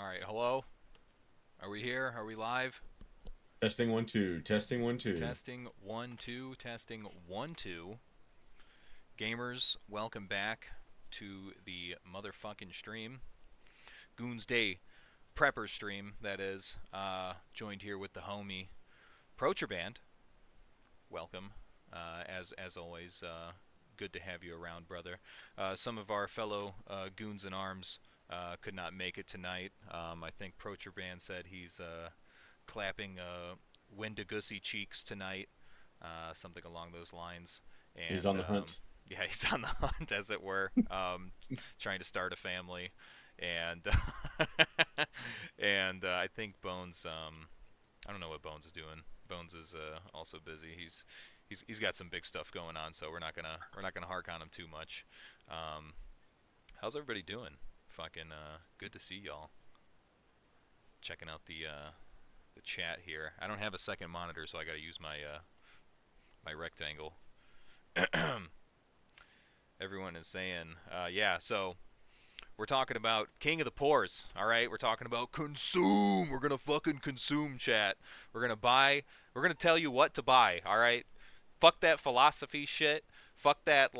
All right, hello. Are we here? Are we live? Testing 1 2. Testing 1 2. Testing 1 2. Testing 1 2. Gamers, welcome back to the motherfucking stream. Goonsday prepper stream. That is. Joined here with the homie Procher Band. Welcome. As always, good to have you around, brother. Some of our fellow goons in arms could not make it tonight. I think Procher Band said he's clapping Wendigoosey cheeks tonight, something along those lines. He's And on the hunt. yeah, he's on the hunt, as it were, trying to start a family. And and I think Bones. I don't know what Bones is doing. Bones is also busy. He's got some big stuff going on, so we're not gonna hark on him too much. Um, how's everybody doing? Fucking good to see y'all. Checking out the chat here. I don't have a second monitor, so I got to use my rectangle. Everyone is saying, yeah. So we're talking about King of the Pores. All right, we're talking about consume. We're gonna fucking consume, chat. We're gonna buy. We're gonna tell you what to buy. All right. Fuck that philosophy shit. Fuck that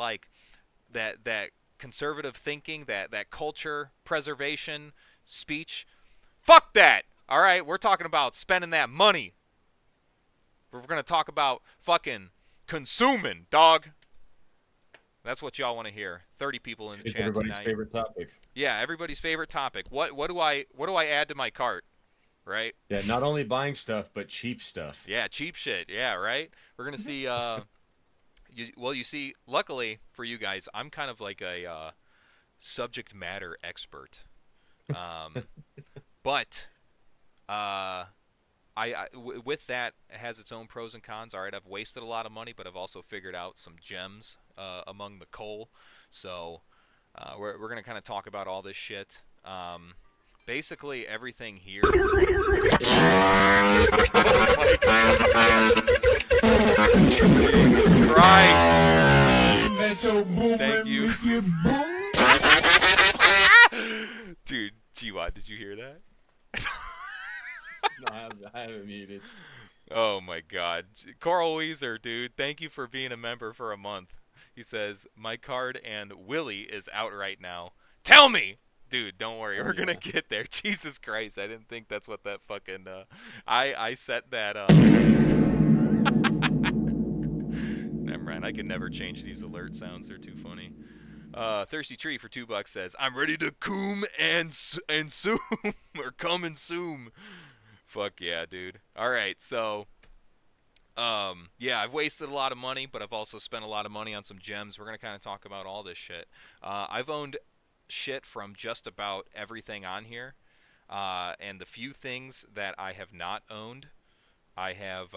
that conservative thinking. That culture preservation speech. Fuck that. All right, we're talking about spending that money. We're going to talk about fucking consuming, dog. That's what y'all want to hear. 30 people in the It's chat everybody's tonight. favorite topic. Yeah, everybody's favorite topic. What do I add to my cart? Right? Yeah, not only buying stuff, but cheap stuff. Yeah, cheap shit. Yeah, right? We're going to see you see, luckily for you guys, I'm kind of like a subject matter expert. Um, but with that, it has its own pros and cons. All right, I've wasted a lot of money, but I've also figured out some gems among the coal. So we're gonna kind of talk about all this shit. Basically, everything here. Jesus Christ! Thank you, dude. G-Wad, did you hear that? No, I haven't muted. Oh my God, Coral Weezer, dude, thank you for being a member for a month. He says my card and Willie is out right now. Tell me, dude. Don't worry, Oh we're gonna yeah. get there. Jesus Christ, I didn't think that's what that fucking. I set that. Never mind. I can never change these alert sounds. They're too funny. Thirsty Tree for $2 says I'm ready to coom and soom or come and soom. Fuck yeah, dude. All right, so yeah, I've wasted a lot of money, but I've also spent a lot of money on some gems. We're gonna kind of talk about all this shit. I've owned shit from just about everything on here, and the few things that I have not owned, I have.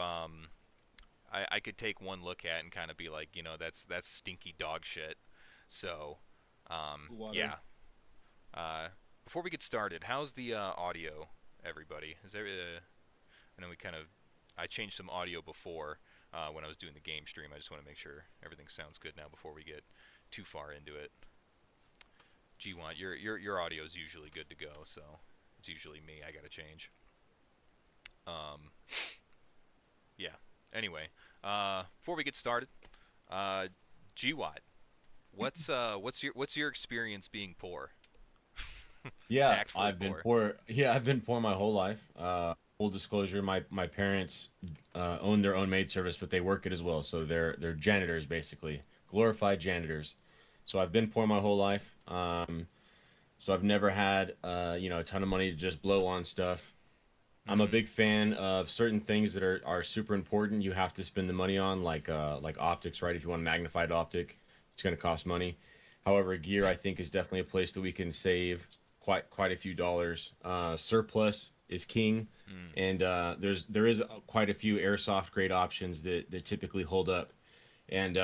I could take one look at and kind of be like, that's stinky dog shit. So, Water. yeah. Before we get started, how's the audio, everybody? Is there? I know I changed some audio before when I was doing the game stream. I just want to make sure everything sounds good now before we get too far into it. G1, your audio is usually good to go, so it's usually me. I gotta change. Um, yeah. Anyway, before we get started, GWAT, what's your experience being poor? Yeah, Tactfully I've been poor. poor. Yeah, I've been poor my whole life. Full disclosure, my parents own their own maid service, but they work it as well. So they're janitors basically, glorified janitors. So I've been poor my whole life. So I've never had a ton of money to just blow on stuff. I'm a Mm-hmm. big fan of certain things that are super important. You have to spend the money on, like optics, right? If you want a magnified optic, it's going to cost money. However, gear I think is definitely a place that we can save quite a few dollars. Surplus is king, Mm. and there is quite a few airsoft grade options that typically hold up. And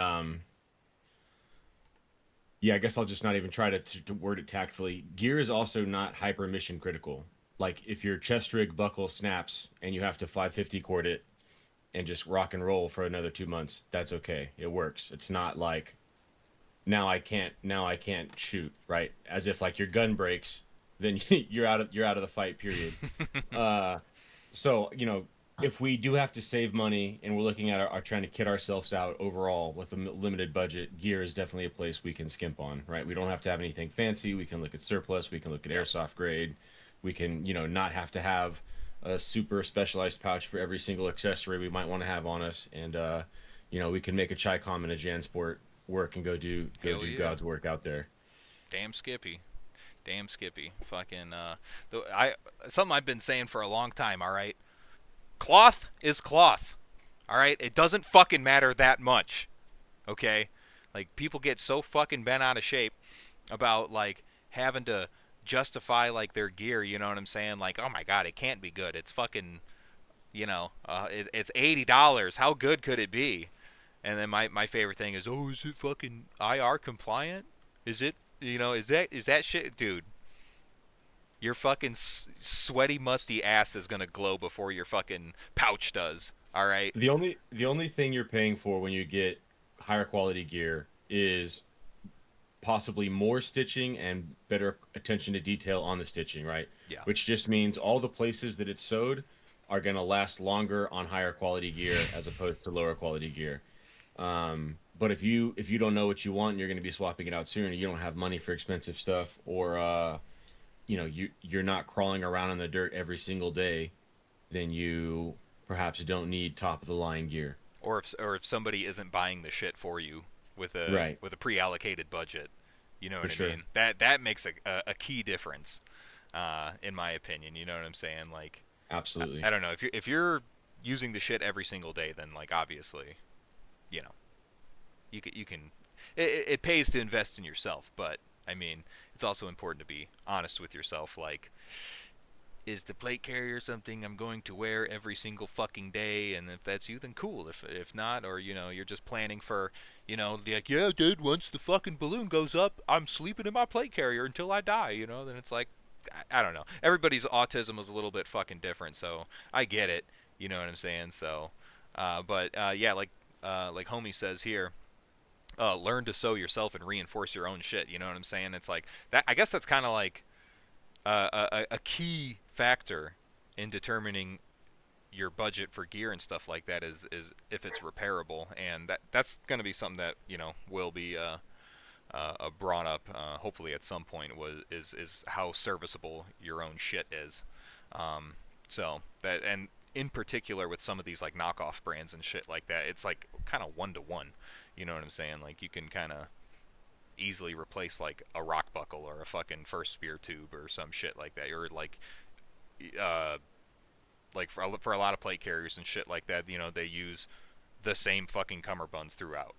yeah, I guess I'll just not even try to word it tactfully. Gear is also not hyper mission critical. Like if your chest rig buckle snaps and you have to 550 cord it and just rock and roll for another 2 months, that's okay. It works. It's not like now I can't shoot, right? As if like your gun breaks then you're out of the fight. Period. Uh, so if we do have to save money and we're looking at our trying to kit ourselves out overall with a limited budget, gear is definitely a place we can skimp on, right? We don't have to have anything fancy. We can look at surplus. We can look at Yep. airsoft grade. We can, not have to have a super specialized pouch for every single accessory we might want to have on us, and we can make a Chicom and a JanSport work and go Hell do yeah. God's work out there. Damn Skippy. Damn Skippy. Fucking I something I've been saying for a long time, all right? Cloth is cloth. All right? It doesn't fucking matter that much. Okay? Like people get so fucking bent out of shape about like having to justify like their gear, you know what I'm saying? Like, "Oh my god, it can't be good. It's fucking, it's $80. How good could it be?" And then my favorite thing is, "Oh, is it fucking IR compliant? Is it, is that shit, dude? Your fucking sweaty, musty ass is gonna glow before your fucking pouch does. All right? The only thing you're paying for when you get higher quality gear is possibly more stitching and better attention to detail on the stitching, right? Yeah. Which just means all the places that it's sewed are going to last longer on higher quality gear as opposed to lower quality gear. But if you don't know what you want, you're going to be swapping it out soon. You don't have money for expensive stuff, or you're not crawling around in the dirt every single day, then you perhaps don't need top of the line gear. Or if somebody isn't buying the shit for you with a Right, with a pre-allocated budget, you know for what I sure. mean? That makes a key difference, in my opinion. You know what I'm saying? Like, Absolutely. I don't know, if you're using the shit every single day, then like obviously, you know, you can it pays to invest in yourself, but I mean, it's also important to be honest with yourself. Like, is the plate carrier something I'm going to wear every single fucking day? And if that's you, then cool. If not, or you're just planning for, like, yeah, dude, once the fucking balloon goes up, I'm sleeping in my plate carrier until I die. Then it's like, I don't know. Everybody's autism is a little bit fucking different, so I get it. You know what I'm saying? So, but yeah, like homie says here, learn to sew yourself and reinforce your own shit. You know what I'm saying? It's like that. I guess that's kind of like a key factor in determining your budget for gear and stuff like that is if it's repairable, and that's going to be something that will be brought up hopefully at some point, is how serviceable your own shit is. So that, and in particular with some of these like knockoff brands and shit like that, it's like kind of 1 to 1. You know what I'm saying? Like you can kind of easily replace like a rock buckle or a fucking first spear tube or some shit like that, or uh, like for a lot of plate carriers and shit like that, they use the same fucking cummerbunds throughout,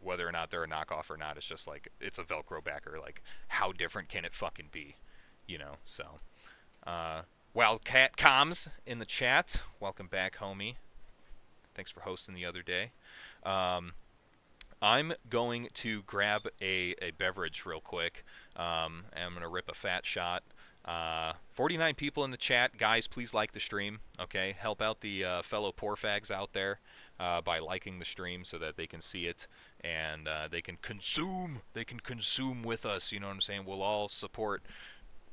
whether or not they're a knockoff or not. It's just like it's a Velcro backer. Like how different can it fucking be, So, uh, Wildcat Coms in the chat. Welcome back, homie. Thanks for hosting the other day. Um, I'm going to grab a beverage real quick. And I'm going to rip a fat shot. 49 people in the chat. Guys, please like the stream. Okay, help out the fellow poor fags out there by liking the stream so that they can see it and they can consume. They can consume with us. You know what I'm saying? We'll all support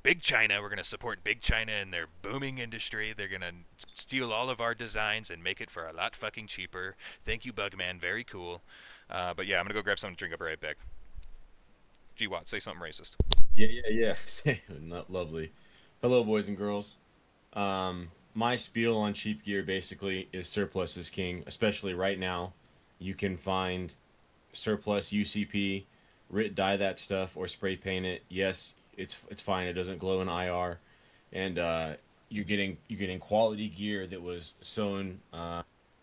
Big China. We're going to support Big China and their booming industry. They're going to steal all of our designs and make it for a lot fucking cheaper. Thank you, Bugman. Very cool. But yeah, I'm going to go grab something to drink. I'll be right back. G Watt, say something racist. Yeah, yeah, yeah. Not lovely. Hello, boys and girls. My spiel on cheap gear basically is surplus is king, especially right now. You can find surplus UCP, dye that stuff or spray paint it. Yes, it's fine. It doesn't glow in IR, and you're getting quality gear that was sewn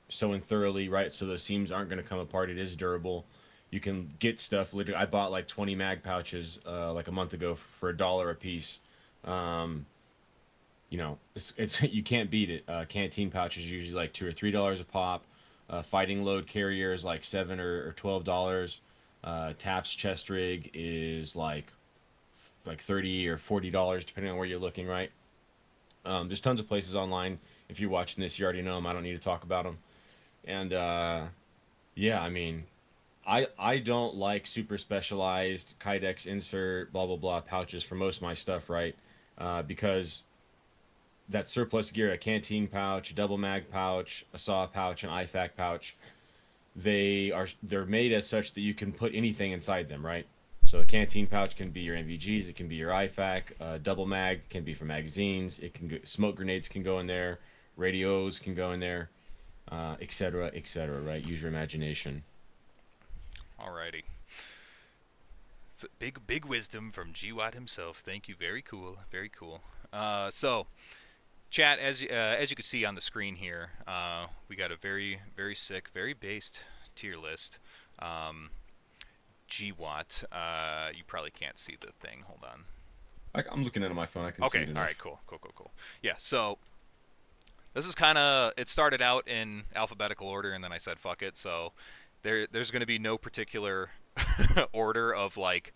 thoroughly, right? So those seams aren't going to come apart. It is durable. You can get stuff. Literally, I bought like 20 mag pouches like a month ago for $1 a piece. Um, it's you can't beat it. Canteen pouches are usually like $2 or $3 a pop. Fighting load carrier is like $7 or $12. Taps chest rig is like $30 or $40 depending on where you're looking. Right. There's tons of places online. If you're watching this, you already know them. I don't need to talk about them. And yeah, I mean, I don't like super specialized Kydex insert blah blah blah pouches for most of my stuff, right? because that surplus gear, a canteen pouch, a double mag pouch, a saw pouch, an IFAC pouch, they're made as such that you can put anything inside them, right? So a canteen pouch can be your NVGs, it can be your IFAC, double mag can be for magazines, it can go, smoke grenades can go in there, radios can go in there, etc., etc. Right? Use your imagination. Alrighty. Big wisdom from G Watt himself. Thank you. Very cool. Very cool. So, chat, as you can see on the screen here, we got a very sick, very based tier list. G Watt. You probably can't see the thing. Hold on. I'm looking at it on my phone. I can see Okay. it All enough. right. Cool. Yeah. So this is kind of, it started out in alphabetical order, and then I said fuck it. So there's going to be no particular order of like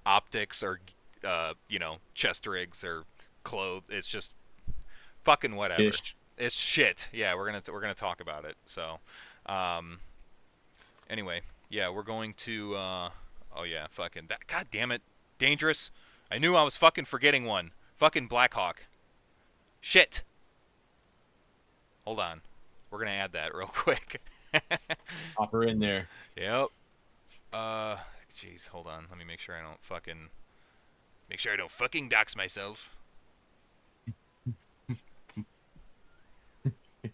optics or chest rigs or clothes. It's just fucking whatever. Ish. It's shit. Yeah, we're gonna talk about it. So, um, anyway, yeah, we're going to. Oh yeah, fucking that. God damn it, dangerous. I knew I was fucking forgetting one. Fucking Blackhawk. Shit. Hold on. We're gonna add that real quick. Hop her in there. Yep. Uh, jeez, hold on. Let me make sure I don't fucking dox myself.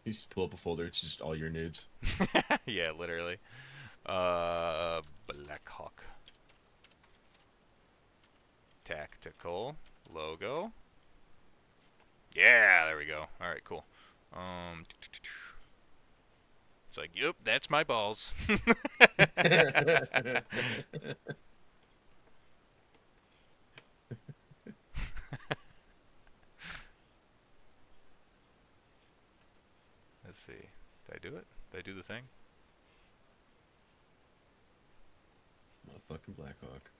You just pull up a folder. It's just all your nudes. Yeah, literally. Blackhawk. Tactical logo. Yeah, there we go. All right, cool. It's like, yep, that's my balls. Let's see. Did I do it? Did I do the thing? Motherfucking Blackhawk.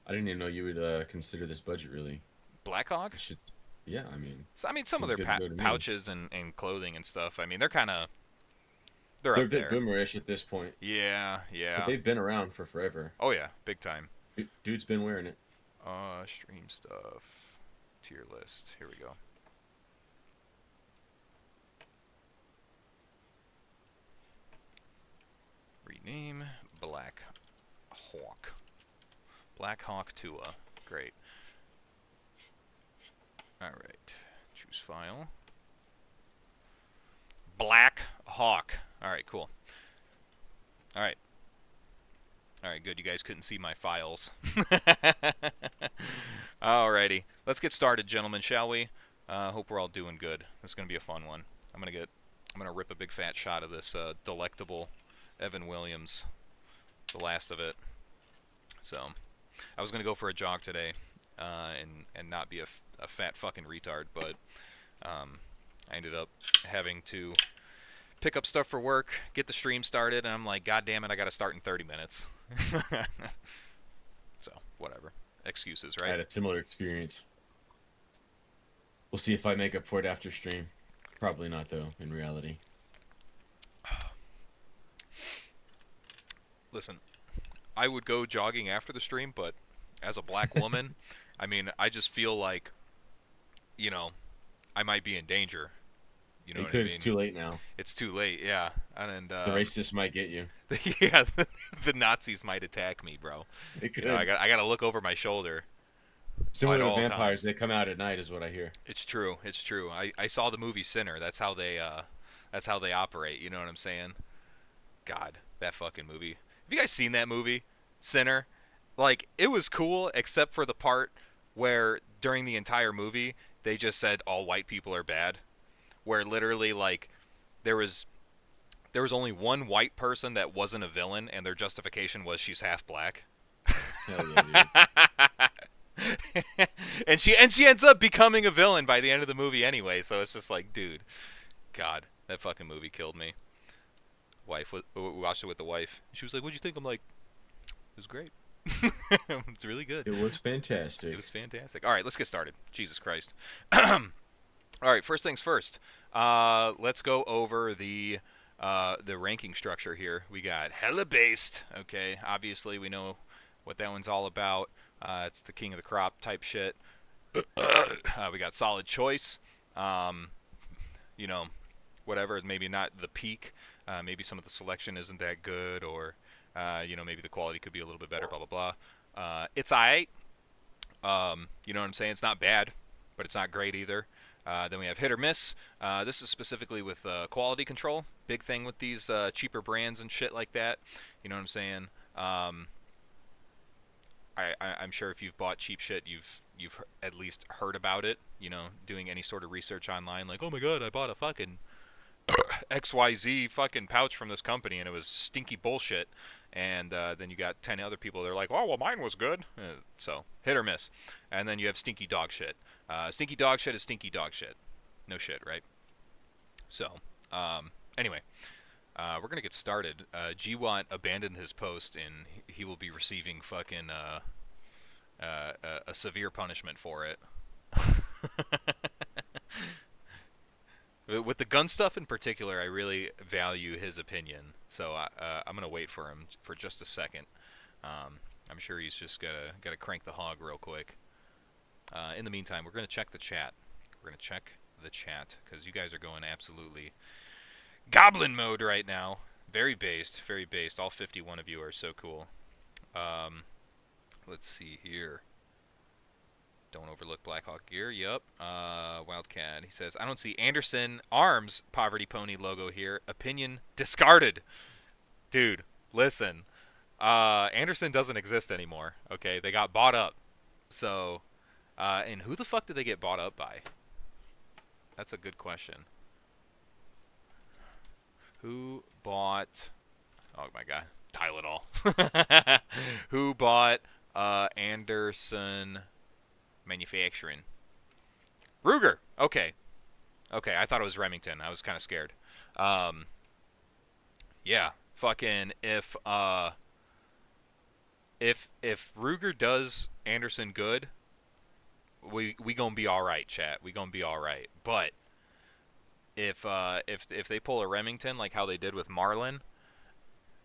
I didn't even know you would consider this budget really. Blackhawk? I should, yeah, I mean, So, I mean, some of seems their good to go to me. pouches and clothing and stuff. I mean, they're kind of they're They're a up bit there. boomerish at this point, Yeah, but yeah. they've been around for forever. Oh yeah, big time. Dude's been wearing it. Stream stuff. Tier list. Here we go. Rename Black Hawk. Black Hawk Tua. Great. Alright. Choose file. Black Hawk. Alright, cool. Alright. Alright, good. You guys couldn't see my files. Alrighty. Let's get started, gentlemen, shall we? Hope we're all doing good. This is going to be a fun one. I'm gonna rip a big fat shot of this delectable Evan Williams, the last of it. So, I was gonna go for a jog today, and not be a fat fucking retard, but I ended up having to pick up stuff for work, get the stream started, and I'm like, God damn it, I gotta start in 30 minutes. So, whatever. Excuses, I had right? a similar experience. We'll see if I make up for it after stream. Probably not, though, in reality. Listen, I would go jogging after the stream, but as a black woman, I mean, I just feel like, I might be in danger. You know It what I could. mean? It's too late now. It's too late, yeah. And The racists might get you. yeah, the Nazis might attack me, bro. It could. I gotta look over my shoulder Similar at to all vampires, times. they come out at night, is what I hear. It's true. It's true. I saw the movie Sinner. That's how they operate. You know what I'm saying? God, that fucking movie. Have you guys seen that movie, Sinner? Like, it was cool except for the part where during the entire movie they just said all white people are bad. Where literally, like, there was only one white person that wasn't a villain, and their justification was she's half black. Hell yeah, dude. and she ends up becoming a villain by the end of the movie anyway. So it's just like, dude, God, that fucking movie killed me. We watched it with the wife. She was like, "What'd you think?" I'm like, "It was great. It's really good. It was fantastic. It was fantastic." All right, let's get started. Jesus Christ. All right, first things first. Let's go over the ranking structure here. We got hella based. Okay, obviously we know what that one's all about. It's the king of the crop type shit. We got Solid Choice. Um, you know, whatever. Maybe not the peak. Maybe some of the selection isn't that good, or maybe the quality could be a little bit better. Blah blah blah. It's alright. You know what I'm saying? It's not bad, but it's not great either. Then we have hit or miss. This is specifically with quality control. Big thing with these cheaper brands and shit like that. You know what I'm saying? I'm sure if you've bought cheap shit, you've at least heard about it. You know, doing any sort of research online, like, oh my god, I bought a fucking XYZ fucking pouch from this company and it was stinky bullshit. And then you got 10 other people that are like, oh, well, mine was good. So, hit or miss. And then you have stinky dog shit. Stinky dog shit is stinky dog shit. No shit, right? So, anyway, we're going to get started. GWatt abandoned his post and he will be receiving fucking a severe punishment for it. With the gun stuff in particular, I really value his opinion, so I'm gonna wait for him for just a second. I'm sure he's just gotta crank the hog real quick. In the meantime, we're gonna check the chat. We're gonna check the chat because you guys are going absolutely goblin mode right now. Very based, very based. All 51 of you are so cool. Let's see here. Don't overlook Blackhawk gear. Yep. Wildcat. He says, I don't see Anderson Arms Poverty Pony logo here. Opinion discarded. Dude, listen. Anderson doesn't exist anymore. Okay, they got bought up. So, and who the fuck did they get bought up by? That's a good question. Who bought... Oh my god. Tylenol. Who bought Anderson... Manufacturing. Ruger. Okay. Okay, I thought it was Remington. I was kind of scared. Yeah. Fucking if Ruger does Anderson good, we gonna be all right, chat. We gonna be all right. But if they pull a Remington like how they did with Marlin,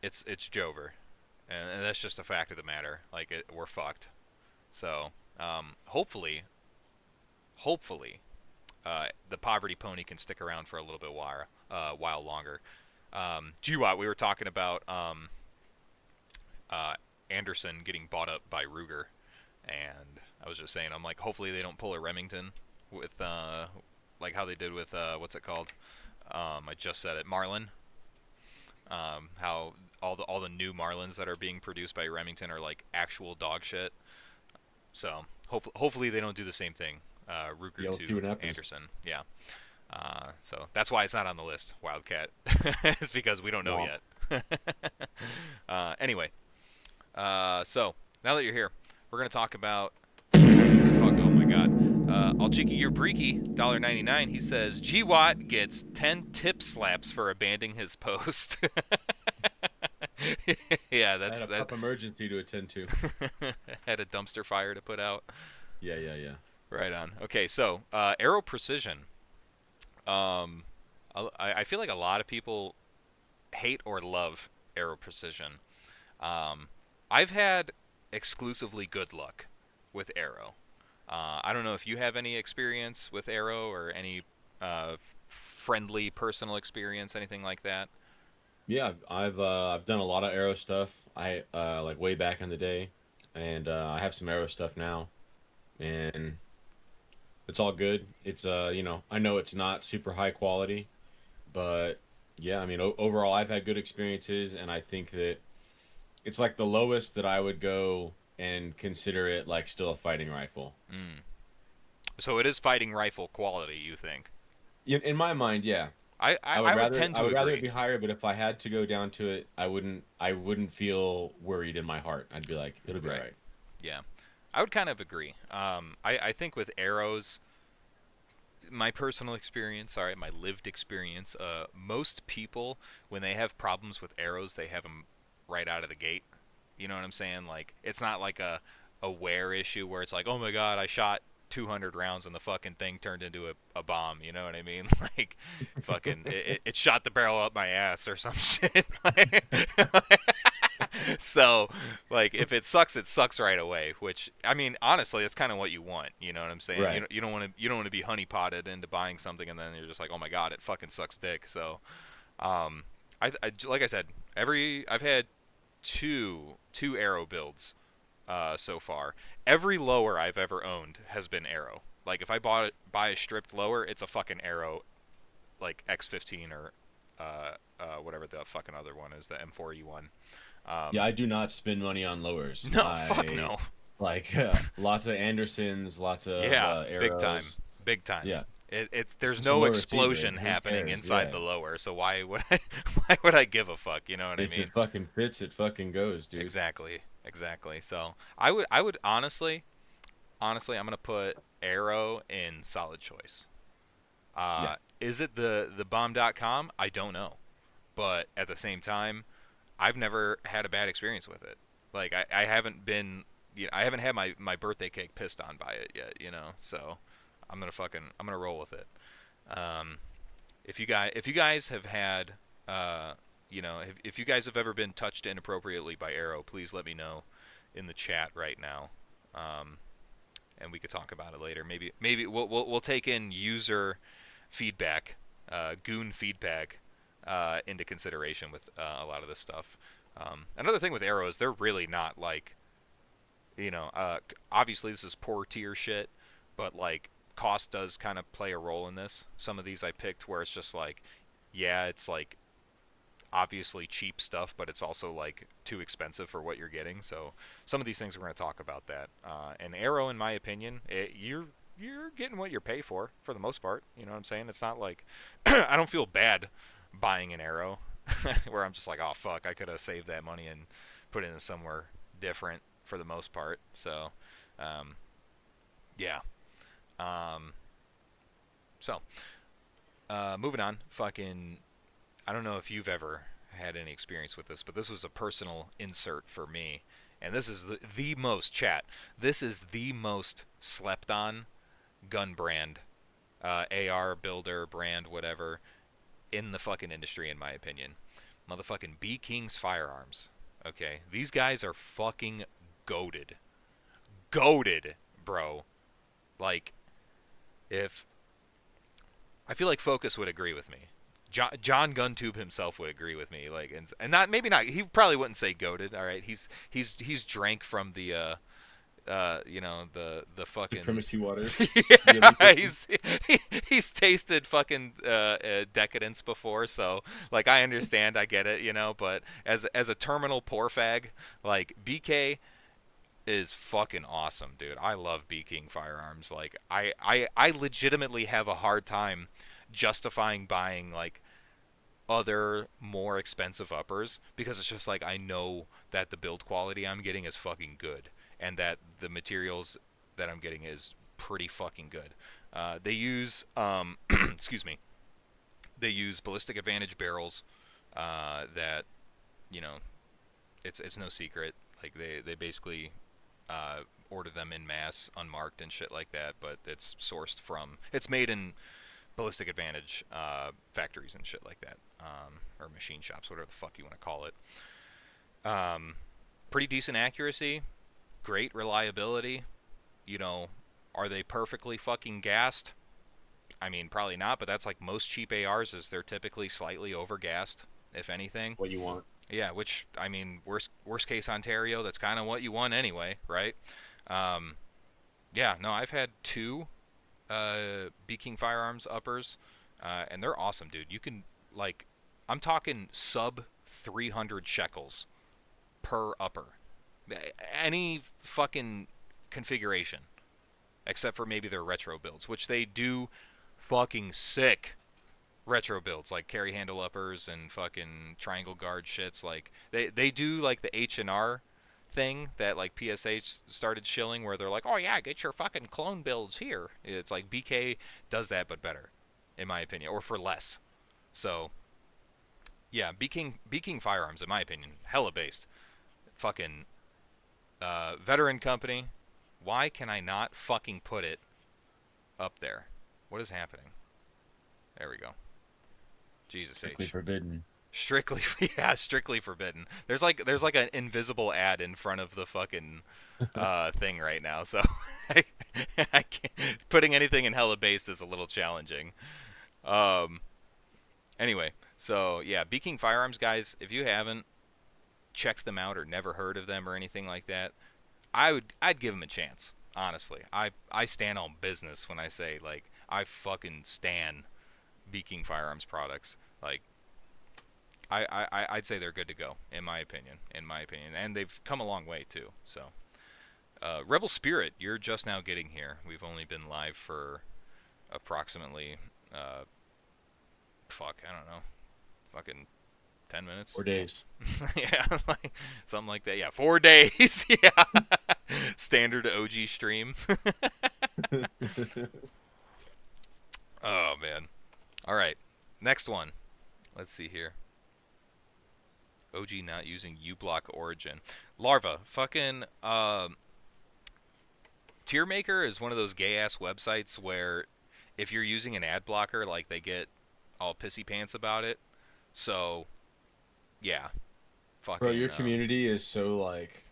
it's Jover, and that's just a fact of the matter. Like we're fucked. So. Hopefully, the Poverty Pony can stick around for a little bit while longer. GWatt, we were talking about Anderson getting bought up by Ruger, and I was just saying, I'm like, hopefully they don't pull a Remington with like how they did with what's it called? I just said it, Marlin. How all the new Marlins that are being produced by Remington are like actual dog shit. So hopefully they don't do the same thing. Ruger to Anderson, yeah. So that's why it's not on the list. Wildcat, it's because we don't know yet. Anyway, so now that you're here, we're gonna talk about. Fuck! Oh my God. All cheeky, you're breaky. $1.99. He says GWatt gets 10 tip slaps for abandoning his post. Yeah, that's I had a pup emergency to attend to. Had a dumpster fire to put out. Yeah. Right on. Okay, so Aero Precision. I feel like a lot of people hate or love Aero Precision. I've had exclusively good luck with Aero. I don't know if you have any experience with Aero or any friendly personal experience, anything like that. Yeah, I've done a lot of Aero stuff. I like way back in the day, and I have some Aero stuff now, and it's all good. It's I know it's not super high quality, but yeah, I mean overall I've had good experiences, and I think that it's like the lowest that I would go and consider it like still a fighting rifle. Mm. So it is fighting rifle quality, you think? In my mind, yeah. I would tend to I would rather agree. it be higher, but if I had to go down to it, I wouldn't feel worried in my heart. I'd be like, it'll be all right. Yeah, I would kind of agree. I think with arrows, my personal experience, my lived experience, most people when they have problems with arrows, they have them right out of the gate. You know what I'm saying? Like it's not like a wear issue where it's like, oh my god, I shot 200 rounds and the fucking thing turned into a bomb, you know what I mean? Like, fucking, it shot the barrel up my ass or some shit. So, like, if it sucks right away. Which, I mean, honestly, that's kind of what you want. You know what I'm saying? Right. You don't want to be honeypotted into buying something and then you're just like, oh my god, it fucking sucks dick. So, um, like I said, I've had two arrow builds so far. Every lower I've ever owned has been arrow. Like if I buy a stripped lower, it's a fucking arrow, like X15 or whatever the fucking other one is, the M4E1. Yeah, Um, I do not spend money on lowers. no, fuck I no. like lots of Andersons, lots of Yeah, big time, arrows. big time. Yeah, There's some no low receiver. explosion Who happening cares? inside Yeah, the lower, so why would I why would I give a fuck? You know what I if mean? it fucking fits, it fucking goes, dude. Exactly, exactly. So I would honestly, I'm gonna put arrow in solid choice. Yeah, Is it the bomb.com? I don't know, but at the same time, I've never had a bad experience with it. Like I haven't been, I haven't had my birthday cake pissed on by it yet, you know. So I'm gonna roll with it. Um, if you guys have had if you guys have ever been touched inappropriately by arrow, please let me know in the chat right now. Um, and we could talk about it later. Maybe we'll take in user feedback, goon feedback, into consideration with a lot of this stuff. Another thing with arrows, they're really not like obviously this is poor tier shit, but like cost does kind of play a role in this. Some of these I picked where it's just like, yeah, it's like obviously cheap stuff, but it's also like too expensive for what you're getting. So some of these things we're going to talk about that. And Arrow, in my opinion, you're getting what you pay for the most part. You know what I'm saying? It's not like I don't feel bad buying an Arrow where I'm just like, oh fuck, I could have saved that money and put it in somewhere different for the most part. So um, yeah. Um, so moving on, fucking I don't know if you've ever had any experience with this, but this was a personal insert for me. And this is the most, chat, this is the most slept on gun brand, AR builder brand, whatever, in the fucking industry, in my opinion. Motherfucking B King's Firearms. Okay? These guys are fucking goated. Goated, bro. Like, if I feel like Focus would agree with me. John Guntube himself would agree with me. Like, and not maybe not. He probably wouldn't say goaded. All right, he's drank from the the fucking supremacy waters, the elite yeah, whiskey. he's tasted fucking decadence before, so like I understand, I get it, you know. But as a terminal poor fag, like BK is fucking awesome, dude. I love B King Firearms. Like I legitimately have a hard time justifying buying like other more expensive uppers because it's just like I know that the build quality I'm getting is fucking good and that the materials that I'm getting is pretty fucking good. They use excuse me. They use ballistic advantage barrels that you know it's no secret. Like they basically order them in mass, unmarked and shit like that. But it's sourced from, it's made in ballistic advantage factories and shit like that, or machine shops, whatever the fuck you want to call it. Um, Pretty decent accuracy, great reliability. You know, are they perfectly fucking gassed? I mean, probably not, but that's like most cheap ARs is they're typically slightly overgassed, if anything. What you want? Yeah, which I mean, worst case Ontario, that's kind of what you want anyway, right? Um, yeah, no, I've had two B King Firearms uppers, and they're awesome, dude. You can like, I'm talking sub 300 shekels per upper, any fucking configuration, except for maybe their retro builds, which they do fucking sick retro builds like carry handle uppers and fucking triangle guard shits. Like they do like the H&R thing that like PSH started shilling where they're like, "Oh yeah, get your fucking clone builds here." It's like BK does that but better in my opinion, or for less. So, yeah, B King Firearms in my opinion, hella based. Fucking veteran company. Why can I not fucking put it up there? What is happening? There we go. Jesus Strictly H. forbidden. Strictly, yeah, strictly forbidden. There's like an invisible ad in front of the fucking thing right now, so I, I can't, putting anything in hella based is a little challenging. Um, anyway, so yeah, Beaking Firearms guys, if you haven't checked them out or never heard of them or anything like that, I'd give them a chance. Honestly, I stand on business when I say like I fucking stan Beaking Firearms products. Like I'd say they're good to go in my opinion. In my opinion, and they've come a long way too. So, Rebel Spirit, you're just now getting here. We've only been live for approximately, uh, I don't know, fucking 10 minutes. 4 days. Yeah, like something like that. Yeah, 4 days. Yeah, standard OG stream. Oh man. All right, next one. Let's see here. OG not using uBlock origin. Larva, fucking Tier Maker is one of those gay ass websites where if you're using an ad blocker, like they get all pissy pants about it. So yeah, Bro, your fucking community is so like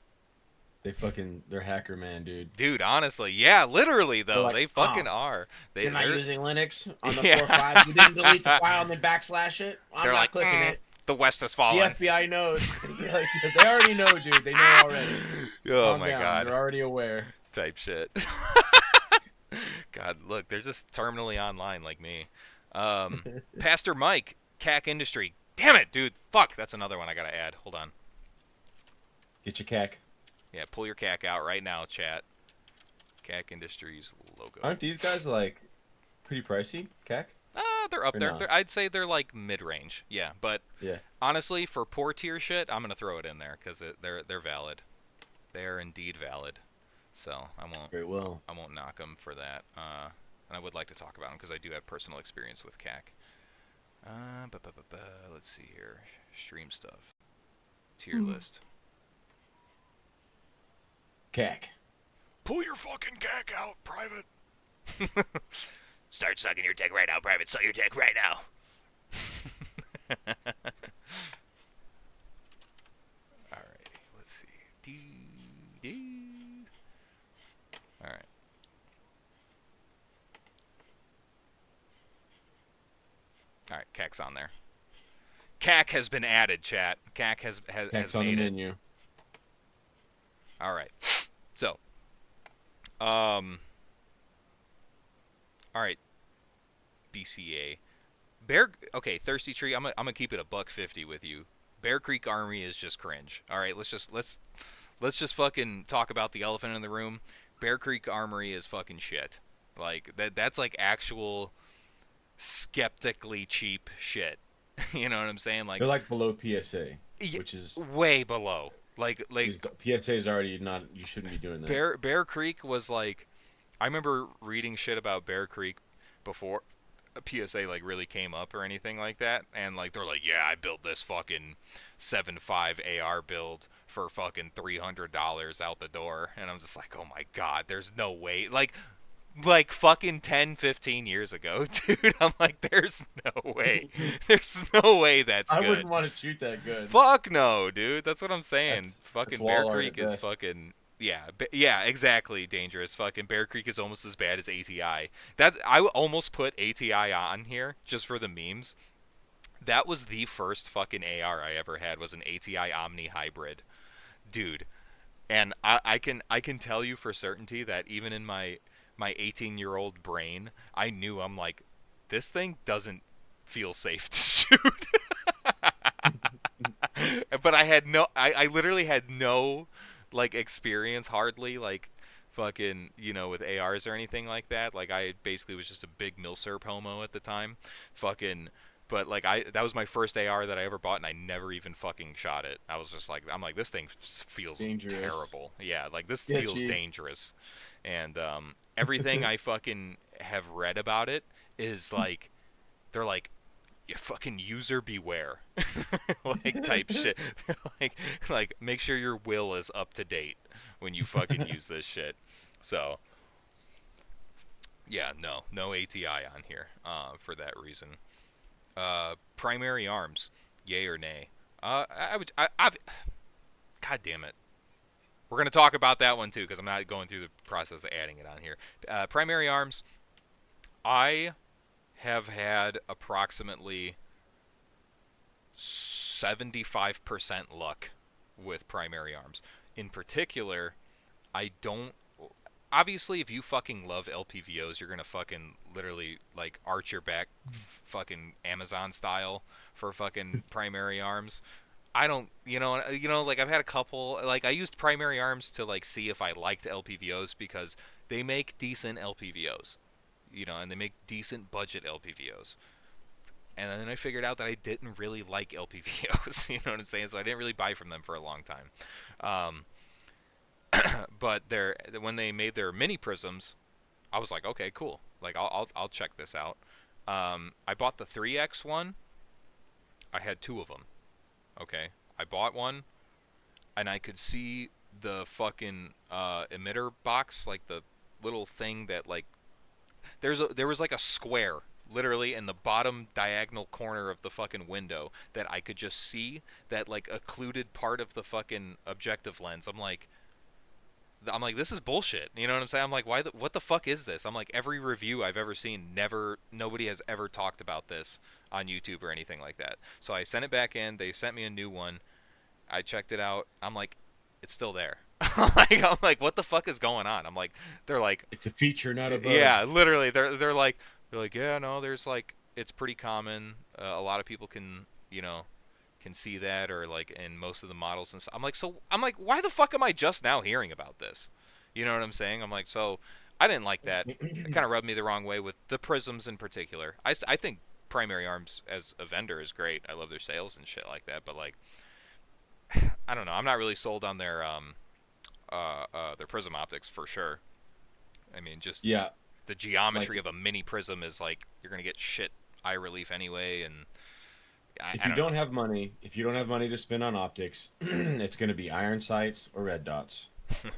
they're hacker man, dude. dude. Honestly, yeah, literally They're though, like, they oh, fucking are. you're not They're using Linux on the yeah. 4.5. You didn't delete the file and then backslash it. I'm They're not like clicking it. the West has The fallen. FBI knows. Like, they already know, dude. They know already. Oh Calm my down. god, They're already aware. type shit. God, look, they're just terminally online like me. Pastor Mike, CAC Industry. Damn it, dude. Fuck, that's another one I gotta add. Hold on. Get your cack. Yeah, pull your CAC out right now, chat. CAC Industries logo. Aren't these guys like pretty pricey, cack? They're up Or there. not? I'd say they're like mid-range. Yeah, but Yeah. honestly, for poor tier shit, I'm gonna throw it in there because they're valid. They are indeed valid. So Very well. I won't knock them for that. And I would like to talk about them because I do have personal experience with CAC. Let's see here. Stream stuff. Tier list. Cack. Pull your fucking CAC out, private. Start sucking your dick right now, private. Suck your dick right now. Alrighty, let's see. Alright. Alright, CAC's on there. CAC has been added, chat. CAC has Cack's on the made it. menu. Alright. So, all right, BCA. Okay, Thirsty Tree. I'm gonna keep it a $1.50 with you. Bear Creek Armory is just cringe. All right, let's just fucking talk about the elephant in the room. Bear Creek Armory is fucking shit. Like that's like actual skeptically cheap shit. You know what I'm saying? Like They're like below PSA, which is way below. Like PSA is already not. You shouldn't be doing that. Bear Creek was like, I remember reading shit about Bear Creek before a PSA like really came up or anything like that, and like they're like, yeah, I built this fucking 7.5 AR build for fucking $300 out the door, and I'm just like, oh my god, there's no way, like fucking 10, 15 years ago, dude. I'm like, there's no way, there's no way that's I good. wouldn't want to shoot that good. Fuck no, dude. That's what I'm saying. That's Fucking wall Bear art Creek at is best. fucking yeah, exactly dangerous. Fucking Bear Creek is almost as bad as ATI. That I almost put ATI on here just for the memes. That was the first fucking AR I ever had was an ATI Omni hybrid, dude. And I can tell you for certainty that even in my 18-year-old brain, I knew I'm like, this thing doesn't feel safe to shoot. But I literally had no like experience hardly like fucking with ARs or anything like that. Like I basically was just a big milsurp homo at the time. Fucking but like that was my first AR that I ever bought and I never even fucking shot it. I was just like I'm like this thing feels Dangerous. terrible. Yeah, like this Yeah, feels gee. dangerous. And everything I fucking have read about it is like they're like you fucking user beware like type shit. like make sure your will is up to date when you fucking use this shit. So yeah, no ATI on here for that reason. Primary arms. Yay or nay? I would. I've. God damn it. We're gonna talk about that one too because I'm not going through the process of adding it on here. Primary arms. I have had approximately 75% luck with primary arms. In particular, I don't. Obviously, if you fucking love LPVOs, you're gonna fucking literally like arch your back, fucking Amazon style for fucking primary arms. I don't, like I've had a couple. Like I used primary arms to like see if I liked LPVOs because they make decent LPVOs, and they make decent budget LPVOs. And then I figured out that I didn't really like LPVOs. You know what I'm saying? So I didn't really buy from them for a long time. Um, but when they made their mini prisms, I was like, okay, cool. Like I'll check this out. I bought the 3X one. I had two of them. Okay, I bought one, and I could see the fucking emitter box, like the little thing that like there was like a square literally in the bottom diagonal corner of the fucking window that I could just see that like occluded part of the fucking objective lens. I'm like, this is bullshit. You know what I'm saying? I'm like, what the fuck is this? I'm like, every review I've ever seen, nobody has ever talked about this on YouTube or anything like that. So I sent it back in. They sent me a new one. I checked it out. I'm like, it's still there. I'm like, what the fuck is going on? They're like, It's a feature, not a bug. yeah, literally, they're like, yeah, no, there's like, it's pretty common. A lot of people can see that, or like in most of the models and stuff. I'm like, why the fuck am I just now hearing about this? You know what I'm saying? I'm like, so I didn't like that. It kind of rubbed me the wrong way with the prisms in particular. I think Primary Arms as a vendor is great. I love their sales and shit like that. But like, I don't know. I'm not really sold on their prism optics for sure. I mean, just Yeah, the geometry like of a mini prism is like you're gonna get shit eye relief anyway, and if I you don't don't have money, if you don't have money to spend on optics, it's going to be iron sights or red dots. know.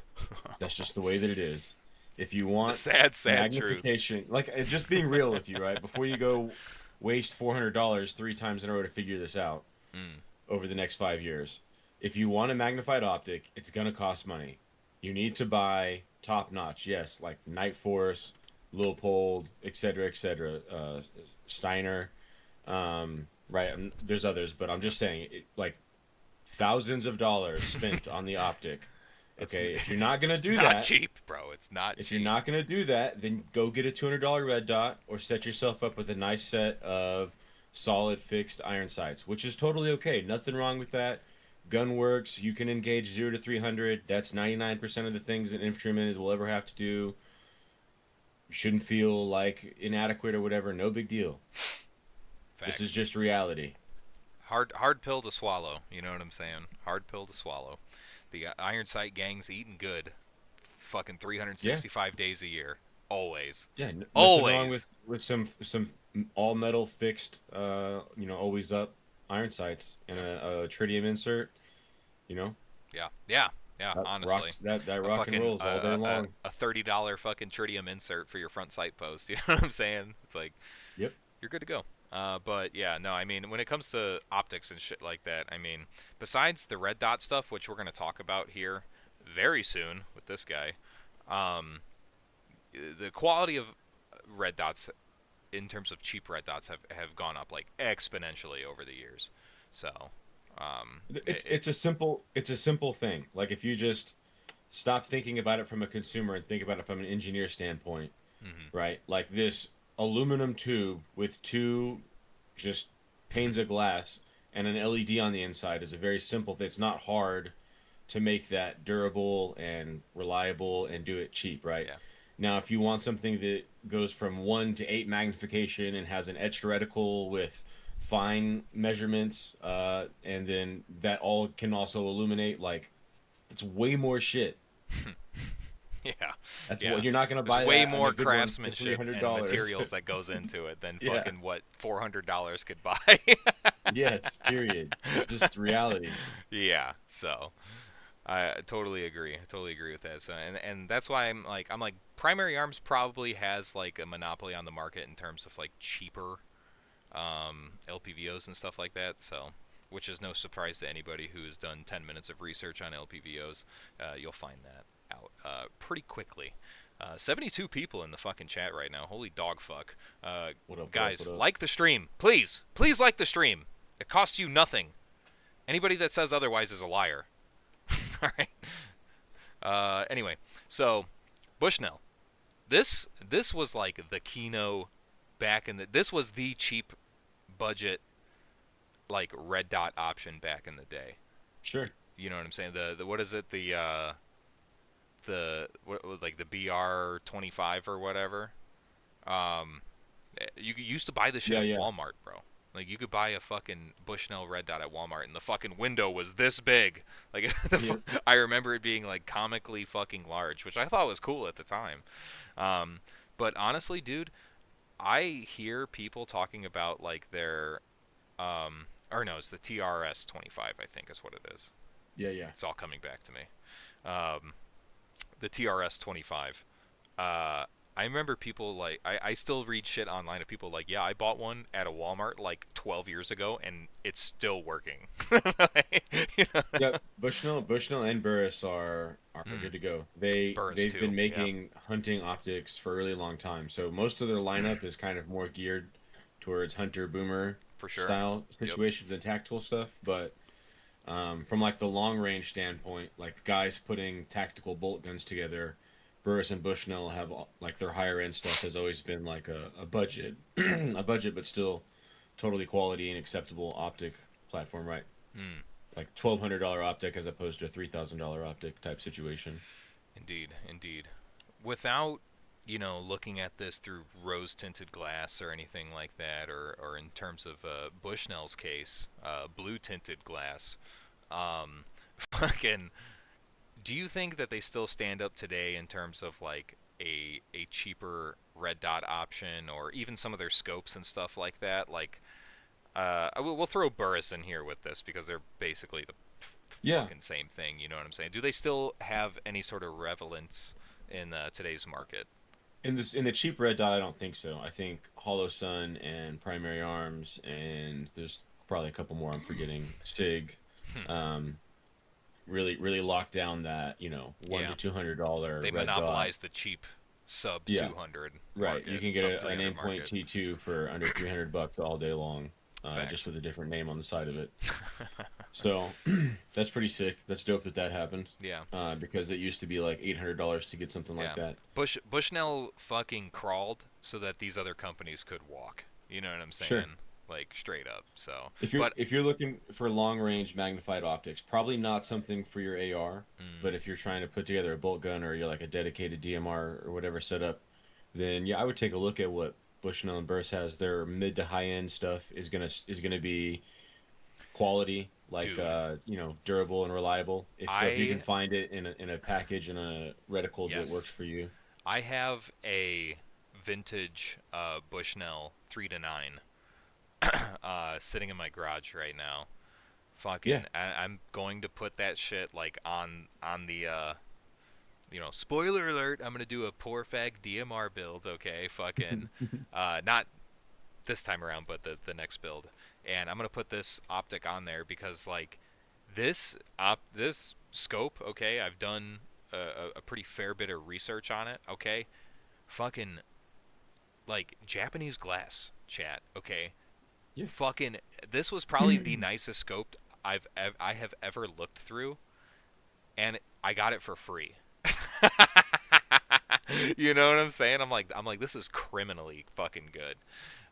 That's just the way that it is. If you The want sad, sad truth. magnification, like just being real with you, right? Before you go waste $400 3 times in a row to figure this out Mm, over the next 5 years, if you want a magnified optic, it's going to cost money. You need to buy top notch, yes, like Night Force, Leupold, etc., Steiner, right? There's others, but I'm just saying, like thousands of dollars spent on the optic. it's Okay, if you're not gonna it's do not that, cheap, bro. It's not if you're cheap. not gonna do that, then go get a $200 red dot or set yourself up with a nice set of solid fixed iron sights, which is totally okay. Nothing wrong with that. Gun works. You can engage 0 to 300. That's 99% of the things an infantryman will ever have to do. You shouldn't feel like inadequate or whatever. No big deal. This is Facts. just reality. Hard pill to swallow. You know what I'm saying? Hard pill to swallow. The iron sight gang's eating good. Fucking Yeah, 365 days a year. Always. yeah. Nothing wrong Always. with some all metal fixed, always up iron sights and Yep. a tritium insert. You know, Yeah. Yeah. Yeah. that Honestly. rocks that A rock and fucking rolls all day long. a $30 fucking tritium insert for your front sight post. You know what I'm saying? It's like Yep. you're good to go. But yeah, no, I mean, when it comes to optics and shit like that, I mean, besides the red dot stuff, which we're going to talk about here very soon with this guy, um, the quality of red dots in terms of cheap red dots have gone up like exponentially over the years. So, It's it's a simple thing. Like if you just stop thinking about it from a consumer and think about it from an engineer standpoint, mhm. right? Like this aluminum tube with two just panes of glass and an LED on the inside is a very simple thing. It's not hard to make that durable and reliable and do it cheap, right? Yeah, Now, if you want something that goes from 1 to 8 magnification and has an etched reticle with fine measurements, and then that all can also illuminate, like, it's way more shit. yeah, That's yeah. what you're not gonna There's buy way that on a more good one for three craftsmanship hundred and dollars. materials that goes into it than Yeah, fucking what $400 could buy. yeah, it's period. It's just reality. Yeah, so I totally agree. I totally agree with that. So and that's why I'm like Primary Arms probably has like a monopoly on the market in terms of like cheaper LPVOs and stuff like that. So which is no surprise to anybody who has done 10 minutes of research on LPVOs. You'll find that out pretty quickly. 72 people in the fucking chat right now. Holy dog fuck. What up? What up? Guys, What up? like the stream. Please. Please like the stream. It costs you nothing. Anybody that says otherwise is a liar. All right. Anyway, so Bushnell. This was like the Kino back in the. This was the cheap budget like red dot option back in the day. Sure. You know what I'm saying? The what is it? The what like the BR25 or whatever. Um, you used to buy this shit Yeah, at yeah. Walmart, bro. Like you could buy a fucking Bushnell red dot at Walmart, and the fucking window was this big. Like Yeah. I remember it being like comically fucking large, which I thought was cool at the time. Um, but honestly, dude, I hear people talking about like their or no, it's the TRS 25, I think is what it is. Yeah, yeah. It's all coming back to me. Um, the TRS 25. Uh, I remember people like I still read shit online of people like, yeah, I bought one at a Walmart like 12 years ago and it's still working. You know? Yep. Bushnell and Burris are Mm, good to go. They Burris they've too. been Yeah, making hunting optics for a really long time. So most of their lineup is kind of more geared towards hunter boomer for sure. style Yep. situations and tactical stuff. But from like the long range standpoint, like guys putting tactical bolt guns together, Burris and Bushnell have like their higher end stuff has always been like a budget, a budget, but still totally quality and acceptable optic platform, right? Mm, Like $1,200 optic as opposed to a $3,000 optic type situation. indeed, indeed. Without looking at this through rose tinted glass or anything like that, or in terms of Bushnell's case, blue tinted glass. Um, fucking, do you think that they still stand up today in terms of like a cheaper red dot option, or even some of their scopes and stuff like that? Like, we'll throw Burris in here with this because they're basically the Yeah, fucking same thing. You know what I'm saying? Do they still have any sort of relevance in today's market? in the cheap red dot, I don't think so. I think Hollow Sun and Primary Arms, and there's probably a couple more I'm forgetting. Sig, Hmm. um, really lock down that one Yeah, to $200 they red dot. monopolize the cheap sub Yeah, 200 right. You market, can get sub an 300 aimpoint market. T2 for under $300 all day long, just Facts. with a different name on the side of it. So that's pretty sick. That's dope that that happened. Yeah, Because it used to be like $800 to get something like yeah. that. Bushnell fucking crawled so that these other companies could walk. You know what I'm Sure. saying? Like straight up. So, If you're but if you're looking for long range magnified optics, probably not something for your AR. mm, But if you're trying to put together a bolt gun or you're like a dedicated DMR or whatever setup, then yeah, I would take a look at what Bushnell and Burst has. Their mid to high end stuff is gonna be quality, like dude, durable and reliable. If you can I find it in a package and a reticle that works yes, for you. I have a vintage Bushnell 3 to 9 sitting in my garage right now. Yeah. Fucking, I'm going to put that shit like on the spoiler alert. I'm gonna do a poor fag DMR build. Okay, fucking, not this time around, but the next build. And I'm gonna put this optic on there because like this scope. Okay, I've done a pretty fair bit of research on it. Okay, fucking like Japanese glass chat. Okay, Yeah. fucking, this was probably the nicest scope I have ever looked through, and I got it for free. You know what I'm saying? I'm like this is criminally fucking good.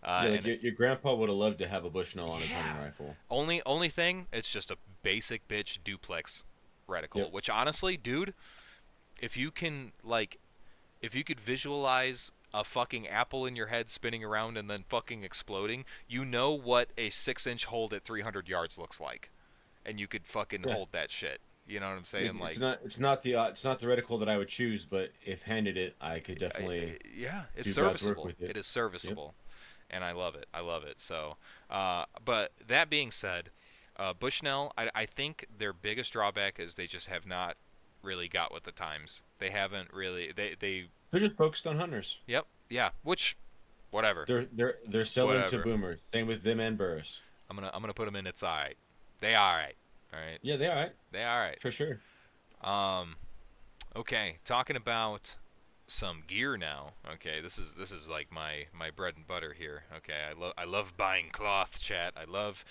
Yeah, like And your grandpa would have loved to have a Bushnell on his hunting yeah, rifle. only thing, it's just a basic bitch duplex reticle. Yep. Which honestly, dude, if you can like, if you could visualize a fucking apple in your head spinning around and then fucking exploding, you know what a 6-inch hold at 300 yards looks like, and you could fucking Yeah. hold that shit. You know what I'm Yeah, saying? it's Like, not it's not the reticle that I would choose, but if handed it, I could definitely yeah, it's do God's work serviceable. with it. It is Yep. serviceable, and I love it. I love it. So, but that being said, Bushnell, I think their biggest drawback is they just have not really got with the times. They haven't really. They. They're just focused on hunters. Yep. Yeah. Which, whatever. They're selling to Whatever. boomers. Same with them and Burris. I'm gonna put them in its eye. They all right. All right. Yeah, they all right They all right. for sure. Um. Okay. Talking about some gear now. Okay. This is like my bread and butter here. Okay. I love buying cloth, chat. I love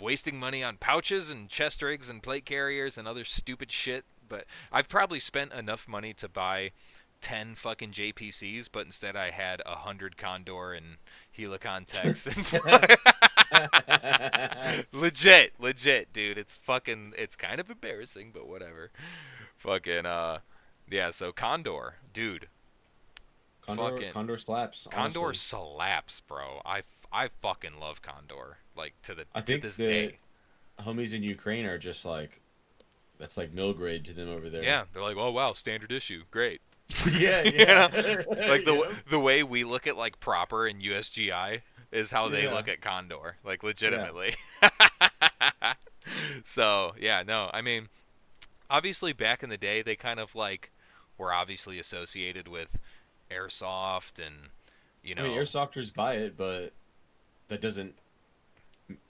wasting money on pouches and chest rigs and plate carriers and other stupid shit. But I've probably spent enough money to buy 10 fucking JPCs, but instead I had 100 Condor and Helicon Techs. Legit, dude. It's kind of embarrassing, but whatever. Fucking, yeah, so Condor, dude. Fucking, Condor slaps, Condor honestly. slaps, bro. I fucking love Condor, like, I to think this the day. homies in Ukraine are just like that's like mill grade to them over there. Yeah, they're like, oh wow, standard issue, great. Yeah, You know, yeah. like Yep. the way we look at like proper and USGI is how they Yeah. look at Condor, like Yeah. legitimately. So yeah, no, I mean, obviously back in the day they kind of like were obviously associated with airsoft and you I mean, know, airsofters buy it, but that doesn't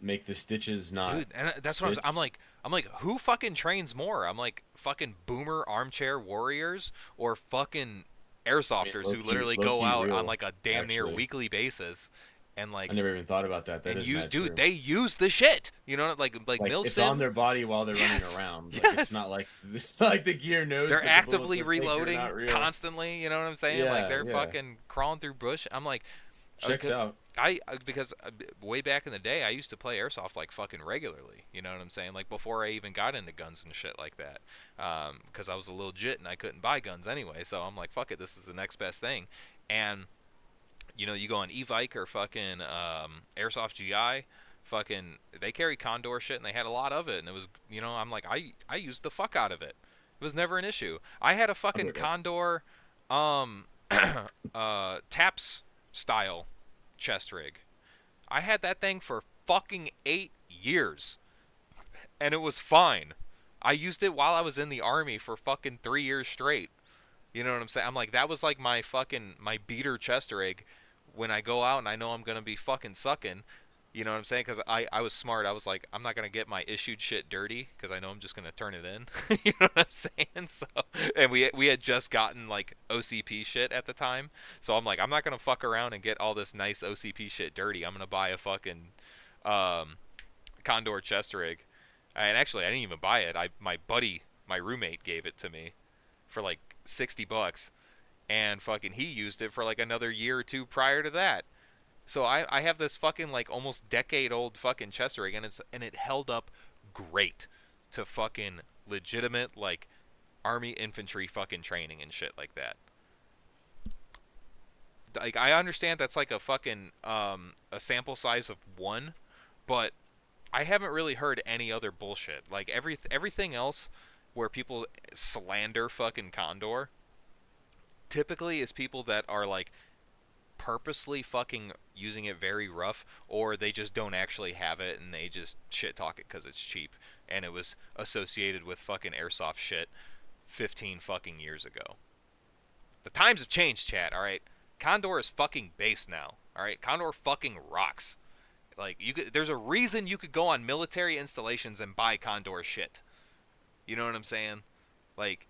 make the stitches not dude, and that's what I'm stitched. like. I'm like, who fucking trains more? I'm like, fucking boomer armchair warriors or fucking I mean, airsofters who literally low go key out on real, like a damn near actually. weekly basis and I like never even thought about that. That and is use, mad dude, true. they use the shit. You know, like Like it's on Milsim. their body while they're running Yes, around. Like it's yes. not like it's not like the gear knows They're that the bullets actively are fake or reloading not real. constantly. You know what I'm saying? Like Yeah, they're yeah. fucking crawling through bush. I'm like, Checks out. because way back in the day I used to play airsoft like fucking regularly. You know what I'm saying? Like before I even got into guns and shit like that. Because I was a little jit and I couldn't buy guns anyway. So I'm like, fuck it, this is the next best thing. And you know, you go on Evike or fucking Airsoft GI. Fucking, they carry Condor shit and they had a lot of it. And it was, you know, I'm like, I used the fuck out of it. It was never an issue. I had a I fucking believe it. Condor, um, Taps style chest rig. I had that thing for fucking 8 years, and it was fine. I used it while I was in the army for fucking 3 years straight. You know what I'm saying? I'm like, that was like my fucking my beater chest rig when I go out and I know I'm gonna be fucking sucking. You know what I'm saying? Because I was smart. I was like, I'm not gonna get my issued shit dirty because I know I'm just gonna turn it in. You know what I'm saying? So, and we had just gotten like OCP shit at the time, so I'm like, I'm not gonna fuck around and get all this nice OCP shit dirty. I'm gonna buy a fucking um, Condor chest rig. And actually, I didn't even buy it. My buddy, my roommate, gave it to me for like $60, and fucking he used it for like another year or two prior to that. So I have this fucking like almost decade old fucking chest rig, and it held up great to fucking legitimate like army infantry fucking training and shit like that. Like I understand that's like a fucking a sample size of one, but I haven't really heard any other bullshit. Like everything else where people slander fucking Condor typically is people that are like purposely fucking using it very rough, or they just don't actually have it and they just shit talk it because it's cheap and it was associated with fucking airsoft shit 15 fucking years ago. The times have changed, chat. All right, Condor is fucking based now. All right, Condor fucking rocks. Like there's a reason you could go on military installations and buy Condor shit. You know what I'm saying? Like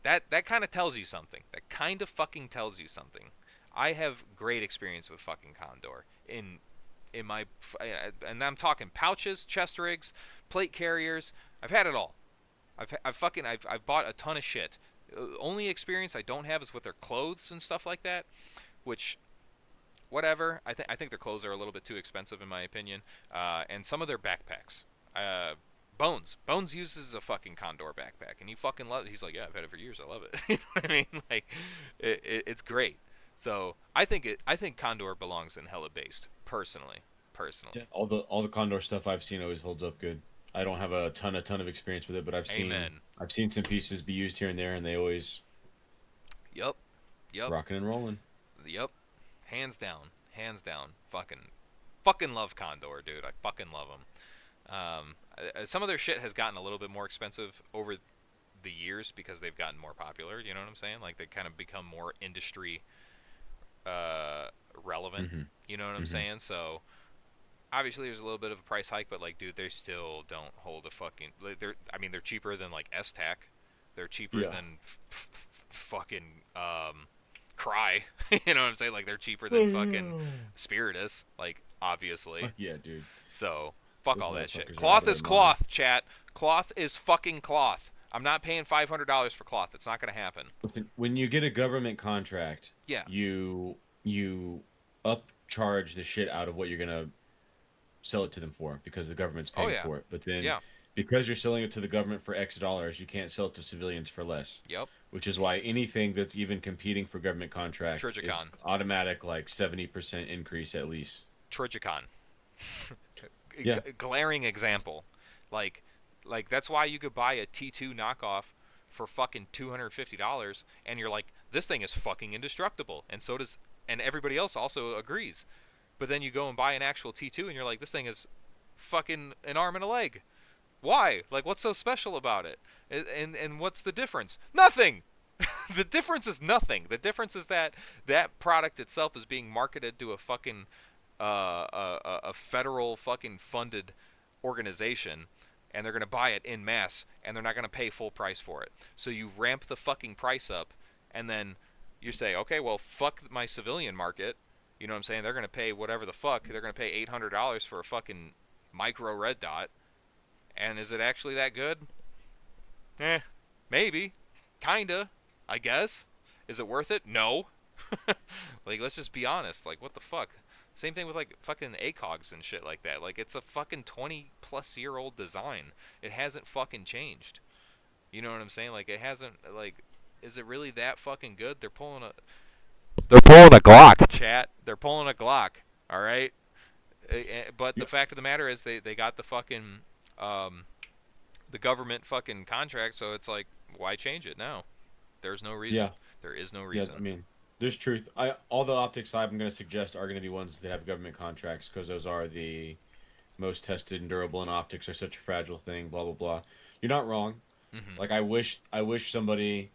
that kind of tells you something. That kind of fucking tells you something. I have great experience with fucking Condor in my and I'm talking pouches, chest rigs, plate carriers. I've had it all. I've bought a ton of shit. Only experience I don't have is with their clothes and stuff like that, which whatever. I think their clothes are a little bit too expensive in my opinion. And some of their backpacks. Bones uses a fucking Condor backpack, and he fucking loves. He's like, yeah, I've had it for years. I love it. You know what I mean? Like, it's great. So I think Condor belongs in Hella Based, personally. Yeah, Personally. all the Condor stuff I've seen always holds up good. I don't have a ton of experience with it, but Amen. I've seen some pieces be used here and there, and they always Yup. Yup. rocking and rolling. Yup. Hands down. Hands down. Fucking love Condor, dude. I fucking love them. Some of their shit has gotten a little bit more expensive over the years because they've gotten more popular. You know what I'm saying? Like they kind of become more industry uh, relevant. Hmm. You know what I'm Hmm. saying? So obviously there's a little bit of a price hike, but like, dude, they still don't hold a fucking. Like, I mean, they're cheaper than like S-Tac. They're cheaper Yeah. than fucking Cry. You know what I'm saying? Like, they're cheaper than fucking Spiritus. Like, obviously. Fuck yeah, dude. So fuck Those all that shit. motherfuckers are out Cloth of their is mind. cloth, chat. Cloth is fucking cloth. I'm not paying $500 for cloth. It's not gonna happen. Listen, when you get a government contract, Yeah. you upcharge the shit out of what you're gonna sell it to them for because the government's Oh paying yeah. for it. But then Yeah. because you're selling it to the government for X dollars, you can't sell it to civilians for less. Yep. Which is why anything that's even competing for government contract is Trigicon. automatic like 70% increase at least. Trigicon. Yeah. Glaring example. Like, that's why you could buy a T2 knockoff for fucking $250, and you're like, this thing is fucking indestructible, and so does, and everybody else also agrees. But then you go and buy an actual T2, and you're like, this thing is fucking an arm and a leg. Why? Like, what's so special about it? And what's the difference? Nothing. The difference is nothing. The difference is that that product itself is being marketed to a fucking a federal fucking funded organization, and they're gonna buy it in mass, and they're not gonna pay full price for it. So you ramp the fucking price up, and then you say, okay, well, fuck my civilian market. You know what I'm saying? They're gonna pay whatever the fuck. They're gonna pay $800 for a fucking micro red dot. And is it actually that good? Maybe, kinda, I guess. Is it worth it? No. Like, let's just be honest. Like, what the fuck? Same thing with like fucking ACOGs and shit like that. Like, it's a fucking 20-plus-year-old design. It hasn't fucking changed. You know what I'm saying? Like, it hasn't. Like, is it really that fucking good? They're pulling a Glock, chat. They're pulling a Glock. All right. But the Yeah. fact of the matter is, they got the fucking um, the government fucking contract. So it's like, why change it now? There's no reason. Yeah. There is no Yeah, reason. I mean, there's truth. I all the optics I'm going to suggest are going to be ones that have government contracts because those are the most tested and durable, and optics are such a fragile thing. Blah blah blah. You're not wrong. Hmm. Like I wish somebody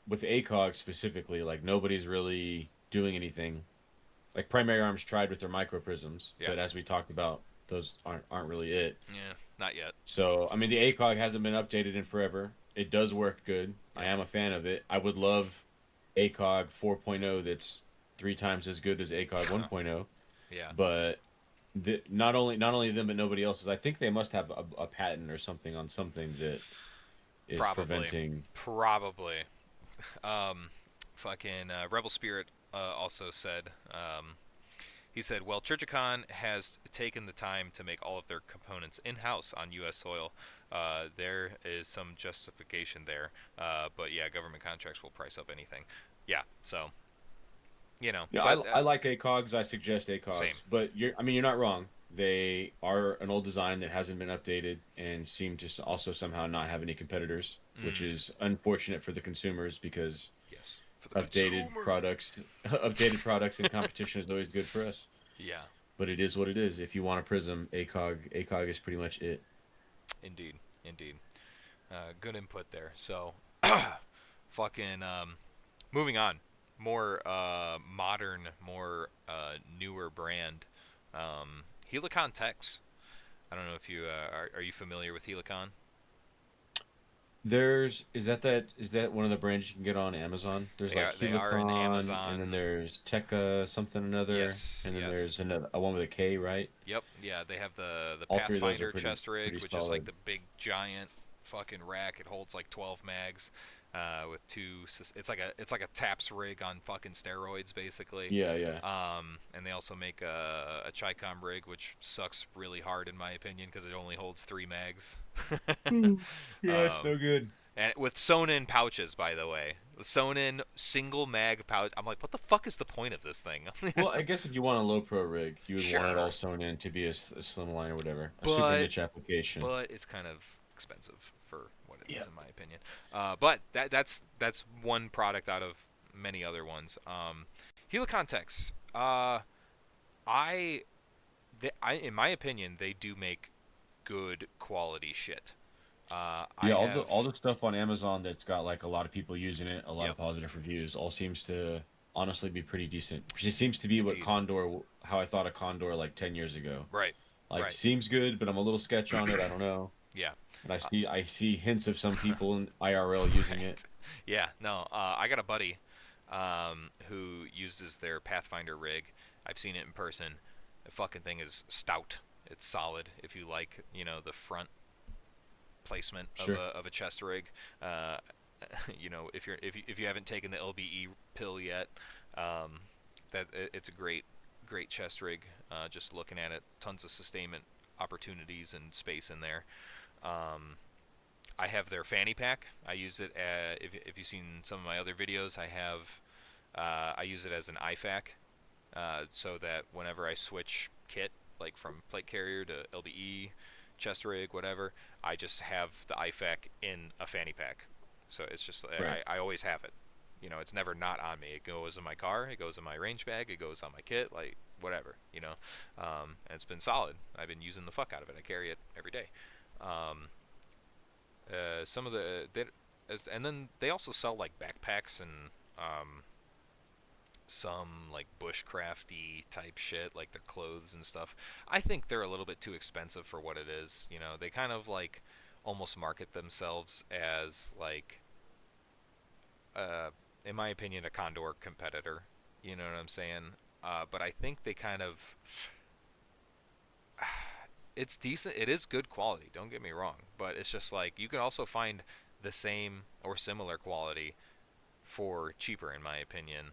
with ACOG specifically, like nobody's really doing anything. Like Primary Arms tried with their micro prisms, Yeah. but as we talked about, those aren't really it. Yeah. Not yet. So I mean, the ACOG hasn't been updated in forever. It does work good. I Yeah. am a fan of it. I would love ACOG 4.0 that's three times as good as ACOG 1.0, Yeah. but not only them but nobody else's. I think they must have a patent or something on something that is Probably. preventing. Probably. Fucking Rebel Spirit also said. He said, well, Trigicon has taken the time to make all of their components in-house on U.S. soil. There is some justification there. But yeah, government contracts will price up anything. Yeah, so, Yeah, but I like ACOGs. I suggest same. ACOGs, but you're not wrong. They are an old design that hasn't been updated and seem to also somehow not have any competitors, which Mm, is unfortunate for the consumers because yes, for the updated consumer. products updated products in competition is always good for us. Yeah, But it is what it is. If you want a prism, ACOG is pretty much it. indeed, indeed. Good input there. So, fucking moving on. More modern, more newer brand. Helicon Tex. I don't know if you are you familiar with Helicon? There's is that one of the brands you can get on Amazon? There's like They are in Helicon, and then Amazon. there's Tekka something another, Yes, and then yes. there's another a one with a K, right? Yep. Yeah, they have the All three of those are Pathfinder chest rig, pretty which is like solid. the big giant fucking rack. It holds like 12 mags. With it's like a TAPS rig on fucking steroids basically. Yeah, yeah. And they also make a Chicom rig, which sucks really hard in my opinion because it only holds 3 mags. Yeah, it's um, no good. and with sewn-in pouches, by the way, sewn-in single mag pouch. I'm like, what the fuck is the point of this thing? Well, I guess if you want a low pro rig, you would want it all Sure, sewn in to be a slim line or whatever, a super but niche application. it's kind of expensive for what it is, Yeah. in my opinion. But that's one product out of many other ones. Helicontex. I, in my opinion, they do make good quality shit. I Yeah, have. all the stuff on Amazon that's got like a lot of people using it, a lot Yep. of positive reviews, all seems to honestly be pretty decent. It seems to be what Indeed. Condor, how I thought of Condor like 10 years ago. Right. Like, Right. seems good, but I'm a little sketch on it. I don't know. Yeah. And I Uh, see I see hints of some people in IRL using it. right. Yeah. No. I got a buddy who uses their Pathfinder rig. I've seen it in person. The fucking thing is stout. It's solid. If you like, the front placement Sure. of a chest rig, uh, if you haven't taken the LBE pill yet, um, it's a great chest rig. Just looking at it, tons of sustainment opportunities and space in there. Um, I have their fanny pack. I use it if you've seen some of my other videos. I use it as an IFAC, so that whenever I switch kit, like from plate carrier to LBE, chest rig, whatever, I just have the IFAC in a fanny pack. So it's just Right. I always have it. It's never not on me. It goes in my car. It goes in my range bag. It goes on my kit. Like whatever. And it's been solid. I've been using the fuck out of it. I carry it every day. Um, some of the and then they also sell like backpacks and some like bushcrafty type shit, like the clothes and stuff. I think they're a little bit too expensive for what it is. They kind of like almost market themselves as like, uh, in my opinion, a Condor competitor. You know what I'm saying? But I think they kind of, it's decent. It is good quality. Don't get me wrong, but it's just like you can also find the same or similar quality for cheaper, in my opinion.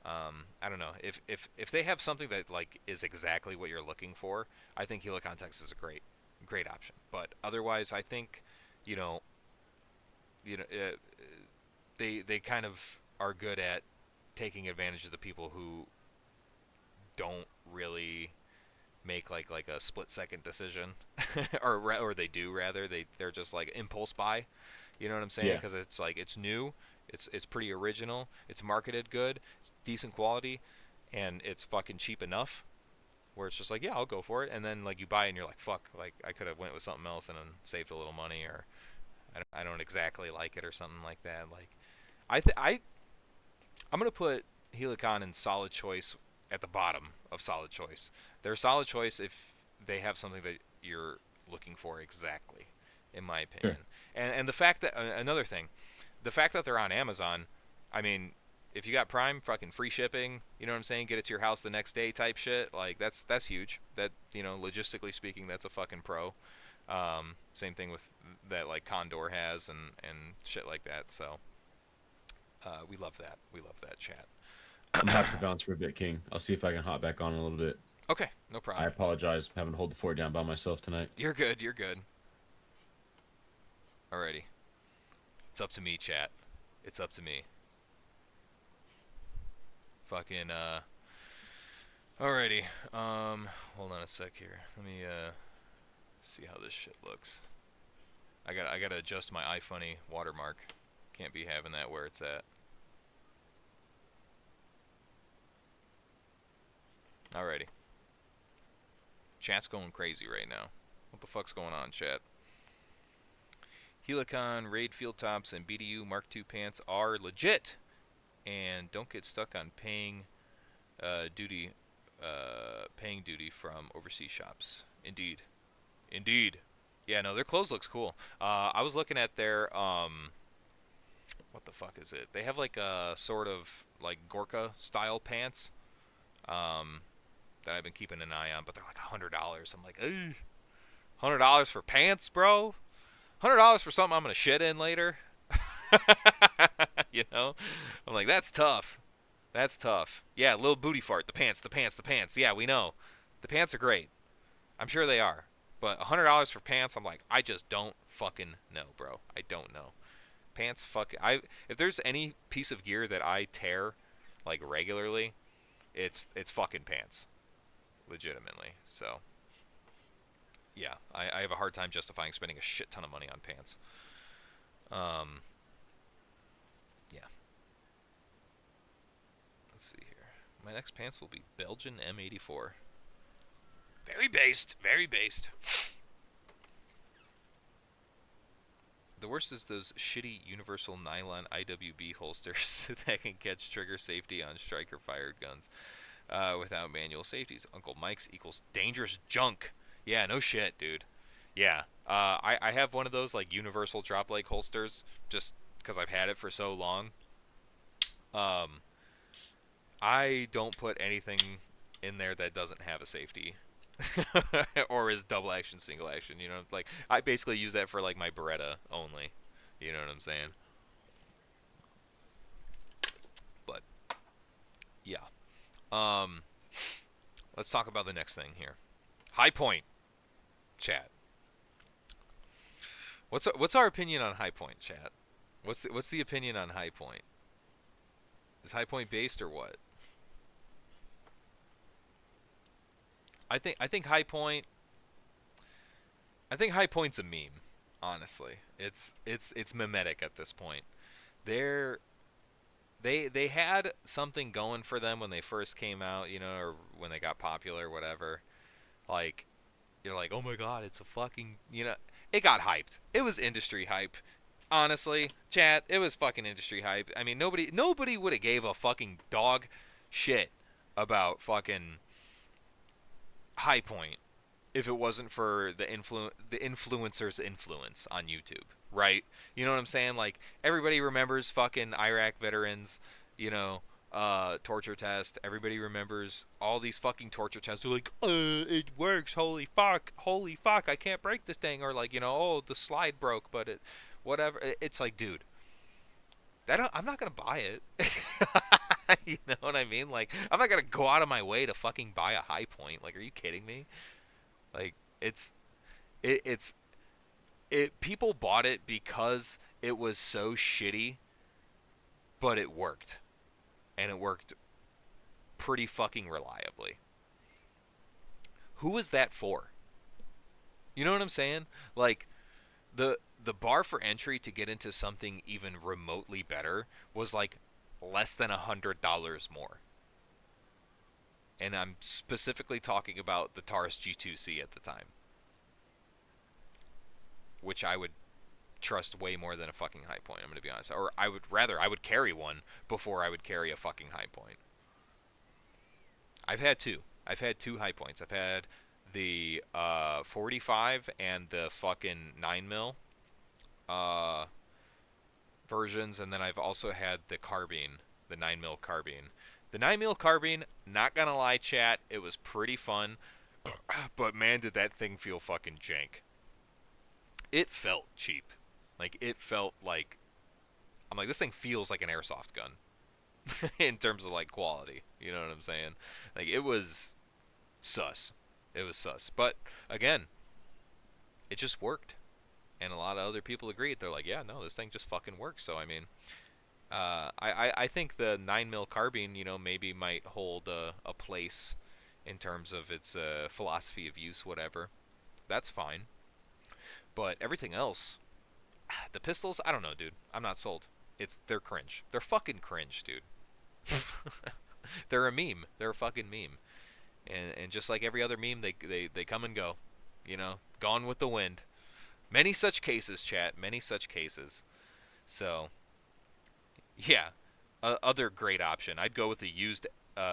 I don't know if they have something that like is exactly what you're looking for. I think Helic Context is a great option. But otherwise, I think you know you know they kind of are good at taking advantage of the people who don't really make like a split second decision, or they do rather they're just like impulse buy. You know what I'm saying? Yeah. Because it's like it's new, it's pretty original, it's marketed good, it's decent quality, and it's fucking cheap enough where it's just like, yeah, I'll go for it. And then like you buy it and you're like, fuck, like I could have went with something else and then saved a little money, or I don't exactly like it or something like that. Like I'm gonna put Helicon in solid choice at the bottom of solid choice. They're solid choice if they have something that you're looking for exactly, in my Sure. opinion. And the fact that another thing, the fact that they're on Amazon, I mean, if you got Prime, fucking free shipping, you know what I'm saying? Get it to your house the next day type shit. Like that's huge. That logistically speaking, that's a fucking pro. Same thing with that like Condor has and shit like that. So we love that. We love that chat. I'm gonna have to bounce for a bit, King. I'll see if I can hop back on a little bit. Okay, no I problem. apologize having to hold the fort down by myself tonight. You're good. You're good. Alrighty. It's up to me, chat. It's up to me. Fucking Alrighty. Hold on a sec here. Let me see how this shit looks. I gotta adjust my iFunny watermark. Can't be having that where it's at. Alrighty. Chat's going crazy right now. What the fuck's going on, chat? Helicon, Raid Field Tops, and BDU Mark II pants are legit, and don't get stuck on duty, paying duty from overseas shops. Indeed, indeed. Yeah, no, their clothes looks cool. I was looking at their what the fuck is it? They have like a sort of like Gorka style pants, um, that I've been keeping an eye on, but they're like $100. I'm like, ugh, $100 for pants, bro? $100 for something I'm gonna shit in later? you know, I'm like, that's tough. That's tough. Yeah, little booty fart. The pants, the pants, the pants. Yeah, we know. The pants are great. I'm sure they are. But $100 for pants, I'm like, I just don't fucking know, bro. I don't know. Pants, fuck. If there's any piece of gear that I tear like regularly, it's fucking pants, legitimately. So yeah, I have a hard time justifying spending a shit ton of money on pants. Um, yeah. Let's see here. My next pants will be Belgian M84. Very based. Very based. The worst is those shitty universal nylon IWB holsters that can catch trigger safety on striker fired guns without manual safeties. Uncle Mike's equals dangerous junk. Yeah, no shit, dude. Yeah. I have one of those like universal drop leg holsters just because I've had it for so long. Um, I don't put anything in there that doesn't have a safety. Or is double action, single action, you know? Like I basically use that for like my Beretta only. You know what I'm saying? But yeah. Um let's talk about the next thing here. High point, chat. What's our opinion on High Point, chat? What's the opinion on High Point? Is High Point based or what? I think High Point I think High Point's a meme. Honestly, it's mimetic at this point. They're they had something going for them when they first came out, you know, or when they got popular, or whatever. Like you're like, oh my god, it's a fucking, you know, it got hyped. It was industry hype. Honestly, chat, it was fucking industry hype. I mean, nobody would have gave a fucking dog shit about fucking High Point if it wasn't for the influencer's influence on YouTube, right? You know what I'm saying? Like everybody remembers fucking Iraq veterans, you know, torture test. Everybody remembers all these fucking torture tests. They're like, it works. Holy fuck, I can't break this thing. Or like, you know, oh, the slide broke, but it, whatever. It's like, dude, I'm not gonna buy it. You know what I mean? Like, I'm not gonna go out of my way to fucking buy a High Point. Like, are you kidding me? Like, it's it's it people bought it because it was so shitty, but it worked. And it worked pretty fucking reliably. Who was that for? You know what I'm saying? Like the bar for entry to get into something even remotely better was like less than $100 more. And I'm specifically talking about the Taurus G2C at the time, which I would trust way more than a fucking High Point. I'm gonna be honest. Or I would carry one before I would carry a fucking High Point. I've had two. I've had two High Points. I've had the 45 and the fucking 9 mil uh, versions, and then I've also had the carbine, the 9 mil carbine. The 9 mil carbine, not gonna lie, chat, it was pretty fun, but man, did that thing feel fucking jank. It felt cheap. Like it felt like I'm like this thing feels like an airsoft gun in terms of like quality. You know what I'm saying? Like it was sus. It was sus. But again, it just worked. And a lot of other people agreed. They're like, yeah, no, this thing just fucking works. So I mean, I think the 9 mil carbine, you know, maybe might hold a place in terms of its philosophy of use, whatever. That's fine. But everything else, the pistols, I don't know, dude. I'm not sold. They're cringe. They're fucking cringe, dude. They're a meme. They're a fucking meme. And just like every other meme, they come and go. You know, gone with the wind. Many such cases, chat. Many such cases. So, yeah, other great option. I'd go with the used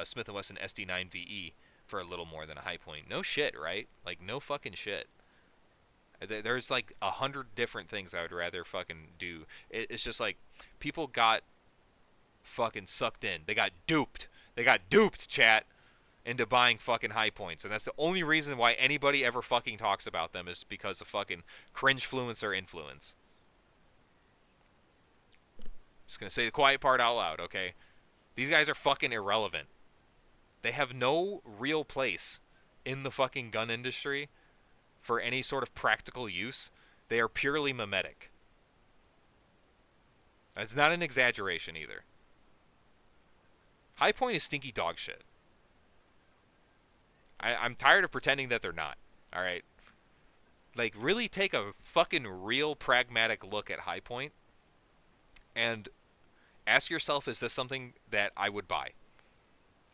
Smith & Wesson SD9VE for a little more than a High Point. No shit, right? Like no fucking shit. There's like 100 different things I would rather fucking do. It's just like people got fucking sucked in. They got duped. They got duped, chat, into buying fucking High Points, and that's the only reason why anybody ever fucking talks about them is because of fucking cringe-fluencer influence. Just gonna say the quiet part out loud, okay? These guys are fucking irrelevant. They have no real place in the fucking gun industry for any sort of practical use. They are purely mimetic. That's not an exaggeration either. High Point is stinky dog shit. I'm tired of pretending that they're not. Alright? Like, really take a fucking real pragmatic look at High Point and ask yourself, is this something that I would buy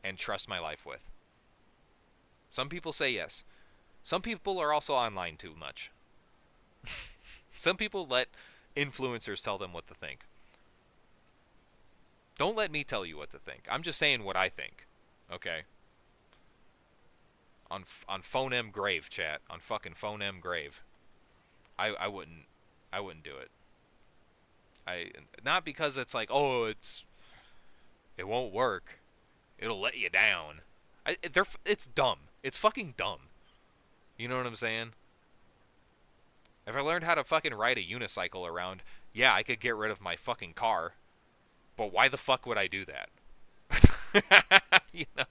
and trust my life with? Some people say yes. Some people are also online too much. Some people let influencers tell them what to think. Don't let me tell you what to think. I'm just saying what I think. Okay? On Phone M Grave, chat. On fucking Phone M Grave. I wouldn't do it. I Not because it's like, oh, it won't work. It'll let you down. It's dumb. It's fucking dumb. You know what I'm saying? If I learned how to fucking ride a unicycle around, yeah, I could get rid of my fucking car. But why the fuck would I do that? You know?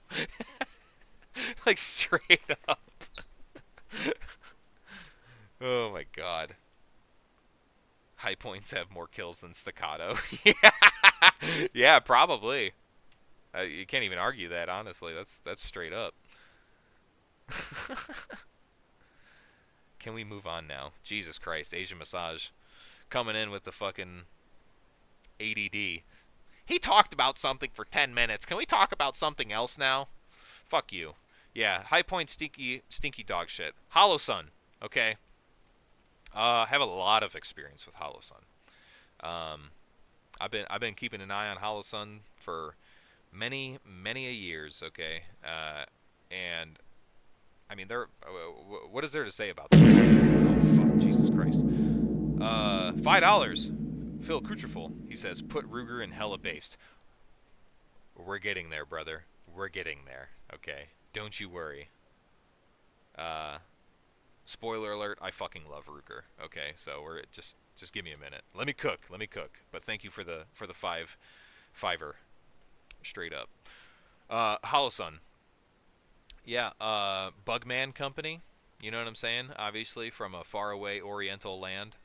Like, straight up. Oh my god. High points have more kills than staccato. Yeah, yeah, probably. You can't even argue that, honestly. That's straight up. Can we move on now? Jesus Christ, Asian Massage coming in with the fucking ADD. He talked about something for 10 minutes. Can we talk about something else now? Fuck you. Yeah, high point stinky dog shit. Hollow Sun, okay? Have a lot of experience with Hollow Sun. I've been keeping an eye on Hollow Sun for many a years, okay? And I mean, what is there to say about that? Oh fuck, Jesus Christ. $5. Phil Kutriful, he says, put Ruger in hella based. We're getting there, brother. We're getting there, okay? Don't you worry. Spoiler alert, I fucking love Ruger. Okay, so we're just give me a minute. Let me cook. But thank you for the fiver. Straight up. Hollow Sun. Yeah, Bugman Company. You know what I'm saying? Obviously from a faraway oriental land.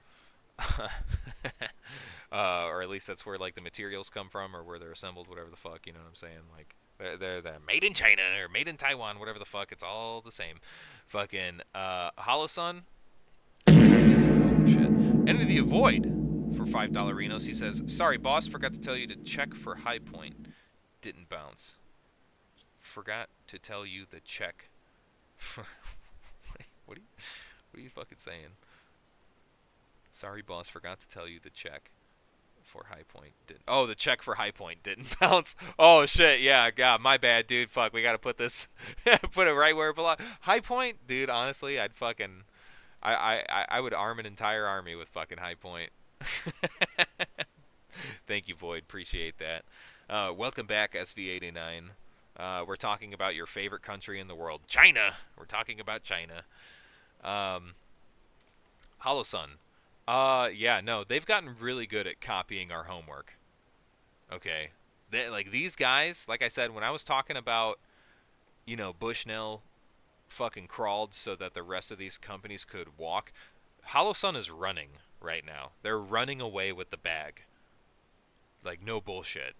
Or at least that's where like the materials come from, or where they're assembled, whatever the fuck, you know what I'm saying? Like they're made in China or made in Taiwan, whatever the fuck, it's all the same. Fucking Hollow Sun. Oh shit. Enemy the Avoid for $5 Renos. He says, sorry boss, forgot to tell you to check for high point. Didn't bounce. Forgot to tell you the check. What are you fucking saying? Sorry boss, forgot to tell you the check for high point didn't. Oh, the check for high point didn't bounce. Oh shit, yeah, god, my bad, dude. Fuck, we gotta put this, put it right where it belongs. High point, dude. Honestly, I'd fucking, I would arm an entire army with fucking high point. Thank you, Void. Appreciate that. Welcome back, SV89. We're talking about your favorite country in the world, China. We're talking about China. Hollow Sun. Yeah, no, they've gotten really good at copying our homework. Okay. Like, these guys, like I said, when I was talking about, you know, Bushnell fucking crawled so that the rest of these companies could walk, Hollow Sun is running right now. They're running away with the bag. Like, no bullshit.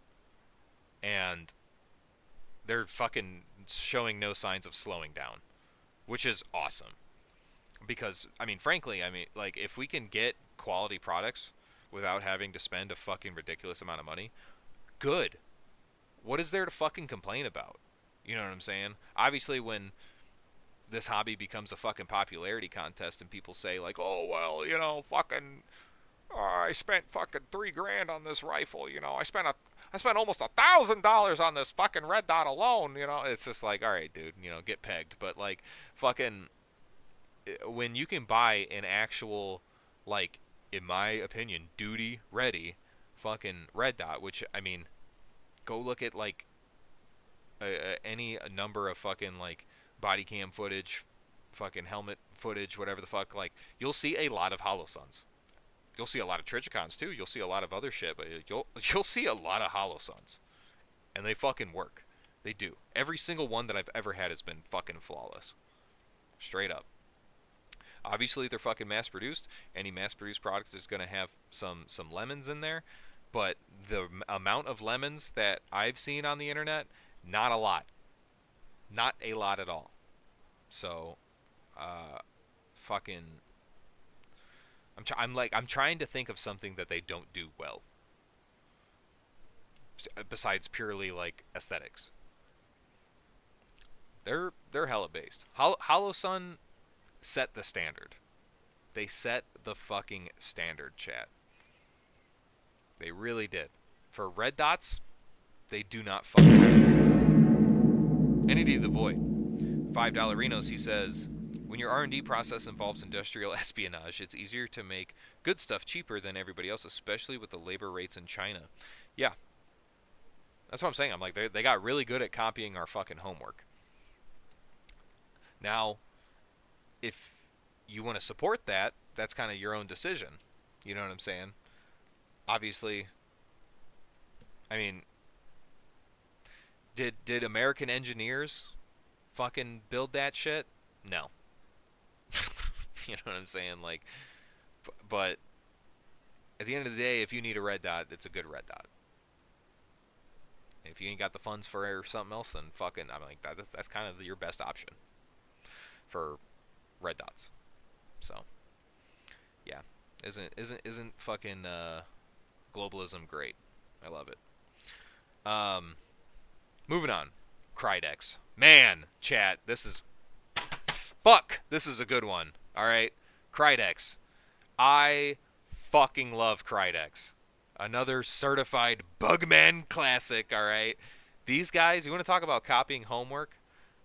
And they're fucking showing no signs of slowing down, which is awesome. Because, I mean, frankly, like, if we can get quality products without having to spend a fucking ridiculous amount of money, good. What is there to fucking complain about? You know what I'm saying? Obviously, when this hobby becomes a fucking popularity contest and people say, like, oh, well, you know, fucking, I spent fucking $3,000 on this rifle, you know, I spent almost $1,000 on this fucking red dot alone, you know, it's just like, alright, dude, you know, get pegged. But, like, fucking, when you can buy an actual, like, in my opinion, duty ready fucking red dot, which, I mean, go look at, like, any number of fucking, like, body cam footage, fucking helmet footage, whatever the fuck, like, you'll see a lot of Hollow Suns. You'll see a lot of Trichicons too. You'll see a lot of other shit, but you'll see a lot of Hollow Suns, and they fucking work. They do. Every single one that I've ever had has been fucking flawless, straight up. Obviously, they're fucking mass-produced. Any mass-produced product is gonna have some lemons in there, but the amount of lemons that I've seen on the internet, not a lot. Not a lot at all. So, fucking. I'm trying to think of something that they don't do well, besides purely like aesthetics. They're hella based. Hollow Sun set the standard. They set the fucking standard, chat. They really did. For red dots, they do not fucking. NED the Void. $5 he says, when your R&D process involves industrial espionage, it's easier to make good stuff cheaper than everybody else, especially with the labor rates in China. Yeah, that's what I'm saying. I'm like, they got really good at copying our fucking homework. Now, if you want to support that, that's kind of your own decision. You know what I'm saying? Obviously, I mean, did American engineers fucking build that shit? No. You know what I'm saying? Like, but at the end of the day, if you need a red dot, it's a good red dot. If you ain't got the funds for something else, then fucking, I'm like, that's kind of your best option for red dots. So, yeah, isn't fucking globalism great? I love it. Moving on, Krydex. Man, chat, this is This is a good one. All right, Krydex. I fucking love Krydex. Another certified Bugman classic, all right? These guys, you want to talk about copying homework?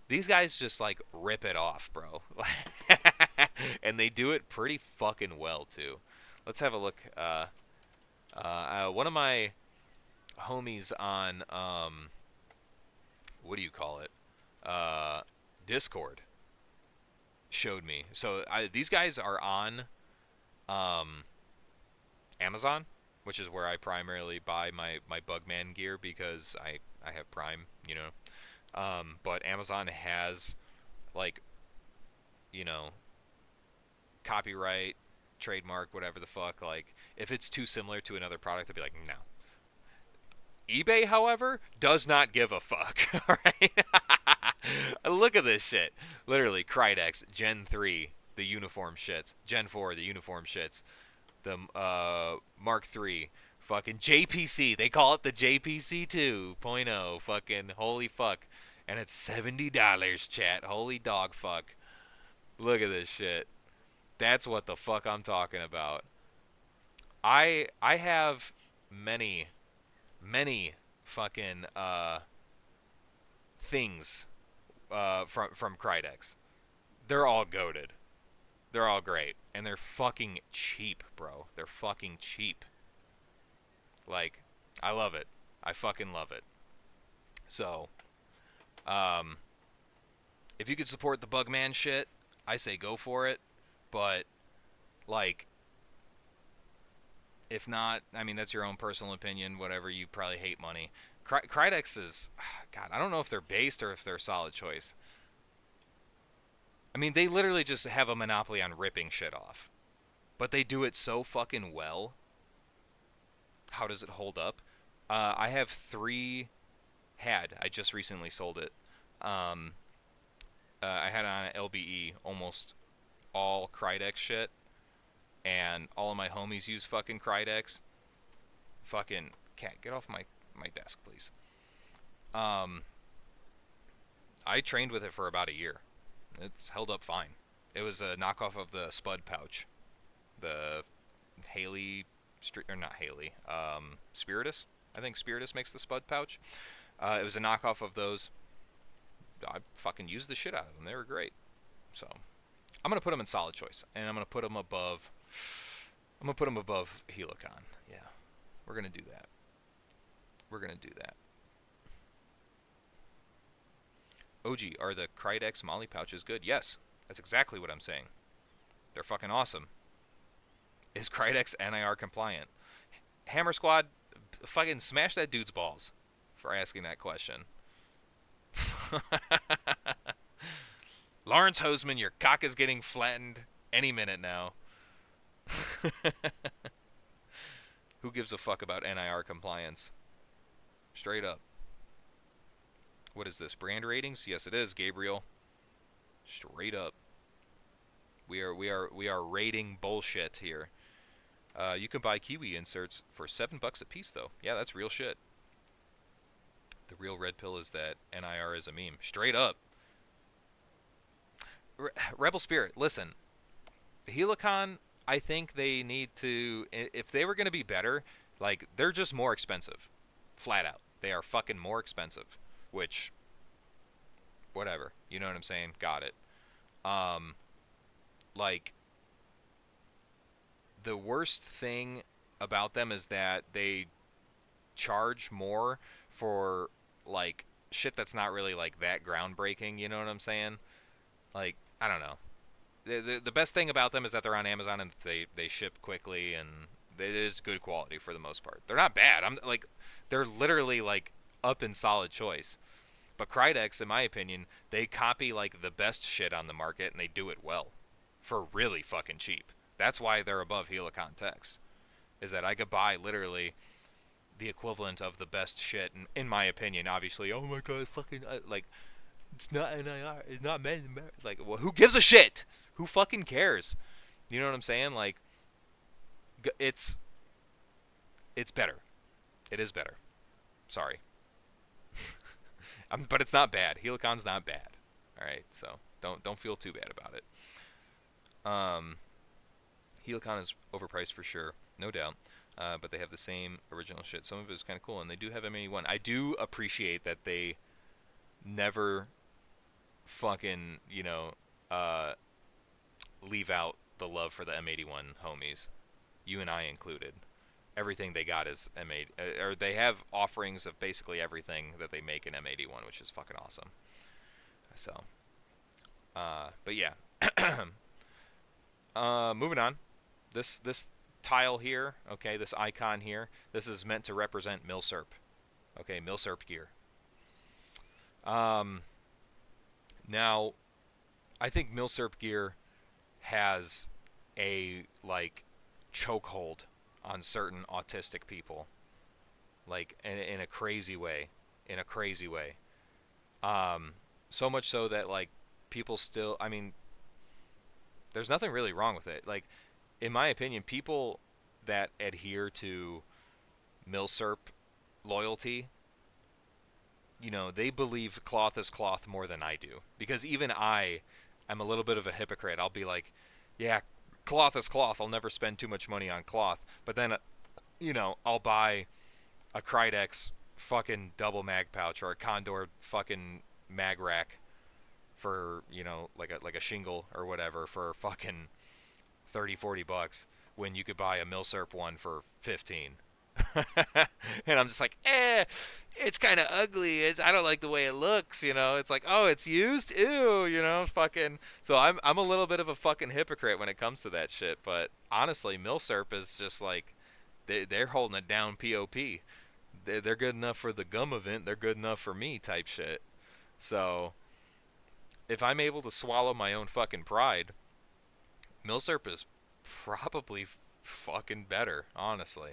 These guys just like rip it off, bro. And they do it pretty fucking well too. Let's have a look. One of my homies on what do you call it? Discord showed me. So these guys are on Amazon, which is where I primarily buy my Bugman gear because I have Prime, you know. But Amazon has, like, you know, copyright, trademark, whatever the fuck. Like, if it's too similar to another product, I'd be like, no. eBay, however, does not give a fuck. All right. Look at this shit. Literally, Krydex Gen 3, the uniform shits. Gen 4, the uniform shits. The Mark 3, fucking JPC. They call it the JPC 2.0. Fucking holy fuck. And it's $70, chat. Holy dog fuck. Look at this shit. That's what the fuck I'm talking about. I have many fucking things from Krydex. They're all goated. They're all great. And they're fucking cheap, bro. They're fucking cheap. Like, I love it. I fucking love it. So, if you could support the Bugman shit, I say go for it. But, like, if not, I mean, that's your own personal opinion. Whatever, you probably hate money. Krydex is, God, I don't know if they're based or if they're a solid choice. I mean, they literally just have a monopoly on ripping shit off. But they do it so fucking well. How does it hold up? I have I just recently sold it. I had on LBE almost all Krydex shit. And all of my homies use fucking Krydex. Fucking, cat, get off my desk, please. I trained with it for about a year. It's held up fine. It was a knockoff of the Spud pouch. The Haley, or not Haley, Spiritus. I think Spiritus makes the Spud pouch. It was a knockoff of those. I fucking used the shit out of them. They were great. So, I'm going to put them in solid choice. And I'm going to put them above Helicon. Yeah. We're going to do that. We're going to do that. OG, are the Krydex Molly pouches good? Yes. That's exactly what I'm saying. They're fucking awesome. Is Krydex NIR compliant? Hammer Squad, fucking smash that dude's balls for asking that question. Lawrence Hoseman, your cock is getting flattened any minute now. Who gives a fuck about NIR compliance? Straight up. What is this? Brand ratings? Yes, it is, Gabriel. Straight up. We are rating bullshit here. You can buy Kiwi inserts for $7 a piece, though. Yeah, that's real shit. The real red pill is that NIR is a meme. Straight up. Rebel Spirit, listen. Helicon, I think they need to, if they were going to be better, like, they're just more expensive. Flat out. They are fucking more expensive. Which, whatever. You know what I'm saying? Got it. Um, like the worst thing about them is that they charge more for like shit that's not really like that groundbreaking. You know what I'm saying? Like I don't know. The best thing about them is that they're on Amazon and they ship quickly and it is good quality for the most part. They're not bad. I'm like they're literally like up in solid choice. But Krydex, in my opinion, they copy like the best shit on the market and they do it well for really fucking cheap. That's why they're above Helicon Text. Is that I could buy literally the equivalent of the best shit in my opinion. Obviously, oh my god, fucking like it's not NIR, it's not made in America. Like, well, who gives a shit? Who fucking cares? You know what I'm saying? Like, it's better. It is better. Sorry, but it's not bad. Helicon's not bad. All right, so don't feel too bad about it. Um, Helicon is overpriced for sure, no doubt. But they have the same original shit. Some of it is kind of cool, and they do have M81. I do appreciate that they never fucking uh, leave out the love for the M81 homies, you and I included. Everything they got is M8, or they have offerings of basically everything that they make in M81, which is fucking awesome. So, but yeah, moving on. This tile here, okay, this icon here, this is meant to represent Milsurp. Okay, Milsurp gear. Um, Now, I think Milsurp gear has a like chokehold on certain autistic people, like in a crazy way, in a crazy way. So much so that like people still, I mean, there's nothing really wrong with it. Like, in my opinion, people that adhere to Milsurp loyalty, they believe cloth is cloth more than I do. Because even I am a little bit of a hypocrite. I'll be like, yeah, cloth is cloth. I'll never spend too much money on cloth. But then, I'll buy a Krydex fucking double mag pouch or a Condor fucking mag rack for, like a shingle or whatever for fucking 30, 40 bucks when you could buy a Milsurp one for 15. And I'm just like, it's kind of ugly. I don't like the way it looks. It's like, oh, it's used. Ew. Fucking. So I'm a little bit of a fucking hypocrite when it comes to that shit. But honestly, Milsurp is just like they're holding it down. Pop. They're good enough for the gum event. They're good enough for me. Type shit. So if I'm able to swallow my own fucking pride, Milsurp is probably fucking better. Honestly.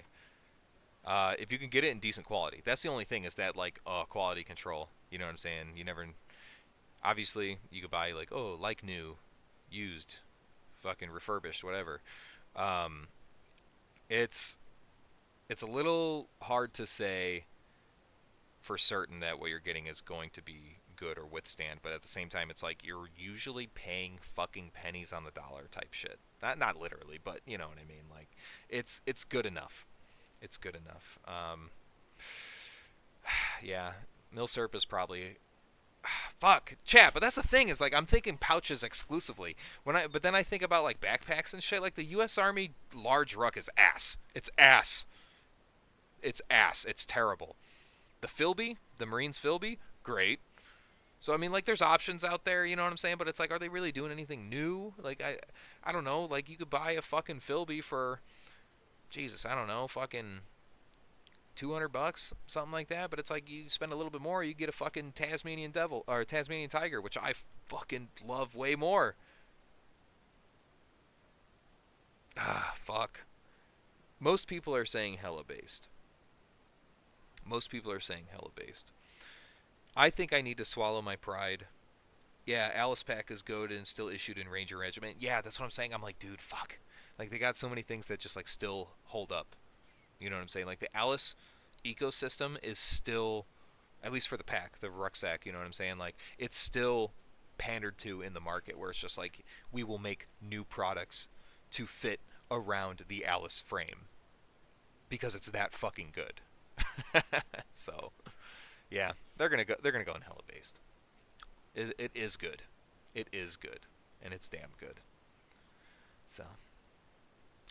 If you can get it in decent quality. That's the only thing is that, like, quality control. You know what I'm saying? You never... Obviously, you could buy, like, like new, used, fucking refurbished, whatever. Um, it's a little hard to say for certain that what you're getting is going to be good or withstand, but at the same time, it's like you're usually paying fucking pennies on the dollar type shit. Not literally, but you know what I mean. Like, it's good enough. It's good enough. Yeah, Milsurp is probably fuck chat, but that's the thing is like I'm thinking pouches exclusively. But then I think about like backpacks and shit. Like the U.S. Army large ruck is ass. It's ass. It's ass. It's terrible. The Philby, the Marines Philby, great. So I mean, like, there's options out there, you know what I'm saying? But it's like, are they really doing anything new? Like, I don't know. Like, you could buy a fucking Philby for, Jesus, I don't know, fucking $200, something like that. But it's like you spend a little bit more, you get a fucking Tasmanian devil or Tasmanian tiger, which I fucking love way more. Ah, fuck. Most people are saying hella based. Most people are saying hella based. I think I need to swallow my pride. Yeah, Alice Pack is goaded and still issued in Ranger Regiment. Yeah, that's what I'm saying. I'm like, dude, fuck. Like, they got so many things that just, like, still hold up. You know what I'm saying? Like, the Alice ecosystem is still, at least for the pack, the rucksack, you know what I'm saying? Like, it's still pandered to in the market where it's just like, we will make new products to fit around the Alice frame. Because it's that fucking good. So, yeah, they're gonna go in hella based. It is good. It is good, and it's damn good. So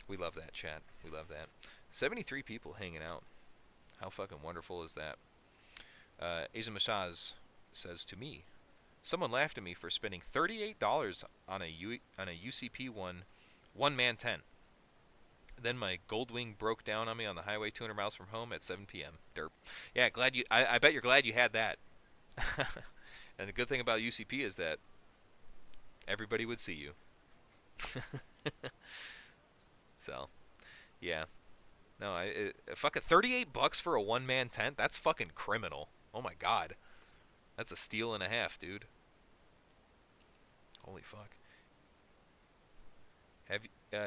we love that, chat. We love that. 73 people hanging out. How fucking wonderful is that? Asia Mashaz says to me, someone laughed at me for spending $38 on a UCP one man 10. Then my Goldwing broke down on me on the highway 200 miles from home at 7 p.m. Derp. Yeah, glad you. I bet you're glad you had that. And the good thing about UCP is that everybody would see you. So, yeah. No, fucking $38 for a one-man tent. That's fucking criminal. Oh my god, that's a steal and a half, dude. Holy fuck. Have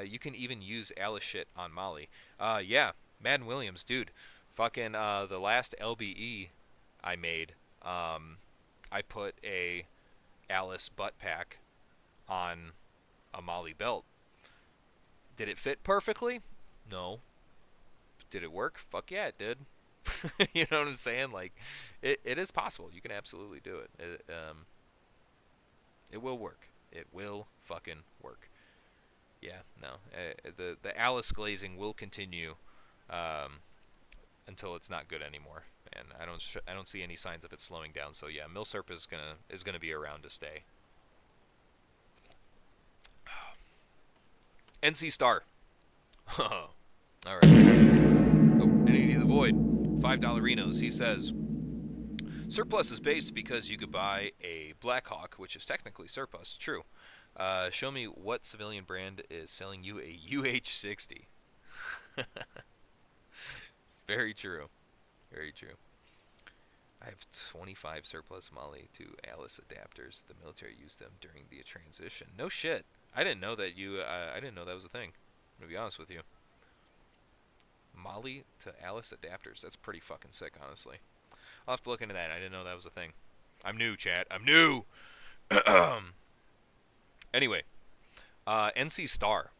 you can even use Alice shit on Molly. Yeah, Madden Williams, dude. Fucking the last LBE I made, I put a Alice butt pack on a Molly belt. Did it fit perfectly? No. Did it work? Fuck yeah, it did. You know what I'm saying? Like, it is possible. You can absolutely do it. It will work. It will fucking work. Yeah, no. The Alice glazing will continue until it's not good anymore, and I don't see any signs of it slowing down. So yeah, Milsurp is gonna be around to stay. NC Star. All right. Oh, NAD the Void. $5 He says, surplus is based because you could buy a Blackhawk, which is technically surplus. True. Show me what civilian brand is selling you a UH-60. It's very true. Very true. I have 25 surplus Molly to Alice adapters. The military used them during the transition. No shit. I didn't know that I didn't know that was a thing. I'm gonna be honest with you. Molly to Alice adapters. That's pretty fucking sick, honestly. I'll have to look into that. I didn't know that was a thing. I'm new, chat. I'm new. Anyway, NC Star.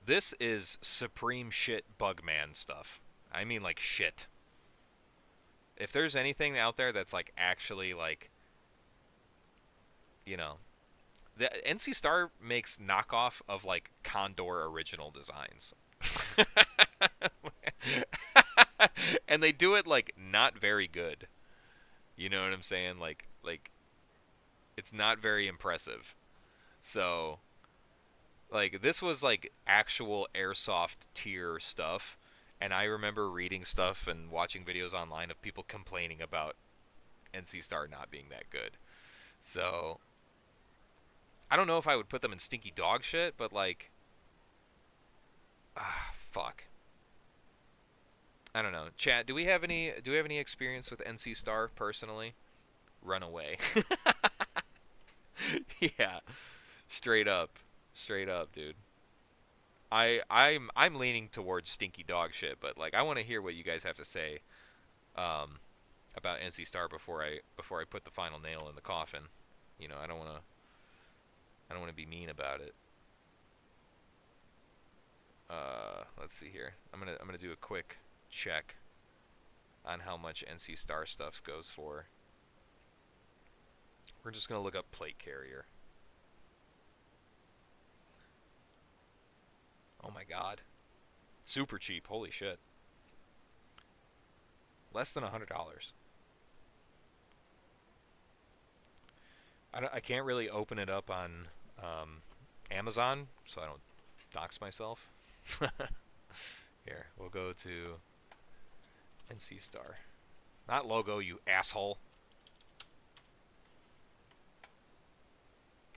This is supreme shit Bugman stuff. I mean, like, shit. If there's anything out there that's, like, actually, like, you know, the NC Star makes knockoff of, like, Condor original designs. And they do it, like, not very good. You know what I'm saying? Like, it's not very impressive. So, like, this was, like, actual airsoft tier stuff. And I remember reading stuff and watching videos online of people complaining about NC Star not being that good. So, I don't know if I would put them in stinky dog shit, but, like, fuck. I don't know. Chat, do we have any experience with NC Star personally? Run away. Yeah. Straight up, dude. I'm leaning towards stinky dog shit, but like I want to hear what you guys have to say about NC Star before I put the final nail in the coffin. You know, I don't want to be mean about it. Let's see here. I'm gonna do a quick check on how much NC Star stuff goes for. We're just gonna look up plate carrier. Oh my god. Super cheap, holy shit. Less than $100. I can't really open it up on Amazon, so I don't dox myself. Here, we'll go to NC Star. Not logo, you asshole.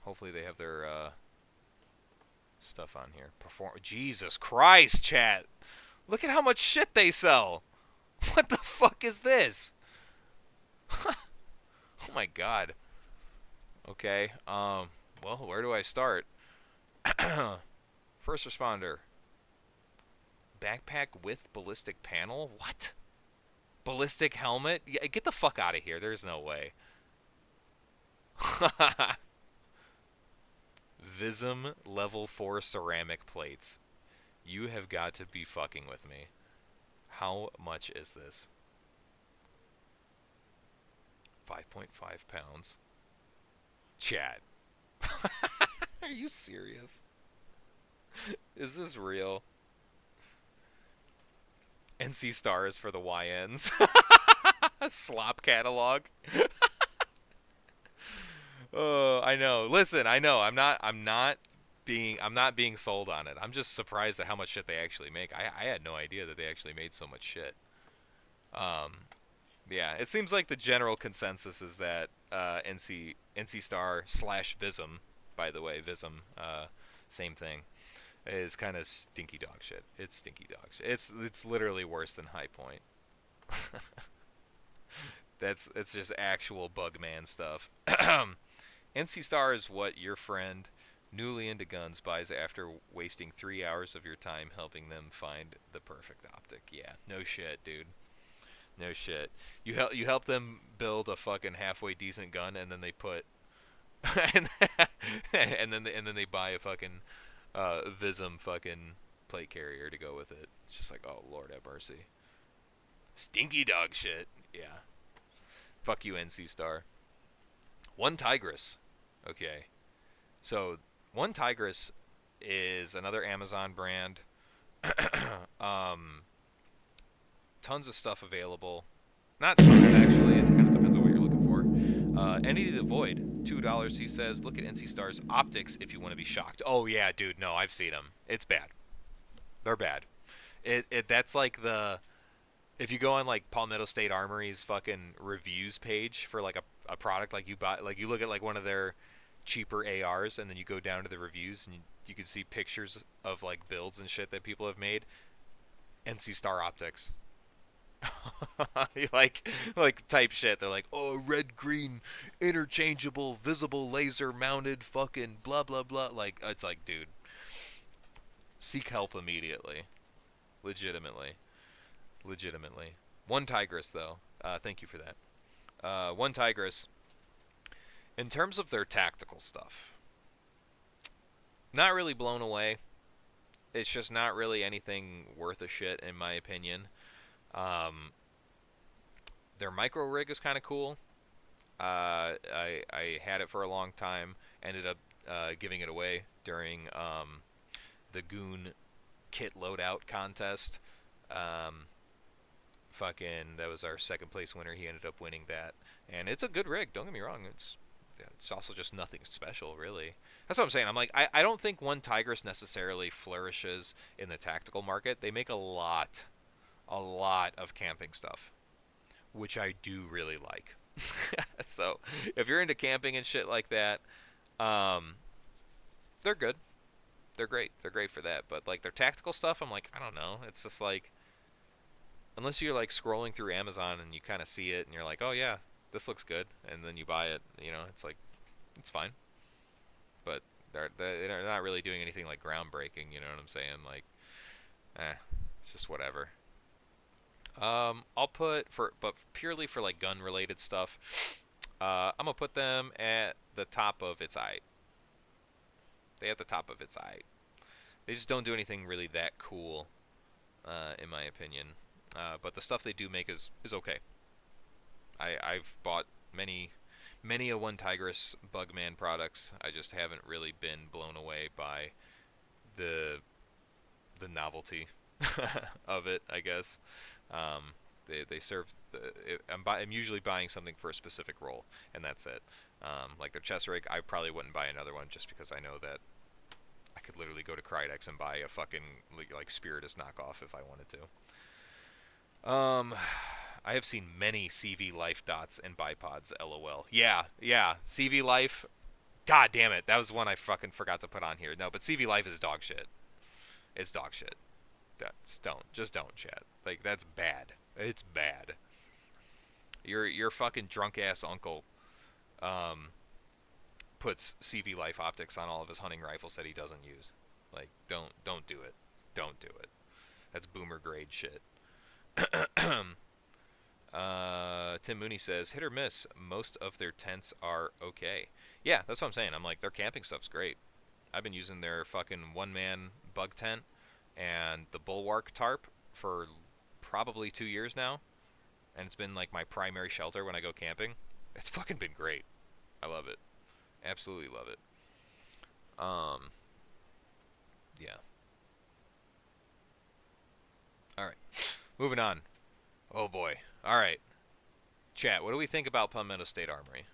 Hopefully they have their stuff on here. Jesus Christ, chat. Look at how much shit they sell. What the fuck is this? Oh my god. Okay. Well, where do I start? First responder. Backpack with ballistic panel? What? Ballistic helmet? Yeah, get the fuck out of here. There's no way. Vism level 4 ceramic plates. You have got to be fucking with me. How much is this? 5.5 pounds. Chat. Are you serious? Is this real? NC Star is for the YNs. Slop catalog. Oh, I know. Listen, I know. I'm not being sold on it. I'm just surprised at how much shit they actually make. I had no idea that they actually made so much shit. Um, yeah, it seems like the general consensus is that NC Star slash Vism, by the way, Vism, same thing, is kind of stinky dog shit. It's stinky dog shit. It's literally worse than High Point. It's just actual Bugman stuff. NC Star is what your friend, newly into guns, buys after wasting 3 hours of your time helping them find the perfect optic. Yeah, no shit, dude. No shit. You help them build a fucking halfway decent gun, and then they put and and then they buy a fucking Vism fucking plate carrier to go with it. It's just like, oh Lord have mercy. Stinky dog shit. Yeah. Fuck you, NC Star. One Tigress. Okay. So, One Tigress is another Amazon brand. um, Tons of stuff available. Not tons, actually. It kind of depends on what you're looking for. Entity the Void, $2. He says, look at NC Star's optics if you want to be shocked. Oh yeah, dude. No, I've seen them. It's bad. They're bad. That's like the if you go on like Palmetto State Armory's fucking reviews page for like a product, like you buy, like you look at like one of their cheaper ARs, and then you go down to the reviews, and you can see pictures of like builds and shit that people have made. NC Star optics. like type shit. They're like, oh, red green interchangeable visible laser mounted fucking blah blah blah. Like it's like, dude, seek help immediately. Legitimately. Legitimately. One Tigress, though. Thank you for that. One Tigress. In terms of their tactical stuff, not really blown away. It's just not really anything worth a shit, in my opinion. Um, their micro rig is kind of cool. I had it for a long time. Ended up giving it away during the Goon kit loadout contest. Um, that was our second place winner. He ended up winning that, and it's a good rig. Don't get me wrong. It's also just nothing special, really. That's what I'm saying. I'm like, I don't think One Tigress necessarily flourishes in the tactical market. They make a lot of camping stuff, which I do really like. So if you're into camping and shit like that, um, they're good. They're great. They're great for that. But like their tactical stuff, I'm like, I don't know. It's just like, unless you're like scrolling through Amazon and you kind of see it and you're like, oh yeah, this looks good, and then you buy it, it's like, it's fine. But they're not really doing anything like groundbreaking. You know what I'm saying? Like, it's just whatever. I'll put but purely for like gun related stuff, I'm gonna put them at the top of its eye. They at the top of its eye. They just don't do anything really that cool, in my opinion. But the stuff they do make is okay. I've bought many a One Tigress Bugman products. I just haven't really been blown away by the novelty of it, I guess. They serve. I'm usually buying something for a specific role, and that's it. Like their chest rig, I probably wouldn't buy another one just because I know that I could literally go to Krydex and buy a fucking like Spiritus knockoff if I wanted to. I have seen many CV Life dots and bipods. LOL. Yeah, CV Life. God damn it, that was one I fucking forgot to put on here. No, but CV Life is dog shit. It's dog shit. Just don't, chat. Like that's bad. It's bad. Your fucking drunk ass uncle, um, puts CV Life optics on all of his hunting rifles that he doesn't use. Like don't do it. Don't do it. That's boomer grade shit. Tim Mooney says, hit or miss, most of their tents are okay. Yeah, that's what I'm saying. I'm like, their camping stuff's great. I've been using their fucking one-man bug tent and the Bulwark tarp for probably 2 years now. And it's been like my primary shelter when I go camping. It's fucking been great. I love it. Absolutely love it. Um, yeah. All right. Moving on. Oh boy. All right. Chat. What do we think about Palmetto State Armory?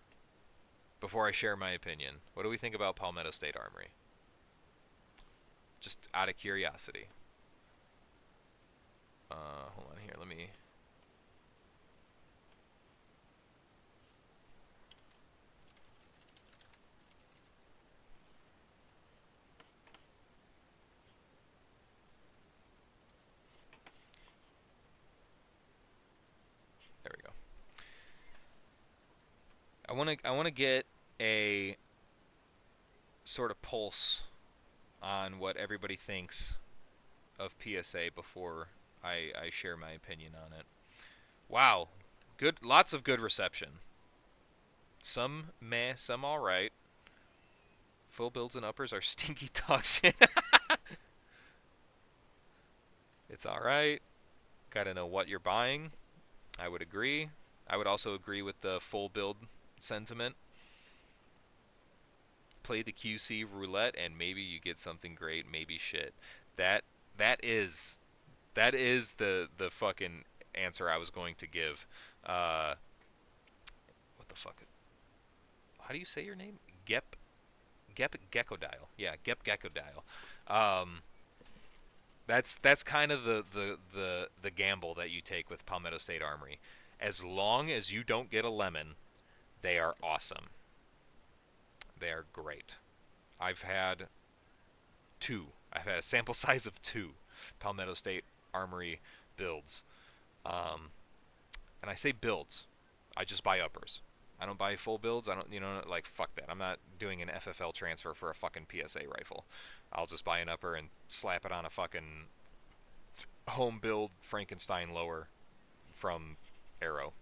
Before I share my opinion, what do we think about Palmetto State Armory? Just out of curiosity. Hold on here. Let me. There we go. I want to get a sort of pulse on what everybody thinks of PSA before I share my opinion on it. Wow, good, lots of good reception. Some meh, some all right. Full builds and uppers are stinky dog shit. It's all right. Got to know what you're buying. I would agree. I would also agree with the full build sentiment. Play the QC roulette and maybe you get something great, maybe shit. That that is the fucking answer I was going to give. Uh, what the fuck? How do you say your name? Gep Geckodile. Yeah, Gep Geckodile. Um, that's kind of the gamble that you take with Palmetto State Armory. As long as you don't get a lemon, they are awesome. They are great. I've had two. I've had a sample size of two Palmetto State Armory builds. Um, and I say builds. I just buy uppers. I don't buy full builds. I don't, like, fuck that. I'm not doing an FFL transfer for a fucking PSA rifle. I'll just buy an upper and slap it on a fucking home build Frankenstein lower from Arrow.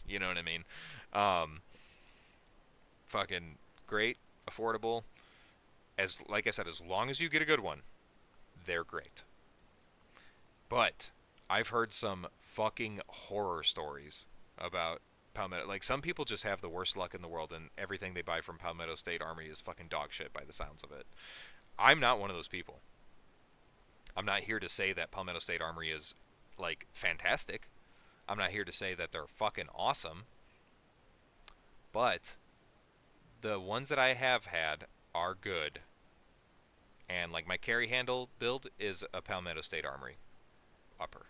You know what I mean? Um, fucking great, affordable. As like I said, as long as you get a good one, they're great. But I've heard some fucking horror stories about Palmetto. Like, some people just have the worst luck in the world, and everything they buy from Palmetto State Armory is fucking dog shit by the sounds of it. I'm not one of those people. I'm not here to say that Palmetto State Armory is, like, fantastic. I'm not here to say that they're fucking awesome. But the ones that I have had are good. And, like, my carry handle build is a Palmetto State Armory upper.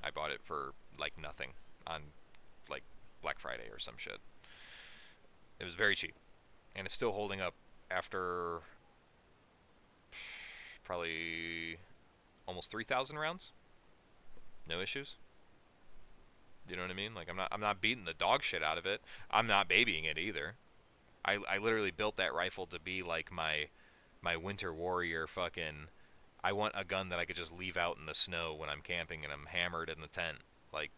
I bought it for, like, nothing on, like, Black Friday or some shit. It was very cheap. And it's still holding up after probably almost 3,000 rounds. No issues. You know what I mean? Like, I'm not beating the dog shit out of it. I'm not babying it either. I literally built that rifle to be like my winter warrior fucking. I want a gun that I could just leave out in the snow when I'm camping and I'm hammered in the tent. Like,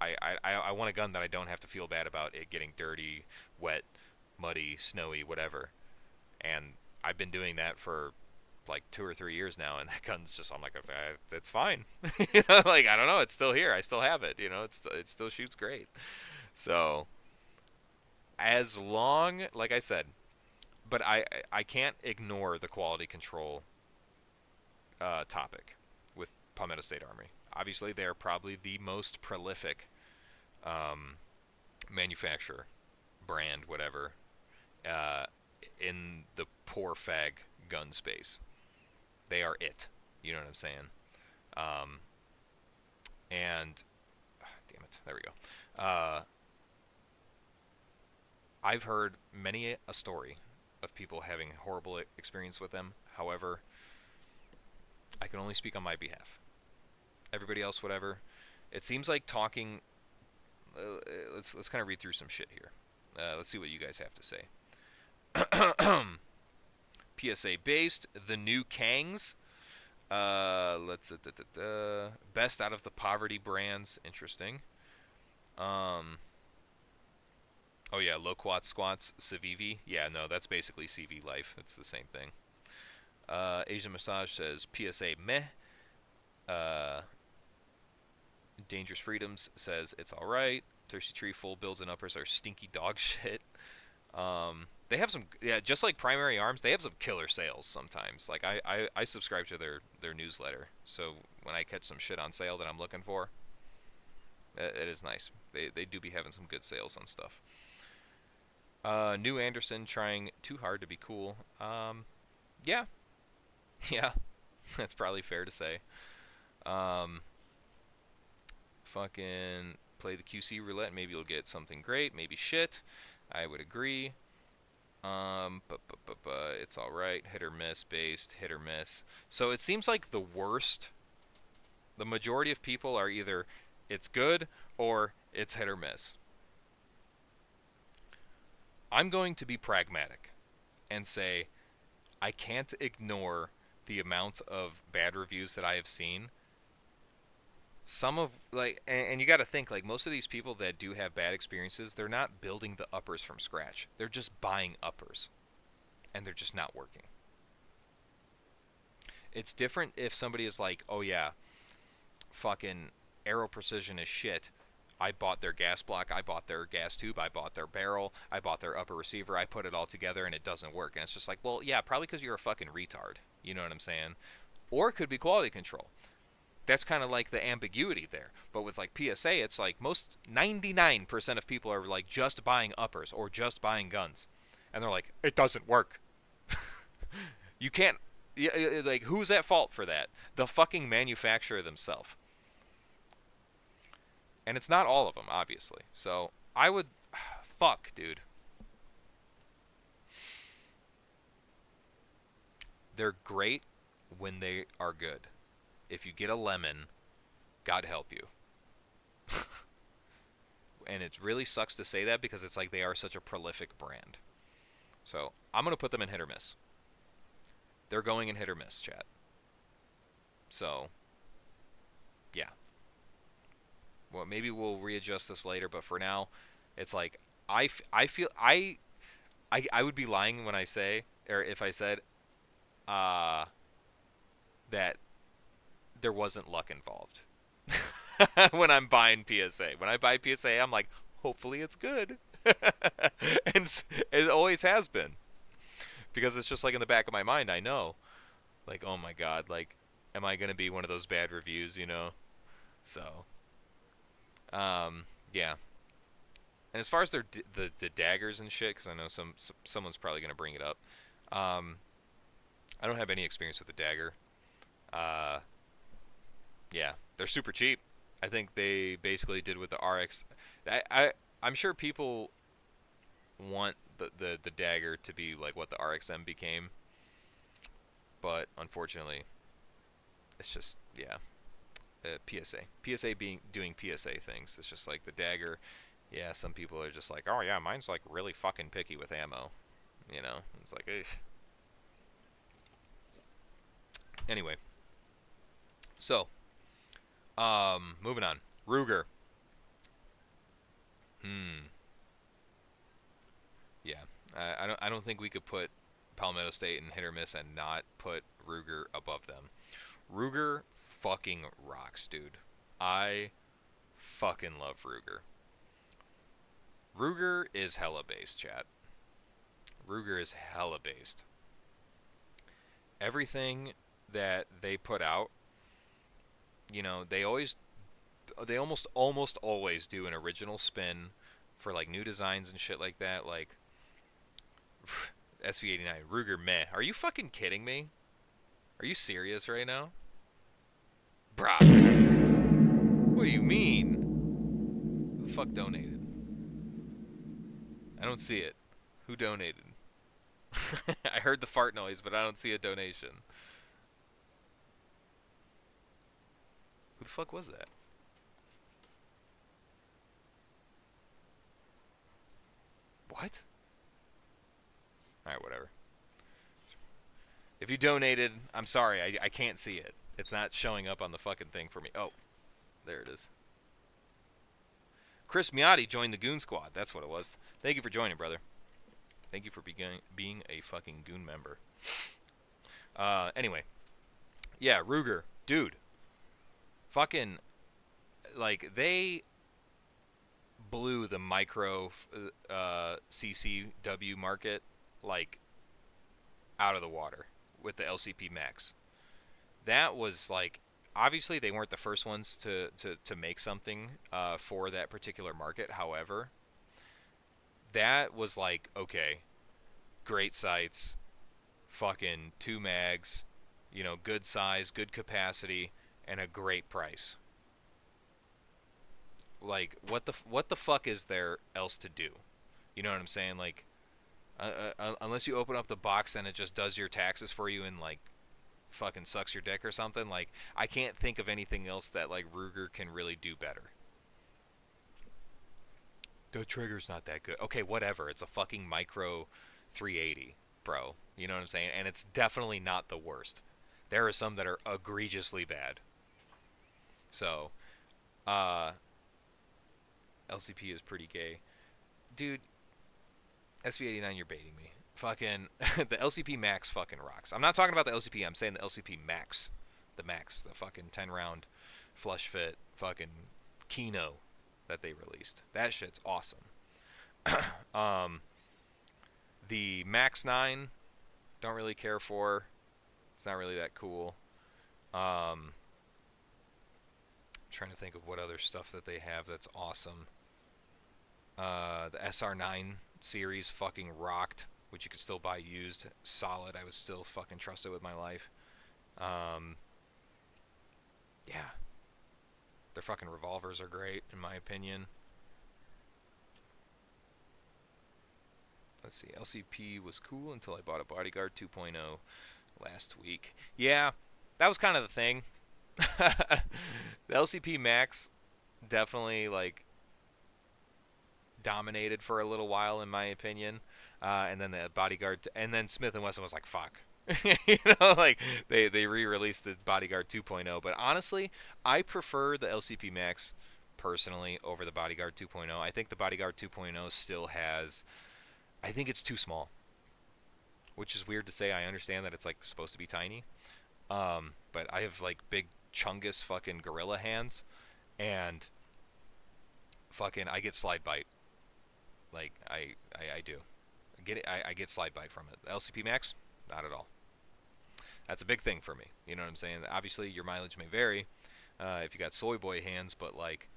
I want a gun that I don't have to feel bad about it getting dirty, wet, muddy, snowy, whatever. And I've been doing that for like 2 or 3 years now, and that gun's just, I'm like, it's fine. Like, I don't know, it's still here. I still have it. It still shoots great. So as long, like I said, but I can't ignore the quality control topic with Palmetto State Armory. Obviously, they're probably the most prolific um, manufacturer, brand, whatever, uh, in the poor fag gun space. They are it. You know what I'm saying? Um, and damn it, there we go. I've heard many a story of people having horrible experience with them. However, I can only speak on my behalf. Everybody else, whatever. It seems like talking. Let's kind of read through some shit here. Let's see what you guys have to say. PSA based, the new Kangs. Let's best out of the poverty brands. Interesting. Um. Oh yeah, Loquat Squats, Civivi. Yeah, no, that's basically CV Life. It's the same thing. Asian Massage says PSA meh. Uh, Dangerous Freedoms says it's alright. Thirsty Tree full builds and uppers are stinky dog shit. They have some, yeah, just like Primary Arms, they have some killer sales sometimes. Like I subscribe to their newsletter, so when I catch some shit on sale that I'm looking for, it is nice. They do be having some good sales on stuff. New Anderson trying too hard to be cool. Yeah, yeah, that's probably fair to say. Um, fucking play the QC roulette. Maybe you'll get something great. Maybe shit. I would agree. But it's all right. Hit or miss based. Hit or miss. So it seems like the worst. The majority of people are either it's good or it's hit or miss. I'm going to be pragmatic and say I can't ignore the amount of bad reviews that I have seen. Some of like, and you got to think like most of these people that do have bad experiences, they're not building the uppers from scratch. They're just buying uppers, and they're just not working. It's different if somebody is like, oh yeah, fucking Aero Precision is shit. I bought their gas block, I bought their gas tube, I bought their barrel, I bought their upper receiver, I put it all together and it doesn't work. And it's just like, well, yeah, probably because you're a fucking retard. You know what I'm saying? Or it could be quality control. That's kind of like the ambiguity there. But with like PSA, it's like most 99% of people are like just buying uppers or just buying guns. And they're like, it doesn't work. You can't. Like, who's at fault for that? The fucking manufacturer themselves. And it's not all of them, obviously. So I would. Fuck, dude. They're great when they are good. If you get a lemon, God help you. And it really sucks to say that because it's like they are such a prolific brand. So I'm going to put them in hit or miss. They're going in hit or miss, chat. So, yeah. Well, maybe we'll readjust this later, but for now, it's like I feel I would be lying when I say, or if I said uh, that there wasn't luck involved. When I'm buying PSA. When I buy PSA, I'm like, hopefully it's good. And it always has been. Because it's just like in the back of my mind, I know. Like, oh my god, like, am I going to be one of those bad reviews, you know? So, yeah. And as far as the daggers and shit, because I know someone's probably going to bring it up. Um, I don't have any experience with the dagger. Uh, yeah, they're super cheap. I think they basically did with the RX. I'm sure people want the dagger to be like what the RXM became, but unfortunately, it's just yeah. PSA being doing PSA things. It's just like the dagger. Yeah, some people are just like, oh yeah, mine's like really fucking picky with ammo. You know, it's like, ugh. Anyway, so moving on. Ruger. Hmm. Yeah. I don't think we could put Palmetto State and hit or miss and not put Ruger above them. Ruger fucking rocks, dude. I fucking love Ruger. Ruger is hella based, chat. Ruger is hella based. Everything that they put out, you know, they almost always do an original spin for like new designs and shit like that. Like SV89 Ruger meh. Are you fucking kidding me? Are you serious right now? Bruh. What do you mean? Who the fuck donated? I don't see it. Who donated? I heard the fart noise, but I don't see a donation. Who the fuck was that? What? Alright, whatever. If you donated, I'm sorry, I can't see it. It's not showing up on the fucking thing for me. Oh, there it is. Chris Miotti joined the Goon Squad. That's what it was. Thank you for joining, brother. Thank you for being a fucking Goon member. Anyway. Yeah, Ruger. Dude. Fucking, like, they blew the micro CCW market like out of the water with the LCP Max. That was like, obviously they weren't the first ones to make something for that particular market. However, that was like, okay, great sights, fucking 2 mags, good size, good capacity, and a great price. Like, what the fuck is there else to do? You know what I'm saying? Like, unless you open up the box and it just does your taxes for you and like fucking sucks your dick or something. Like, I can't think of anything else that like Ruger can really do better. The trigger's not that good. Okay, whatever. It's a fucking micro 380, bro. You know what I'm saying? And it's definitely not the worst. There are some that are egregiously bad. So, uh, LCP is pretty gay, dude. SV89, you're baiting me. Fucking the LCP Max fucking rocks. I'm not talking about the LCP. I'm saying the LCP Max, the Max, the fucking 10 round flush fit fucking Kino that they released. That shit's awesome. um, the Max 9, don't really care for. It's not really that cool. Trying to think of what other stuff that they have that's awesome. The SR9 series fucking rocked, which you could still buy used, solid. I would still fucking trust it with my life. Um, yeah, their fucking revolvers are great in my opinion. Let's see, LCP was cool until I bought a Bodyguard 2.0 last week. Yeah, that was kind of the thing. The LCP Max definitely like dominated for a little while in my opinion, and then the Bodyguard, and then Smith and Wesson was like, "Fuck," like they re-released the Bodyguard 2.0. But honestly, I prefer the LCP Max personally over the Bodyguard 2.0. I think the Bodyguard 2.0 still has, I think it's too small, which is weird to say. I understand that it's like supposed to be tiny, but I have like big chungus fucking gorilla hands, and fucking I get slide bite. Like I do. Get it, I get slide bite from it. The LCP Max, not at all. That's a big thing for me. You know what I'm saying? Obviously, your mileage may vary if you got soy boy hands, but like,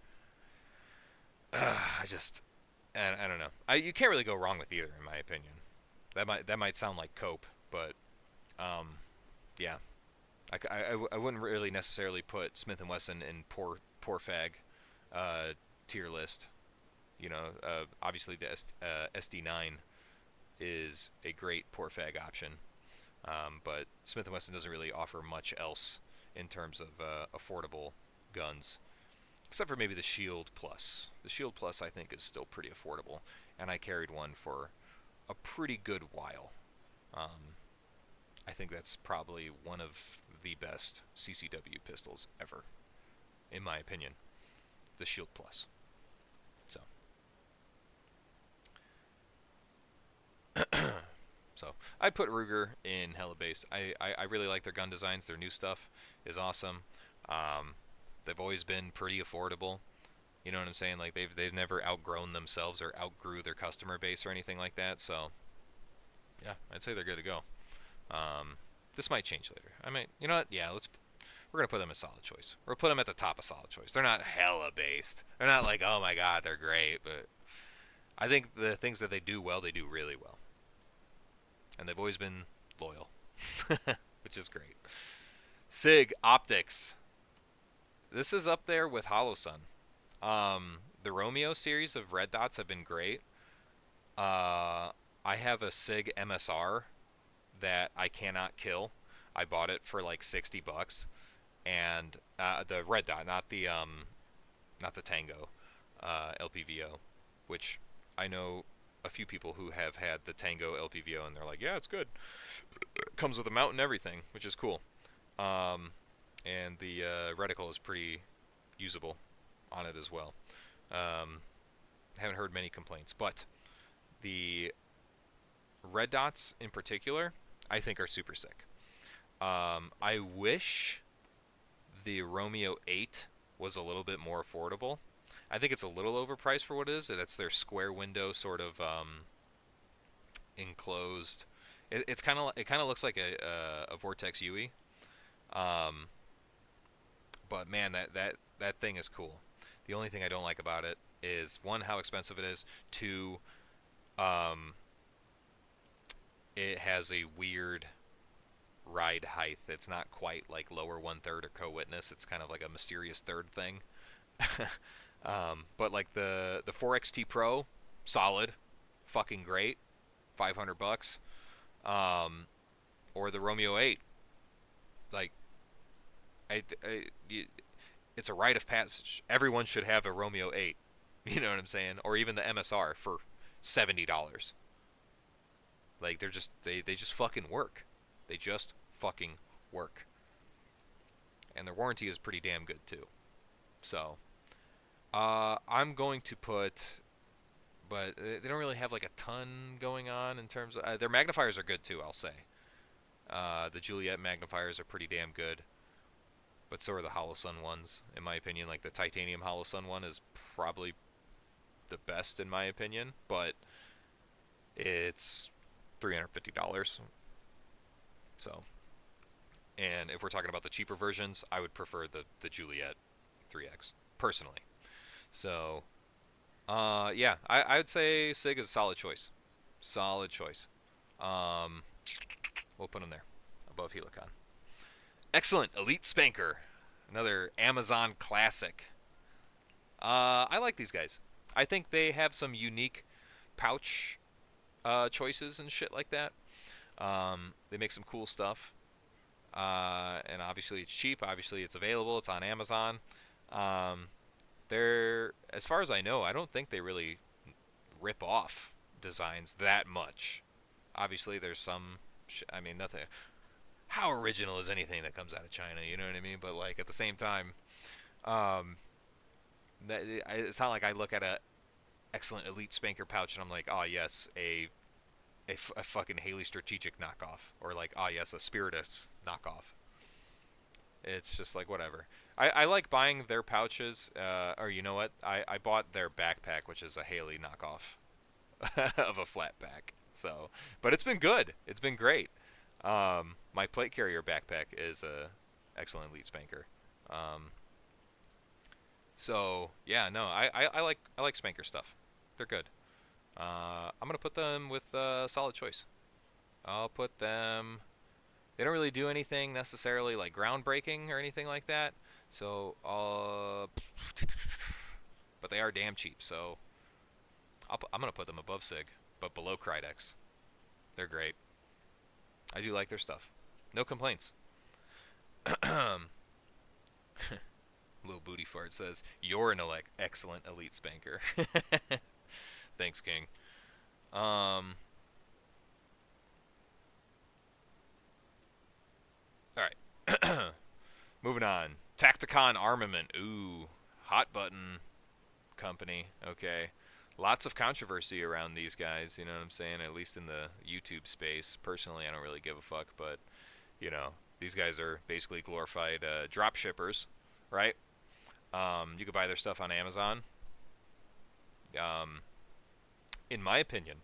I just, I don't know. You can't really go wrong with either, in my opinion. That might sound like cope, but yeah, I wouldn't really necessarily put Smith and Wesson in poor fag tier list. Obviously the SD9 is a great poor fag option, but Smith & Wesson doesn't really offer much else in terms of affordable guns, except for maybe the Shield Plus. The Shield Plus I think is still pretty affordable, and I carried one for a pretty good while. I think that's probably one of the best CCW pistols ever, in my opinion, the Shield Plus. So. So I put Ruger in hella based. I really like their gun designs. Their new stuff is awesome. They've always been pretty affordable. You know what I'm saying? Like they've never outgrown themselves or outgrew their customer base or anything like that. So yeah, I'd say they're good to go. This might change later. I might, you know what? Yeah, we're gonna put them as solid choice. We'll put them at the top of solid choice. They're not hella based. They're not like, oh my god, they're great, but I think the things that they do well, they do really well. And they've always been loyal, which is great. SIG Optics. This is up there with HoloSun. The Romeo series of red dots have been great. I have a SIG MSR that I cannot kill. I bought it for like $60, and the red dot, not the Tango LPVO, which I know a few people who have had the Tango LPVO, and they're like, yeah, it's good. Comes with a mount and everything, which is cool. And the reticle is pretty usable on it as well. Haven't heard many complaints, but the red dots in particular, I think are super sick. I wish the Romeo 8 was a little bit more affordable. I think it's a little overpriced for what it is. That's their square window sort of enclosed. It kind of looks like a Vortex UE. Um, but man, that thing is cool. The only thing I don't like about it is one, how expensive it is. Two, um, it has a weird ride height. It's not quite like lower one third or co-witness. It's kind of like a mysterious third thing. But like the 4XT Pro, solid, fucking great, $500. Um, or the Romeo 8, like it's a rite of passage. Everyone should have a Romeo 8. You know what I'm saying? Or even the MSR for $70. Like they just fucking work. They just fucking work. And their warranty is pretty damn good too. So, I'm going to put, but they don't really have like a ton going on in terms of their magnifiers are good too. I'll say the Juliet magnifiers are pretty damn good, but so are the Holosun ones, in my opinion. Like the titanium Holosun one is probably the best in my opinion, but it's $350. So, and if we're talking about the cheaper versions, I would prefer the Juliet 3X personally. So, yeah, I would say Sig is a solid choice. Solid choice. Um, we'll put him there above Helicon. Excellent Elite Spanker, another Amazon classic. I like these guys. I think they have some unique pouch choices and shit like that. They make some cool stuff. And obviously it's cheap. Obviously it's available. It's on Amazon. Um, they're, as far as I know, I don't think they really rip off designs that much. Obviously there's some, I mean, nothing. How original is anything that comes out of China? You know what I mean? But like at the same time, um, it's not like I look at a excellent Elite Spanker pouch and I'm like, oh yes, a fucking Haley Strategic knockoff, or like, oh yes, a Spiritus knockoff. It's just like whatever. I like buying their pouches, or you know what? I bought their backpack, which is a Haley knockoff of a flat pack. So, but it's been good. It's been great. My plate carrier backpack is a excellent Elite Spanker. Um, so yeah, no, I like Spanker stuff. They're good. I'm gonna put them with solid choice. I'll put them. They don't really do anything necessarily like groundbreaking or anything like that. So, but they are damn cheap. So I'm gonna put them above Sig, but below Krydex. They're great. I do like their stuff. No complaints. Little booty fart says you're an excellent Elite Spanker. Thanks, King. Um, all right. Moving on. Tacticon Armament. Ooh, hot button company. Okay. Lots of controversy around these guys, you know what I'm saying? At least in the YouTube space. Personally, I don't really give a fuck, but, you know, these guys are basically glorified drop shippers, right? You could buy their stuff on Amazon. Um, in my opinion,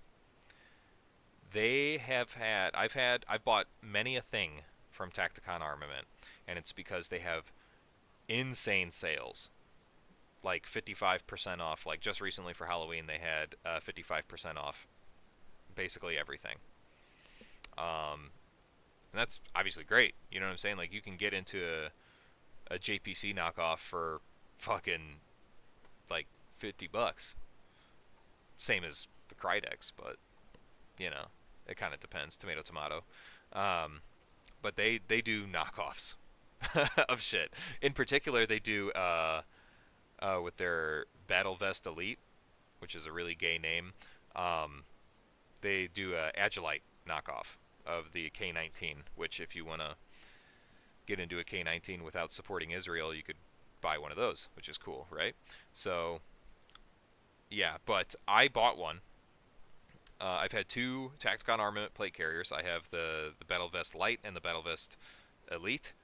they have had, I've bought many a thing from Tacticon Armament, and it's because they have insane sales, like 55% off. Like just recently for Halloween, they had 55% off basically everything. And that's obviously great. You know what I'm saying? Like you can get into a JPC knockoff for fucking like $50, same as the Krydex, but you know, it kind of depends. Tomato, tomato. Um, but they do knockoffs of shit. In particular, they do with their Battle Vest Elite, which is a really gay name. Um, they do a Agilite knockoff of the K19, which if you want to get into a K19 without supporting Israel, you could buy one of those, which is cool, right? So, yeah, but I bought one. I've had two Tacticon Armament plate carriers. I have the Battle Vest Light and the Battle Vest Elite.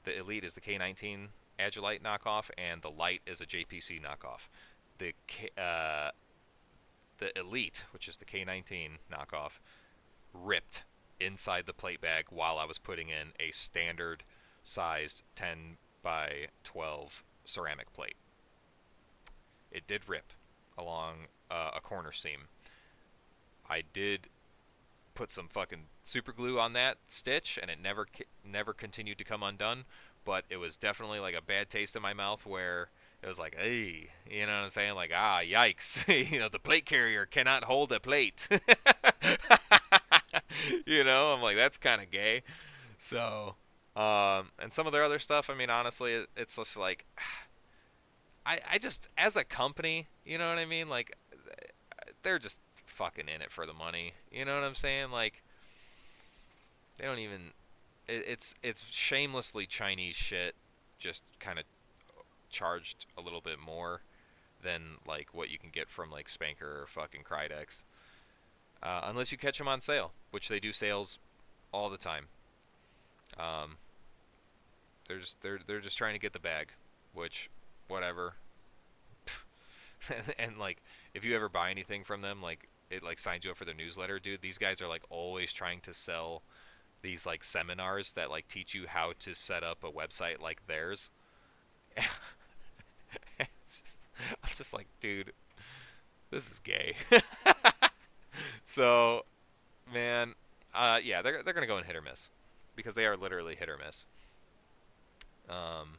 The Elite is the K19 Agilite knockoff, and the Light is a JPC knockoff. the the Elite, which is the K19 knockoff, ripped inside the plate bag while I was putting in a standard sized 10 by 12 ceramic plate. It did rip along a corner seam. I did put some fucking super glue on that stitch, and it never continued to come undone. But it was definitely like a bad taste in my mouth, where it was like, hey, you know what I'm saying? Like, ah, yikes, the plate carrier cannot hold a plate. I'm like, that's kind of gay. So, and some of their other stuff, I mean, honestly, it's just like, I just, as a company, you know what I mean? Like, they're just fucking in it for the money. You know what I'm saying? Like, they don't even. It's shamelessly Chinese shit, just kind of charged a little bit more than like what you can get from like Spanker or fucking Krydex, unless you catch them on sale, which they do sales all the time. Um, they're just trying to get the bag, which whatever. And like, if you ever buy anything from them, like it like signs you up for their newsletter, dude. These guys are like always trying to sell these like seminars that like teach you how to set up a website like theirs. I'm just like, dude, this is gay. So, man, yeah, they're gonna go in hit or miss because they are literally hit or miss. Um,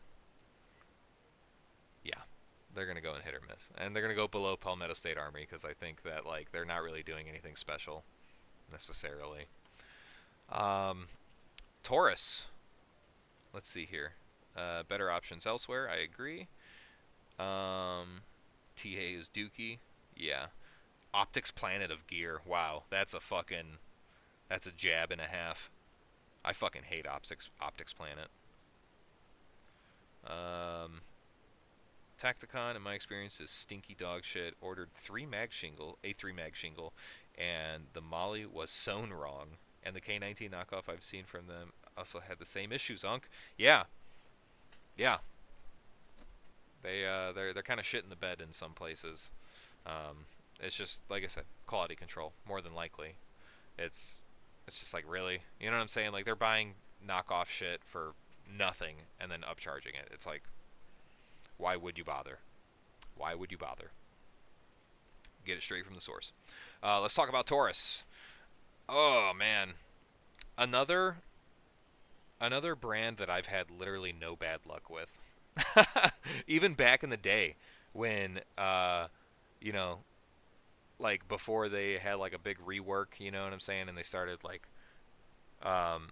yeah, they're gonna go in hit or miss, and they're gonna go below Palmetto State Armory because I think that like they're not really doing anything special necessarily. Um, Taurus. Let's see here. Better options elsewhere. I agree. Um, TA is Dookie. Yeah. Optics Planet of Gear. Wow, that's a jab and a half. I fucking hate Optics Planet. Um, Tacticon, in my experience, is stinky dog shit. Ordered a 3 mag shingle, and the molly was sewn wrong. And the K19 knockoff I've seen from them also had the same issues, Unc. Yeah, yeah. They're kind of shit in the bed in some places. Um, it's just like I said, quality control more than likely. It's it's just like, really, you know what I'm saying? Like, they're buying knockoff shit for nothing and then upcharging it. It's like, why would you bother? Why would you bother? Get it straight from the source. Let's talk about Taurus. Oh man, another another brand that I've had literally no bad luck with. Even back in the day when you know, like before they had like a big rework, you know what I'm saying, and they started like um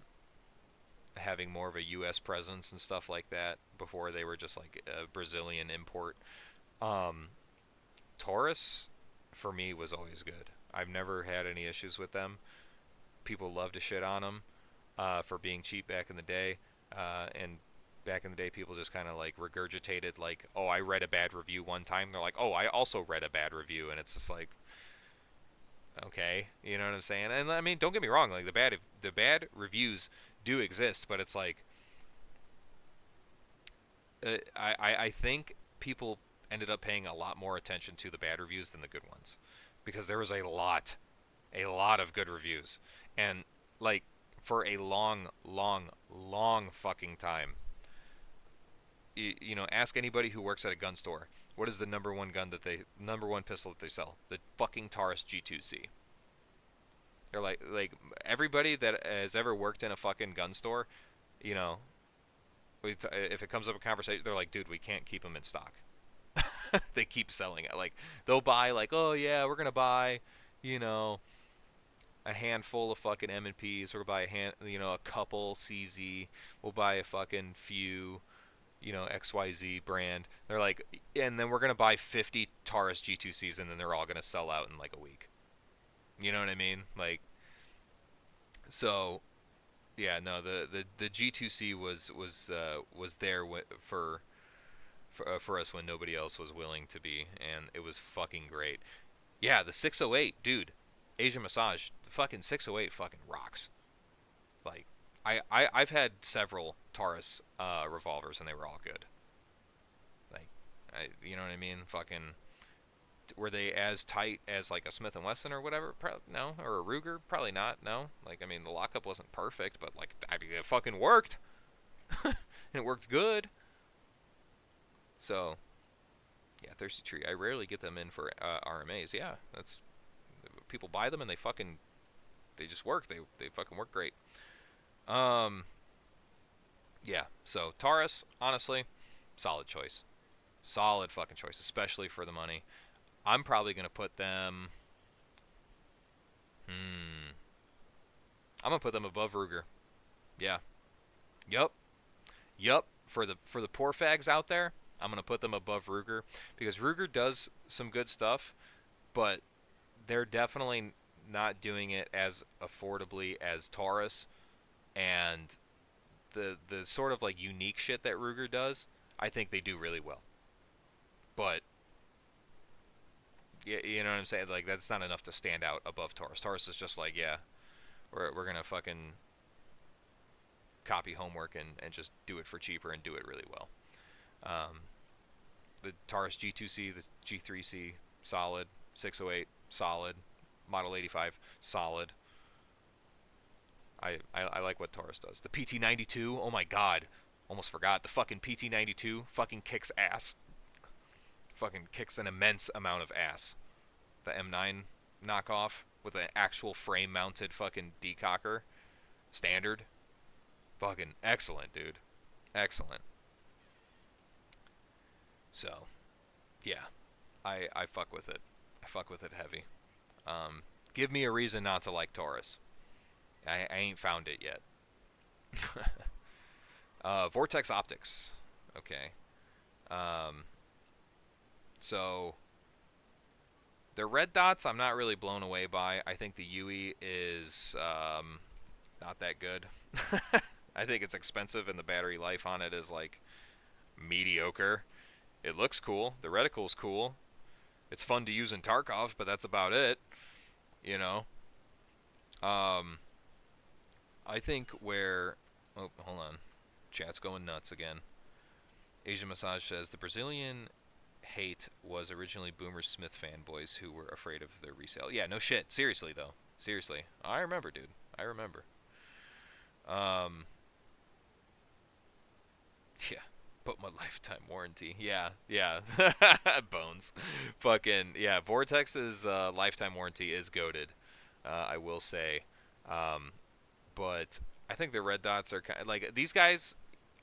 having more of a US presence and stuff like that before they were just like a Brazilian import. Um Taurus for me was always good. I've never had any issues with them. People love to shit on them for being cheap back in the day, and back in the day, people just kind of like regurgitated like, "Oh, I read a bad review one time." They're like, "Oh, I also read a bad review," and it's just like, okay, you know what I'm saying? And I mean, don't get me wrong, like the bad reviews do exist, but it's like, I think people ended up paying a lot more attention to the bad reviews than the good ones, because there was a lot of good reviews, and like for a long, long, long fucking time. Ask anybody who works at a gun store. What is the number one pistol that they sell? The fucking Taurus G2C. They're like everybody that has ever worked in a fucking gun store, you know, if it comes up a conversation, they're like, dude, we can't keep them in stock. They keep selling it. Like, they'll buy like, oh yeah, we're gonna buy, you know, a handful of fucking M&Ps. We're gonna buy a couple CZ. We'll buy a fucking few, XYZ brand. They're like, and then we're gonna buy 50 Taurus G2Cs, and then they're all gonna sell out in like a week. You know what I mean? Like, so yeah, no, the G2C was there for us when nobody else was willing to be, and it was fucking great. Yeah, the 608, dude, Asian Massage, the fucking 608 fucking rocks. Like, I've had several Taurus revolvers, and they were all good. Like, you know what I mean? Fucking were they as tight as like a Smith and Wesson or whatever? No, or a Ruger? Probably not. No. Like I mean, the lockup wasn't perfect, but like I mean, it fucking worked. And it worked good. So yeah, Thirsty Tree. I rarely get them in for RMAs. Yeah, that's people buy them and they just work. They fucking work great. Um, yeah. So Taurus, honestly, solid choice. Solid fucking choice, especially for the money. I'm probably gonna put them. Hmm. I'm gonna put them above Ruger. Yeah. Yup. Yup. For the poor fags out there, I'm gonna put them above Ruger because Ruger does some good stuff, but they're definitely not doing it as affordably as Taurus, and the sort of like unique shit that Ruger does, I think they do really well. But you know what I'm saying? Like that's not enough to stand out above Taurus. Taurus is just like, yeah, we're gonna fucking copy homework and just do it for cheaper and do it really well. Um, the Taurus G2C, the G3C, solid. 608, solid. Model 85, solid. I like what Taurus does. The PT92, oh my god, almost forgot. The fucking PT92 fucking kicks ass. Fucking kicks an immense amount of ass. The M9 knockoff with an actual frame-mounted fucking decocker, standard. Fucking excellent, dude. Excellent. So, yeah, I fuck with it. I fuck with it heavy. Um, Give me a reason not to like Taurus. I ain't found it yet. Vortex Optics. Okay. Um, so the red dots I'm not really blown away by. I think the UE is not that good. I think it's expensive and the battery life on it is like mediocre. It looks cool. The reticle's cool. It's fun to use in Tarkov, but that's about it. You know. Um, I think where. Oh, hold on. Chat's going nuts again. Asian Massage says the Brazilian hate was originally Boomer Smith fanboys who were afraid of their resale. Yeah, no shit. Seriously though. Seriously. I remember, dude. I remember. Um, yeah. But my lifetime warranty. Yeah, yeah. Bones. Fucking yeah. Vortex's lifetime warranty is goated. I will say. Um, but I think the red dots are kind of like these guys.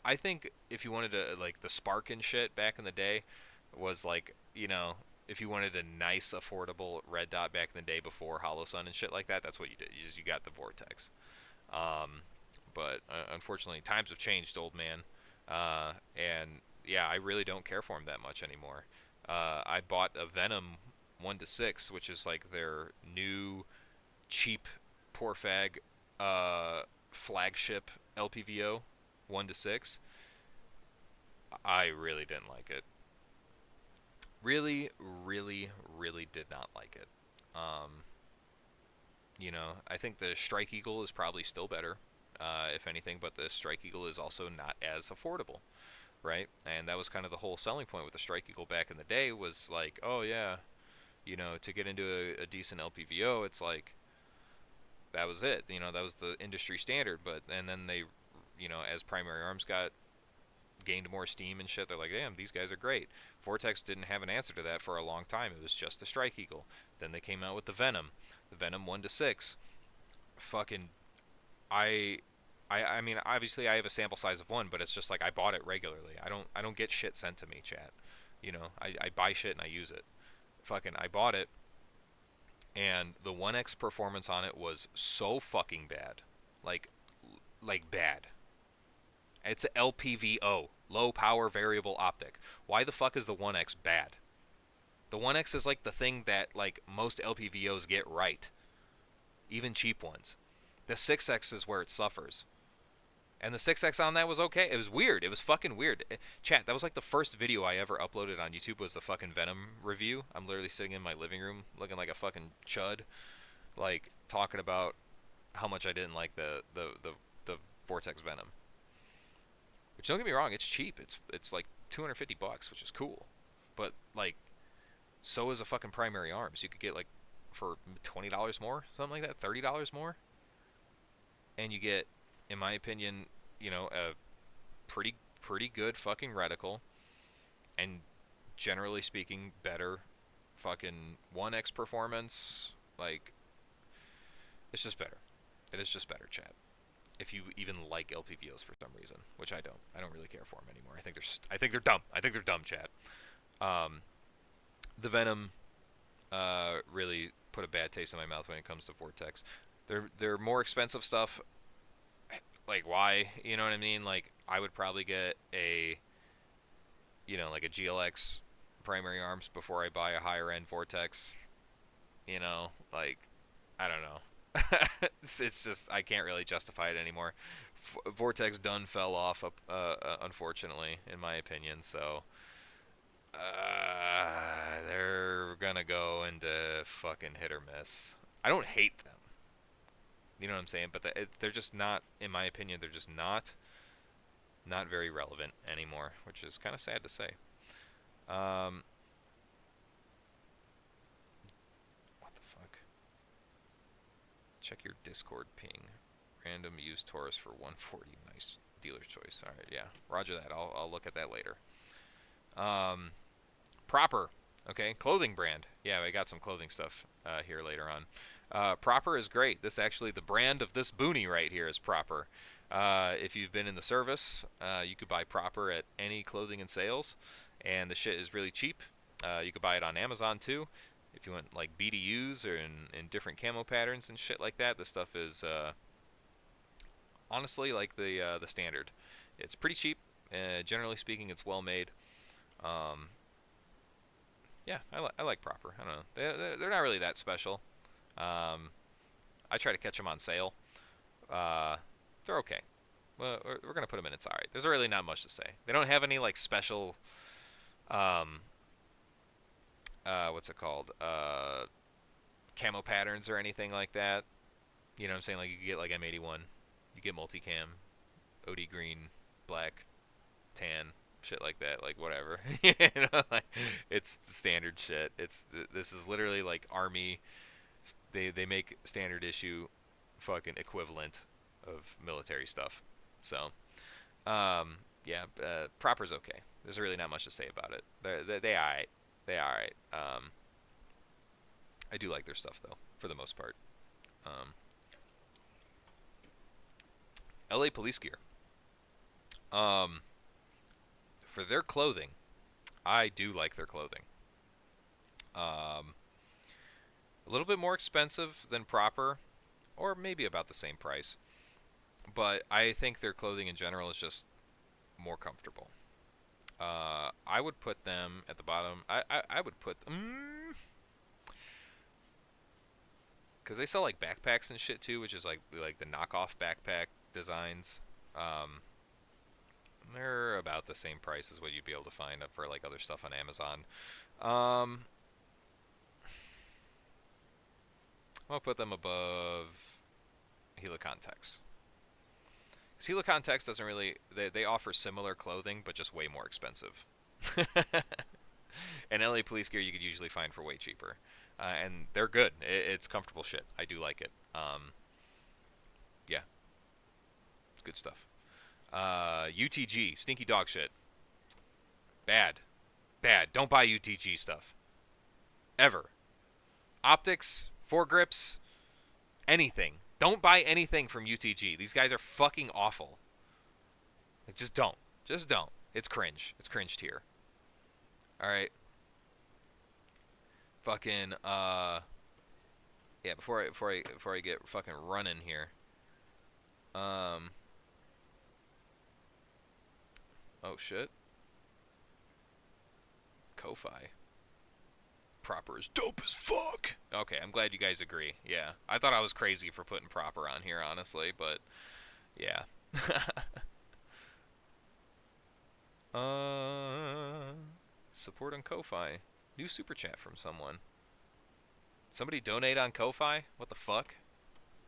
I think if you wanted to like the Spark and shit back in the day was like if you wanted a nice affordable red dot back in the day before Hollow Sun and shit like that, that's what you did. You got the Vortex. Um, but unfortunately, times have changed, old man. And yeah, I really don't care for them that much anymore. I bought a Venom 1 to 6, which is like their new cheap poor fag flagship LPVO 1 to 6. I really didn't like it. Really, really, really did not like it. Um, I think the Strike Eagle is probably still better, if anything, but the Strike Eagle is also not as affordable, right? And that was kind of the whole selling point with the Strike Eagle back in the day was like, oh yeah, to get into a decent LPVO, it's like that was it. That was the industry standard. But and then they, as Primary Arms gained more steam and shit, they're like, damn, these guys are great. Vortex didn't have an answer to that for a long time. It was just the Strike Eagle. Then they came out with the Venom 1 to 6. Fucking, I mean, obviously I have a sample size of one, but it's just like I bought it regularly. I don't get shit sent to me, chat. I buy shit and I use it. Fucking, I bought it, and the 1X performance on it was so fucking bad, like bad. It's a LPVO, low power variable optic. Why the fuck is the 1X bad? The 1X is like the thing that like most LPVOs get right, even cheap ones. The 6X is where it suffers. And the 6X on that was okay. It was weird. It was fucking weird. Chat, that was like the first video I ever uploaded on YouTube was the fucking Venom review. I'm literally sitting in my living room looking like a fucking chud, like talking about how much I didn't like the Vortex Venom. Which, don't get me wrong, it's cheap. It's like $250, which is cool. But like So is a fucking primary arms. You could get like for $20 more, something like that, $30 more, and you get, in my opinion, a pretty good fucking reticle, and generally speaking, better fucking 1x performance. Like, it's just better. It is just better, chat. If you even like LPVOs for some reason, which I don't. I don't really care for them anymore. I think they're dumb. I think they're dumb, chat. Um, the Venom really put a bad taste in my mouth when it comes to Vortex. They're more expensive stuff. Like, why? You know what I mean? Like, I would probably get like a GLX primary arms before I buy a higher end Vortex. Like, I don't know. It's just I can't really justify it anymore. Vortex done fell off, unfortunately, in my opinion. So they're gonna go into fucking hit or miss. I don't hate them. You know what I'm saying? But they're just not, in my opinion, they're just not very relevant anymore, which is kind of sad to say. Um, what the fuck? Check your Discord ping. Random used Taurus for 140. Nice dealer's choice. All right, yeah. Roger that. I'll look at that later. Um, Proper. Okay, clothing brand. Yeah, I got some clothing stuff here later on. Proper is great. The brand of this boonie right here is Proper. If you've been in the service, you could buy Proper at any clothing and sales, and the shit is really cheap. You could buy it on Amazon too. If you want like BDUs or in different camo patterns and shit like that, this stuff is honestly like the standard. It's pretty cheap. Generally speaking, it's well made. Um, yeah, I like Proper. I don't know. They're not really that special. Um, I try to catch them on sale. Uh, they're okay. Well, we're gonna put them in. It's alright. There's really not much to say. They don't have any like special, um, what's it called? Camo patterns or anything like that. You know what I'm saying? Like you get like M81, you get multicam, OD green, black, tan, shit like that. Like whatever. Like it's the standard shit. This is literally like army. They make standard issue, fucking equivalent of military stuff. So. Yeah, Proper's okay. There's really not much to say about it. They alright. They alright. I do like their stuff though, for the most part. Um, LA Police Gear. Um, for their clothing, I do like their clothing. Um, a little bit more expensive than Proper, or maybe about the same price. But I think their clothing in general is just more comfortable. I would put them at the bottom. I would put them because they sell like backpacks and shit too, which is like the knockoff backpack designs. Um, they're about the same price as what you'd be able to find for like other stuff on Amazon. Um, I'll put them above Helicon Tex. Helicon Tex doesn't really they offer similar clothing but just way more expensive. And LA Police Gear you could usually find for way cheaper. And they're good. It's comfortable shit. I do like it. Yeah, it's good stuff. UTG, stinky dog shit. Bad. Bad. Don't buy UTG stuff. Ever. Optics, foregrips, anything. Don't buy anything from UTG. These guys are fucking awful. Like, just don't. Just don't. It's cringe. It's cringe tier. Alright. Fucking, yeah, before I get fucking running here. Oh shit. Ko-Fi. Proper is dope as fuck. Okay, I'm glad you guys agree. Yeah, I thought I was crazy for putting Proper on here, honestly, but yeah. uh, Support on Ko-Fi. New super chat from someone. Somebody donate on Ko-Fi? What the fuck?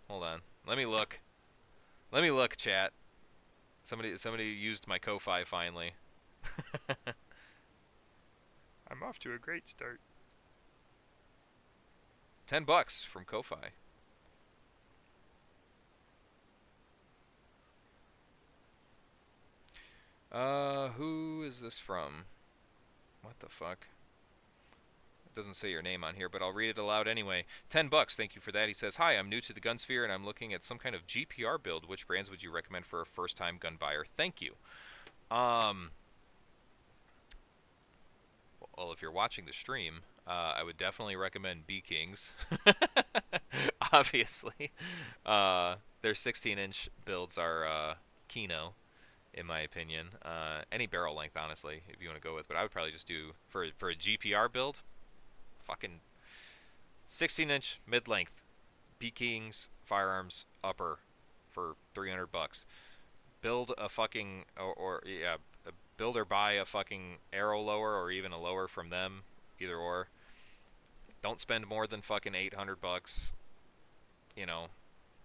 Hold on. Let me look. Let me look, chat. Somebody used my Ko-Fi finally. I'm off to a great start. $10 from Ko-Fi. Who is this from? What the fuck? It doesn't say your name on here, but I'll read it aloud anyway. $10. Thank you for that. He says, "Hi, I'm new to the gun sphere and I'm looking at some kind of GPR build. Which brands would you recommend for a first-time gun buyer? Thank you." Um, well, if you're watching the stream, I would definitely recommend B Kings. Obviously, their 16-inch builds are Kino, in my opinion. Any barrel length, honestly, if you want to go with. But I would probably just do for a GPR build, fucking 16-inch mid-length B Kings firearms upper for $300. Build a fucking or yeah, build or buy a fucking arrow lower or even a lower from them, either or. Don't spend more than fucking $800, you know,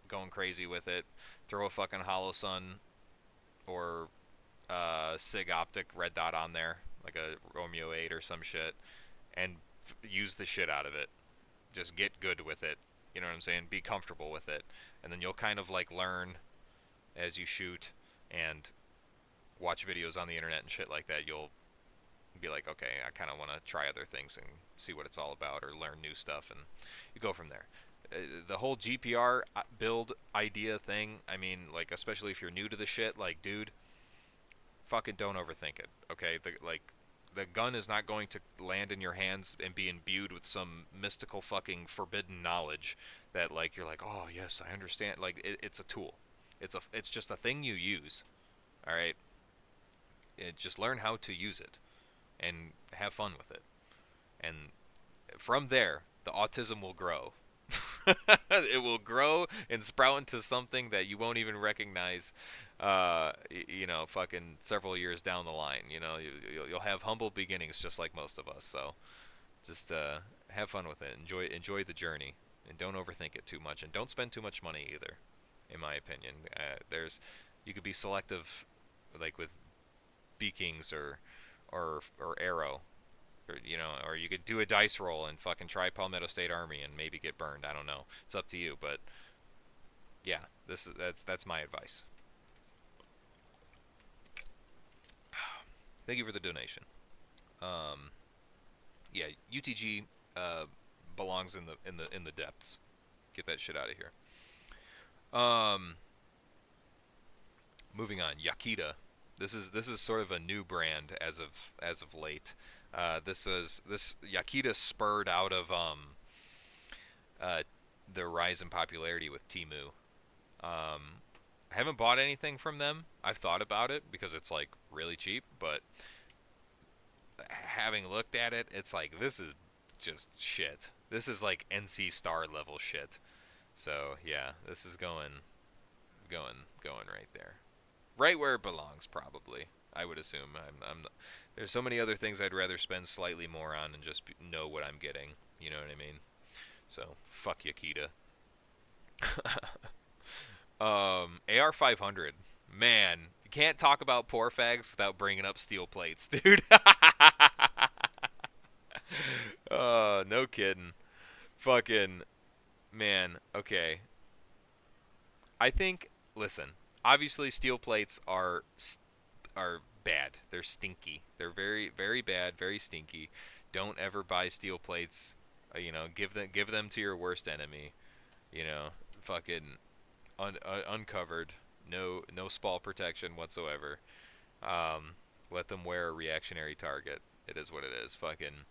going crazy with it. Throw a fucking Hollow Sun or Sig Optic red dot on there, like a Romeo 8 or some shit, and use the shit out of it. Just get good with it. You know what I'm saying? Be comfortable with it, and then you'll kind of like learn as you shoot and watch videos on the internet and shit like that. You'll be like, okay, I kind of want to try other things and see what it's all about, or learn new stuff, and you go from there. The whole GPR build idea thing, I mean, like, especially if you're new to the shit, like, dude, fucking don't overthink it, okay? The gun is not going to land in your hands and be imbued with some mystical fucking forbidden knowledge that, like, you're like, oh, yes, I understand. Like, it's a tool. It's just a thing you use, all right? Just learn how to use it and have fun with it. And from there, the autism will grow. It will grow and sprout into something that you won't even recognize, fucking several years down the line. You'll have humble beginnings just like most of us. So just have fun with it. Enjoy the journey, and don't overthink it too much, and don't spend too much money either. In my opinion, you could be selective, like with B Kings or Arrow. Or you could do a dice roll and fucking try Palmetto State Army and maybe get burned. I don't know. It's up to you, but yeah, that's my advice. Thank you for the donation. Um, yeah, UTG belongs in the depths. Get that shit out of here. Moving on, Yakita. This is sort of a new brand as of late. This Yakita spurred out of the rise in popularity with Temu. I haven't bought anything from them. I've thought about it because it's like really cheap, but having looked at it, it's like this is just shit. This is like NC Star level shit. So yeah, this is going right there, right where it belongs, probably. I would assume. There's so many other things I'd rather spend slightly more on and just know what I'm getting. You know what I mean? So fuck Yakita. AR-500. Man, you can't talk about poor fags without bringing up steel plates, dude. No kidding. Fucking man. Okay. I think. Listen. Obviously, steel plates are bad. They're stinky. They're very very bad, very stinky. Don't ever buy steel plates. Give them to your worst enemy. Fucking uncovered. No spall protection whatsoever. Let them wear a reactionary target. It is what it is. Fucking.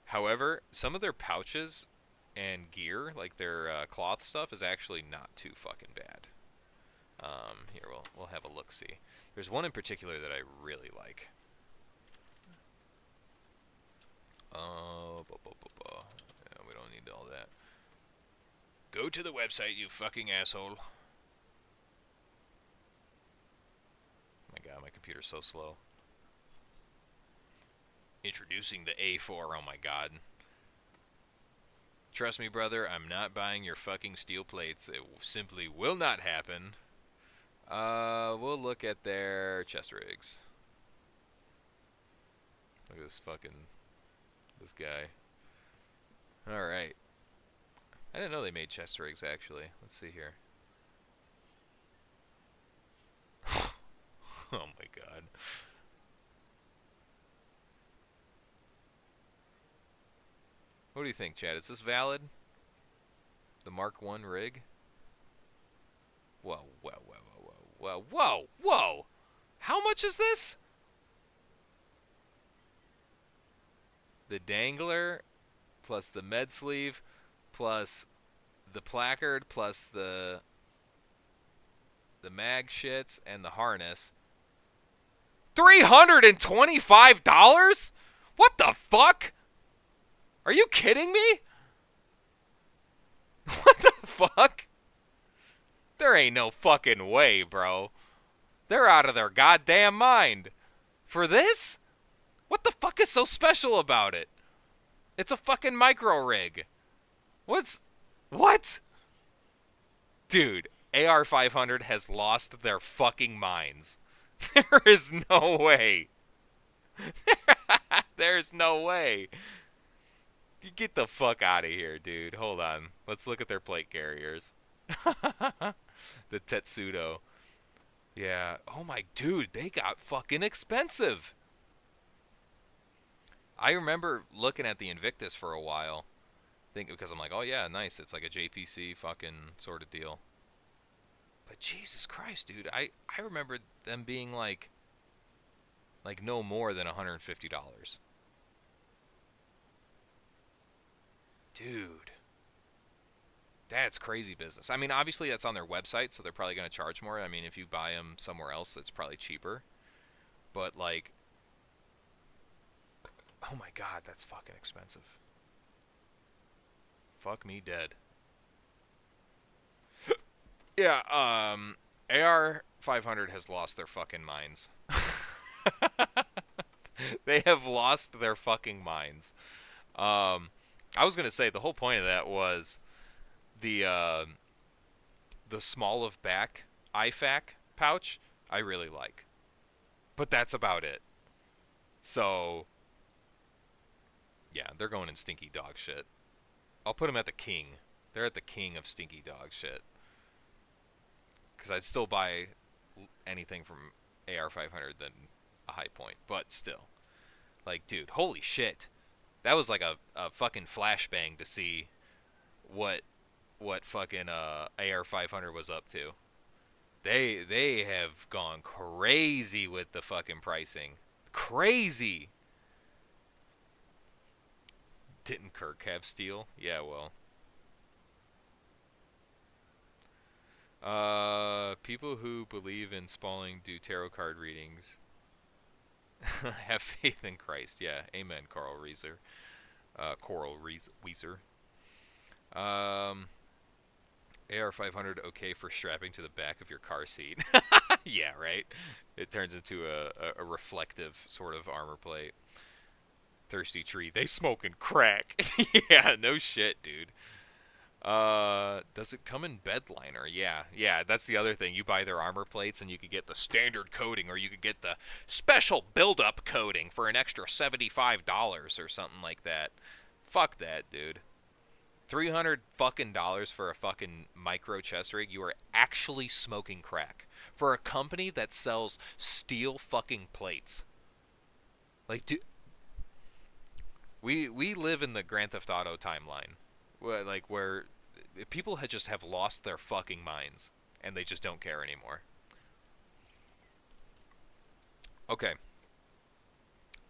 However, some of their pouches and gear, like their cloth stuff, is actually not too fucking bad. Here we'll have a look. See, there's one in particular that I really like. Yeah, we don't need all that. Go to the website, you fucking asshole. My God, my computer's so slow. Introducing the A4. Oh my God. Trust me, brother, I'm not buying your fucking steel plates. It simply will not happen. We'll look at their chest rigs. Look at this guy. Alright. I didn't know they made chest rigs, actually. Let's see here. Oh my god. What do you think, Chad? Is this valid? The Mark 1 rig? Whoa, whoa, whoa, whoa, whoa, whoa, whoa! How much is this? The dangler, plus the med sleeve, plus the placard, plus the mag shits, and the harness. $325? What the fuck? Are you kidding me? What the fuck? There ain't no fucking way, bro. They're out of their goddamn mind. For this? What the fuck is so special about it? It's a fucking micro rig. What? Dude, AR 500 has lost their fucking minds. There is no way. There's no way. You get the fuck out of here, dude. Hold on. Let's look at their plate carriers. The Tetsudo. Yeah. Oh my dude, they got fucking expensive. I remember looking at the Invictus for a while. Because I'm like, oh yeah, nice. It's like a JPC fucking sort of deal. But Jesus Christ, dude, I remember them being like no more than $150. Dude, that's crazy business. I mean, obviously that's on their website, so they're probably going to charge more. I mean, if you buy them somewhere else, it's probably cheaper. But like, oh my god, that's fucking expensive. Fuck me dead. Yeah, AR 500 has lost their fucking minds. They have lost their fucking minds. I was gonna say the whole point of that was the small of back IFAK pouch. I really like, but that's about it. So yeah, they're going in stinky dog shit. I'll put them at the king. They're at the king of stinky dog shit. Because I'd still buy anything from AR 500 than a high point, but still, like, dude, holy shit. That was like a fucking flashbang to see what fucking AR 500 was up to. They have gone crazy with the fucking pricing. Crazy. Didn't Kirk have steel? Yeah, well. People who believe in spalling do tarot card readings. Have faith in Christ. Yeah, amen, Carl Reeser. Coral Weezer. AR 500 okay for strapping to the back of your car seat. Yeah, right. It turns into a reflective sort of armor plate. Thirsty Tree. They smoking crack. Yeah, no shit, dude. Does it come in bed liner? Yeah, yeah, that's the other thing. You buy their armor plates and you could get the standard coating or you could get the special build-up coating for an extra $75 or something like that. Fuck that, dude. 300 fucking dollars for a fucking micro chest rig. You are actually smoking crack for a company that sells steel fucking plates. Like, dude, we live in the Grand Theft Auto timeline. Where people just have lost their fucking minds and they just don't care anymore. Okay.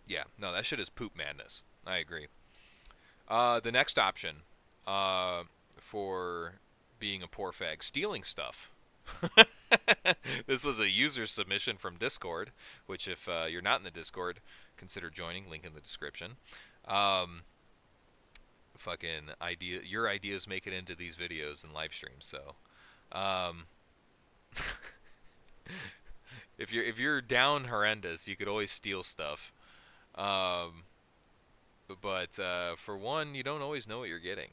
Yeah, no, that shit is poop madness. I agree. The next option for being a poor fag, stealing stuff. This was a user submission from Discord, which if you're not in the Discord, consider joining. Link in the description. Fucking idea, your ideas make it into these videos and live streams. So, if you're down horrendous, you could always steal stuff. But for one, you don't always know what you're getting.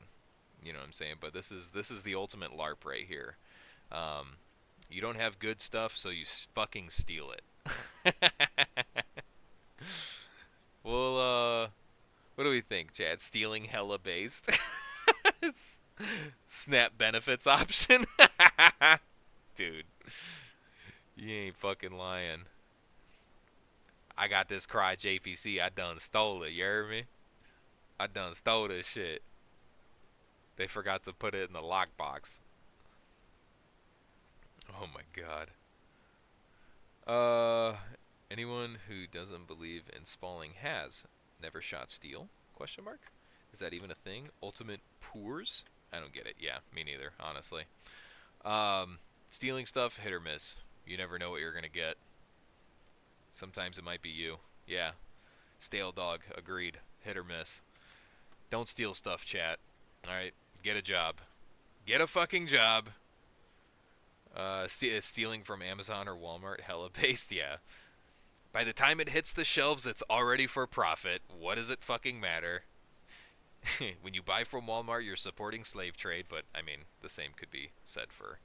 You know what I'm saying? But this is the ultimate LARP right here. You don't have good stuff, so you fucking steal it. Well, what do we think, Chad? Stealing hella based? Snap benefits option. Dude, you ain't fucking lying. I got this cry JPC. I done stole it. You heard me? I done stole this shit. They forgot to put it in the lockbox. Oh my god. Uh, anyone who doesn't believe in Spalling has never shot steel? Question mark. Is that even a thing? Ultimate poors? I don't get it. Yeah, me neither, honestly. Stealing stuff, hit or miss. You never know what you're gonna get. Sometimes it might be you. Yeah. Stale dog, agreed. Hit or miss. Don't steal stuff, chat. Alright? Get a job. Get a fucking job. Stealing from Amazon or Walmart, hella based, yeah. By the time it hits the shelves, it's already for profit. What does it fucking matter? When you buy from Walmart, you're supporting slave trade, but, I mean, the same could be said for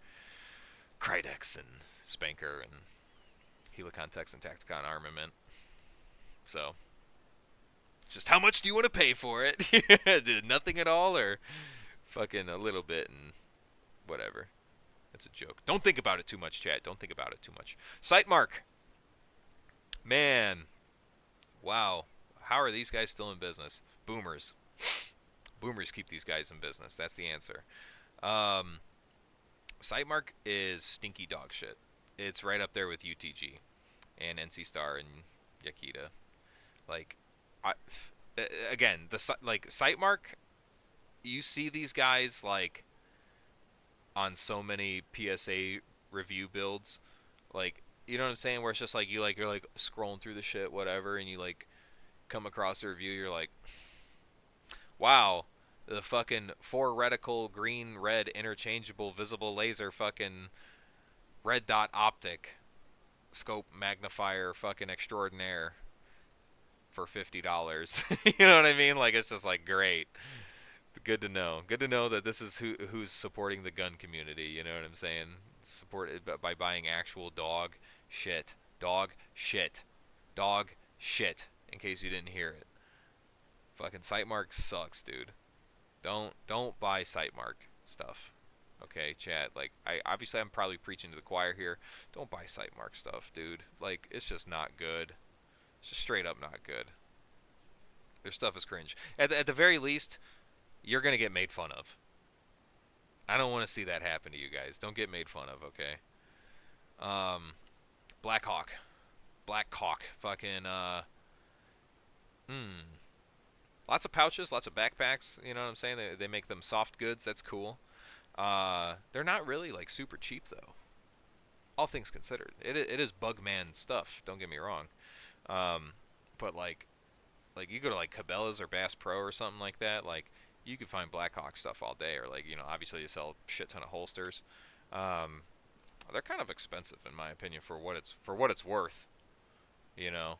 Krydex and Spanker and Helicon Tex and Tacticon Armament. So, just how much do you want to pay for it? Nothing at all, or fucking a little bit and whatever. That's a joke. Don't think about it too much, chat. Don't think about it too much. Sightmark. Man. Wow. How are these guys still in business? Boomers. Boomers keep these guys in business. That's the answer. Sightmark is stinky dog shit. It's right up there with UTG and NC Star and Yakita. Like, I, again, like Sightmark, you see these guys like on so many PSA review builds, like, you know what I'm saying, where it's just like you're like scrolling through the shit, whatever, and you like come across a review, you're like, wow, the fucking 4 reticle green red interchangeable visible laser fucking red dot optic scope magnifier fucking extraordinaire for $50. You know what I mean? Like, it's just like, great. Good to know. Good to know that this is who's supporting the gun community. You know what I'm saying? Supported by buying actual dog shit, dog shit, dog shit. In case you didn't hear it, fucking Sightmark sucks, dude. Don't buy Sightmark stuff. Okay, chat. Like, I'm probably preaching to the choir here. Don't buy Sightmark stuff, dude. Like, it's just not good. It's just straight up not good. Their stuff is cringe. At the very least, you're gonna get made fun of. I don't want to see that happen to you guys. Don't get made fun of, okay? Black Hawk. Black Hawk. Fucking, lots of pouches, lots of backpacks, you know what I'm saying? They make them soft goods, that's cool. They're not really, like, super cheap, though. All things considered. It is Bugman stuff, don't get me wrong. But, like, you go to, like, Cabela's or Bass Pro or something like that, like, you can find Blackhawk stuff all day, or, like, you know, obviously they sell a shit ton of holsters. They're kind of expensive, in my opinion, for what it's worth, you know.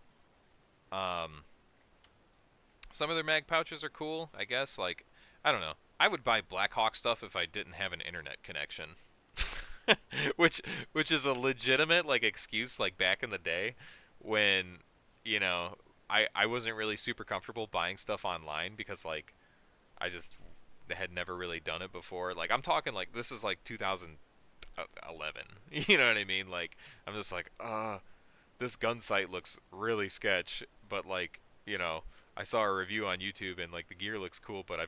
Some of their mag pouches are cool, I guess. Like, I don't know. I would buy Blackhawk stuff if I didn't have an internet connection. which which is a legitimate, like, excuse, like, back in the day when, you know, I wasn't really super comfortable buying stuff online because, like, I just had never really done it before. Like, I'm talking, like, this is like 2011. You know what I mean? Like, I'm just like, this gun site looks really sketch, but, like, you know, I saw a review on YouTube and, like, the gear looks cool, but I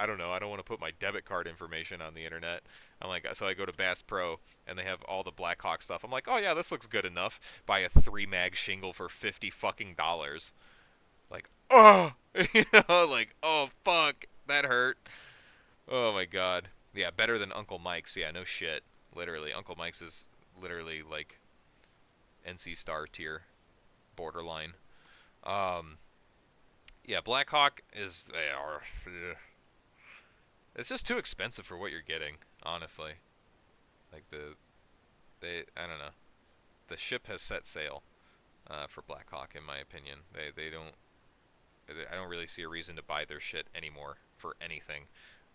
don't know, I don't want to put my debit card information on the internet. I'm like, so I go to Bass Pro and they have all the Blackhawk stuff. I'm like, oh yeah, this looks good enough. Buy a 3 mag shingle for $50 fucking dollars. Like, oh, you know, like, oh fuck, that hurt. Oh my god. Yeah, better than Uncle Mike's. Yeah, no shit. Literally, Uncle Mike's is literally like NC Star tier, borderline. Um, yeah, Blackhawk is it's just too expensive for what you're getting, honestly. Like, I don't know. The ship has set sail for Blackhawk, in my opinion. They don't. I don't really see a reason to buy their shit anymore for anything,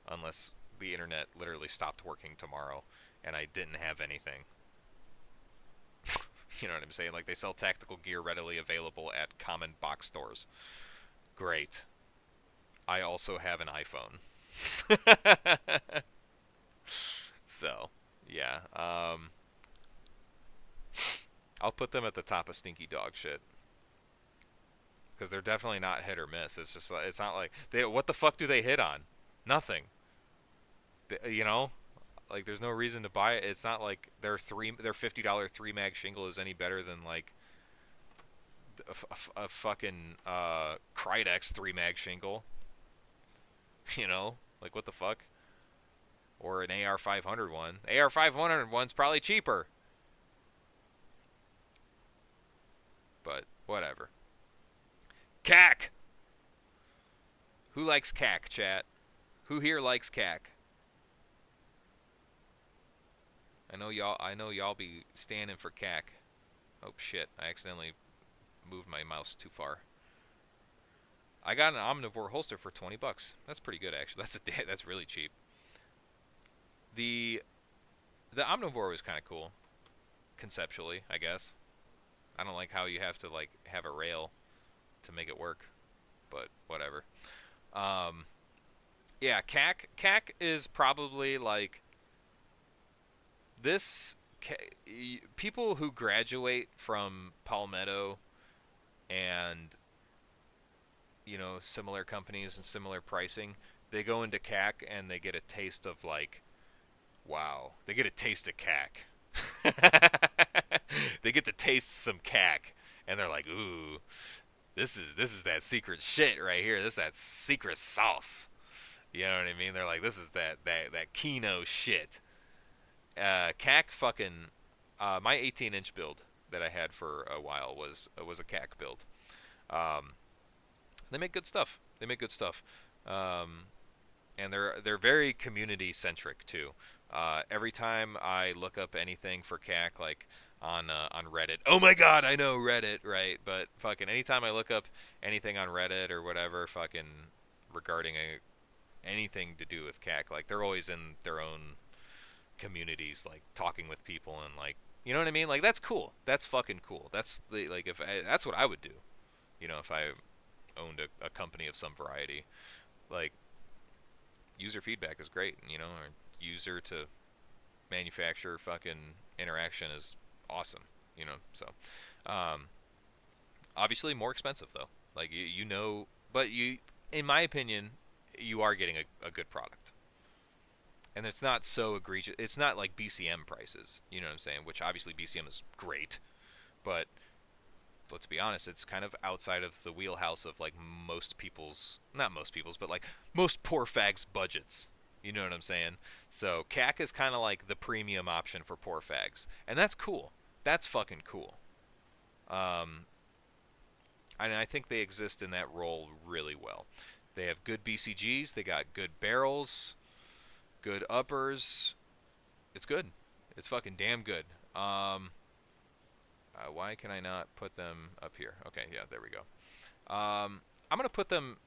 unless the internet literally stopped working tomorrow and I didn't have anything. You know what I'm saying? Like, they sell tactical gear readily available at common box stores. Great. I also have an iPhone. So, yeah. I'll put them at the top of stinky dog shit because they're definitely not hit or miss. It's just it's not like they what the fuck do they hit on? Nothing. You know, like there's no reason to buy it. It's not like their $50 three mag shingle is any better than like a fucking Krydex three mag shingle. You know, like what the fuck? Or an AR 500 one. AR 500 one's probably cheaper, but whatever. CAC. Who likes CAC, chat? Who here likes CAC? I know y'all. I know y'all be standing for CAC. Oh shit! I accidentally moved my mouse too far. I got an omnivore holster for 20 bucks. That's pretty good actually. That's really cheap. The the omnivore was kind of cool conceptually, I guess. I don't like how you have to like have a rail to make it work, but whatever. Um, yeah, CAC is probably like this. People who graduate from Palmetto and similar companies and similar pricing, they go into CAC and they get a taste of like, wow, they get a taste of CAC. They get to taste some CAC, and they're like, ooh, this is that secret shit right here. This is that secret sauce. You know what I mean? They're like, this is that Kino shit. CAC fucking my 18-inch build that I had for a while was a CAC build. Um, they make good stuff. They make good stuff. Um, and they're very community centric too. Every time I look up anything for CAC, like on Reddit, oh my god, I know Reddit, right? But fucking anytime I look up anything on Reddit or whatever, fucking regarding anything to do with CAC, like they're always in their own communities, like talking with people and like you know what I mean? Like that's cool. That's fucking cool. Like if that's what I would do. If I owned a company of some variety, like user feedback is great, or user to manufacturer fucking interaction is awesome, So, um, obviously more expensive though. Like but in my opinion, you are getting a good product, and it's not so egregious. It's not like BCM prices, you know what I'm saying? Which obviously BCM is great, but let's be honest, it's kind of outside of the wheelhouse of like not most people's, but like most poor fags budgets. You know what I'm saying? So CAC is kind of like the premium option for poor fags, and that's cool. That's fucking cool. Um, and I think they exist in that role really well. They have good BCGs. They got good barrels, good uppers. It's good. It's fucking damn good. Why can I not put them up here? Okay, yeah, there we go. I'm gonna put them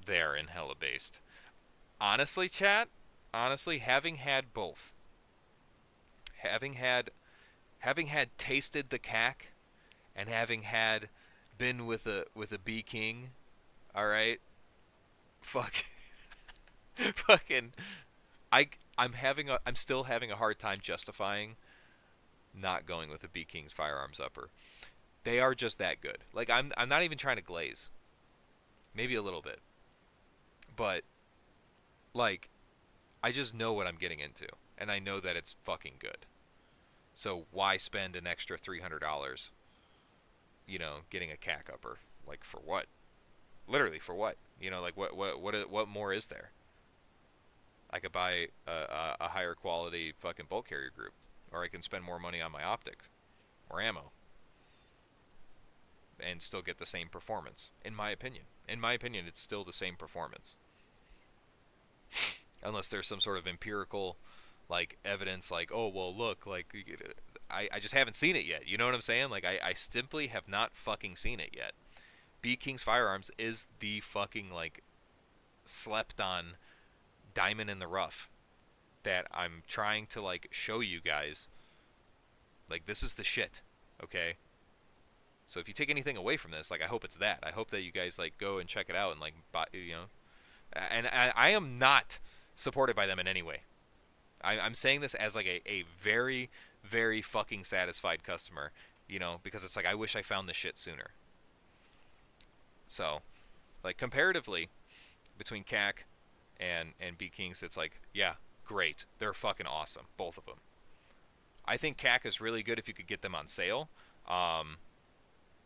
there in Hella Based. Honestly, chat. Honestly, having had both, having had tasted the CAC, and having had been with a B King, all right, fuck, fucking, I'm still having a hard time justifying not going with a B King's firearms upper. They are just that good. Like I'm not even trying to glaze. Maybe a little bit. But like I just know what I'm getting into, and I know that it's fucking good. So why spend an extra $300, getting a CAC upper? Like for what? Literally for what? Like what more is there? I could buy a higher quality fucking bolt carrier group, or I can spend more money on my optic or ammo and still get the same performance. In my opinion, it's still the same performance, unless there's some sort of empirical like evidence, like oh well look, like I just haven't seen it yet. You know what I'm saying? Like I simply have not fucking seen it yet. B King's Firearms is the fucking like slept on diamond in the rough that I'm trying to like show you guys. Like this is the shit, okay? So if you take anything away from this, like I hope it's that. I hope that you guys like go and check it out and like buy, And I am not supported by them in any way. I'm saying this as like a very, very fucking satisfied customer, because it's like I wish I found this shit sooner. So, like comparatively between CAC and B Kings, it's like, yeah, great. They're fucking awesome, both of them. I think CAC is really good if you could get them on sale. Um,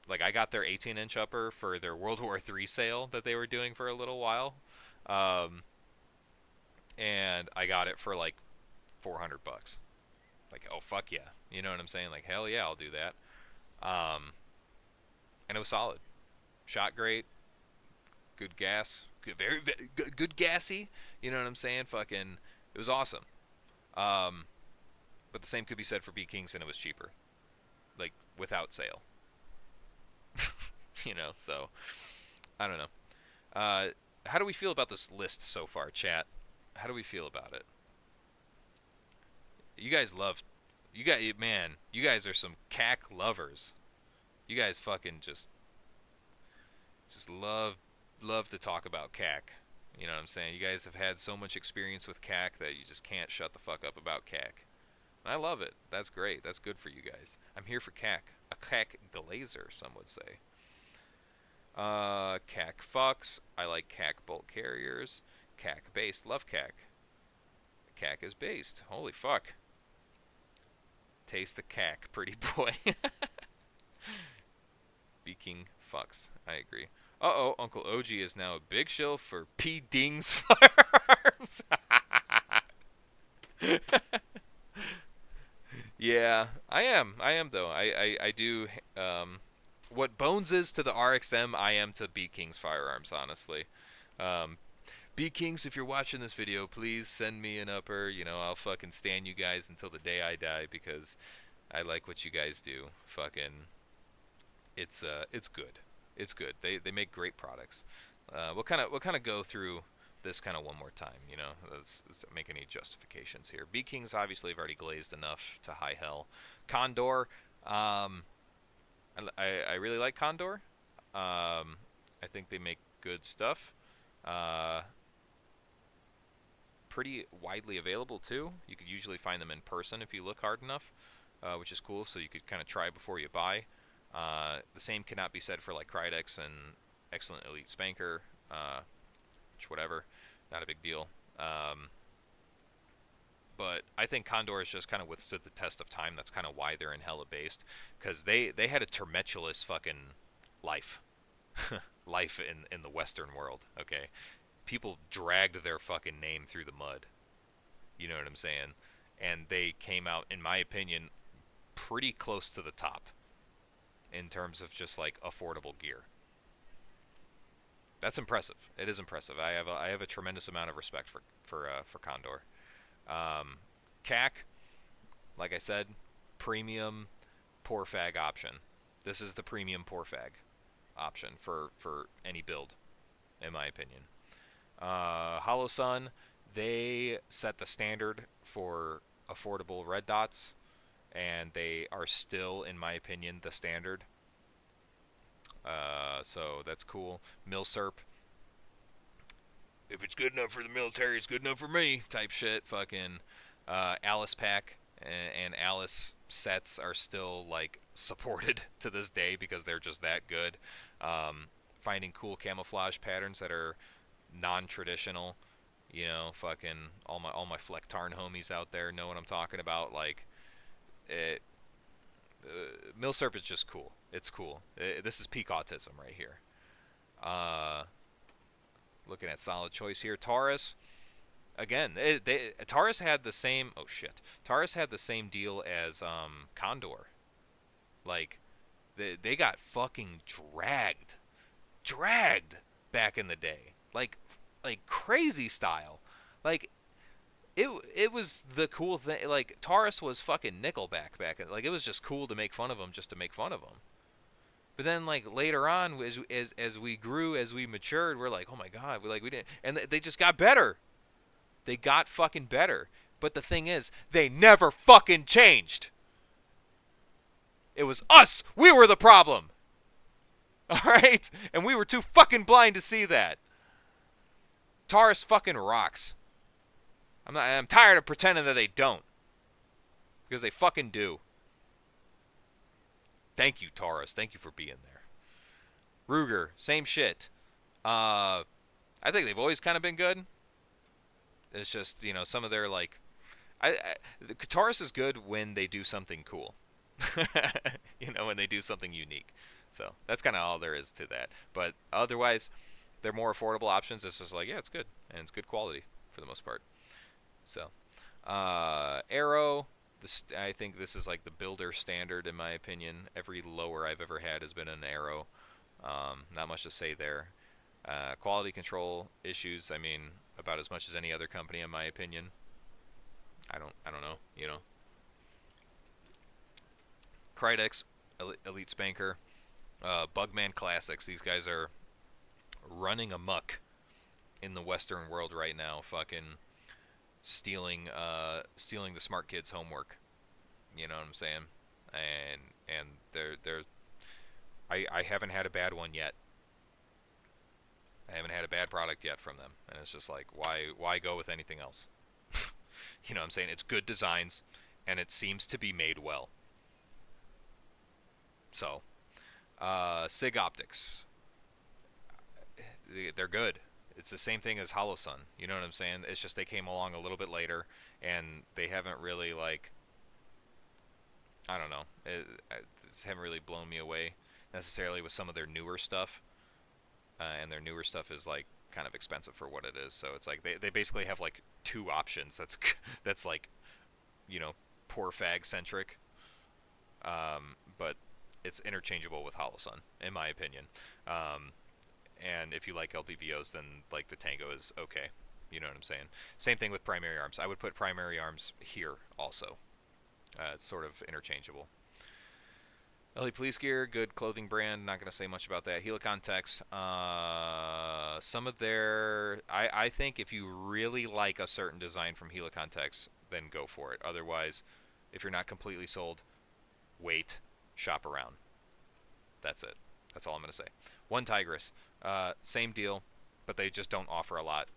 like I got their 18-inch upper for their World War III sale that they were doing for a little while, um, and I got it for like 400 bucks. Like, oh fuck yeah, you know what I'm saying? Like hell yeah, I'll do that. Um, and it was solid. Shot great, good gas, good gassy. You know what I'm saying? Fucking, it was awesome. Um, but the same could be said for B Kings, and it was cheaper, like without sale. So I don't know. How do we feel about this list so far, chat? How do we feel about it? You guys love, you guys, man, you guys are some CAC lovers. You guys fucking just love to talk about CAC. You know what I'm saying? You guys have had so much experience with CAC that you just can't shut the fuck up about CAC. And I love it. That's great. That's good for you guys. I'm here for CAC. A CAC glazer, some would say. CAC fucks. I like CAC bolt carriers. CAC based. Love CAC. CAC is based. Holy fuck. Taste the CAC, pretty boy. Speaking fucks. I agree. Uh-oh, Uncle OG is now a big shill for P. Ding's Firearms. Yeah, I am. I am, though. I do. What Bones is to the RXM, I am to B. King's Firearms, honestly. Um, B. Kings, if you're watching this video, please send me an upper. I'll fucking stand you guys until the day I die because I like what you guys do. Fucking, it's good. It's good. They make great products. We'll kind of go through this kind of one more time. Let's make any justifications here. B Kings obviously have already glazed enough to high hell. Condor, I really like Condor. I think they make good stuff. Pretty widely available too. You could usually find them in person if you look hard enough, which is cool. So you could kind of try before you buy. The same cannot be said for like Krydex and Excellent Elite Spanker, which whatever, not a big deal. But I think Condor has just kind of withstood the test of time. That's kind of why they're in hella based, because they had a tumultuous fucking life, life in the Western world. Okay, people dragged their fucking name through the mud. You know what I'm saying? And they came out, in my opinion, pretty close to the top in terms of just like affordable gear. That's impressive. It is impressive. I have a tremendous amount of respect for Condor. CAC, like I said, premium poor fag option. This is the premium poor fag option for any build, in my opinion. Hollow Sun, they set the standard for affordable red dots, and they are still, in my opinion, the standard. So that's cool. Milsurp, if it's good enough for the military, it's good enough for me, type shit. Fucking Alice Pack and Alice sets are still like supported to this day because they're just that good. Finding cool camouflage patterns that are non-traditional, fucking all my Flecktarn homies out there know what I'm talking about. Like it, Milsurp is just cool. It's cool. This is peak autism right here. Looking at solid choice here. Taurus, again, Taurus had the same. Oh shit. Taurus had the same deal as Condor. Like, they got fucking dragged back in the day. Like crazy style. Like it was the cool thing. Like Taurus was fucking Nickelback back in. Like it was just cool to make fun of them, just to make fun of them. But then, like later on, as we grew, as we matured, we're like, oh my god, we didn't, and they just got better. They got fucking better. But the thing is, they never fucking changed. It was us. We were the problem. All right, and we were too fucking blind to see that. Taurus fucking rocks. I'm tired of pretending that they don't, because they fucking do. Thank you, Taurus. Thank you for being there. Ruger, same shit. I think they've always kind of been good. It's just, some of their like the Taurus is good when they do something cool. When they do something unique. So that's kind of all there is to that. But otherwise, they're more affordable options. It's just like, yeah, it's good, and it's good quality for the most part. So, Arrow. I think this is like the builder standard in my opinion. Every lower I've ever had has been an Arrow. Not much to say there. Quality control issues. I mean, about as much as any other company in my opinion. I don't know. Krydex, Elite Spanker, Bugman Classics. These guys are running amok in the Western world right now. Fucking stealing the smart kids' homework. You know what I'm saying? And they're I haven't had a bad one yet. I haven't had a bad product yet from them, and it's just like, why go with anything else? You know what I'm saying? It's good designs, and it seems to be made well. So, Sig Optics, they're good. It's the same thing as HoloSun. You know what I'm saying? It's just they came along a little bit later, and they haven't really like, I don't know, this haven't really blown me away necessarily with some of their newer stuff. And their newer stuff is like kind of expensive for what it is. So it's like they basically have like two options. That's like, poor fag centric. But it's interchangeable with HoloSun, in my opinion. And if you like LPVOs, then like the Tango is okay. You know what I'm saying? Same thing with primary arms. I would put primary arms here also. It's sort of interchangeable. LA Police Gear, good clothing brand. Not going to say much about that. Helicon Techs, some of their... I think if you really like a certain design from Helicon Techs, then go for it. Otherwise, if you're not completely sold, wait, shop around. That's it. That's all I'm going to say. One Tigris, same deal, but they just don't offer a lot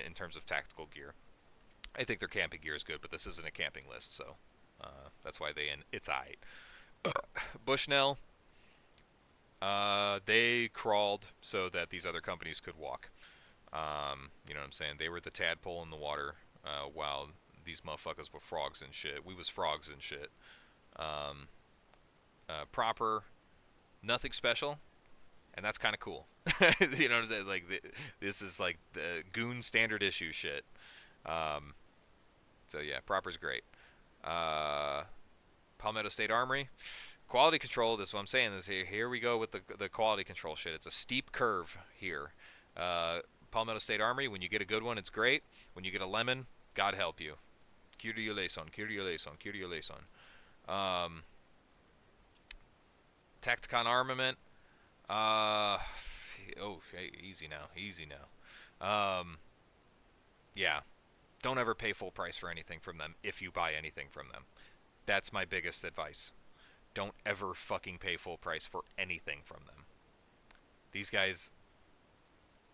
in terms of tactical gear. I think their camping gear is good, but this isn't a camping list, so that's why it's aight. Bushnell, they crawled so that these other companies could walk. You know what I'm saying? They were the tadpole in the water, while these motherfuckers were frogs and shit. We was frogs and shit. Proper, nothing special, and that's kind of cool. You know what I'm saying? Like, this is like the Goon standard issue shit. So yeah, Proper's great. Palmetto State Armory. Quality control, this is what I'm saying. Here we go with the quality control shit. It's a steep curve here. Palmetto State Armory, when you get a good one, it's great. When you get a lemon, God help you. Kyrie eleison, Kyrie eleison, Kyrie eleison. Tacticon Armament. Hey, easy now. Yeah. Don't ever pay full price for anything from them if you buy anything from them. That's my biggest advice. Don't ever fucking pay full price for anything from them. These guys,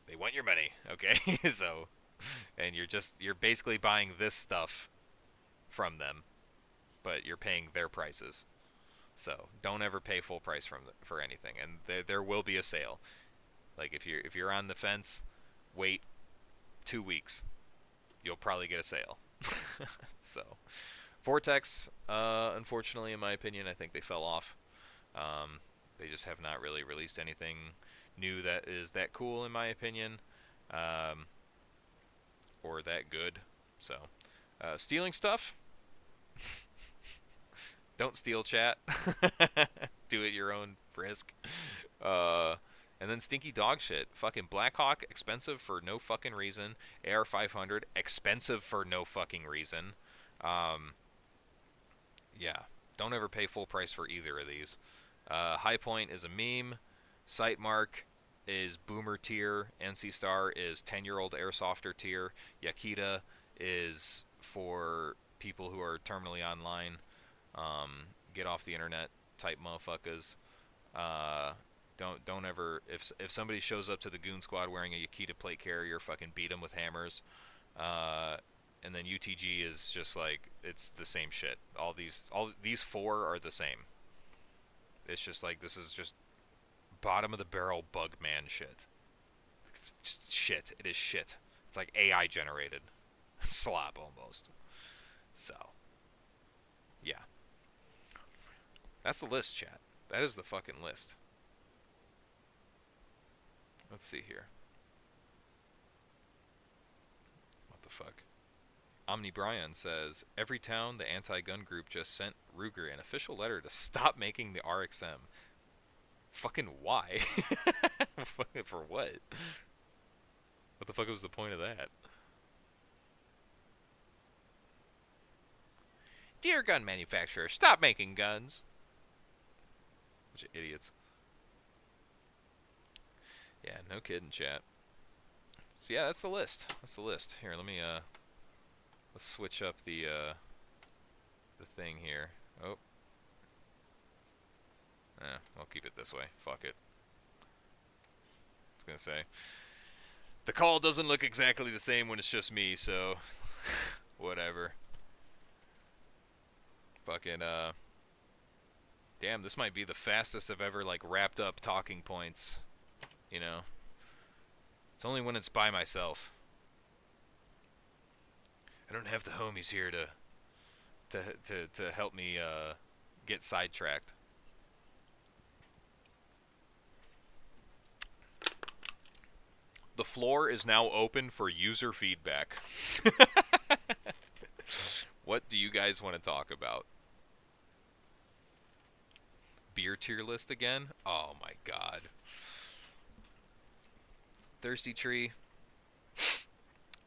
they want your money, okay? So, and you're basically buying this stuff from them, but you're paying their prices. So, don't ever pay full price for anything, and there will be a sale. Like, if you're on the fence, wait 2 weeks. You'll probably get a sale. So, Vortex, unfortunately, in my opinion, I think they fell off. They just have not really released anything new that is that cool, in my opinion, or that good. So, stealing stuff, don't steal, chat. Do it your own risk. And then stinky dog shit. Fucking Blackhawk, expensive for no fucking reason. AR-500, expensive for no fucking reason. Yeah, don't ever pay full price for either of these. High Point is a meme. Sightmark is boomer tier. NC Star is 10-year-old airsofter tier. Yakita is for people who are terminally online. Get off the internet type motherfuckers. Don't ever if somebody shows up to the goon squad wearing a Yakita plate carrier, fucking beat them with hammers. Uh, and then UTG is just like it's the same shit. All these four are the same. It's just like this is just bottom of the barrel bug man shit. It's just shit. It is shit. It's like AI generated slop almost. So yeah, that's the list, chat. That is the fucking list. Let's see here. What the fuck? Omni Brian says every town the anti-gun group just sent Ruger an official letter to stop making the RXM. Fucking why? For what? What the fuck was the point of that? Dear gun manufacturer, stop making guns. Bunch of idiots. Yeah, no kidding, chat. So yeah, that's the list. That's the list. Here, let me let's switch up the thing here. Oh. I'll keep it this way. Fuck it. I was gonna say. The call doesn't look exactly the same when it's just me, so whatever. Fucking damn, this might be the fastest I've ever like wrapped up talking points. You know. It's only when it's by myself. I don't have the homies here to help me get sidetracked. The floor is now open for user feedback. What do you guys want to talk about? Beer tier list again? Oh my god. Thirsty Tree.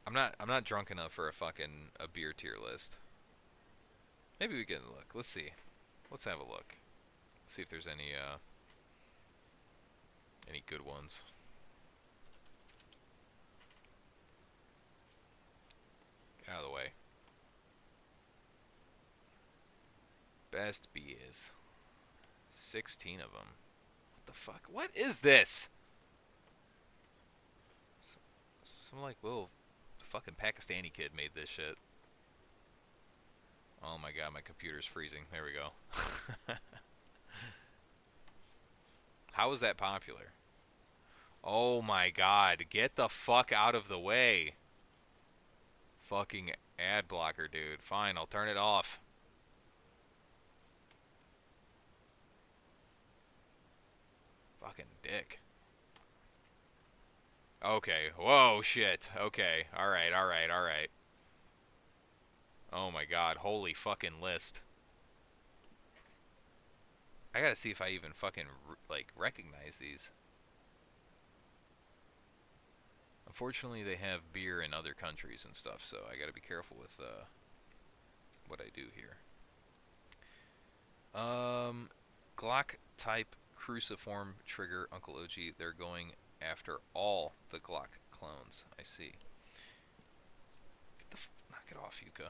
I'm not drunk enough for a beer tier list. Maybe we get a look. Let's see. Let's have a look. See if there's any good ones. Get out of the way. Best beers. 16 of them. What the fuck? What is this? Some like little fucking Pakistani kid made this shit. Oh my god, my computer's freezing. There we go. How is that popular? Oh my god, get the fuck out of the way. Fucking ad blocker, dude. Fine, I'll turn it off. Fucking dick. Okay. Whoa, shit. Okay. Alright, alright, alright. Oh my god. Holy fucking list. I gotta see if I even fucking, like, recognize these. Unfortunately, they have beer in other countries and stuff, so I gotta be careful with, what I do here. Glock type cruciform trigger, Uncle OG. They're going after all the Glock clones. I see. Knock it off, Yuka.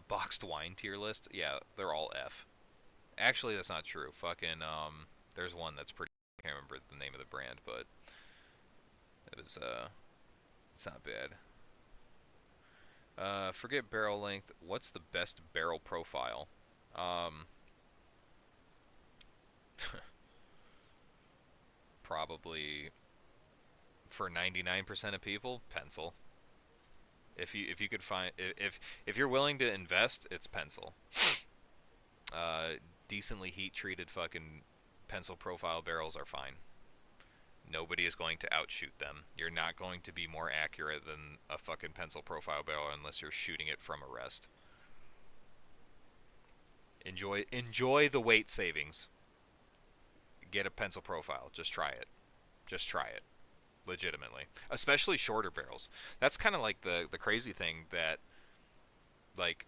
Boxed wine tier list. Yeah, they're all F. Actually, that's not true. Fucking, there's one that's pretty. I can't remember the name of the brand, but it was, it's not bad. Forget barrel length. What's the best barrel profile? Probably for 99% of people, pencil. If you could find if you're willing to invest, it's pencil. Decently heat treated fucking pencil profile barrels are fine. Nobody is going to outshoot them. You're not going to be more accurate than a fucking pencil profile barrel unless you're shooting it from a rest. Enjoy the weight savings. Get a pencil profile. Just try it. Just try it. Legitimately. Especially shorter barrels. That's kind of like the crazy thing that, like,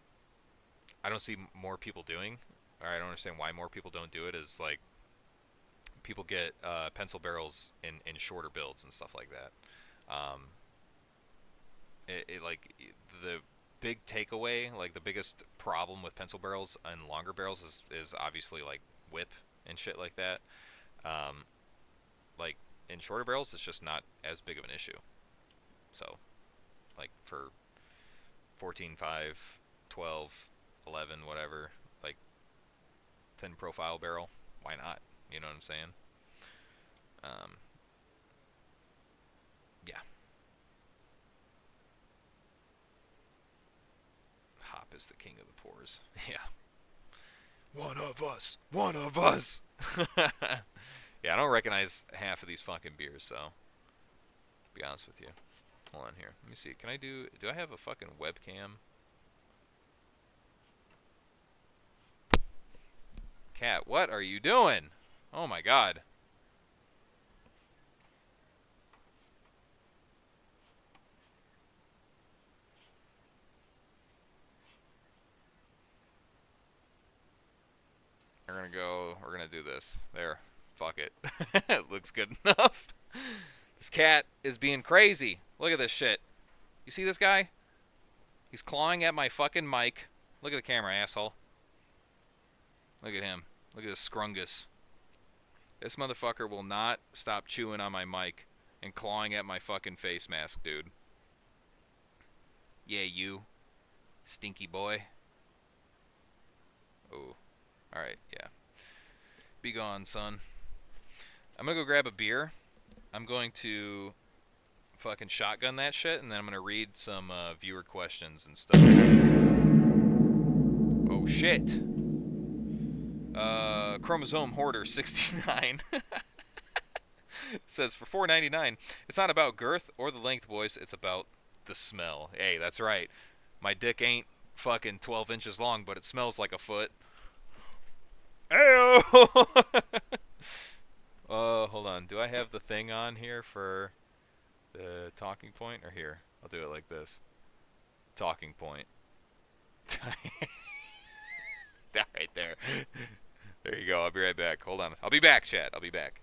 I don't see more people doing, or I don't understand why more people don't do it, is, like, people get pencil barrels in shorter builds and stuff like that. Like, the big takeaway, like, the biggest problem with pencil barrels and longer barrels is obviously, like, whip and shit like that. Um, like in shorter barrels, it's just not as big of an issue. So, like for 14, 5, 12, 11, whatever, like thin profile barrel, why not? You know what I'm saying? Um, yeah, hop is the king of the pours. Yeah, one of us, one of us. Yeah, I don't recognize half of these fucking beers, so to be honest with you. Hold on here. Let me see. Can I do I have a fucking webcam? Cat, what are you doing? Oh my god. We're gonna do this. There. Fuck it. It looks good enough. This cat is being crazy. Look at this shit. You see this guy? He's clawing at my fucking mic. Look at the camera, asshole. Look at him. Look at this scrungus. This motherfucker will not stop chewing on my mic and clawing at my fucking face mask, dude. Yeah, you. Stinky boy. Oh. Alright, yeah. Be gone, son. I'm gonna go grab a beer. I'm going to fucking shotgun that shit, and then I'm gonna read some viewer questions and stuff. Oh shit. Chromosome Hoarder 69 says for $4.99, it's not about girth or the length, boys. It's about the smell. Hey, that's right. My dick ain't fucking 12 inches long, but it smells like a foot. Ayo! Hold on. Do I have the thing on here for the talking point? Or here? I'll do it like this. Talking point. That right there. There you go. I'll be right back. Hold on. I'll be back, chat. I'll be back.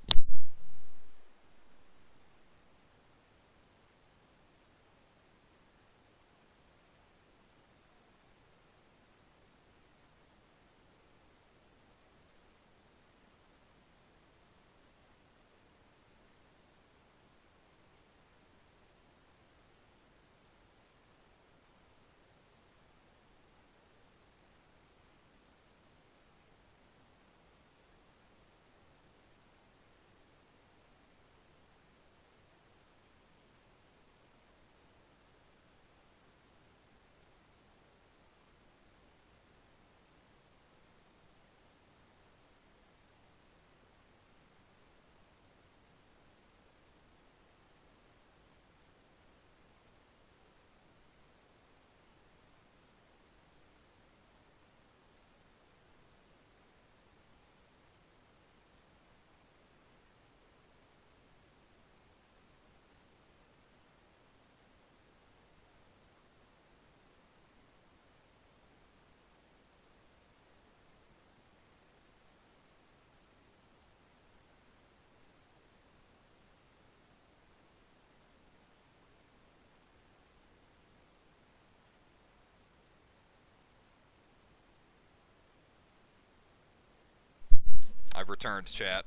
I've returned, chat.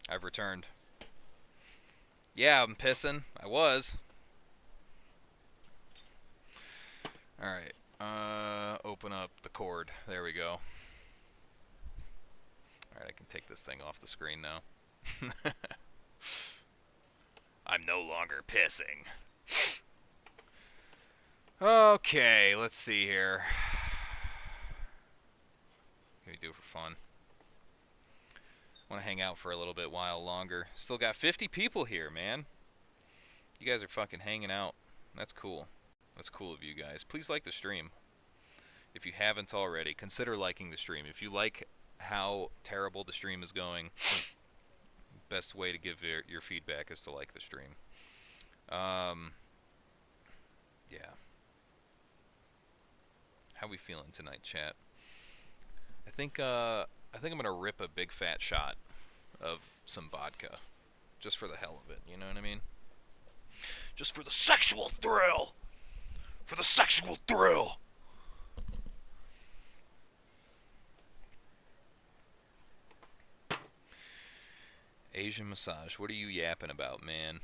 I've returned. Yeah, I'm pissing. I was. Alright. Open up the cord. There we go. Alright, I can take this thing off the screen now. I'm no longer pissing. Okay, let's see here. What can we do for fun? I want to hang out for a little bit while longer. Still got 50 people here, man. You guys are fucking hanging out. That's cool. That's cool of you guys. Please like the stream. If you haven't already, consider liking the stream. If you like how terrible the stream is going, best way to give your feedback is to like the stream. Yeah. How we feeling tonight, chat? I think I'm gonna rip a big fat shot of some vodka, just for the hell of it. You know what I mean? Just for the sexual thrill. For the sexual thrill. Asian massage. What are you yapping about, man?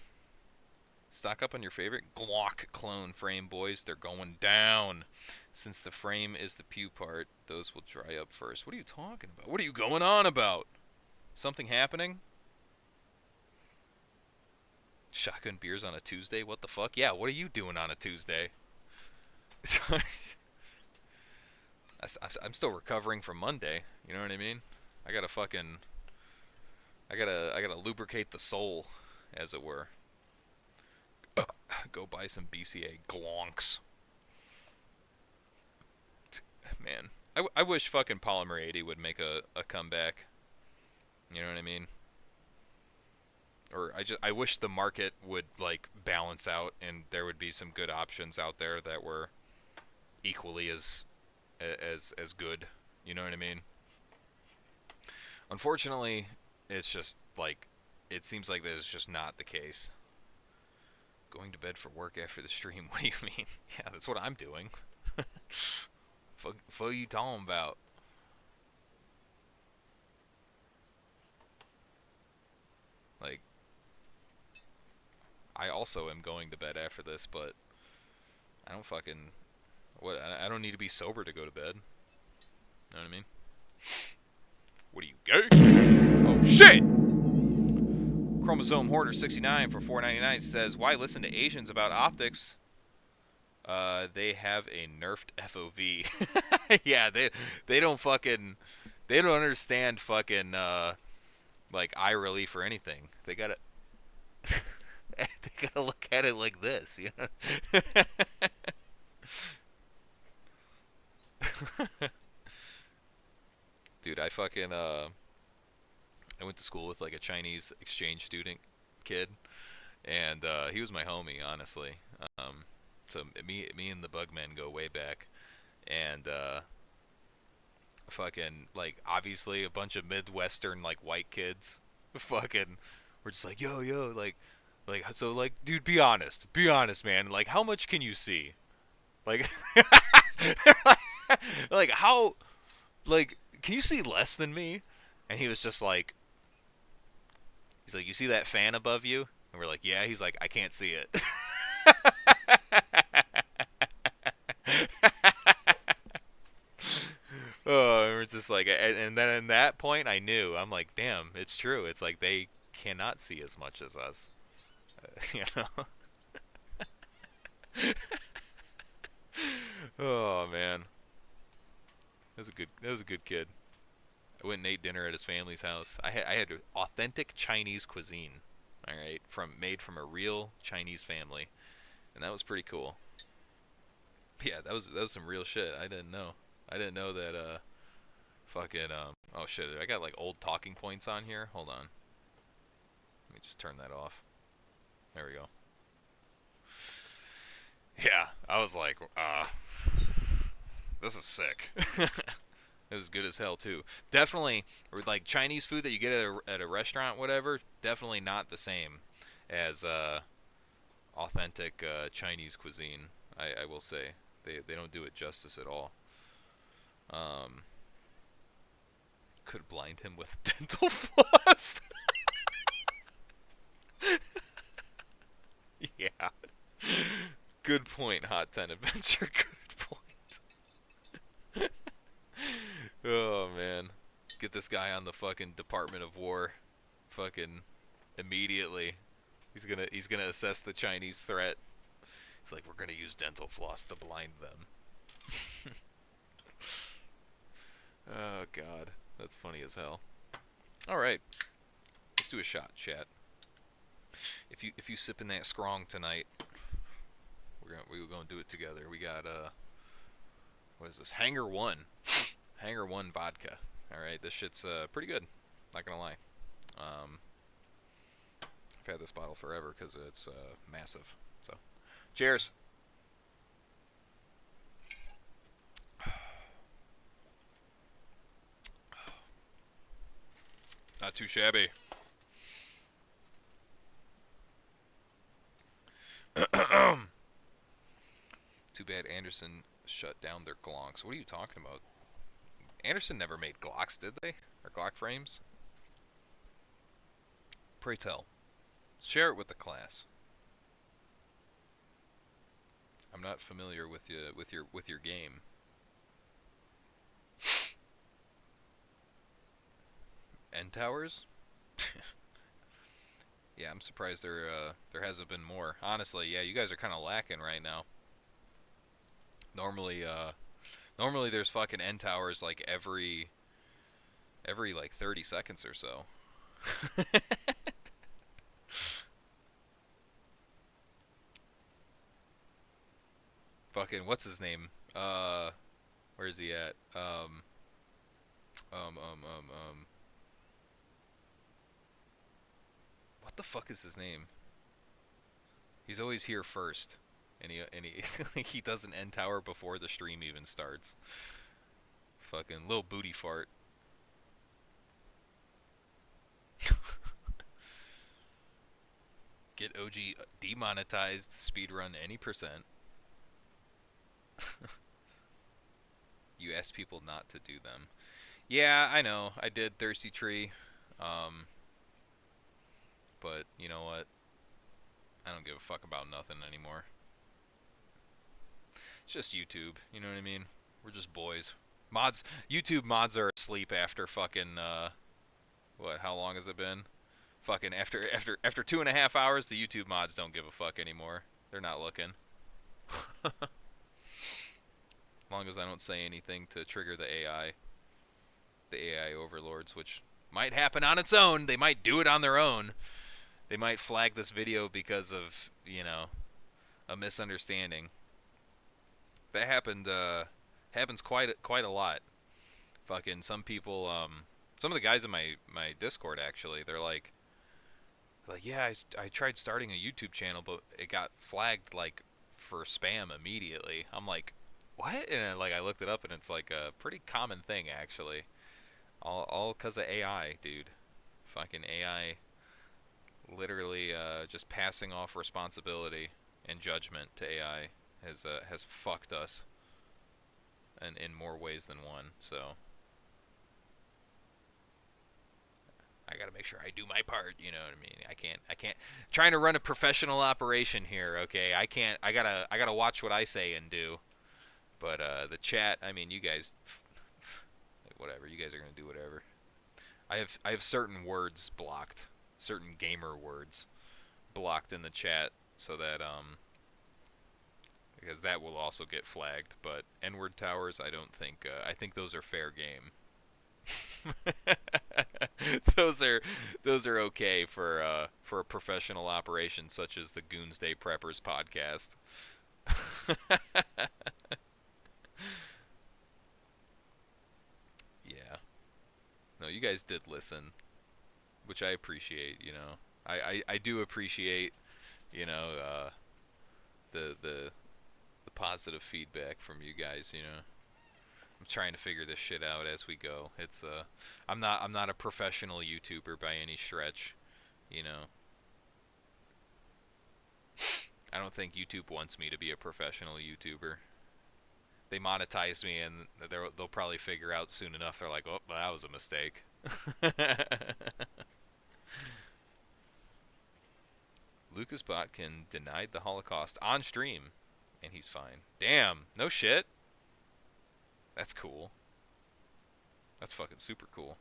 Stock up on your favorite Glock clone frame, boys. They're going down. Since the frame is the pew part, those will dry up first. What are you talking about? What are you going on about? Something happening? Shotgun beers on a Tuesday? What the fuck? Yeah, what are you doing on a Tuesday? I'm still recovering from Monday. You know what I mean? I gotta fucking, I gotta lubricate the soul, as it were. Go buy some BCA glonks. Man, I wish fucking Polymer 80 would make a comeback. You know what I mean? Or I wish the market would like balance out and there would be some good options out there that were equally as good. You know what I mean? Unfortunately, it's just like it seems like that is just not the case. Going to bed for work after the stream. What do you mean? Yeah, that's what I'm doing. Fuck you talking about? Like, I also am going to bed after this, but I don't fucking what I don't need to be sober to go to bed. You know what I mean? What are you, gay? Oh shit! Chromosome Hoarder 69 for $4.99 says, "Why listen to Asians about optics? They have a nerfed FOV." Yeah, they don't fucking they don't understand fucking like eye relief or anything. They gotta they gotta look at it like this, you know. Dude, I fucking I went to school with like a Chinese exchange student kid, and he was my homie, honestly. So me and the Bugmen go way back, and fucking like obviously a bunch of Midwestern like white kids, fucking, we're just like yo like so like dude, be honest, man. Like how much can you see? Like, like how like can you see less than me? And he was just like, he's like, you see that fan above you? And we're like, yeah. He's like, I can't see it. Oh, and we're just like, and then at that point, I knew. I'm like, damn, it's true. It's like they cannot see as much as us, you know. Oh man, that was a good kid. I went and ate dinner at his family's house. I had authentic Chinese cuisine, all right, from made from a real Chinese family, and that was pretty cool. Yeah, that was some real shit. I didn't know. I didn't know that fucking oh shit, I got like old talking points on here. Hold on. Let me just turn that off. There we go. Yeah, I was like, this is sick. It was good as hell too. Definitely, or like Chinese food that you get at a restaurant, whatever. Definitely not the same as authentic Chinese cuisine. I will say they don't do it justice at all. Um, could blind him with dental floss. Yeah. Good point, Hot 10 Adventure. Good point. Oh man. Get this guy on the fucking Department of War fucking immediately. He's gonna assess the Chinese threat. He's like, we're gonna use dental floss to blind them. Oh god. That's funny as hell. Alright. Let's do a shot, chat. If you sipping that strong tonight, we're gonna do it together. We got what is this? Hanger One, Hanger One vodka. All right, this shit's pretty good. Not gonna lie. I've had this bottle forever because it's massive. So, cheers. Not too shabby. Too bad Anderson shut down their Glocks. What are you talking about? Anderson never made Glocks, did they? Or Glock frames? Pray tell. Share it with the class. I'm not familiar with your game. End towers? Yeah, I'm surprised there hasn't been more. Honestly, yeah, you guys are kind of lacking right now. Normally, normally there's fucking end towers like every like 30 seconds or so. Fucking what's his name? Where's he at? Um, um, um, um. What the fuck is his name? He's always here first, and he he does an end tower before the stream even starts. Fucking little booty fart. Get OG demonetized. Speedrun any percent. You ask people not to do them. Yeah, I know. I did Thirsty Tree. Um, but you know what? I don't give a fuck about nothing anymore. It's just YouTube. You know what I mean? We're just boys. Mods. YouTube mods are asleep after fucking what? How long has it been? Fucking after 2.5 hours, the YouTube mods don't give a fuck anymore. They're not looking. As long as I don't say anything to trigger the AI overlords, which might happen on its own. They might do it on their own. They might flag this video because of, you know, a misunderstanding. That happens quite a lot. Fucking some people, some of the guys in my Discord actually, they're like, yeah, I tried starting a YouTube channel, but it got flagged like for spam immediately. I'm like, what? And like I looked it up, and it's like a pretty common thing actually. All because of AI, dude. Fucking AI, literally just passing off responsibility and judgment to AI has fucked us, and in more ways than one. So I gotta make sure I do my part. You know what I mean? I can't. Trying to run a professional operation here. Okay, I can't. I gotta watch what I say and do. But the chat. I mean, you guys, whatever. You guys are gonna do whatever. I have certain words blocked, certain gamer words blocked in the chat, so that because that will also get flagged. But N-word towers, I don't think. I think those are fair game. those are those are okay for a professional operation such as the Goonsday Preppers podcast. Yeah. No, you guys did listen, which I appreciate. You know, I do appreciate. You know, the positive feedback from you guys. You know, I'm trying to figure this shit out as we go. It's I'm not a professional YouTuber by any stretch, you know. I don't think YouTube wants me to be a professional YouTuber. They monetize me, and they'll probably figure out soon enough. They're like, oh, well, that was a mistake. Lucas Botkin denied the Holocaust on stream, and he's fine. Damn, no shit. That's cool. That's fucking super cool.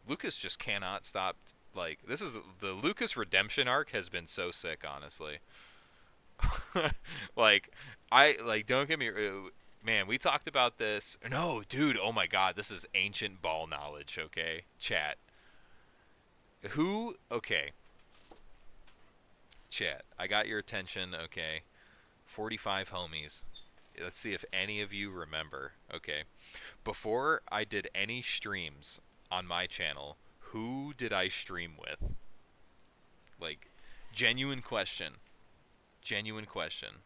Lucas just cannot stop. Like, this is the Lucas redemption arc has been so sick, honestly. Like, don't get me, man, we talked about this. No, dude, oh my god, this is ancient ball knowledge, okay? Chat. Okay, chat, I got your attention, okay? 45 homies. Let's see if any of you remember, okay? Before I did any streams on my channel, who did I stream with? Like, genuine question. Genuine question.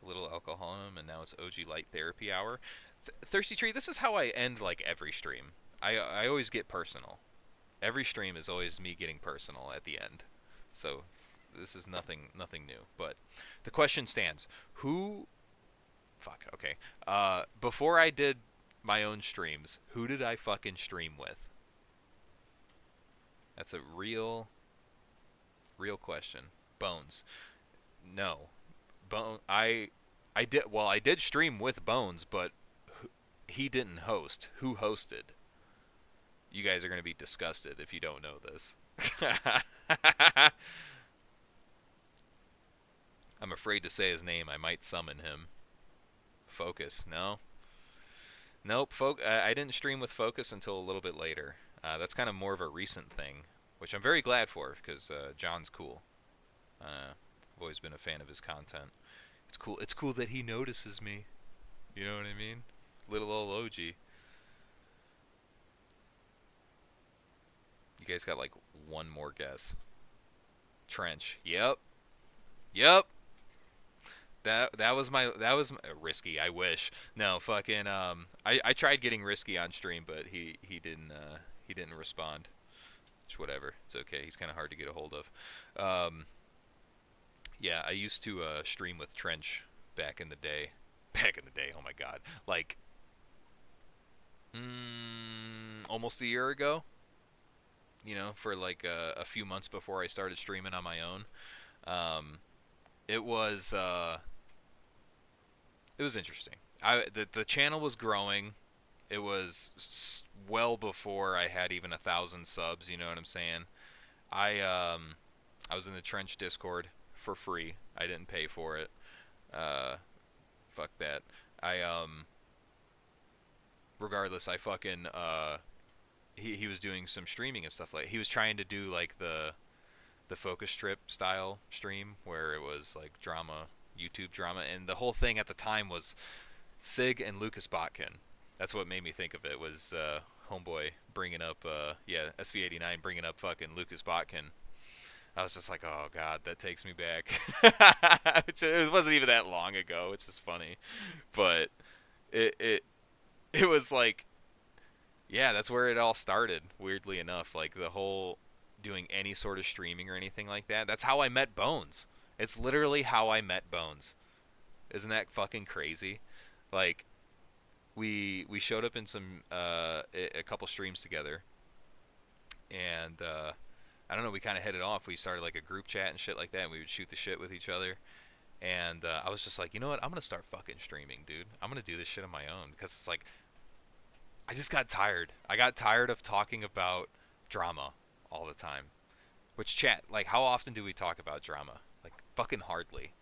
A little alcohol in 'em, and now it's OG Light Therapy Hour. Thirsty Tree, this is how I end, like, every stream. I always get personal. Every stream is always me getting personal at the end. So, this is nothing new. But the question stands. Who... Fuck, okay. Before I did my own streams, who did I fucking stream with? That's a real question. Bones. No. I did stream with Bones, but he didn't host. Who hosted? You guys are going to be disgusted if you don't know this. I'm afraid to say his name. I might summon him. Focus. No. Nope. I didn't stream with Focus until a little bit later. That's kind of more of a recent thing, which I'm very glad for because John's cool. I've always been a fan of his content. It's cool. It's cool that he notices me. You know what I mean? Little old OG. You guys got like one more guess. Trench. Yep. Yep. That was risky. I wish. No, fucking I tried getting risky on stream, but he didn't respond. Which whatever. It's okay. He's kind of hard to get a hold of. Yeah, I used to stream with Trench back in the day. Back in the day. Oh my god. Like almost a year ago. You know, for like a few months before I started streaming on my own. Um, it was it was interesting. The channel was growing. It was well before I had even 1,000 subs. You know what I'm saying? I um I was in the Trench Discord for free. I didn't pay for it. Uh, fuck that. I regardless, I fucking he was doing some streaming and stuff like. He was trying to do like the focus strip style stream where it was like drama, YouTube drama, and the whole thing at the time was Sig and Lucas Botkin. That's what made me think of it was Homeboy bringing up yeah, SV89 bringing up fucking Lucas Botkin. I was just like, oh god, that takes me back. It wasn't even that long ago, which was funny, but it it it was like, yeah, that's where it all started. Weirdly enough, like the whole doing any sort of streaming or anything like that. That's how I met Bones. It's literally how I met Bones. Isn't that fucking crazy? Like we showed up in some a couple streams together, and I don't know. We kind of hit it off. We started like a group chat and shit like that. And we would shoot the shit with each other. And I was just like, you know what? I'm gonna start fucking streaming, dude. I'm gonna do this shit on my own because it's like I just got tired. I got tired of talking about drama all the time. Which chat? Like, how often do we talk about drama? Like, fucking hardly.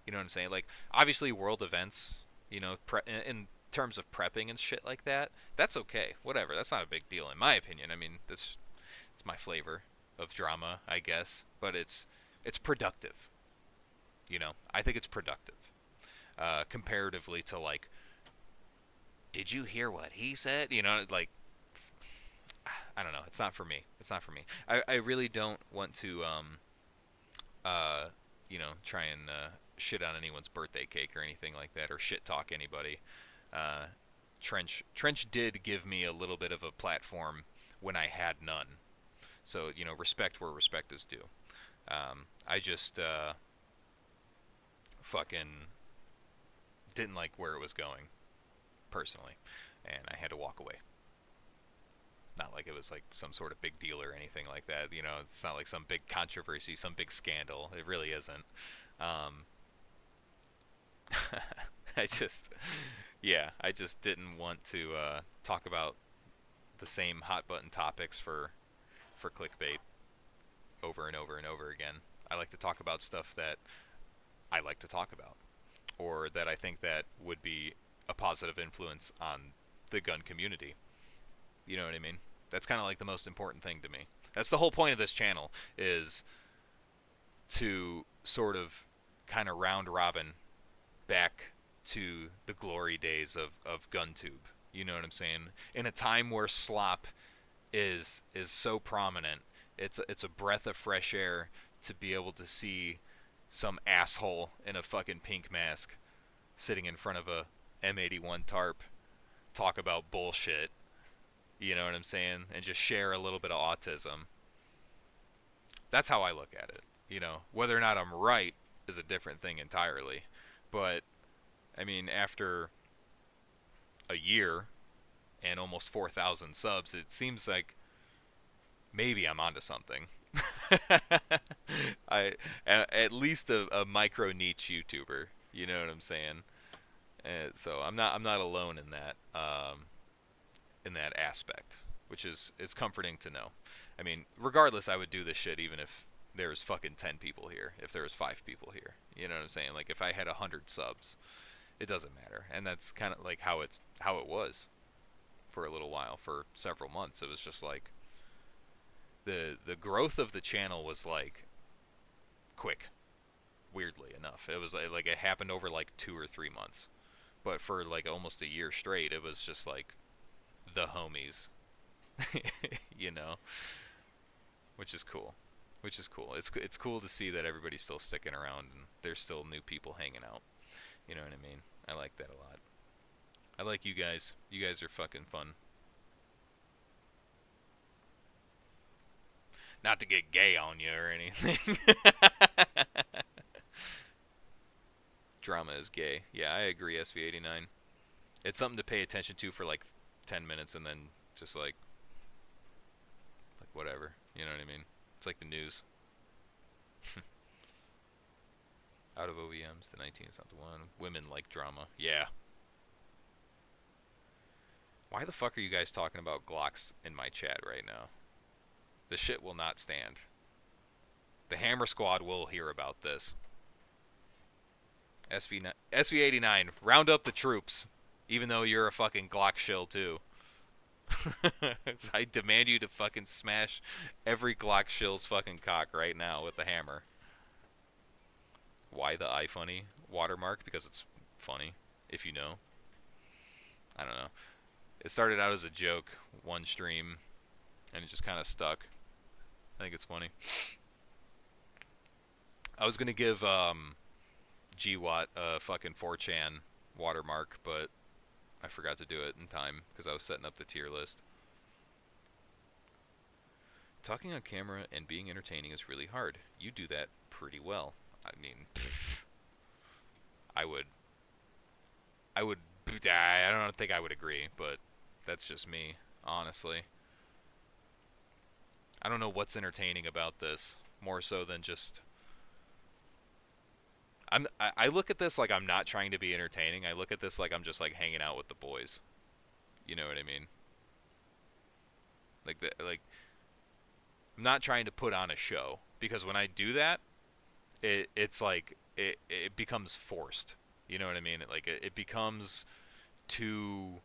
You know what I'm saying? Like, obviously, world events. You know, in terms of prepping and shit like that. That's okay. Whatever. That's not a big deal in my opinion. I mean, that's it's my flavor of drama, I guess. But it's productive. You know, I think it's productive comparatively to like, did you hear what he said? You know, like I don't know. It's not for me. It's not for me. I really don't want to uh you know try and shit on anyone's birthday cake or anything like that or shit talk anybody. Uh, Trench did give me a little bit of a platform when I had none. So you know, respect where respect is due. I just fucking didn't like where it was going personally, and I had to walk away. Not like it was like some sort of big deal or anything like that. You know, it's not like some big controversy, some big scandal. It really isn't. Um, I just, yeah, I just didn't want to talk about the same hot button topics for clickbait over and over and over again. I like to talk about stuff that I like to talk about, or that I think that would be a positive influence on the gun community. You know what I mean? That's kind of like the most important thing to me. That's the whole point of this channel is to sort of kind of round robin back to the glory days of GunTube. You know what I'm saying? In a time where slop is so prominent, it's a breath of fresh air to be able to see some asshole in a fucking pink mask sitting in front of a M81 tarp talk about bullshit. You know what I'm saying? And just share a little bit of autism. That's how I look at it. You know, whether or not I'm right is a different thing entirely. But I mean, after a year and almost 4,000 subs, it seems like maybe I'm onto something. I at least a micro niche YouTuber. You know what I'm saying? So I'm not alone in that aspect, which is it's comforting to know. I mean, regardless, I would do this shit even if there was fucking 10 people here, if there was 5 people here. You know what I'm saying? Like if I had 100 subs, it doesn't matter, and that's kind of like how it was for a little while, for several months. It was just like the growth of the channel was like quick, weirdly enough. It was like it happened over like 2 or 3 months, but for like almost a year straight, it was just like the homies, you know, which is cool. Which is cool. It's cool to see that everybody's still sticking around and there's still new people hanging out. You know what I mean? I like that a lot. I like you guys. You guys are fucking fun. Not to get gay on you or anything. Drama is gay. Yeah, I agree, SV89. It's something to pay attention to for like 10 minutes and then just like whatever. You know what I mean? It's like the news. Out of OEMs, the 19 is not the one. Women like drama. Yeah. Why the fuck are you guys talking about Glocks in my chat right now? The shit will not stand. The Hammer Squad will hear about this. SV89, round up the troops. Even though you're a fucking Glock shill too. I demand you to fucking smash every Glock shill's fucking cock right now with the hammer. Why the iFunny watermark? Because it's funny, if you know. I don't know. It started out as a joke, one stream, and it just kind of stuck. I think it's funny. I was gonna give GWatt a fucking 4chan watermark, but I forgot to do it in time because I was setting up the tier list. Talking on camera and being entertaining is really hard. You do that pretty well. I mean, I would, I don't think I would agree, but that's just me, honestly. I don't know what's entertaining about this, more so than just I look at this like I'm not trying to be entertaining. I look at this like I'm just like hanging out with the boys. You know what I mean? Like I'm not trying to put on a show because when I do that, it's like it becomes forced. You know what I mean? It becomes too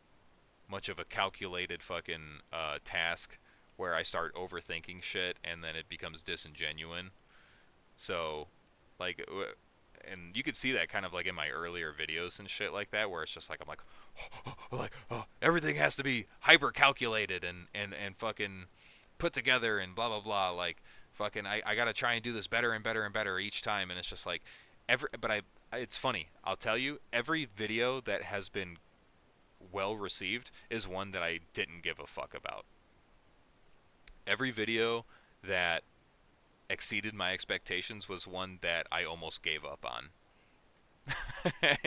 much of a calculated fucking task where I start overthinking shit and then it becomes disingenuine. So like and you could see that kind of like in my earlier videos and shit like that where it's just like I'm like like oh, everything has to be hyper calculated and fucking put together and blah blah blah like fucking I gotta try and do this better and better and better each time and it's just like it's funny, I'll tell you, every video that has been well received is one that I didn't give a fuck about. Every video that exceeded my expectations was one that I almost gave up on.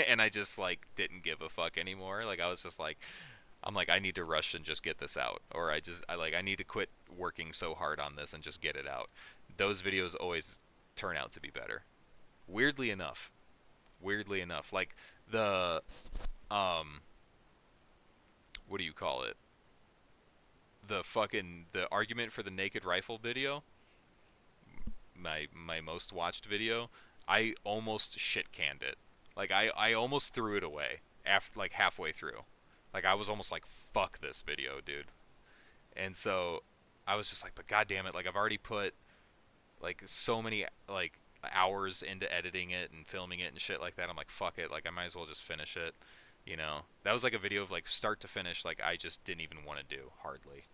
And I just like didn't give a fuck anymore. Like I was just like I'm like I need to rush and just get this out or I need to quit working so hard on this and just get it out. Those videos always turn out to be better. Weirdly enough. Weirdly enough. Like the what do you call it? The argument for the naked rifle video, my most watched video, I almost shit canned it. Like I almost threw it away after like halfway through. Like I was almost like fuck this video, dude. And so I was just like, but god damn it, like I've already put like so many like hours into editing it and filming it and shit like that. I'm like fuck it, like I might as well just finish it. You know, that was like a video of like start to finish. Like I just didn't even want to do hardly.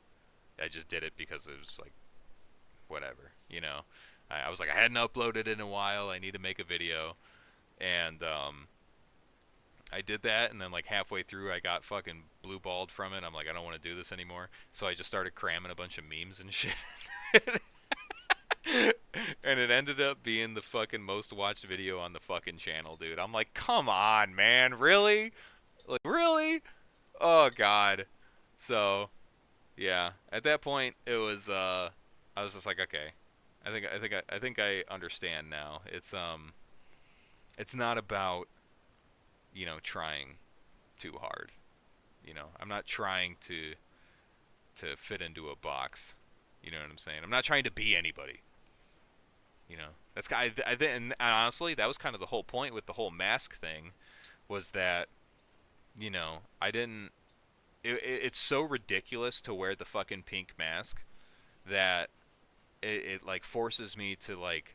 I just did it because it was like whatever, you know. I was like, I hadn't uploaded in a while. I need to make a video, and I did that. And then like halfway through, I got fucking blue balled from it. I'm like, I don't want to do this anymore. So I just started cramming a bunch of memes and shit. And it ended up being the fucking most watched video on the fucking channel, dude. I'm like, come on, man, really? Like, really? Oh god. So, yeah. At that point, it was I was just like, okay, I think I understand now. It's not about trying too hard. I'm not trying to fit into a box. You know what I'm saying? I'm not trying to be anybody. That's and honestly, that was kind of the whole point with the whole mask thing was that I didn't. It's so ridiculous to wear the fucking pink mask that it like forces me to like.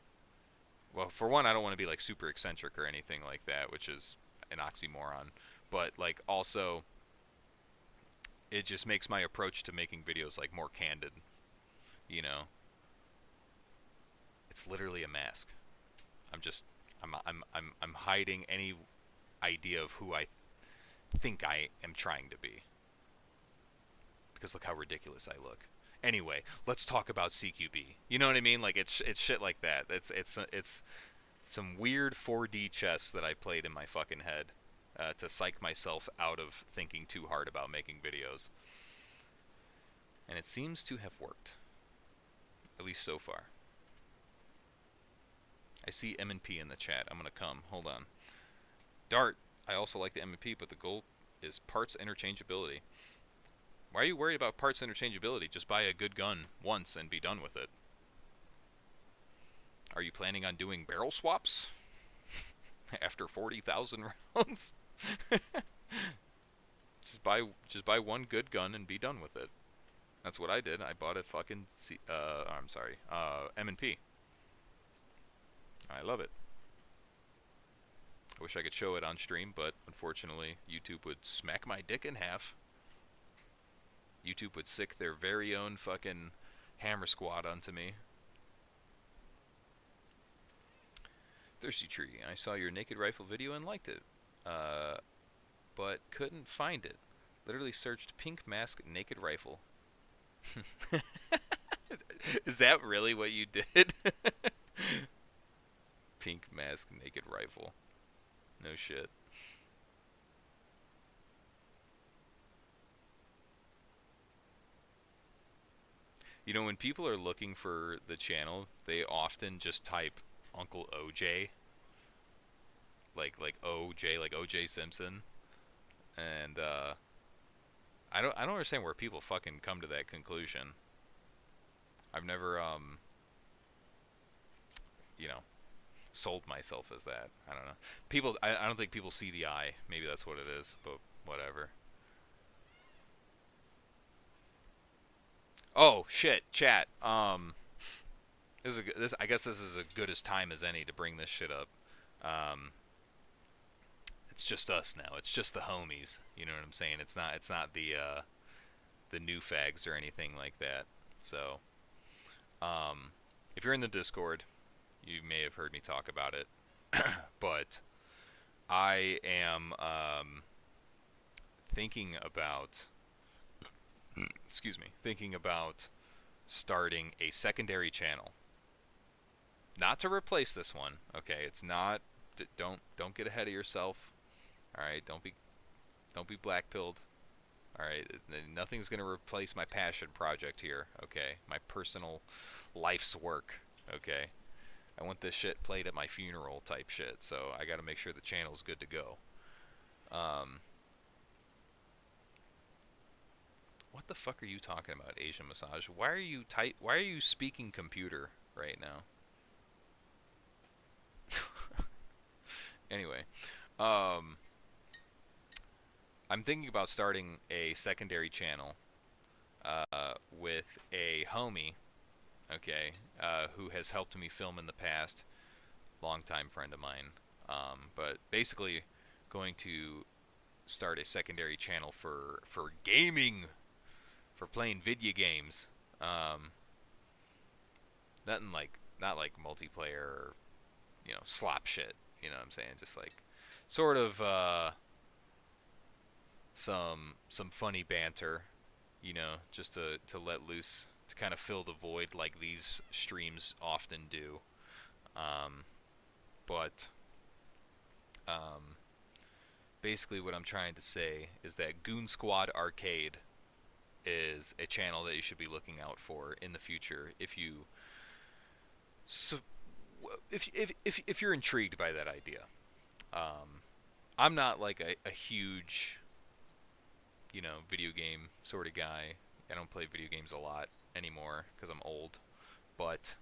Well, for one, I don't want to be like super eccentric or anything like that, which is an oxymoron. But like also, it just makes my approach to making videos like more candid. You know, it's literally a mask. I'm just I'm hiding any idea of who I think I am trying to be. Because look how ridiculous I look. Anyway, let's talk about CQB. You know what I mean? Like it's shit like that. It's some weird 4D chess that I played in my fucking head to psych myself out of thinking too hard about making videos. And it seems to have worked, at least so far. I see M&P in the chat. I'm gonna come. Hold on. Dart. I also like the M&P, but the goal is parts interchangeability. Why are you worried about parts interchangeability? Just buy a good gun once and be done with it. Are you planning on doing barrel swaps after 40,000 rounds? just buy one good gun and be done with it. That's what I did. I bought a fucking I'm sorry, M&P. I love it. I wish I could show it on stream, but unfortunately, YouTube would smack my dick in half. YouTube would sick their very own fucking hammer squad onto me. Thirsty Tree, I saw your naked rifle video and liked it, but couldn't find it. Literally searched pink mask naked rifle. Is that really what you did? Pink mask naked rifle. No shit. When people are looking for the channel, they often just type Uncle OJ, like OJ, like OJ Simpson, and I don't understand where people fucking come to that conclusion. I've never you know sold myself as that. I don't know. I don't think people see the eye. Maybe that's what it is, but whatever. Oh shit, chat. This I guess this is as good as time as any to bring this shit up. Um, it's just us now. It's just the homies. You know what I'm saying? It's not the new fags or anything like that. So, if you're in the Discord, you may have heard me talk about it, but I am thinking about thinking about starting a secondary channel. Not to replace this one, okay? It's not. Don't get ahead of yourself. All right, don't be black-pilled. All right, nothing's gonna replace my passion project here, okay? My personal life's work, okay? I want this shit played at my funeral type shit, so I got to make sure the channel's good to go. What the fuck are you talking about, Asian massage? Why are you speaking computer right now? Anyway, um, I'm thinking about starting a secondary channel with a homie, okay, who has helped me film in the past, longtime friend of mine. But basically, going to start a secondary channel for gaming, for playing video games. Nothing like not like multiplayer or slop shit. You know what I'm saying? Just like sort of some funny banter, just to let loose, to kind of fill the void like these streams often do. Um, but basically what I'm trying to say is that Goon Squad Arcade, is a channel that you should be looking out for in the future so, if you're intrigued by that idea. Um, I'm not like a huge, video game sort of guy. I don't play video games a lot anymore because I'm old. But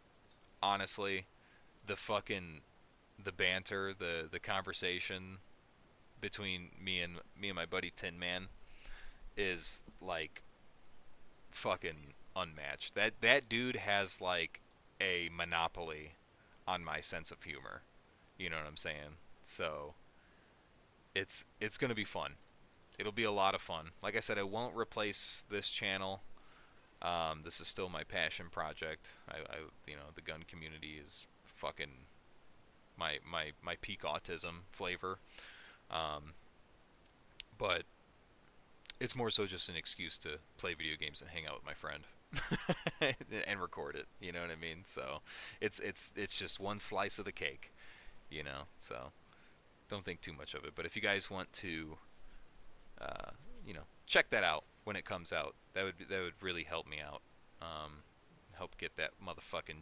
honestly, the fucking the banter, the conversation between me and my buddy Tin Man is like fucking unmatched. That dude has like a monopoly on my sense of humor. You know what I'm saying? So it's gonna be fun. It'll be a lot of fun. Like I said, I won't replace this channel. This is still my passion project. The gun community is fucking my peak autism flavor. Um, but it's more so just an excuse to play video games and hang out with my friend and record it. You know what I mean? So it's just one slice of the cake. So don't think too much of it. But if you guys want to, uh, check that out when it comes out, that would really help me out. Help get that motherfucking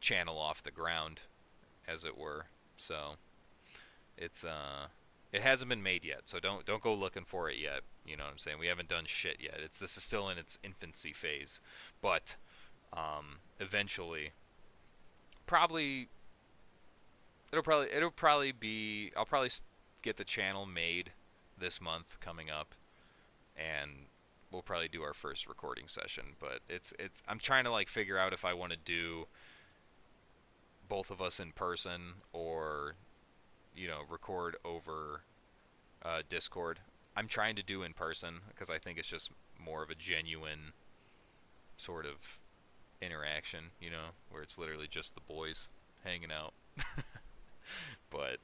channel off the ground, as it were. So it's it hasn't been made yet, so don't go looking for it yet. You know what I'm saying? We haven't done shit yet. This is still in its infancy phase, but eventually, probably it'll probably be I'll probably get the channel made this month coming up, and we'll probably do our first recording session. But it's I'm trying to like figure out if I want to do both of us in person or record over Discord. I'm trying to do in person because I think it's just more of a genuine sort of interaction, where it's literally just the boys hanging out. But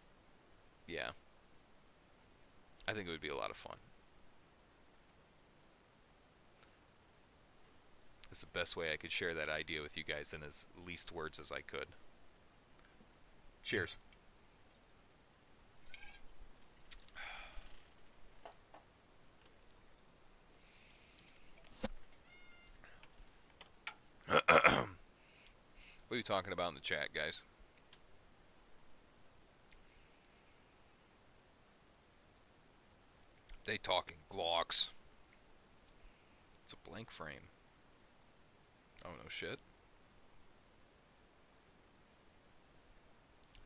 yeah, I think it would be a lot of fun. It's the best way I could share that idea with you guys in as least words as I could. Cheers. What are you talking about in the chat, guys? They talking Glocks. It's a blank frame. Oh no shit.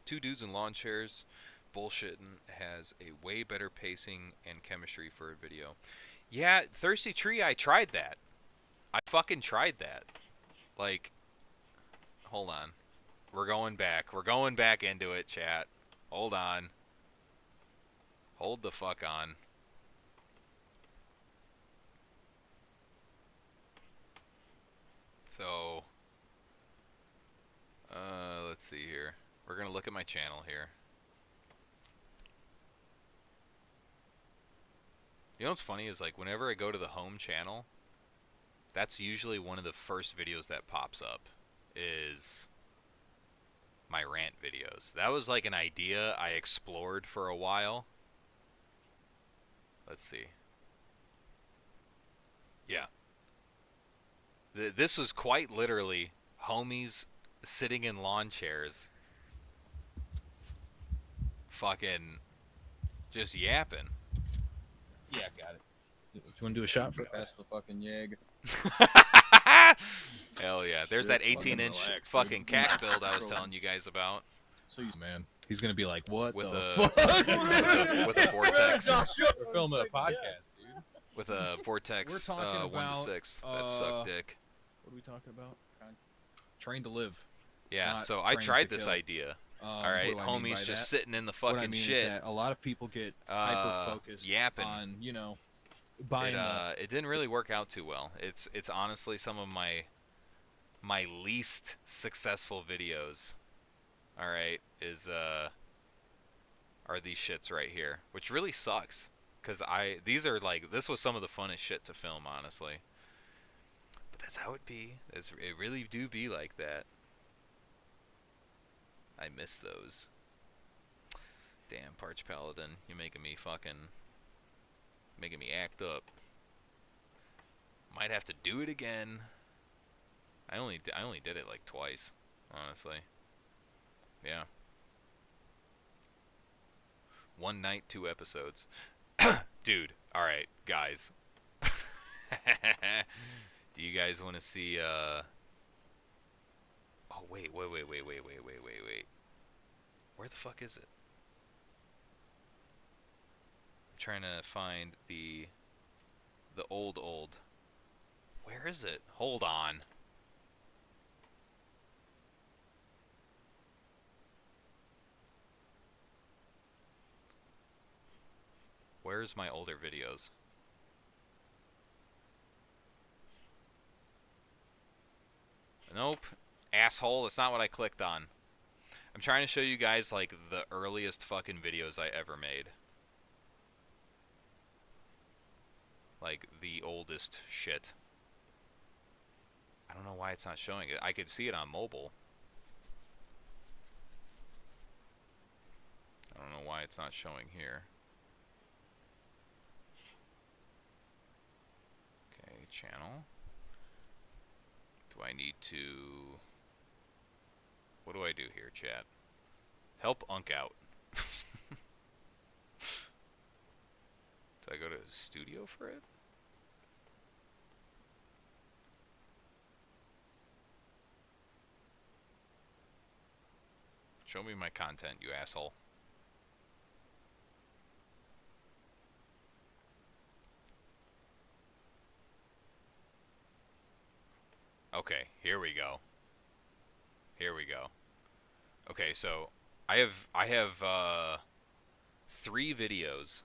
Two dudes in lawn chairs bullshitting has a way better pacing and chemistry for a video. Yeah, Thirsty Tree, I tried that. I fucking tried that. Like, hold on. We're going back. We're going back into it, chat. Hold on. Hold the fuck on. So, let's see here. We're gonna look at my channel here. You know what's funny is like whenever I go to the home channel, that's usually one of the first videos that pops up is my rant videos. That was like an idea I explored for a while. Let's see. Yeah. This was quite literally homies sitting in lawn chairs fucking just yapping. Yeah, got it. You want to do a shot for Pass the fucking yeg. Hell yeah. There's that 18-inch fucking cack build I was telling you guys about. So you, man, he's gonna be like, "What With the a fuck?" with a vortex. We're filming a podcast, dude. With a vortex We're talking 1 to about, 6. That sucked dick. What are we talking about? Train to live. Yeah, not so I train tried to this kill. idea. All Alright, homies just sitting in the fucking what I mean shit. is that a lot of people get hyper focused yapping. on buying. It didn't really work out too well. It's honestly some of my least successful videos. All right, are these shits right here, which really sucks cuz this was some of the funnest shit to film, honestly. But that's how it be. It really do be like that. I miss those. Damn, Parch Paladin, you're making me act up. Might have to do it again. I only did it like twice, honestly. Yeah. One night, 2 episodes. Dude, alright, guys. Do you guys want to see, Oh, wait. Where the fuck is it? I'm trying to find the old. Where is it? Hold on. Where's my older videos? Nope. Asshole, that's not what I clicked on. I'm trying to show you guys, like, the earliest fucking videos I ever made. Like, the oldest shit. I don't know why it's not showing it. I could see it on mobile. I don't know why it's not showing here. Okay, channel. Do I need to... What do I do here, chat? Help Unk out. Do I go to studio for it? Show me my content, you asshole. Okay, here we go. Here we go. Okay, so I have 3 videos.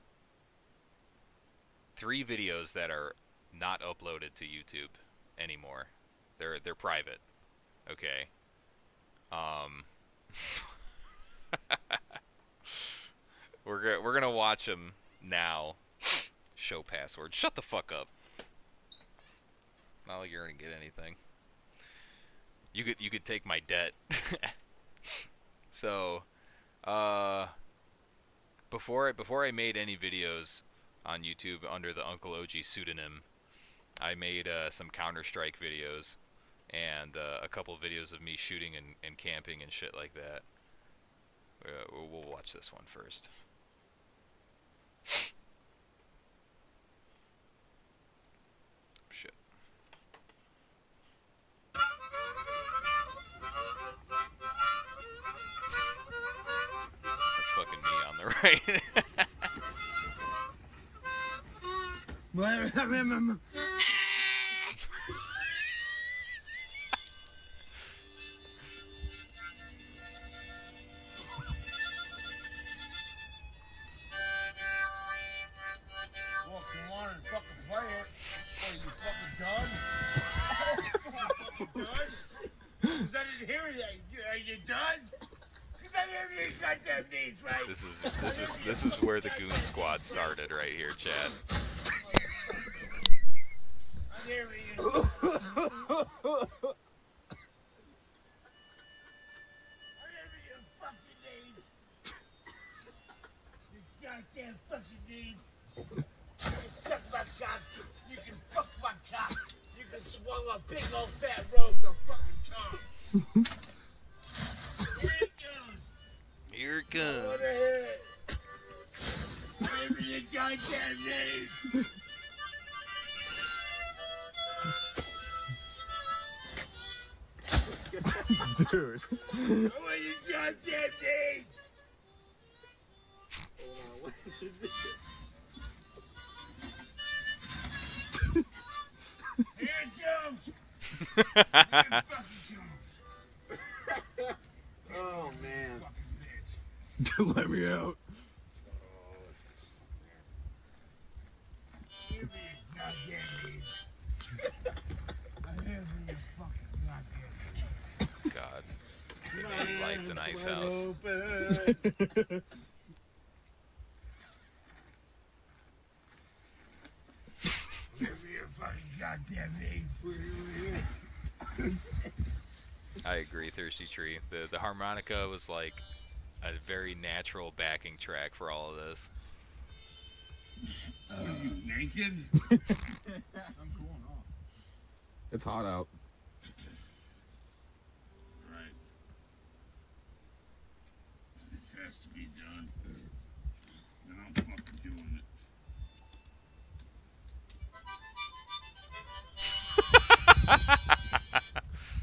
3 videos that are not uploaded to YouTube anymore. They're private. Okay. We're gonna watch them now. Show password. Shut the fuck up. Not like you're gonna get anything. You could take my debt. So, before I made any videos on YouTube under the Uncle OG pseudonym, I made some Counter-Strike videos and a couple videos of me shooting and camping and shit like that. We'll watch this one first. Shit. That's fucking me on the right. Well, come on and fucking play it. Are you fucking done? Done? Because I didn't hear that. Are you done? Because I didn't hear your goddamn needs, right? This is where the Goon Squad started right here, Chad. I hear you. Goddamn fucking need. Suck my cock. You can fuck my cock. You can swallow a big old fat rose of fucking cock. Here it goes. Here it I wanna comes. hear it. Give me your goddamn name. Dude. I want your goddamn name. What is this? Here it comes. Here it fucking comes. Oh man. Fucking bitch. Let me out. Give me your goddamn name. I have your fucking goddamn name. God. Midnight lights in Ice House. Give me your fucking goddamn name. I agree, Thirsty Tree. The harmonica was like a very natural backing track for all of this. Are you naked? I'm cooling off. It's hot out. Right. This has to be done. And I'm fucking doing it.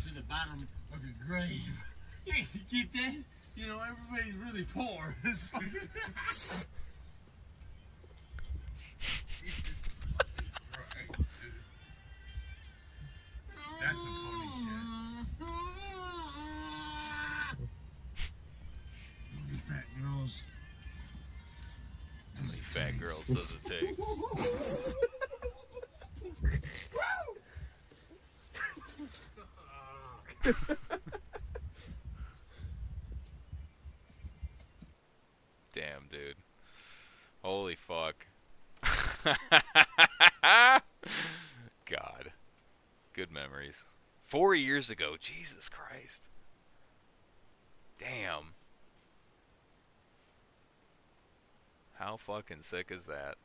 To the bottom of your grave. You get that? You know, everybody's really poor. It's fucking... That's some funny shit. Look at fat girls. How many fat girls does it take? Damn, dude. Holy fuck. God. Good memories. 4 years ago. Jesus Christ. Damn. How fucking sick is that?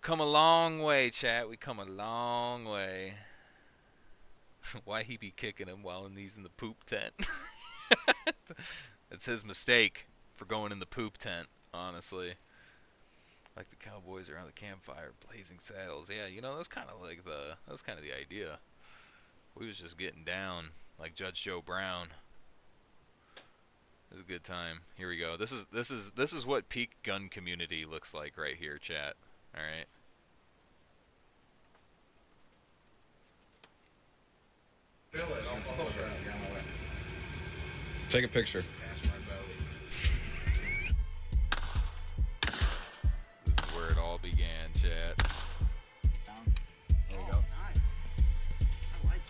Come a long way, chat. We come a long way. Why he be kicking him while he's in the poop tent? That's his mistake for going in the poop tent, honestly. Like the cowboys around the campfire, blazing saddles. Yeah, you know, that's kind of the idea. We was just getting down like Judge Joe Brown. It was a good time. Here we go. This is what peak gun community looks like right here, chat. All right. Take a picture. This is where it all began, chat. There you go. I like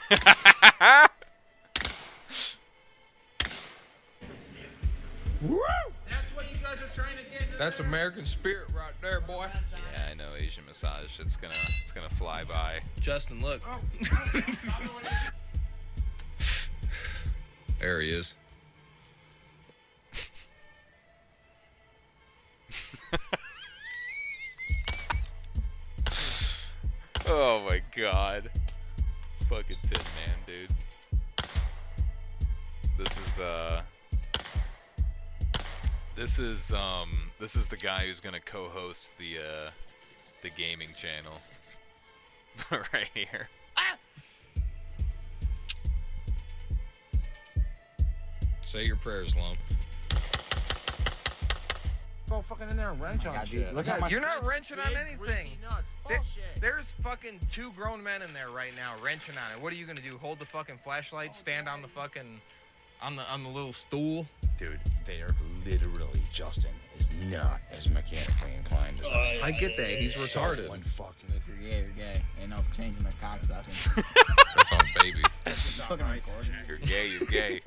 that. Woo! That's what you guys are trying to get. That's American spirit right there, boy. Yeah, I know, Asian massage. It's gonna fly by. Justin, look. There he is. Oh my god. Fucking Tin Man, dude. This is the guy who's gonna co-host the gaming channel. Right here. Say your prayers, Lum. Go fucking in there and wrench on shit. Look at you're not wrenching on anything. Bullshit. There's fucking 2 grown men in there right now wrenching on it. What are you gonna do? Hold the fucking flashlight? Stand on the fucking on the little stool? Dude, they are literally Justin is not as mechanically inclined as I get that. He's retarded. One fucking If you're gay, you're gay. Ain't no changing my cocksucking. That's on baby. Fucking recording. You're gay, you're gay.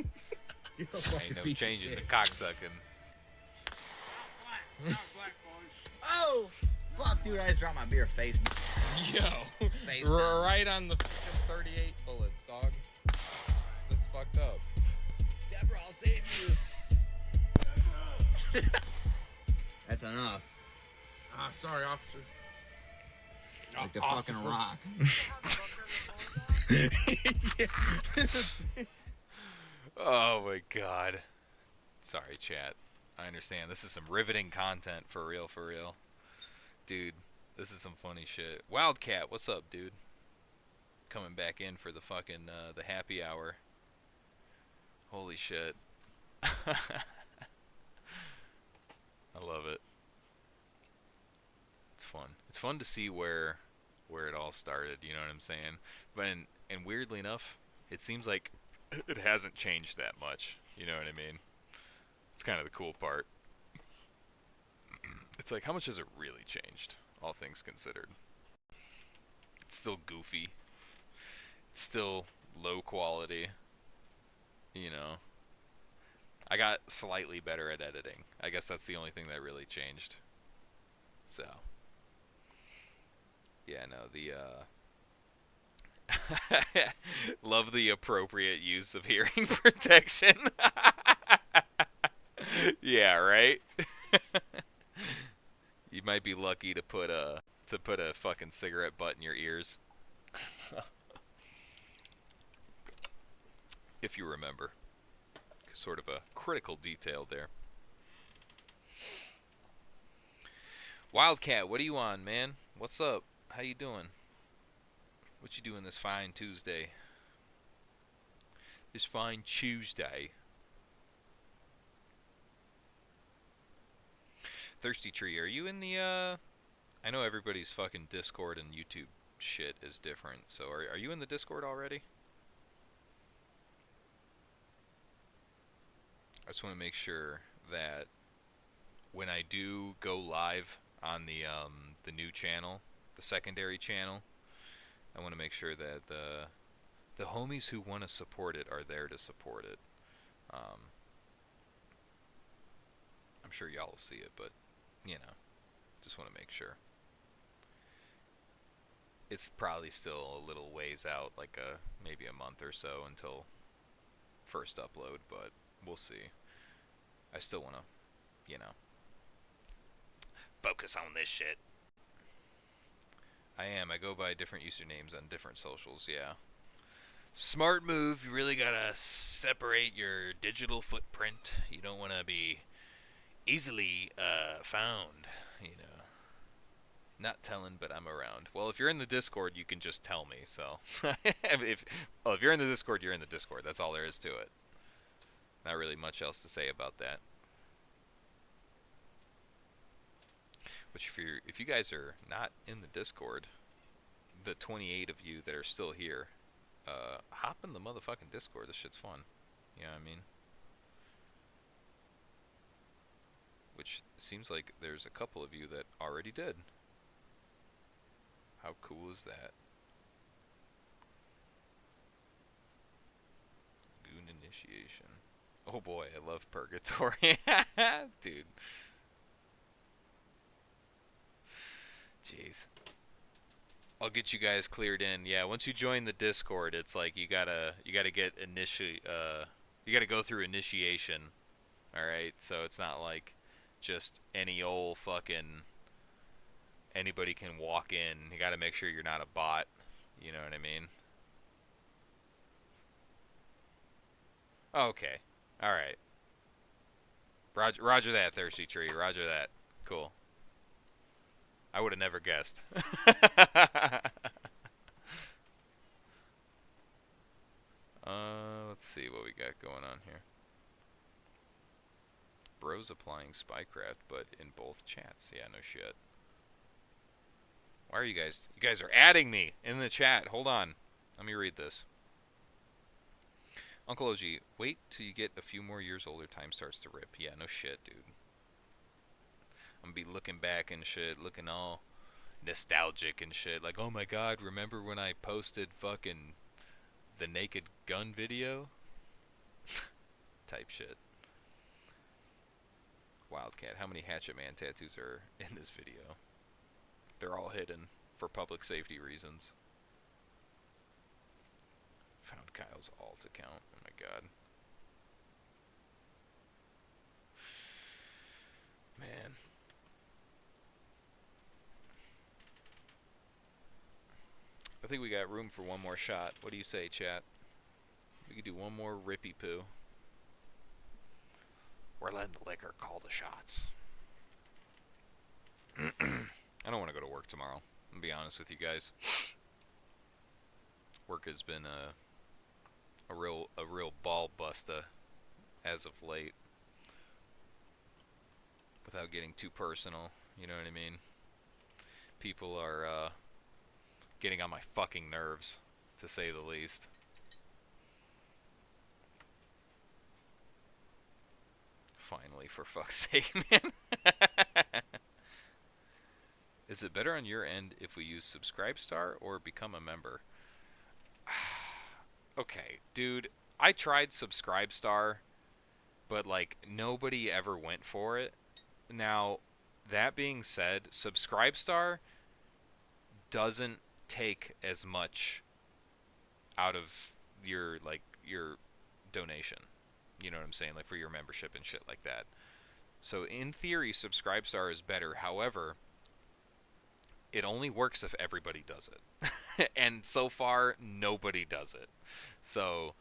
Ain't no changing the cocksucking. Oh! Fuck, dude, I just dropped my beer face. Yo, Face down. right on the fucking 38 bullets, dog. That's fucked up. Deborah, I'll save you. That's enough. Ah, sorry, officer. Like the fucking rock. Oh my god. Sorry, chat. I understand. This is some riveting content, for real, for real. Dude, this is some funny shit. Wildcat, what's up, dude? Coming back in for the fucking, the happy hour. Holy shit. I love it. It's fun. It's fun to see where it all started, you know what I'm saying? But and weirdly enough, it seems like it hasn't changed that much, you know what I mean? It's kind of the cool part. It's like, how much has it really changed, all things considered? It's still goofy. It's still low quality. You know. I got slightly better at editing. I guess that's the only thing that really changed. So. Yeah, no, Love the appropriate use of hearing protection. Yeah, right. You might be lucky to put a fucking cigarette butt in your ears. If you remember. Sort of a critical detail there. Wildcat, what are you on, man? What's up? How you doing? What you doing this fine Tuesday? This fine Tuesday. Thirsty Tree, are you in the I know everybody's fucking Discord and YouTube shit is different, so are you in the Discord already? I just want to make sure that when I do go live on the new channel, the secondary channel, I want to make sure that the homies who want to support it are there to support it. I'm sure y'all will see it, but you know, just want to make sure. It's probably still a little ways out, like maybe a month or so until first upload, but we'll see. I still want to, you know, focus on this shit. I am. I go by different usernames on different socials, yeah. Smart move. You really gotta separate your digital footprint. You don't want to be easily found, you know. Not telling, but I'm around. Well, if you're in the Discord, you can just tell me, so. if you're in the Discord, you're in the Discord. That's all there is to it. Not really much else to say about that. Which if you guys are not in the Discord, the 28 of you that are still here, hop in the motherfucking Discord. This shit's fun. You know what I mean? Which seems like there's a couple of you that already did. How cool is that? Goon initiation. Oh boy, I love Purgatory. Dude. Jeez. I'll get you guys cleared in. Yeah, once you join the Discord, it's like you gotta get you gotta go through initiation. Alright, so it's not like just any old fucking anybody can walk in. You gotta make sure you're not a bot. You know what I mean? Okay. Alright. Roger that, Thirsty Tree. Roger that. Cool. I would have never guessed. Let's see what we got going on here. Bro's applying spycraft, but in both chats. Yeah, no shit. Why are you guys... You guys are adding me in the chat. Hold on. Let me read this. Uncle OG, wait till you get a few more years older, time starts to rip. Yeah, no shit, dude. I'm gonna be looking back and shit, looking all nostalgic and shit. Like, oh my god, remember when I posted fucking the Naked Gun video? Type shit. Wildcat, how many Hatchet Man tattoos are in this video? They're all hidden for public safety reasons. Found Kyle's alt account. Oh my god. Man. I think we got room for one more shot. What do you say, chat? We could do one more rippy poo. We're letting the liquor call the shots. I don't want to go to work tomorrow. I'm gonna be honest with you guys. Work has been a real ball buster as of late. Without getting too personal, you know what I mean? People are getting on my fucking nerves, to say the least. Finally, for fuck's sake, man. Is it better on your end if we use Subscribestar or become a member? Okay, dude, I tried Subscribestar, but like nobody ever went for it. Now, that being said, Subscribestar doesn't take as much out of your donation. You know what I'm saying? Like for your membership and shit like that. So in theory, Subscribestar is better. However, it only works if everybody does it. And so far, nobody does it. So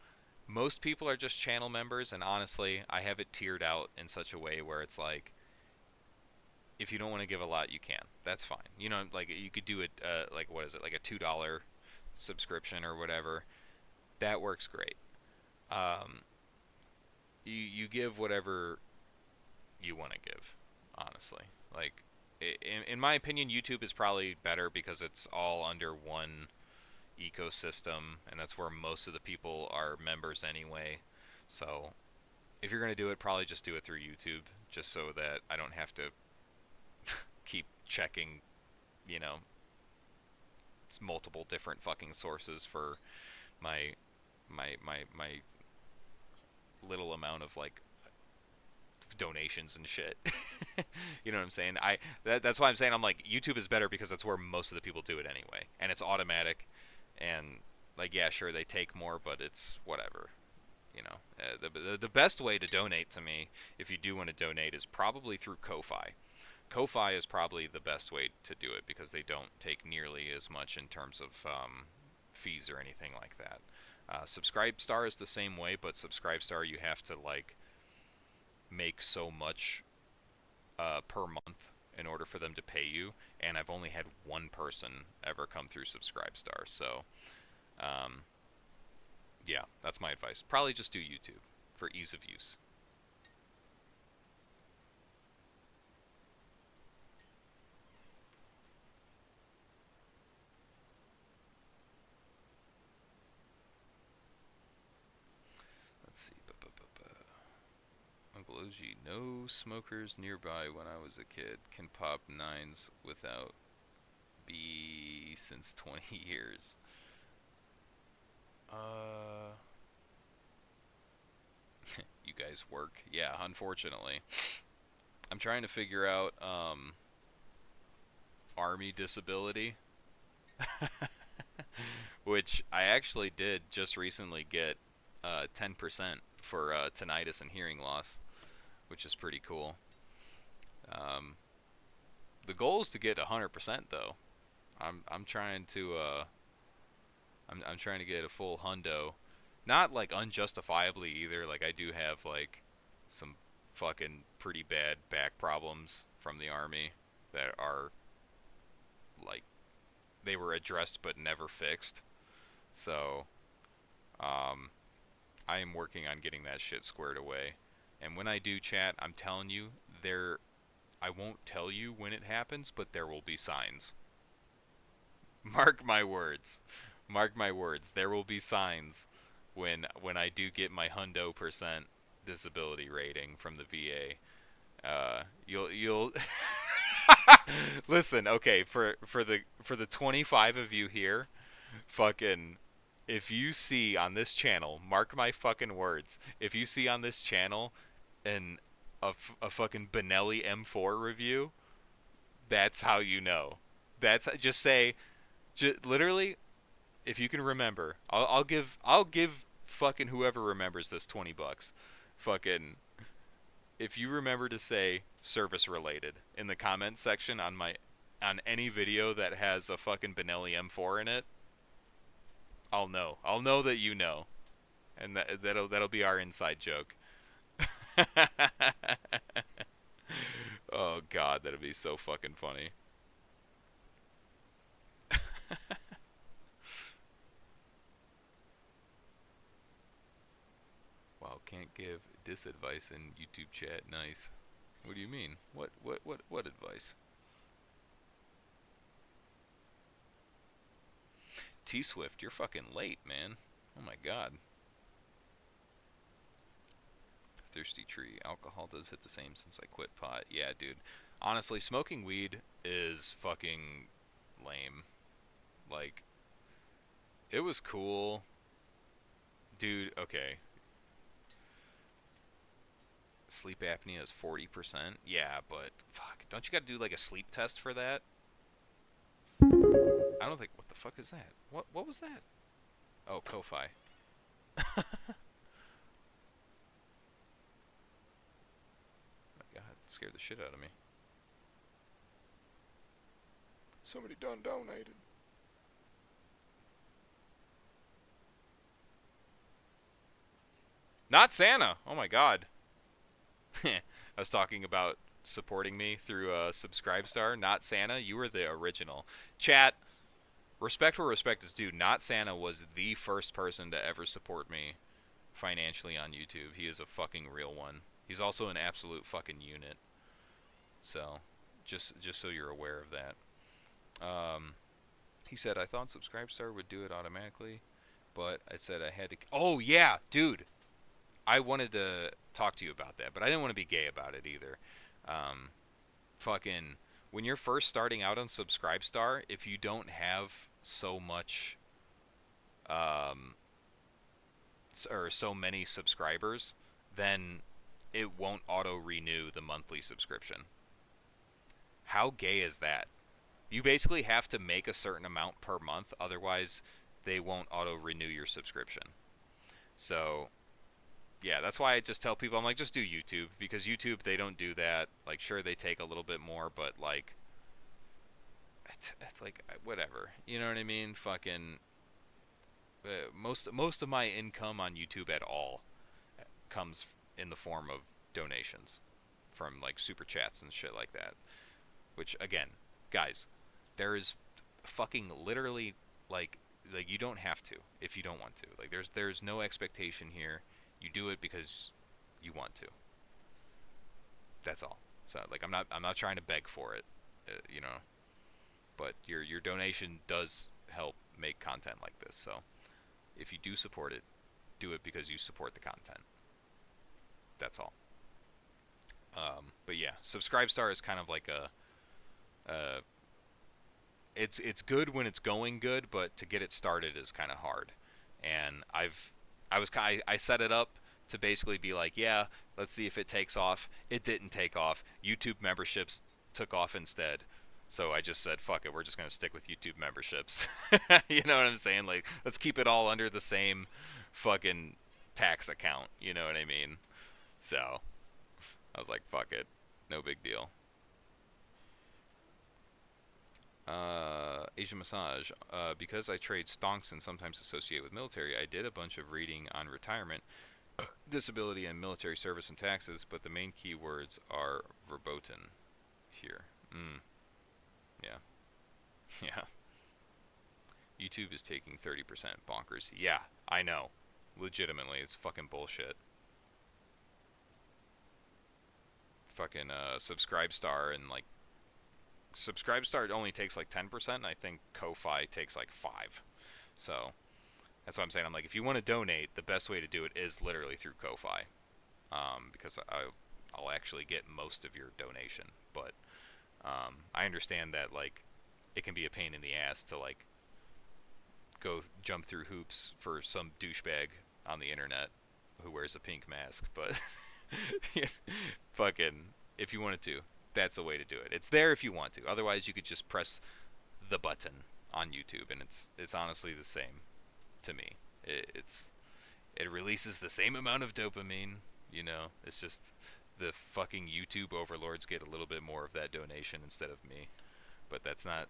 most people are just channel members, and honestly, I have it tiered out in such a way where it's like, if you don't want to give a lot, you can. That's fine. You know, like you could do it, like what is it, like a $2 subscription or whatever. That works great. Um, you give whatever you want to give, honestly. Like, in my opinion, YouTube is probably better because it's all under one ecosystem, and that's where most of the people are members anyway. So, if you're going to do it, probably just do it through YouTube, just so that I don't have to keep checking, you know, multiple different fucking sources for my little amount of like donations and shit. You know what I'm saying? That's why I'm saying I'm like YouTube is better because that's where most of the people do it anyway, and it's automatic, and like yeah, sure they take more, but it's whatever. You know, the best way to donate to me, if you do want to donate, is probably through Ko-fi. Ko-fi is probably the best way to do it because they don't take nearly as much in terms of fees or anything like that. Subscribestar is the same way, but Subscribestar you have to like make so much per month in order for them to pay you, and I've only had one person ever come through Subscribestar, so yeah, that's my advice. Probably just do YouTube for ease of use. Let's see. Uncle OG, no smokers nearby when I was a kid. Can pop nines without B since 20 years. You guys work. Yeah, unfortunately. I'm trying to figure out Army disability. Which I actually did just recently get 10% for tinnitus and hearing loss, which is pretty cool. The goal is to get 100% though. I'm trying to I'm trying to get a full hundo. Not like unjustifiably either. Like I do have like some fucking pretty bad back problems from the Army that are like they were addressed but never fixed. So I am working on getting that shit squared away. And when I do, chat, I'm telling you, I won't tell you when it happens, but there will be signs. Mark my words. Mark my words. There will be signs when I do get my hundo % disability rating from the VA. You'll listen. Okay, for the 25 of you here, fucking. If you see on this channel, mark my fucking words. If you see on this channel a fucking Benelli M4 review, that's how you know. That's just say, literally, if you can remember, I'll give fucking whoever remembers this $20. Fucking, if you remember to say service related in the comments section on any video that has a fucking Benelli M4 in it, I'll know. I'll know that you know, and that'll be our inside joke. Oh god, that'd be so fucking funny. Wow, can't give disadvice in YouTube chat. Nice. What do you mean? What advice? T-Swift, you're fucking late, man. Oh my god. Thirsty Tree. Alcohol does hit the same since I quit pot. Yeah, dude. Honestly, smoking weed is fucking lame. Like, it was cool. Dude, okay. Sleep apnea is 40%. Yeah, but fuck. Don't you gotta do like a sleep test for that? I don't think. What the fuck is that? What was that? Oh, Ko-Fi. My God, scared the shit out of me. Somebody done donated. Not Santa. Oh my God. I was talking about supporting me through Subscribestar. Not Santa. You were the original. Chat. Respect where respect is due. Not Santa was the first person to ever support me financially on YouTube. He is a fucking real one. He's also an absolute fucking unit. So, just so you're aware of that. He said, I thought Subscribestar would do it automatically, but I said I had to... Oh, yeah, dude. I wanted to talk to you about that, but I didn't want to be gay about it either. Fucking... When you're first starting out on Subscribestar, if you don't have so much... or so many subscribers, then it won't auto-renew the monthly subscription. How gay is that? You basically have to make a certain amount per month, otherwise they won't auto-renew your subscription. So, yeah, that's why I just tell people, I'm like, just do YouTube, because YouTube, they don't do that. Like, sure, they take a little bit more, but, like, whatever. You know what I mean? Fucking, most of my income on YouTube at all comes in the form of donations from, like, super chats and shit like that. Which, again, guys, there is fucking literally, like you don't have to if you don't want to. Like, there's no expectation here. You do it because you want to. That's all. So, like, I'm not trying to beg for it, you know. But your donation does help make content like this. So, if you do support it, do it because you support the content. That's all. But yeah, Subscribestar is kind of like a it's good when it's going good, but to get it started is kind of hard. And I set it up to basically be like, yeah, let's see if it takes off. It didn't take off. YouTube memberships took off instead. So I just said, fuck it, we're just going to stick with YouTube memberships. You know what I'm saying? Like, let's keep it all under the same fucking tax account. You know what I mean? So I was like, fuck it. No big deal. Asian Massage. Because I trade stonks and sometimes associate with military, I did a bunch of reading on retirement, disability, and military service and taxes, but the main keywords are verboten here. Yeah. Yeah. YouTube is taking 30% bonkers. Yeah, I know. Legitimately, it's fucking bullshit. Fucking Subscribestar and, like, Subscribestar only takes like 10%, and I think Ko-Fi takes like 5%. So that's what I'm saying. I'm like, if you want to donate, the best way to do it is literally through Ko-Fi, because I'll actually get most of your donation. But I understand that, like, it can be a pain in the ass to, like, go jump through hoops for some douchebag on the internet who wears a pink mask. But fucking, if you wanted to, that's the way to do it. It's there if you want to. Otherwise, you could just press the button on YouTube, and it's honestly the same to me. It releases the same amount of dopamine, you know. It's just the fucking YouTube overlords get a little bit more of that donation instead of me. But that's not,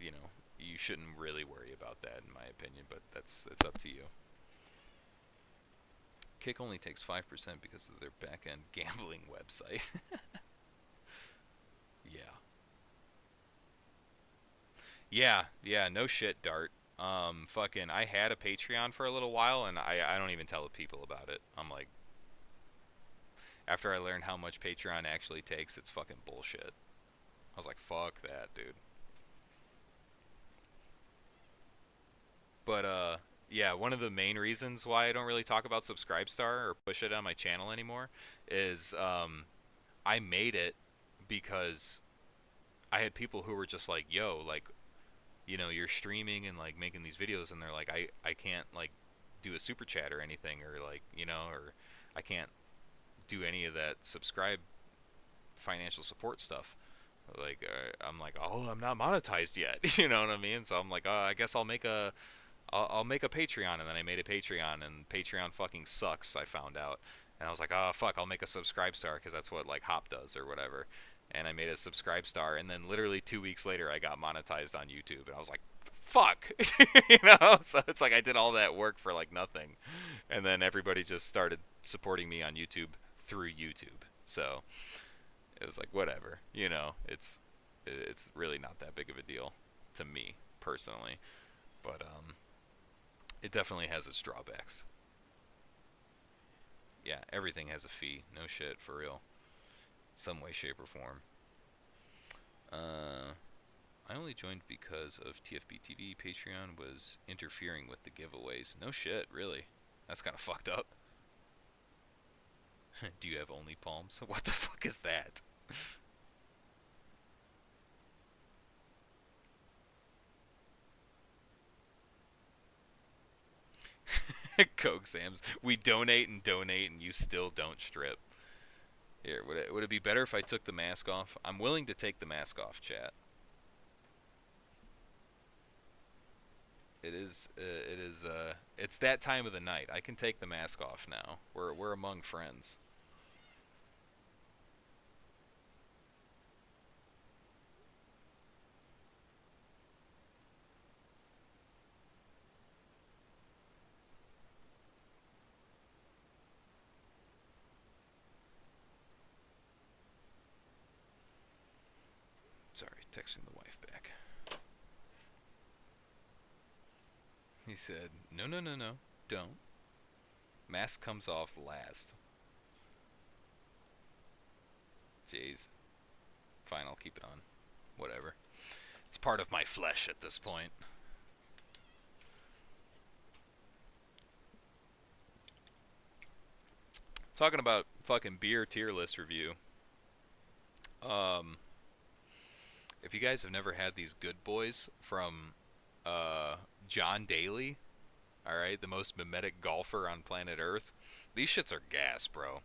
you know, you shouldn't really worry about that in my opinion, but it's up to you. Kick only takes 5% because of their back-end gambling website. Yeah, no shit, Dart. Fucking, I had a Patreon for a little while, and I don't even tell the people about it. I'm like, after I learned how much Patreon actually takes, it's fucking bullshit. I was like, fuck that, dude. But, yeah, one of the main reasons why I don't really talk about Subscribestar or push it on my channel anymore is, I made it because I had people who were just like, yo, like, you know, you're streaming and, like, making these videos, and they're like, I can't, like, do a super chat or anything, or, like, you know, or I can't do any of that subscribe financial support stuff. Like, I'm like, oh, I'm not monetized yet. You know what I mean? So I'm like, I guess I'll make a I'll make a Patreon, and then I made a Patreon, and Patreon fucking sucks. I found out, and I was like, oh fuck, I'll make a Subscribe Star because that's what like Hop does or whatever. And I made a Subscribe Star, and then literally 2 weeks later, I got monetized on YouTube, and I was like, fuck, you know. So it's like I did all that work for like nothing, and then everybody just started supporting me on YouTube through YouTube. So it was like whatever, you know. It's really not that big of a deal to me personally, but it definitely has its drawbacks. Yeah, everything has a fee. No shit, for real. Some way, shape, or form. I only joined because of TFB TV. Patreon was interfering with the giveaways. No shit, really. That's kind of fucked up. Do you have only palms? What the fuck is that? Coke Sam's. We donate and donate, and you still don't strip. Here, would it be better if I took the mask off? I'm willing to take the mask off, chat. It's that time of the night. I can take the mask off now. We're among friends. Sorry, texting the wife back. He said, no, no, no, no, don't. Mask comes off last. Jeez. Fine, I'll keep it on. Whatever. It's part of my flesh at this point. Talking about fucking beer tier list review. If you guys have never had these good boys from John Daly, alright, the most mimetic golfer on planet Earth, these shits are gas, bro.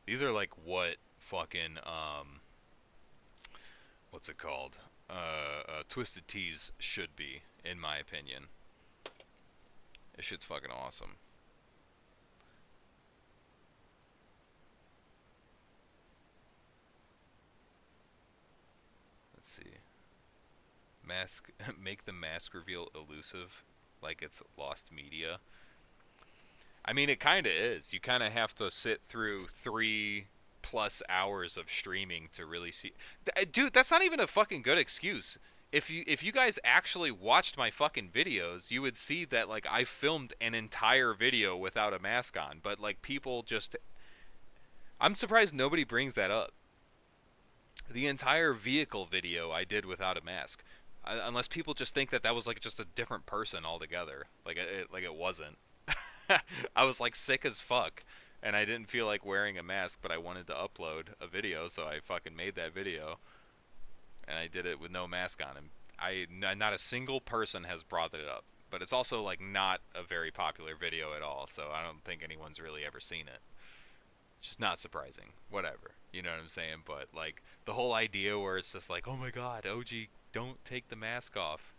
These are like what fucking, what's it called? Twisted Teas should be, in my opinion. This shit's fucking awesome. Let's see. Mask, make the mask reveal elusive, like it's lost media. I mean, it kind of is. You kind of have to sit through 3+ hours of streaming to really see. Dude, that's not even a fucking good excuse. If you guys actually watched my fucking videos, you would see that like I filmed an entire video without a mask on, but like people just, I'm surprised nobody brings that up. The entire vehicle video I did without a mask. Unless people just think that was like just a different person altogether. Like it wasn't. I was like sick as fuck, and I didn't feel like wearing a mask, but I wanted to upload a video, so I fucking made that video, and I did it with no mask on. And not a single person has brought it up, but it's also like not a very popular video at all, so I don't think anyone's really ever seen it. It's just not surprising. Whatever, you know what I'm saying? But like the whole idea where it's just like, oh my god, OG, don't take the mask off.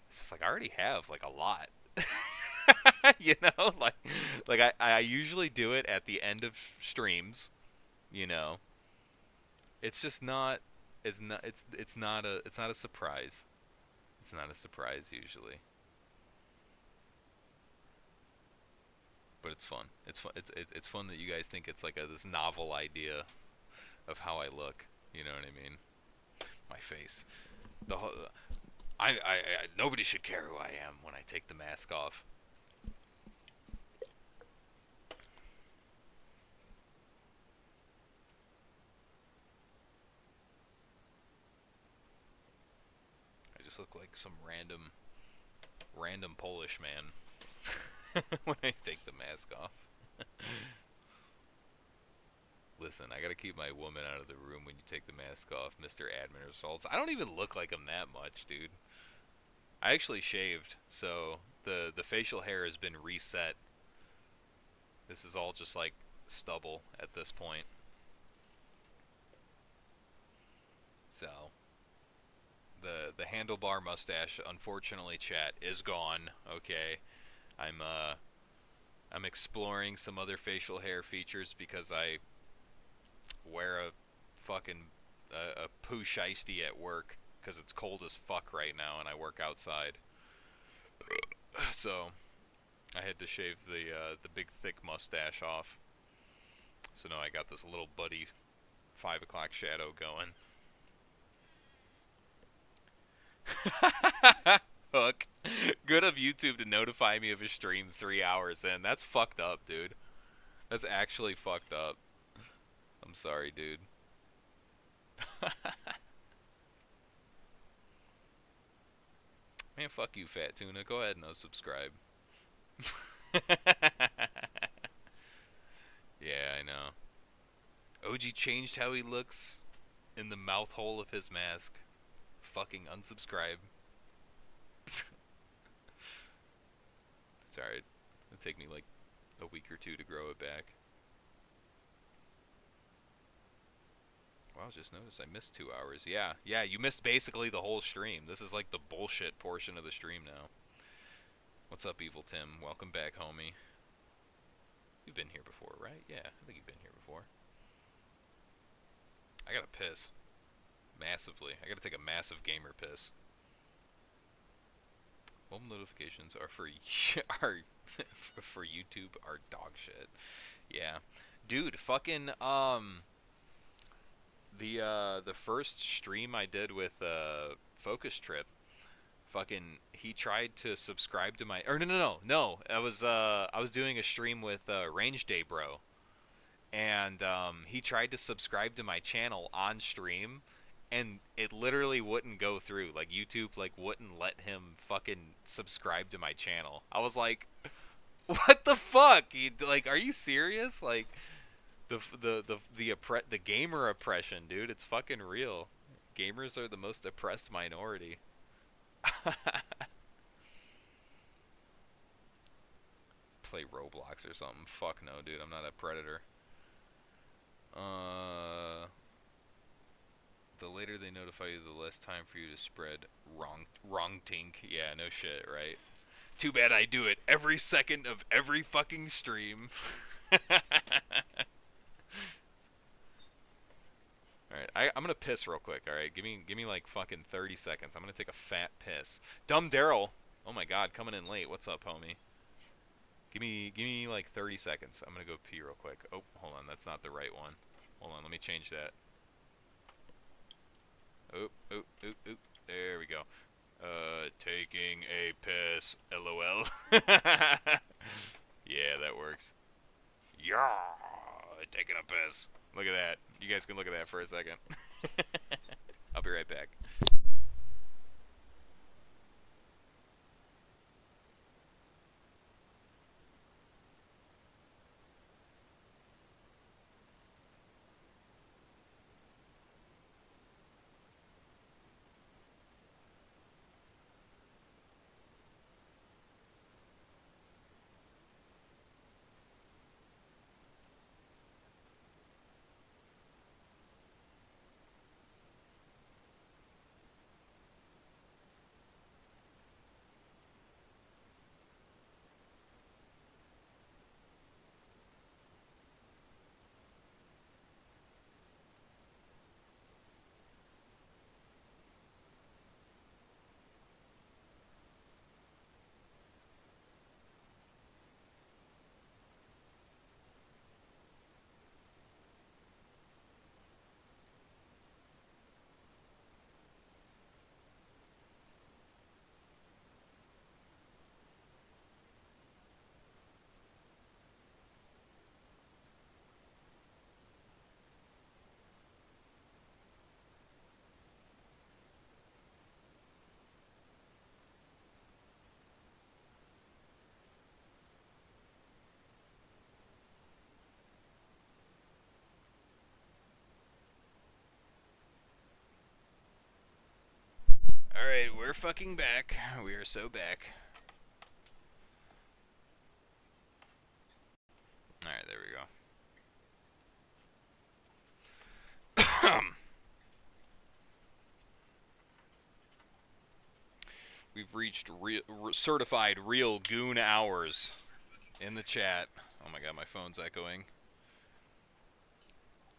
It's just like I already have like a lot. You know, like I usually do it at the end of streams, you know. It's just not it's not a surprise. It's not a surprise usually. But it's fun. It's fun. It's fun that you guys think it's like this novel idea of how I look, you know what I mean? My face. The whole I nobody should care who I am when I take the mask off. I just look like some random Polish man when I take the mask off. Listen, I gotta keep my woman out of the room when you take the mask off, Mr. Admin Results. I don't even look like him that much, dude. I actually shaved, so the facial hair has been reset. This is all just like stubble at this point. So the handlebar mustache, unfortunately, chat, is gone. Okay, I'm exploring some other facial hair features because I wear a fucking a poo shiesty at work because it's cold as fuck right now and I work outside. So I had to shave the big thick mustache off. So now I got this little buddy 5 o'clock shadow going. Hook. Good of YouTube to notify me of a stream 3 hours in. That's fucked up, dude. That's actually fucked up. I'm sorry, dude. Man, fuck you, Fat Tuna. Go ahead and unsubscribe. Yeah, I know. OG changed how he looks in the mouth hole of his mask. Fucking unsubscribe. It's alright. It'll take me like a week or two to grow it back. Wow, just noticed I missed 2 hours. Yeah, you missed basically the whole stream. This is like the bullshit portion of the stream now. What's up, Evil Tim? Welcome back, homie. You've been here before, right? Yeah, I think you've been here before. I gotta piss. Massively. I gotta take a massive gamer piss. Home notifications are for for YouTube are dog shit. Yeah. Dude, fucking the first stream I did with Focus Trip, fucking he tried to subscribe to my no. I was doing a stream with Range Day Bro, and he tried to subscribe to my channel on stream, and it literally wouldn't go through. Like YouTube like wouldn't let him fucking subscribe to my channel. I was like, what the fuck? Like, are you serious? Like, the gamer oppression, dude. It's fucking real. Gamers are the most oppressed minority. Play Roblox or something. Fuck no, dude. I'm not a predator. The later they notify you, the less time for you to spread wrong tink. Yeah, no shit, right? Too bad I do it every second of every fucking stream. Alright, I'm gonna piss real quick, alright? Give me like fucking 30 seconds. I'm gonna take a fat piss. Dumb Daryl! Oh my god, coming in late. What's up, homie? Give me like 30 seconds. I'm gonna go pee real quick. Oh, hold on, that's not the right one. Hold on, let me change that. Oop. There we go. Taking a piss. LOL. Yeah, that works. Yeah, taking a piss. Look at that. You guys can look at that for a second. I'll be right back. Alright, we're fucking back. We are so back. Alright, there we go. reached certified real goon hours in the chat. Oh my god, my phone's echoing.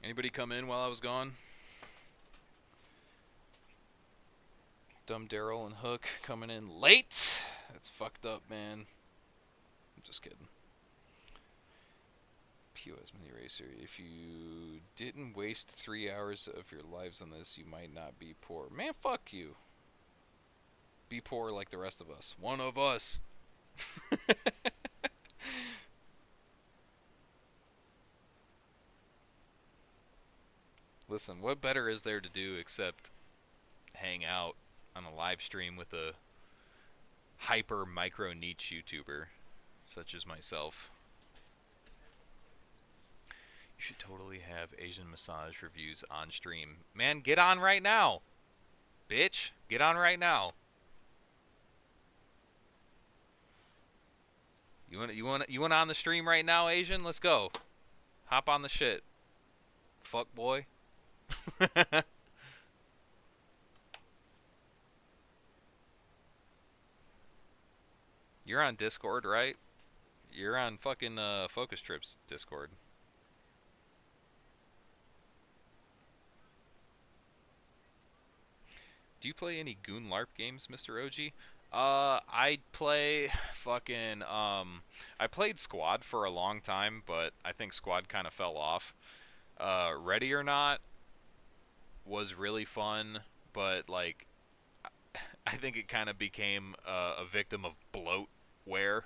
Anybody come in while I was gone? Dumb Daryl and Hook coming in late. That's fucked up, man. I'm just kidding. POS Mini Racer. If you didn't waste 3 hours of your lives on this, you might not be poor. Man, fuck you. Be poor like the rest of us. One of us. Listen, what better is there to do except hang out on a live stream with a hyper micro niche YouTuber such as myself? You should totally have Asian massage reviews on stream. Man, get on right now. Bitch, get on right now. You want on the stream right now, Asian? Let's go. Hop on the shit. Fuck boy. You're on Discord, right? You're on fucking Focus Trips Discord. Do you play any Goon LARP games, Mr. OG? I play fucking, I played Squad for a long time, but I think Squad kind of fell off. Ready or Not was really fun, but, like, I think it kind of became a victim of bloatware,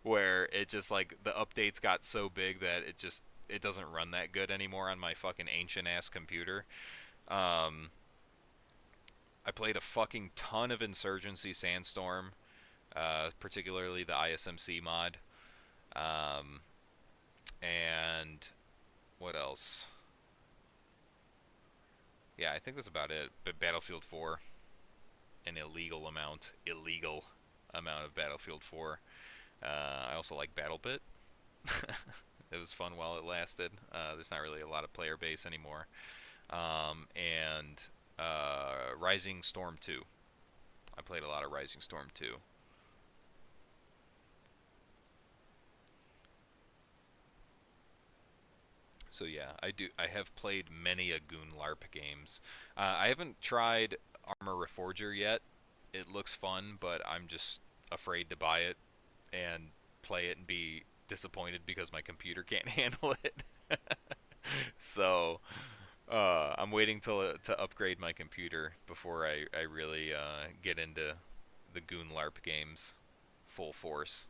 where it just, like, the updates got so big that it doesn't run that good anymore on my fucking ancient-ass computer. I played a fucking ton of Insurgency Sandstorm, particularly the ISMC mod. And what else? Yeah, I think that's about it. But Battlefield 4, an illegal amount of Battlefield 4. I also like BattleBit. It was fun while it lasted. There's not really a lot of player base anymore. And Rising Storm 2. I played a lot of Rising Storm 2. So yeah, I have played many a Goon LARP games. I haven't tried Armor Reforger yet. It looks fun, but I'm just afraid to buy it and play it and be disappointed because my computer can't handle it. So I'm waiting to upgrade my computer before I really get into the Goon LARP games full force.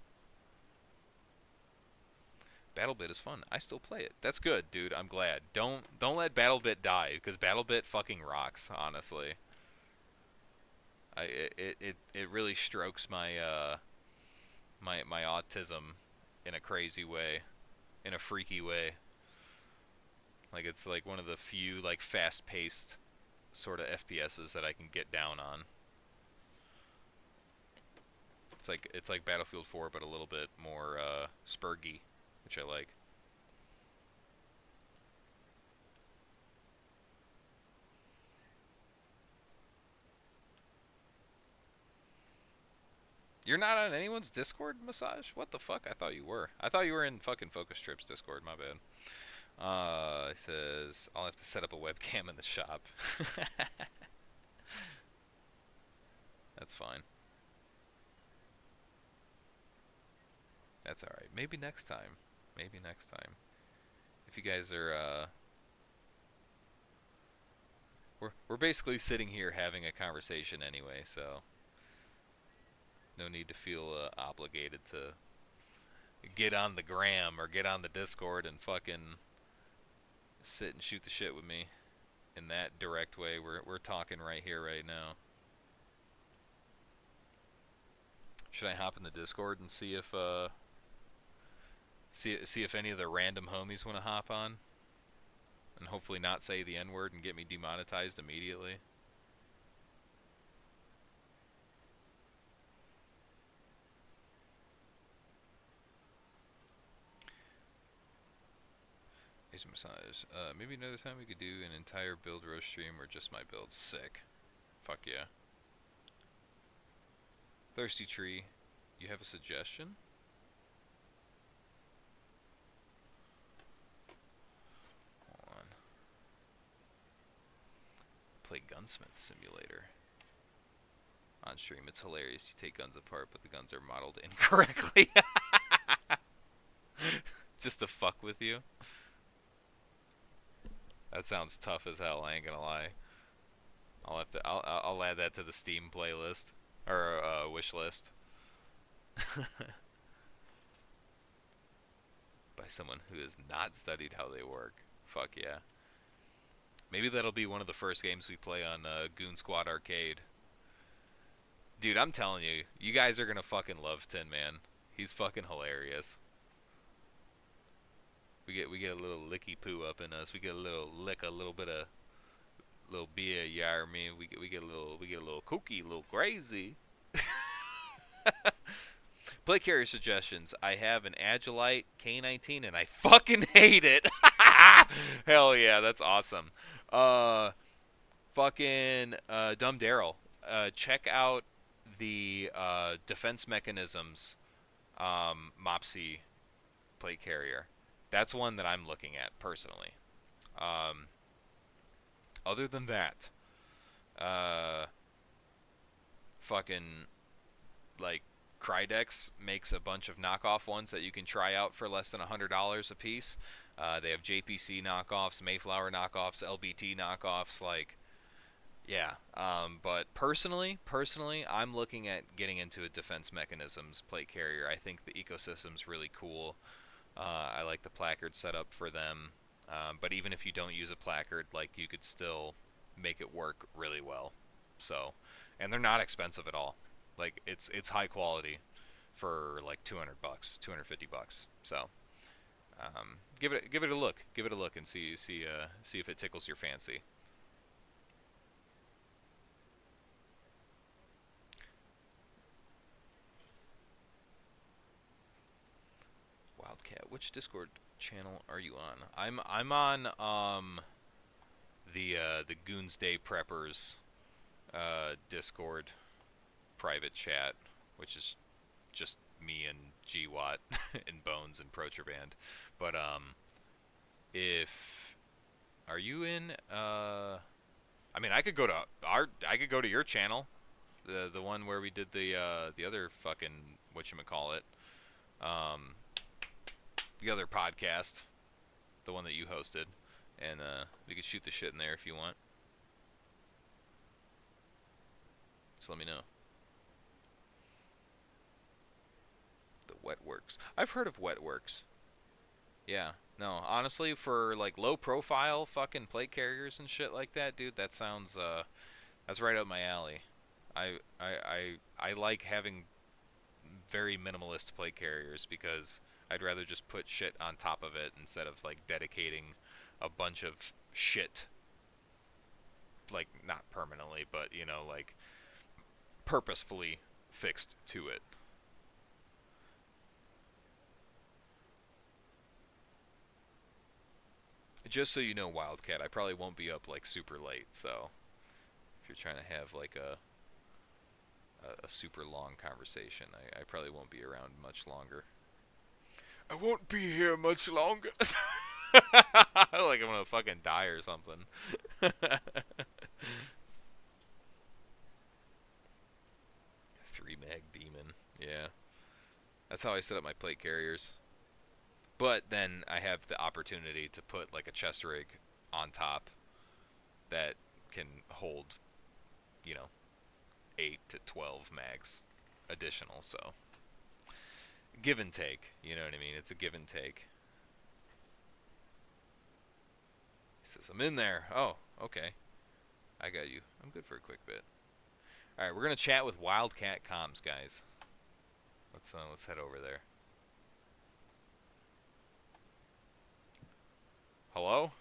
BattleBit is fun. I still play it. That's good, dude. I'm glad. Don't let BattleBit die, because BattleBit fucking rocks, honestly. It really strokes my my autism in a crazy way, in a freaky way. Like, it's like one of the few like fast-paced sort of FPSs that I can get down on. It's like Battlefield 4, but a little bit more spurgy, which I like. You're not on anyone's Discord, Massage? What the fuck? I thought you were. I thought you were in fucking Focus Trips Discord, my bad. It says, I'll have to set up a webcam in the shop. That's fine. That's alright. Maybe next time. Maybe next time. If you guys are, We're basically sitting here having a conversation anyway, so no need to feel obligated to get on the gram or get on the Discord and fucking sit and shoot the shit with me in that direct way. We're talking right here, right now. Should I hop in the Discord and see if see if any of the random homies want to hop on, and hopefully not say the N-word and get me demonetized immediately? Massage. Maybe another time we could do an entire build roast stream or just my build. Sick. Fuck yeah. Thirsty Tree, you have a suggestion? Hold on. Play Gunsmith Simulator. On stream, it's hilarious. You take guns apart, but the guns are modeled incorrectly. Just to fuck with you. That sounds tough as hell, I ain't gonna lie. I'll add that to the Steam playlist. Or, wish list. By someone who has not studied how they work. Fuck yeah. Maybe that'll be one of the first games we play on Goon Squad Arcade. Dude, I'm telling you, you guys are gonna fucking love Tin Man. He's fucking hilarious. We get a little licky poo up in us. We get a little bit of little beer, yeah, I mean, we get a little kooky, a little crazy. Play carrier suggestions. I have an Agilite K19 and I fucking hate it. Hell yeah, that's awesome. Fucking Dumb Daryl. Check out the Defense Mechanisms Mopsy plate carrier. That's one that I'm looking at personally. Other than that, fucking like Crydex makes a bunch of knockoff ones that you can try out for less than $100 a piece. They have JPC knockoffs, Mayflower knockoffs, LBT knockoffs, like, yeah. But personally, I'm looking at getting into a Defense Mechanisms plate carrier. I think the ecosystem's really cool. I like the placard setup for them. But even if you don't use a placard, like, you could still make it work really well. So, and they're not expensive at all. Like, it's high quality for like $200, $250. So, give it a look. Give it a look and see if it tickles your fancy. Wildcat, which Discord channel are you on? I'm on the Goonsday Preppers Discord private chat, which is just me and GWatt and Bones and Protraband. But if are you in I mean, I could go to your channel, the one where we did the other fucking whatchamacallit, the other podcast, the one that you hosted, and we could shoot the shit in there if you want. So let me know. The Wetworks. I've heard of Wetworks. Yeah. No, honestly, for like low profile fucking plate carriers and shit like that, dude, that sounds that's right up my alley. I like having very minimalist plate carriers because I'd rather just put shit on top of it instead of like dedicating a bunch of shit, like not permanently, but you know, like purposefully fixed to it. Just so you know, Wildcat, I probably won't be up like super late, so if you're trying to have like a super long conversation, I probably won't be around much longer. I won't be here much longer. Like I'm gonna fucking die or something. 3 mag demon. Yeah. That's how I set up my plate carriers. But then I have the opportunity to put like a chest rig on top that can hold, you know, 8 to 12 mags additional, so give and take, you know what I mean? It's a give and take. He says, I'm in there. Oh, okay. I got you. I'm good for a quick bit. Alright, we're gonna chat with Wildcat Comms, guys. Let's head over there. Hello?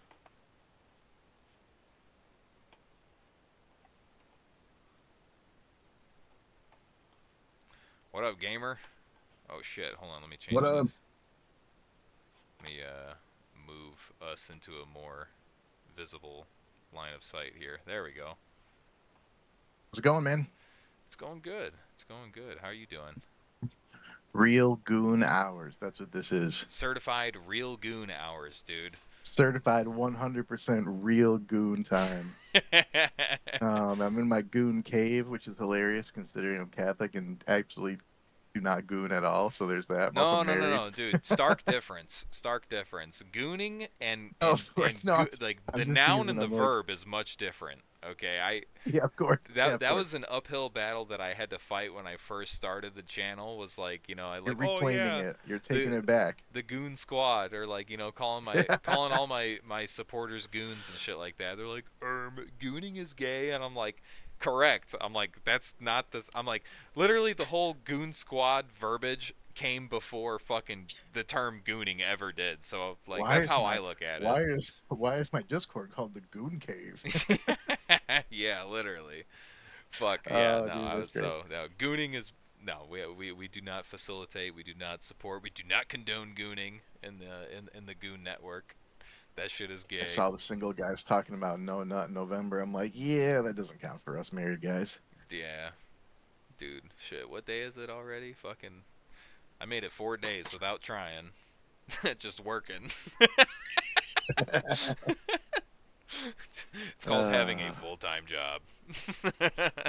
What up, gamer? Oh shit, hold on, let me change What up? this. Let me move us into a more visible line of sight here. There we go. How's it going, man? It's going good. It's going good. How are you doing? Real goon hours. That's what this is. Certified real goon hours, dude. Certified 100% real goon time. I'm in my goon cave, which is hilarious considering I'm Catholic and actually do not goon at all. So there's that. I'm also married. No, dude. Stark difference. Stark difference. Gooning and Oh, of course not. like I'm the just noun teasing, and the I'm like- verb is much different. Okay, Yeah, of course. Yeah, of that course. was an uphill battle that I had to fight when I first started the channel. Was like, I You're like, reclaiming it. You're taking it back. the goon squad, or like, calling all my supporters goons and shit like that. They're like, gooning is gay, and I'm like, correct. I'm like, that's not this. I'm like, literally the whole goon squad verbiage came before fucking the term gooning ever did. So like, Why that's is how my- I look at Why is my Discord called the Goon Cave? it. Yeah, literally. Fuck yeah, Oh, no, dude, I was that's great. so no gooning is no. We do not facilitate. We do not support. We do not condone gooning in the goon network. That shit is gay. I saw the single guys talking about No Nut November. I'm like, yeah, that doesn't count for us married guys. Yeah, dude, shit. What day is it already? Fucking, I made it 4 days without trying, just working. It's called having a full-time job.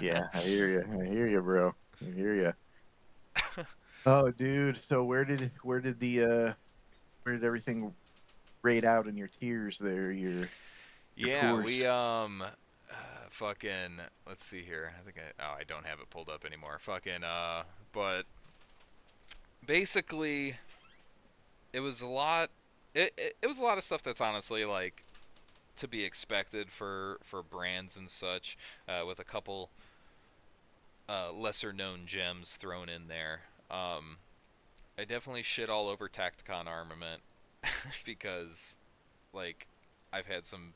Yeah, I hear you. I hear you, bro. I hear you. Oh, dude. So where did everything rate out in your tiers there? Your Yeah, course. we fucking, let's see here. I don't have it pulled up anymore. Fucking but basically it was a lot. It was a lot of stuff that's honestly like to be expected for brands and such, with a couple lesser known gems thrown in there. I definitely shit all over Tacticon Armament because like I've had some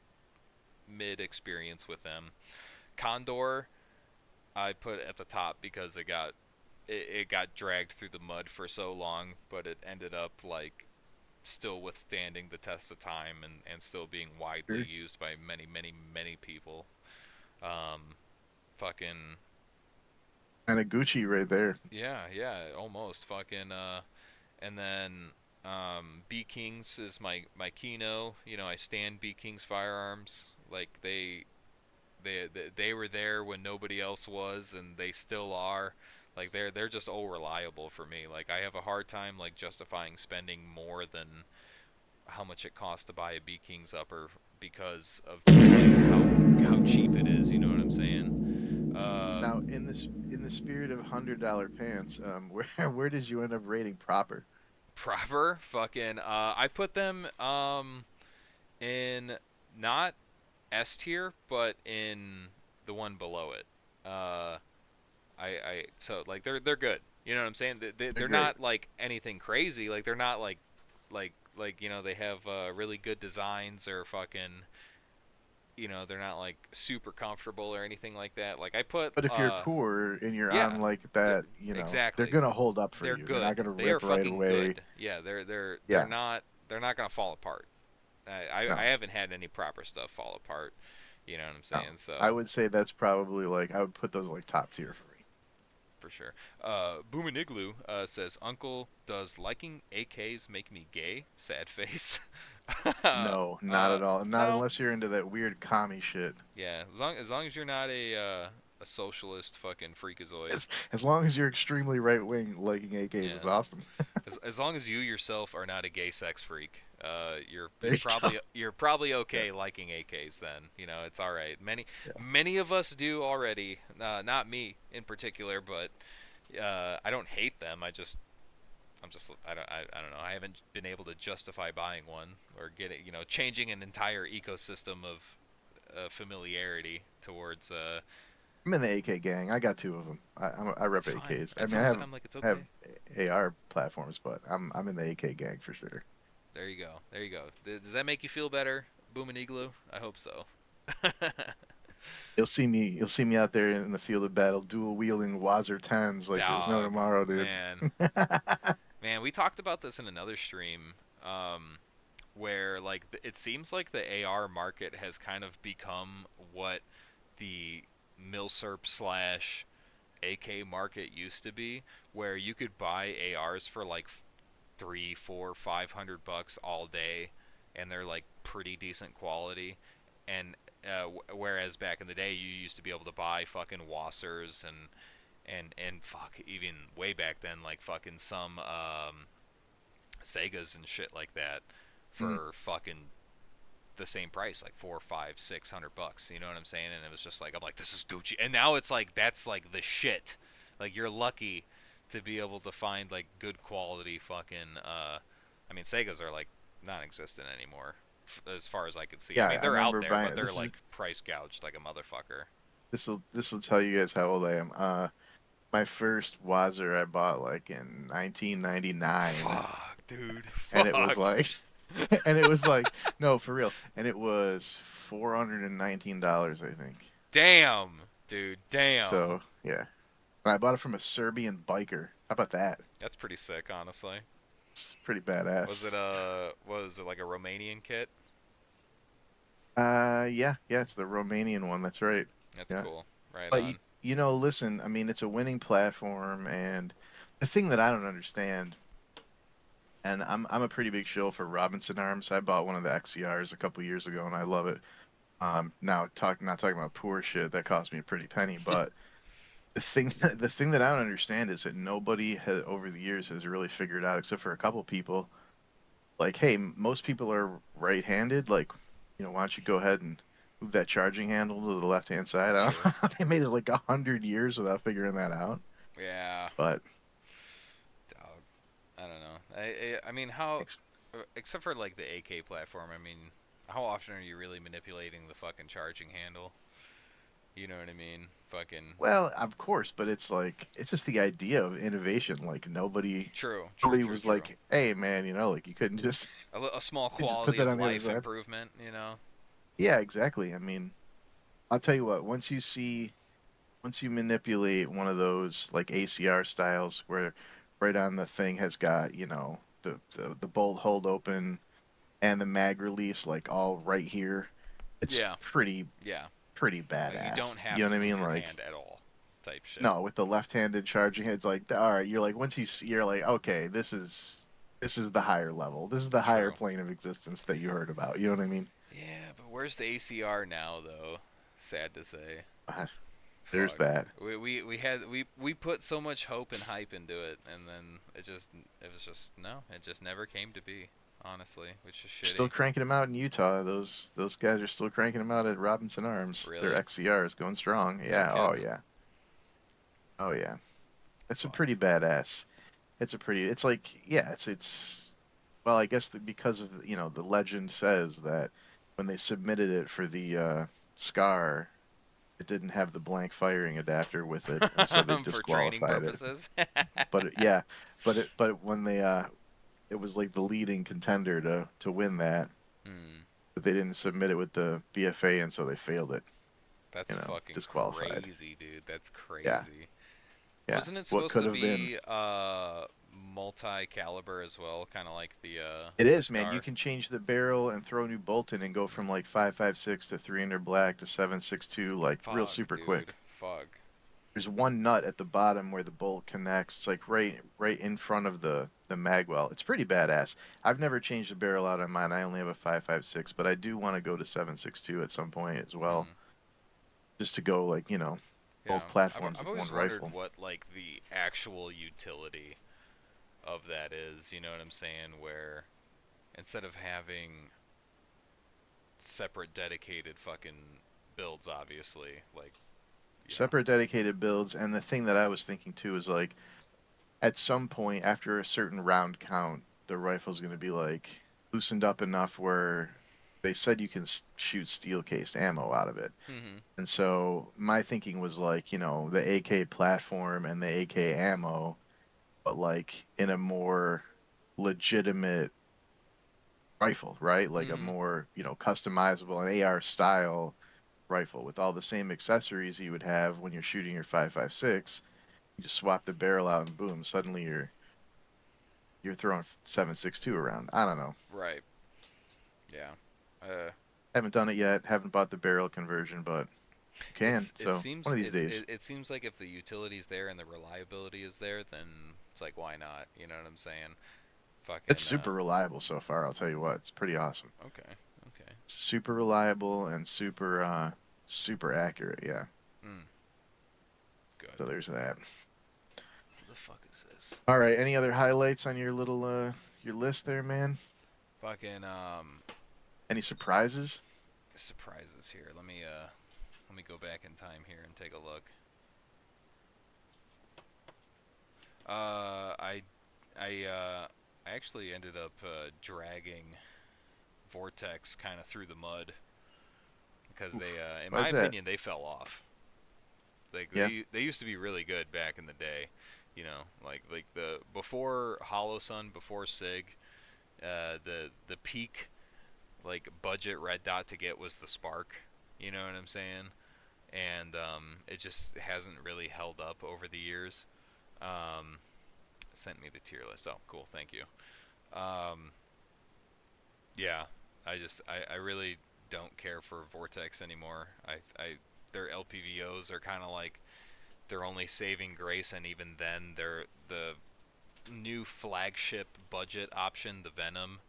mid experience with them. Condor I put at the top because it got dragged through the mud for so long, but it ended up like still withstanding the test of time and still being widely Sure. used by many people. Fucking kind of Gucci right there. yeah, almost fucking and then B Kings is my Kino. I stand B Kings firearms. Like they were there when nobody else was, and they still are. Like they're just all reliable for me. Like I have a hard time like justifying spending more than how much it costs to buy a B Kings upper because of like how cheap it is. You know what I'm saying? Now, in the spirit of $100 pants, where did you end up rating proper? Proper fucking I put them in not S tier, but in the one below it. So like they're good. You know what I'm saying? They're great. not like anything crazy. Like they're not like they have really good designs or fucking. They're not like super comfortable or anything like that. Like I put. But if you're poor and you're yeah, on like that, exactly. they're gonna hold up for They're you. good. They're not gonna They are rip right fucking away. good. Yeah, they're Yeah. not gonna fall apart. No. I haven't had any proper stuff fall apart. You know what I'm saying? No. So I would say that's probably like I would put those like top tier for me. for sure. Boomaniglu says, "Uncle, does liking AKs make me gay?" Sad face. No, not at all. Not no. unless you're into that weird commie shit. Yeah, as long as you're not a socialist fucking freakazoid. As long as you're extremely right wing, liking AKs is Yeah. awesome. As long as you yourself are not a gay sex freak, you're There you you're probably okay liking AKs. Then it's all right. Many of us do already. Not me in particular, but I don't hate them. I don't know. I haven't been able to justify buying one or changing an entire ecosystem of familiarity towards. I'm in the AK gang. I got 2 of them. I rep It's fine. AKs. That's I what mean, I'm like, it's I have okay. AR platforms, but I'm in the AK gang for sure. There you go. Does that make you feel better, Boomaniglu? I hope so. You'll see me out there in the field of battle, dual wielding Wazir 10s like there's no Dog, tomorrow, dude. Man, we talked about this in another stream, where like it seems like the AR market has kind of become what the milsurp / AK market used to be, where you could buy ARs for like 3, 4, 500 bucks all day, and they're like pretty decent quality. And whereas back in the day, you used to be able to buy fucking Wassers and fuck, even way back then, like fucking some Segas and shit like that for fucking the same price, like 4, 5, 600 bucks. You know what I'm saying? And it was just like, I'm like, this is Gucci. And now it's like, that's like the shit. Like, you're lucky to be able to find like good quality fucking. I mean, Segas are like non-existent anymore, as far as I can see. Yeah, I mean, I they're out remember there, buying- but they're this is- like price gouged like a motherfucker. This will tell you guys how old I am. My first Wazer I bought like in 1999, Fuck, dude. and it was Fuck. like, and it was like, no, for real, and it was $419, I think. Damn, dude. Damn. So yeah, and I bought it from a Serbian biker. How about that? That's pretty sick, honestly. It's pretty badass. Was it like a Romanian kit? Yeah, it's the Romanian one. That's right. That's Yeah. cool. Right But on. you know, listen, I mean, it's a winning platform, and the thing that I don't understand, and I'm a pretty big shill for Robinson Arms. I bought one of the XCRs a couple years ago, and I love it. Now not talking about poor shit that cost me a pretty penny, but the thing that I don't understand is that nobody has over the years has really figured out, except for a couple people, like, hey, most people are right-handed, like, you know, why don't you go ahead and move that charging handle to the left-hand side? I don't know how they made it like 100 years without figuring that out. Yeah. But Dog. I don't know. I mean, how, except for like the AK platform, I mean, how often are you really manipulating the fucking charging handle? You know what I mean? Fucking. well, of course, but it's like it's just the idea of innovation. Like nobody True. was like, hey man, you know, like you couldn't just A small you just put quality that of on the other life side. improvement, you know? Yeah, exactly. I mean, I'll tell you what, once you manipulate one of those like ACR styles where right on the thing has got, you know, the bolt hold open and the mag release like all right here, it's Yeah. pretty Yeah. badass. Like, you don't have you know to what I move mean? your Like hand at all, type shit. no, with the left-handed charging, it's like all right, you're like once you see, you're like okay, this is the higher level. This is the higher True. plane of existence that you heard about. You know what I mean? Yeah, but where's the ACR now, though? Sad to say. There's Fuck. that. We put so much hope and hype into it, and then it just never came to be. Honestly, which is shitty. Still cranking them out in Utah. Those guys are still cranking them out at Robinson Arms. Really? Their XCRs going strong. Yeah. No Oh kidding. yeah. Oh yeah. It's a pretty badass. It's like yeah. It's. Well, I guess because of you know the legend says that when they submitted it for the Scar, it didn't have the blank firing adapter with it, and so they For training disqualified it. purposes. But when they it was like the leading contender to win that, but they didn't submit it with the BFA, and so they failed it. That's fucking disqualified. crazy, dude. That's crazy. Yeah. Yeah. Wasn't it What supposed could to have been? be multi-caliber as well, kind of like the It is, the man. You Scar? can change the barrel and throw a new bolt in and go from like 5.56 to 300 black to 7.62 like real Fuck, super dude. quick. Fuck. There's one nut at the bottom where the bolt connects. It's like right in front of the mag well. It's pretty badass. I've never changed the barrel out on mine. I only have a 5.56, but I do want to go to 7.62 at some point as well, just to go like you know both platforms I've with always one rifle. wondered what like the actual utility of that is. You know what I'm saying? Where instead of having separate dedicated fucking builds, obviously, like Separate dedicated builds, and the thing that I was thinking too is like at some point after a certain round count, the rifle's going to be like loosened up enough where they said you can shoot steel cased ammo out of it. And so my thinking was like, you know, the AK platform and the AK ammo, but like in a more legitimate rifle, right? Like a more, you know, customizable, an AR style rifle with all the same accessories you would have when you're shooting your 5.56. You just swap the barrel out and boom, suddenly you're throwing 7.62 around. I don't know. Right. Yeah. Haven't done it yet. Haven't bought the barrel conversion, but You can. It So seems one of these days. it seems like if the utility's there and the reliability is there, then it's like why not? You know what I'm saying? It's Fucking super reliable so far. I'll tell you what. It's pretty awesome. okay, okay. Super reliable and super accurate. Yeah. Mm, good. So there's that. What the fuck is this? All right. Any other highlights on your little your list there, man? Fucking Any surprises? surprises here. Let me go back in time here and take a look. I actually ended up dragging Vortex kind of through the mud because they, in Why's my that? opinion, they fell off. Like Yeah. they used to be really good back in the day, you know, like the before Hollow Sun, before Sig, the peak like budget red dot to get was the Spark. You know what I'm saying? And it just hasn't really held up over the years. Sent me the tier list. Oh, cool. Thank you. Yeah, I really don't care for Vortex anymore. Their LPVOs are kind of like their only saving grace, and even then, the new flagship budget option, the Venom.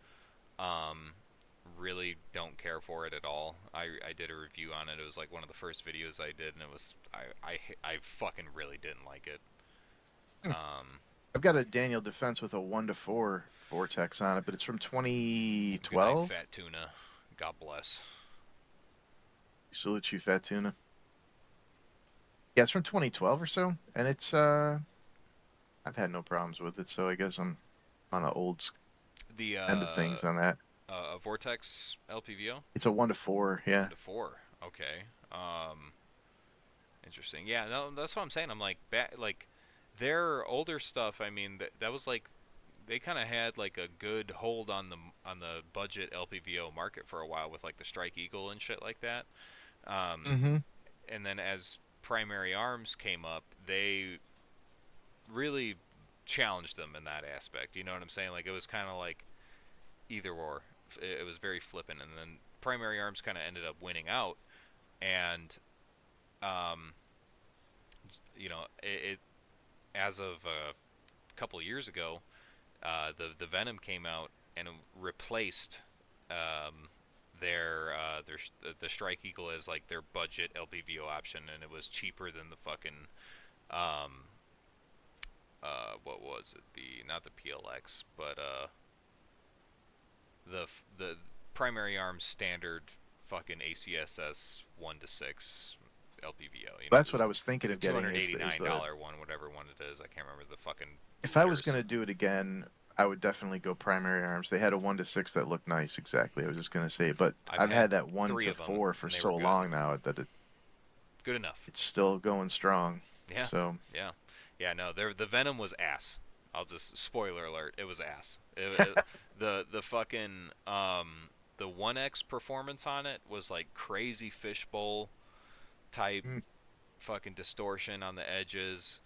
Really don't care for it at all. I did a review on it. It was like one of the first videos I did, and it was I fucking really didn't like it. I've got a Daniel Defense with a 1-4 Vortex on it, but it's from Good night, 2012. Fat Tuna. God bless. Salute you, Fat Tuna. Yeah, it's from 2012 or so, and it's I've had no problems with it, so I guess I'm on the old The end of things on that. Vortex LPVO It's a 1-4, yeah. to 4. Okay. Interesting. Yeah, no, that's what I'm saying. I'm like like their older stuff. I mean, that was like they kind of had like a good hold on the budget LPVO market for a while with like the Strike Eagle and shit like that. Mm-hmm. And then as Primary Arms came up, they really challenged them in that aspect. You know what I'm saying? Like it was kind of like either or. It was very flippant, and then Primary Arms kind of ended up winning out, and you know it as of a couple of years ago, the Venom came out and replaced the Strike Eagle as like their budget LPVO option, and it was cheaper than the fucking what was it, the not the PLX but the Primary Arms standard fucking ACSS 1-6 LPVO. You know, That's what I was thinking the of getting. $289 one, whatever one it is. I can't remember the fucking. If I was years. gonna do it again, I would definitely go Primary Arms. They had a 1-6 that looked nice. Exactly. I was just gonna say, but I've I've had had that 3 of them, 1-4 for and they so were good. long now that Good enough. it's still going strong. Yeah. So Yeah. No, the Venom was ass. I'll just spoiler alert. It was ass. The fucking the 1X performance on it was like crazy fishbowl type fucking distortion on the edges,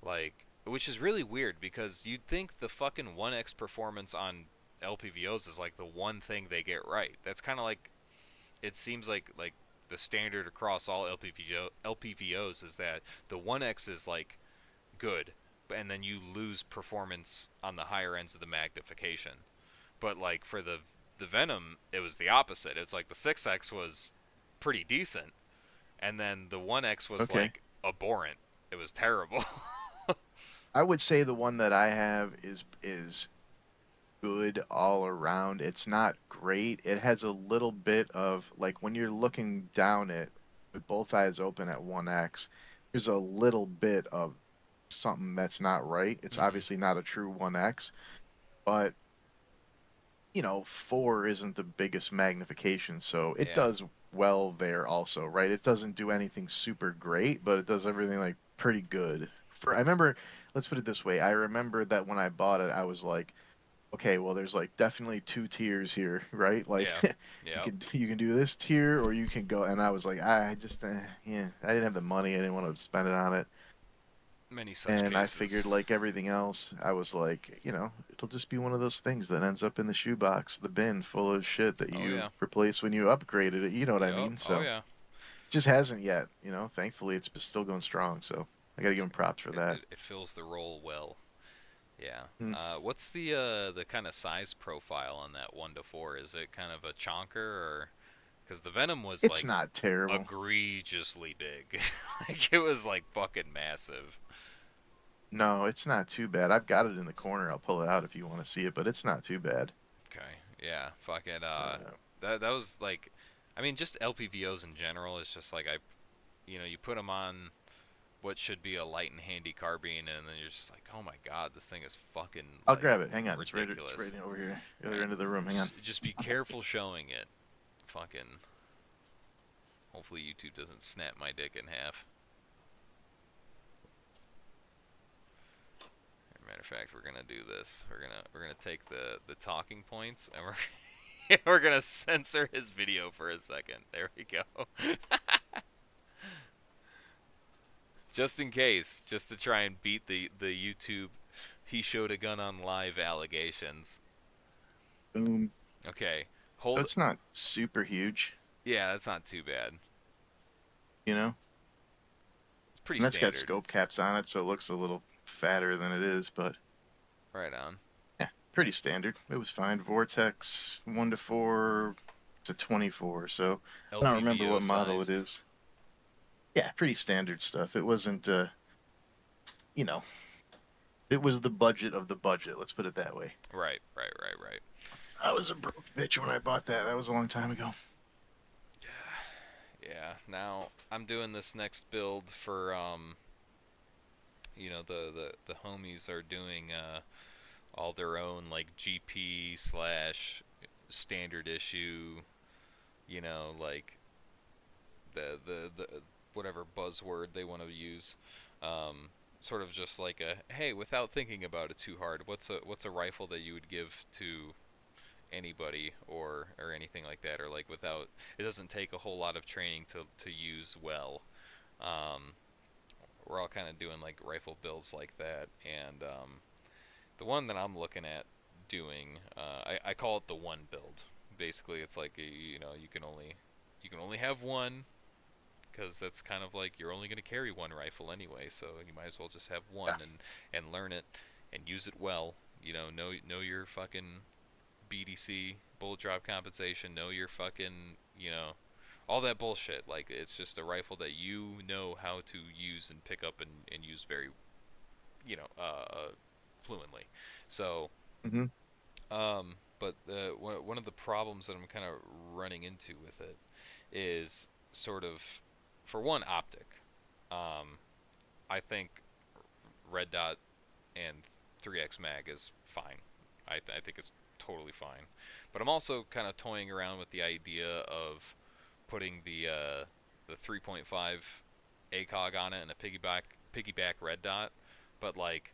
like, which is really weird because you'd think the fucking 1X performance on LPVOs is like the one thing they get right. That's kind of like it seems like the standard across all LPVOs is that the 1X is like good, and then you lose performance on the higher ends of the magnification. But like for the Venom, it was the opposite. It's like the 6X was pretty decent, and then the 1X was like abhorrent. It was terrible. I would say the one that I have is good all around. It's not great. It has a little bit of like when you're looking down it with both eyes open at 1X, there's a little bit of something that's not right. It's obviously not a true 1X, but you know, 4 isn't the biggest magnification, so it does well there also, right? It doesn't do anything super great, but it does everything like pretty good. I remember, let's put it this way. I remember that when I bought it, I was like, okay, well, there's like definitely 2 tiers here, right? Like you can do this tier or you can go, and I was like, I just I didn't have the money. I didn't want to spend it on it. Many such and cases. I figured, like everything else, I was like, you know, it'll just be one of those things that ends up in the shoebox, the bin full of shit that you replace when you upgraded it. You know what I mean? So Just hasn't yet. You know, thankfully it's still going strong. So I got to give him props for that. It fills the role well. Yeah. Mm. What's the kind of size profile on that 1 to 4? Is it kind of a chonker, or because the Venom was It's like not terrible. egregiously big, like it was like fucking massive. No, it's not too bad. I've got it in the corner. I'll pull it out if you want to see it, but it's not too bad. Okay. Yeah. Fucking. Uh, That was like, I mean, just LPVOs in general. It's just like you put them on what should be a light and handy carbine, and then you're just like, oh my god, this thing is fucking. I'll Like, grab it. Hang on. ridiculous. It's right over here. The other end of the room. Hang on. Just be careful showing it. Fucking. Hopefully YouTube doesn't snap my dick in half. Matter of fact, we're gonna do this. We're gonna take the talking points, and we're gonna censor his video for a second. There we go. Just in case, just to try and beat the YouTube he showed a gun on live allegations. Boom. Okay, So hold. it's not super huge, Yeah, that's not too bad. you know. It's pretty And that's standard. got scope caps on it, so it looks a little fatter than it is, but Right on. yeah, pretty standard. It was fine. Vortex 1 to 4 to 24. So I don't remember what model it LPVO is. Yeah, pretty standard stuff. It wasn't, you know, it was the budget of the budget. Let's put it that way. Right. I was a broke bitch when I bought that. That was a long time ago. Yeah. Now I'm doing this next build for the homies are doing all their own like GP slash standard issue, like the whatever buzzword they want to use, sort of just like a hey, without thinking about it too hard, what's a rifle that you would give to anybody or anything like that, or like without it doesn't take a whole lot of training to use well. We're all kind of doing like rifle builds like that, and the one that I'm looking at doing, I call it the one build. Basically, it's like you can only have one, because that's kind of like you're only going to carry one rifle anyway, so you might as well just have one and learn it and use it well. Know your fucking BDC, bullet drop compensation, know your fucking, all that bullshit. Like, it's just a rifle that you know how to use and pick up and use very, fluently. So, Mhm. but one of the problems that I'm kind of running into with it is sort of, for one, optic. I think red dot and 3x mag is fine. I think it's totally fine. But I'm also kind of toying around with the idea of putting the 3.5 ACOG on it and a piggyback red dot. But like,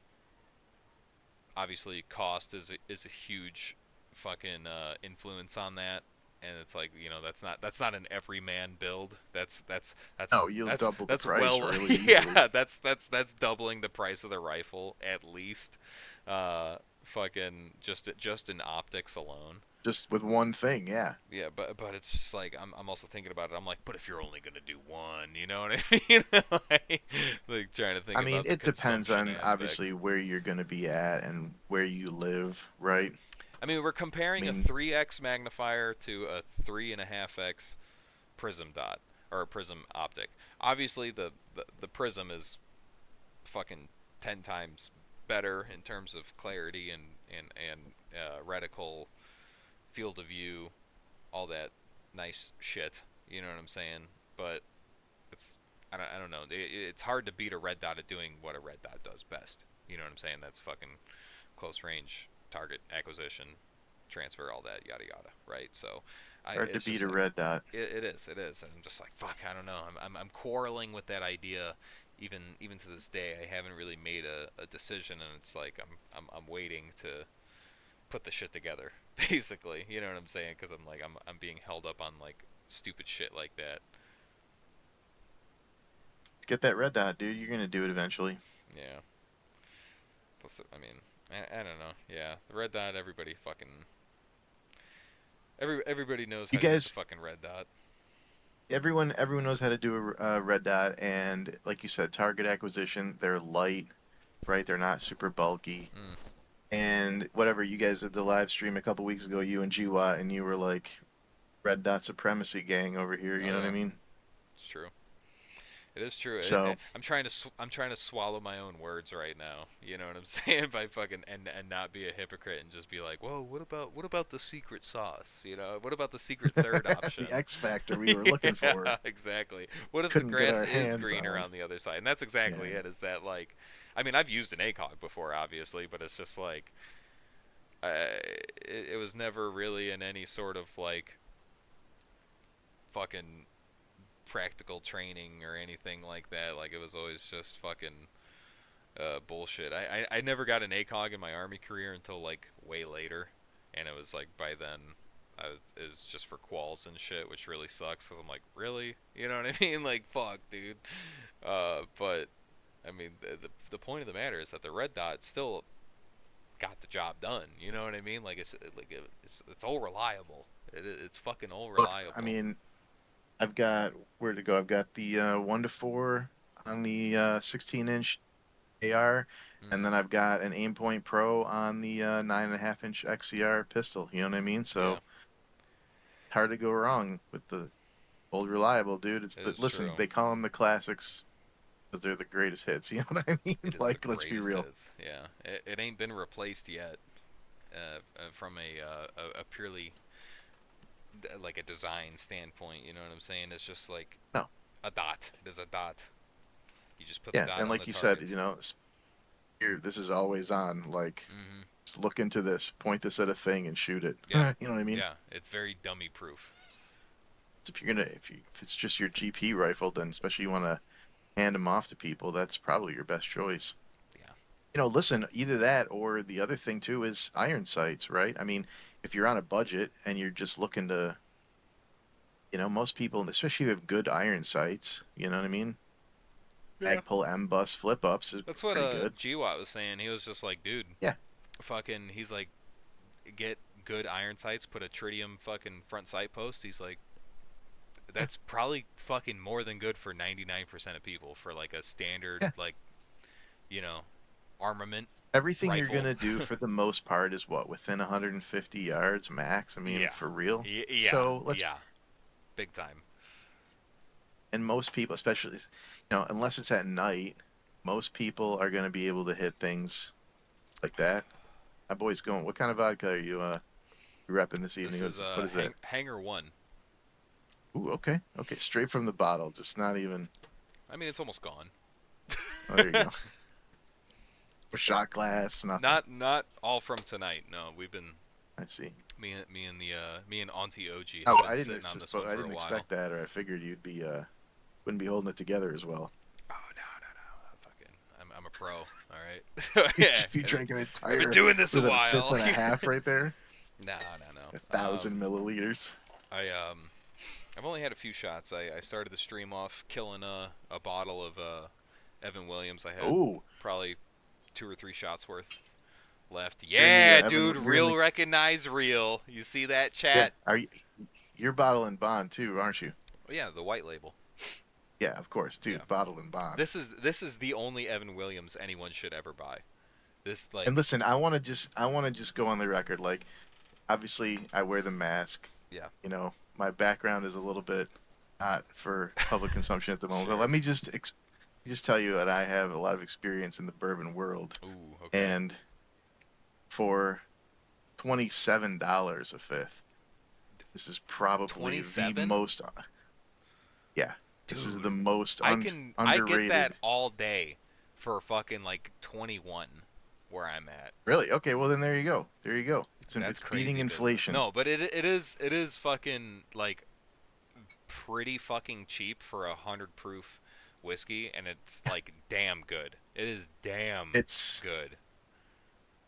obviously cost is a huge fucking influence on that. And it's like, that's not an everyman build. That's Oh, you'll double the price well, really yeah, easily. that's doubling the price of the rifle at least. Fucking just in optics alone. Just with one thing, yeah. Yeah, but it's just like I'm also thinking about it. I'm like, but if you're only gonna do one, you know what I mean? like trying to think. I mean, about the it depends consumption on aspect. obviously where you're going to be at and where you live, right? I mean, we're comparing a 3x magnifier to a 3.5x prism dot or a prism optic. Obviously, the prism is fucking 10 times better in terms of clarity and reticle, field of view, all that nice shit. You know what I'm saying? But I don't know. It's hard to beat a red dot at doing what a red dot does best. You know what I'm saying? That's fucking close range target acquisition, transfer, all that yada yada, right? So Hard to it's beat just a like, red dot. It is, and I'm just like, fuck, I don't know. I'm quarreling with that idea. Even to this day, I haven't really made a decision, and it's like I'm waiting to put the shit together, basically. You know what I'm saying? Because I'm being held up on like stupid shit like that. Get that red dot, dude. You're going to do it eventually. Yeah. Plus, I mean, I don't know. Yeah, the red dot. Everybody fucking. Everybody knows how You to use guys- the fucking red dot. everyone knows how to do a red dot, and like you said, target acquisition. They're light, right? They're not super bulky. Mm. And whatever you guys did the live stream a couple weeks ago, you and GWAT, and you were like red dot supremacy gang over here. You Oh know what I yeah, mean? it's true. It is true. So I'm trying to swallow my own words right now. You know what I'm saying? By fucking and not be a hypocrite and just be like, whoa, what about the secret sauce? You know, what about the secret third option? the X factor we were looking for Yeah, exactly. What if the couldn't get grass our is hands greener on. on the other side? And that's exactly Yeah. it. Is that like, I mean, I've used an ACOG before, obviously, but it's just like, it was never really in any sort of like fucking practical training or anything like that. Like it was always just fucking bullshit. I never got an ACOG in my army career until like way later, and it was like by then it was just for quals and shit, which really sucks because I'm like, really, you know what I mean? Like fuck, dude. But I mean the point of the matter is that the red dot still got the job done. You know what I mean? Like it's all reliable. It's fucking all Look, reliable. I mean, I've got where to go. I've got the 1-4 on the 16-inch AR, and then I've got an Aimpoint Pro on the 9.5-inch XCR pistol. You know what I mean? So Yeah. hard to go wrong with the old reliable, dude. It is Listen, true. they call them the classics because they're the greatest hits. You know what I mean? It is Like, the let's be greatest real. hits. Yeah, it ain't been replaced yet. From a purely like a design standpoint, you know what I'm saying? It's just like No. a dot. It is a dot. You just put the Yeah, dot and on like the you target. said, you know, here this is always on. Like, Hmm. just look into this, point this at a thing, and shoot it. Yeah. You know what I mean? Yeah, it's very dummy proof. If it's just your GP rifle, then especially you want to hand them off to people, that's probably your best choice. Yeah. You know, listen, either that or the other thing too is iron sights, right? I mean, if you're on a budget and you're just looking to, you know, most people, especially if you have good iron sights, you know what I mean? Magpul M bus flip ups is That's what pretty good. GWAT was saying. He was just like, dude, Yeah. fucking, he's like, get good iron sights, put a tritium fucking front sight post. He's like, that's probably fucking more than good for 99% of people for like a standard, Yeah. like, you know, armament Everything you're rifle. gonna do for the most part is what, within 150 yards max. I mean, Yeah. for real. Yeah, So let's yeah, big time. and most people, especially, you know, unless it's at night, most people are gonna be able to hit things like that. My boy's going. What kind of vodka are you repping this evening? This is What is that? Hanger 1. Ooh, okay, okay, straight from the bottle, just not even. I mean, it's almost gone. Oh, there you go. Shot glass, nothing. Not all from tonight. No, we've been I see. me and Auntie OG Oh, have I been didn't. sitting on this one for I a didn't while. expect that, or I figured you'd be wouldn't be holding it together as well. Oh no. Fucking, I'm a pro. All right. Yeah. If you drink an I've entire, been doing this a was it while. fifth and a half right there? No. 1,000 milliliters. I've only had a few shots. I started the stream off killing a bottle of Evan Williams. I had Ooh, probably 2 or 3 shots worth left. You're in the, Yeah, Evan- dude, you're in real the- recognize real. You see that yeah. chat? Are you? You're bottle and bond too, aren't you? Oh, yeah, the white label. Yeah, of course, dude. Yeah. Bottle and bond. This is the only Evan Williams anyone should ever buy. This like And listen, I want to just go on the record. Like, obviously, I wear the mask. Yeah. You know, my background is a little bit not for public consumption at the moment. Sure. But let me just tell you that I have a lot of experience in the bourbon world. Ooh, okay. And for $27 a fifth, this is probably 27? the most. Yeah, this is Dude, the most I underrated. get that all day for fucking like 21 where I'm at. Really? Okay, well then there you go. There you go. That's It's crazy beating business. inflation. No, but it is fucking like pretty fucking cheap for 100 proof whiskey, and it's like damn good. It is damn It's good.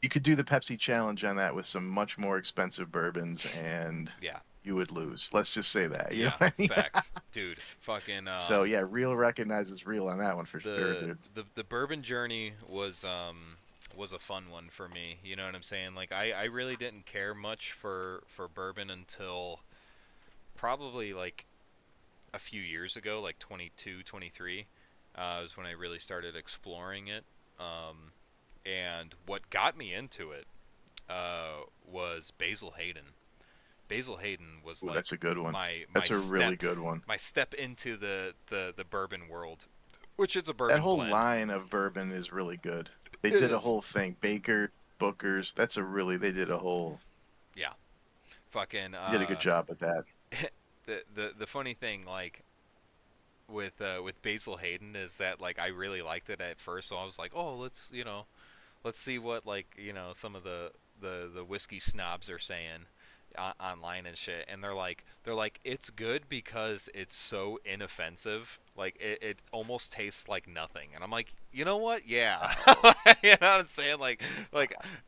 you could do the Pepsi challenge on that with some much more expensive bourbons, and Yeah. you would lose. Let's just say that. You know Yeah, what I mean? facts, dude. Fucking. So yeah, real recognizes real on that one for sure, dude. The bourbon journey was a fun one for me. You know what I'm saying? Like I really didn't care much for bourbon until probably like a few years ago, like 22, 23, was when I really started exploring it. And what got me into it was Basil Hayden. Basil Hayden was Ooh, like that's a good one. my That's a really good one. my step into the bourbon world, which is a bourbon That whole blend. line of bourbon is really good. They It did a is. whole thing. Baker, Booker's. They did a whole. Yeah, fucking. They did a good job with that. The funny thing, like with Basil Hayden, is that like I really liked it at first, so I was like, oh, let's see what like some of the whiskey snobs are saying online and shit, and they're like it's good because it's so inoffensive, like it almost tastes like nothing, and I'm like, you know what, yeah. You know what I'm saying, like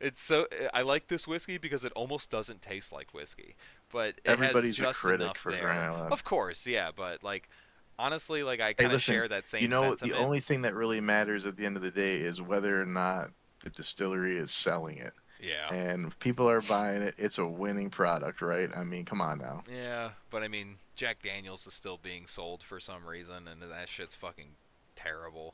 it's so, I like this whiskey because it almost doesn't taste like whiskey, but it Everybody's has a just critic enough for there. crying out loud. Of course, yeah, but like honestly, like I Hey, kind of listen. share that same You know, sentiment. the only thing that really matters at the end of the day is whether or not the distillery is selling it. Yeah. And if people are buying it, it's a winning product, right? I mean, come on now. Yeah, but I mean, Jack Daniels is still being sold for some reason, and that shit's fucking terrible.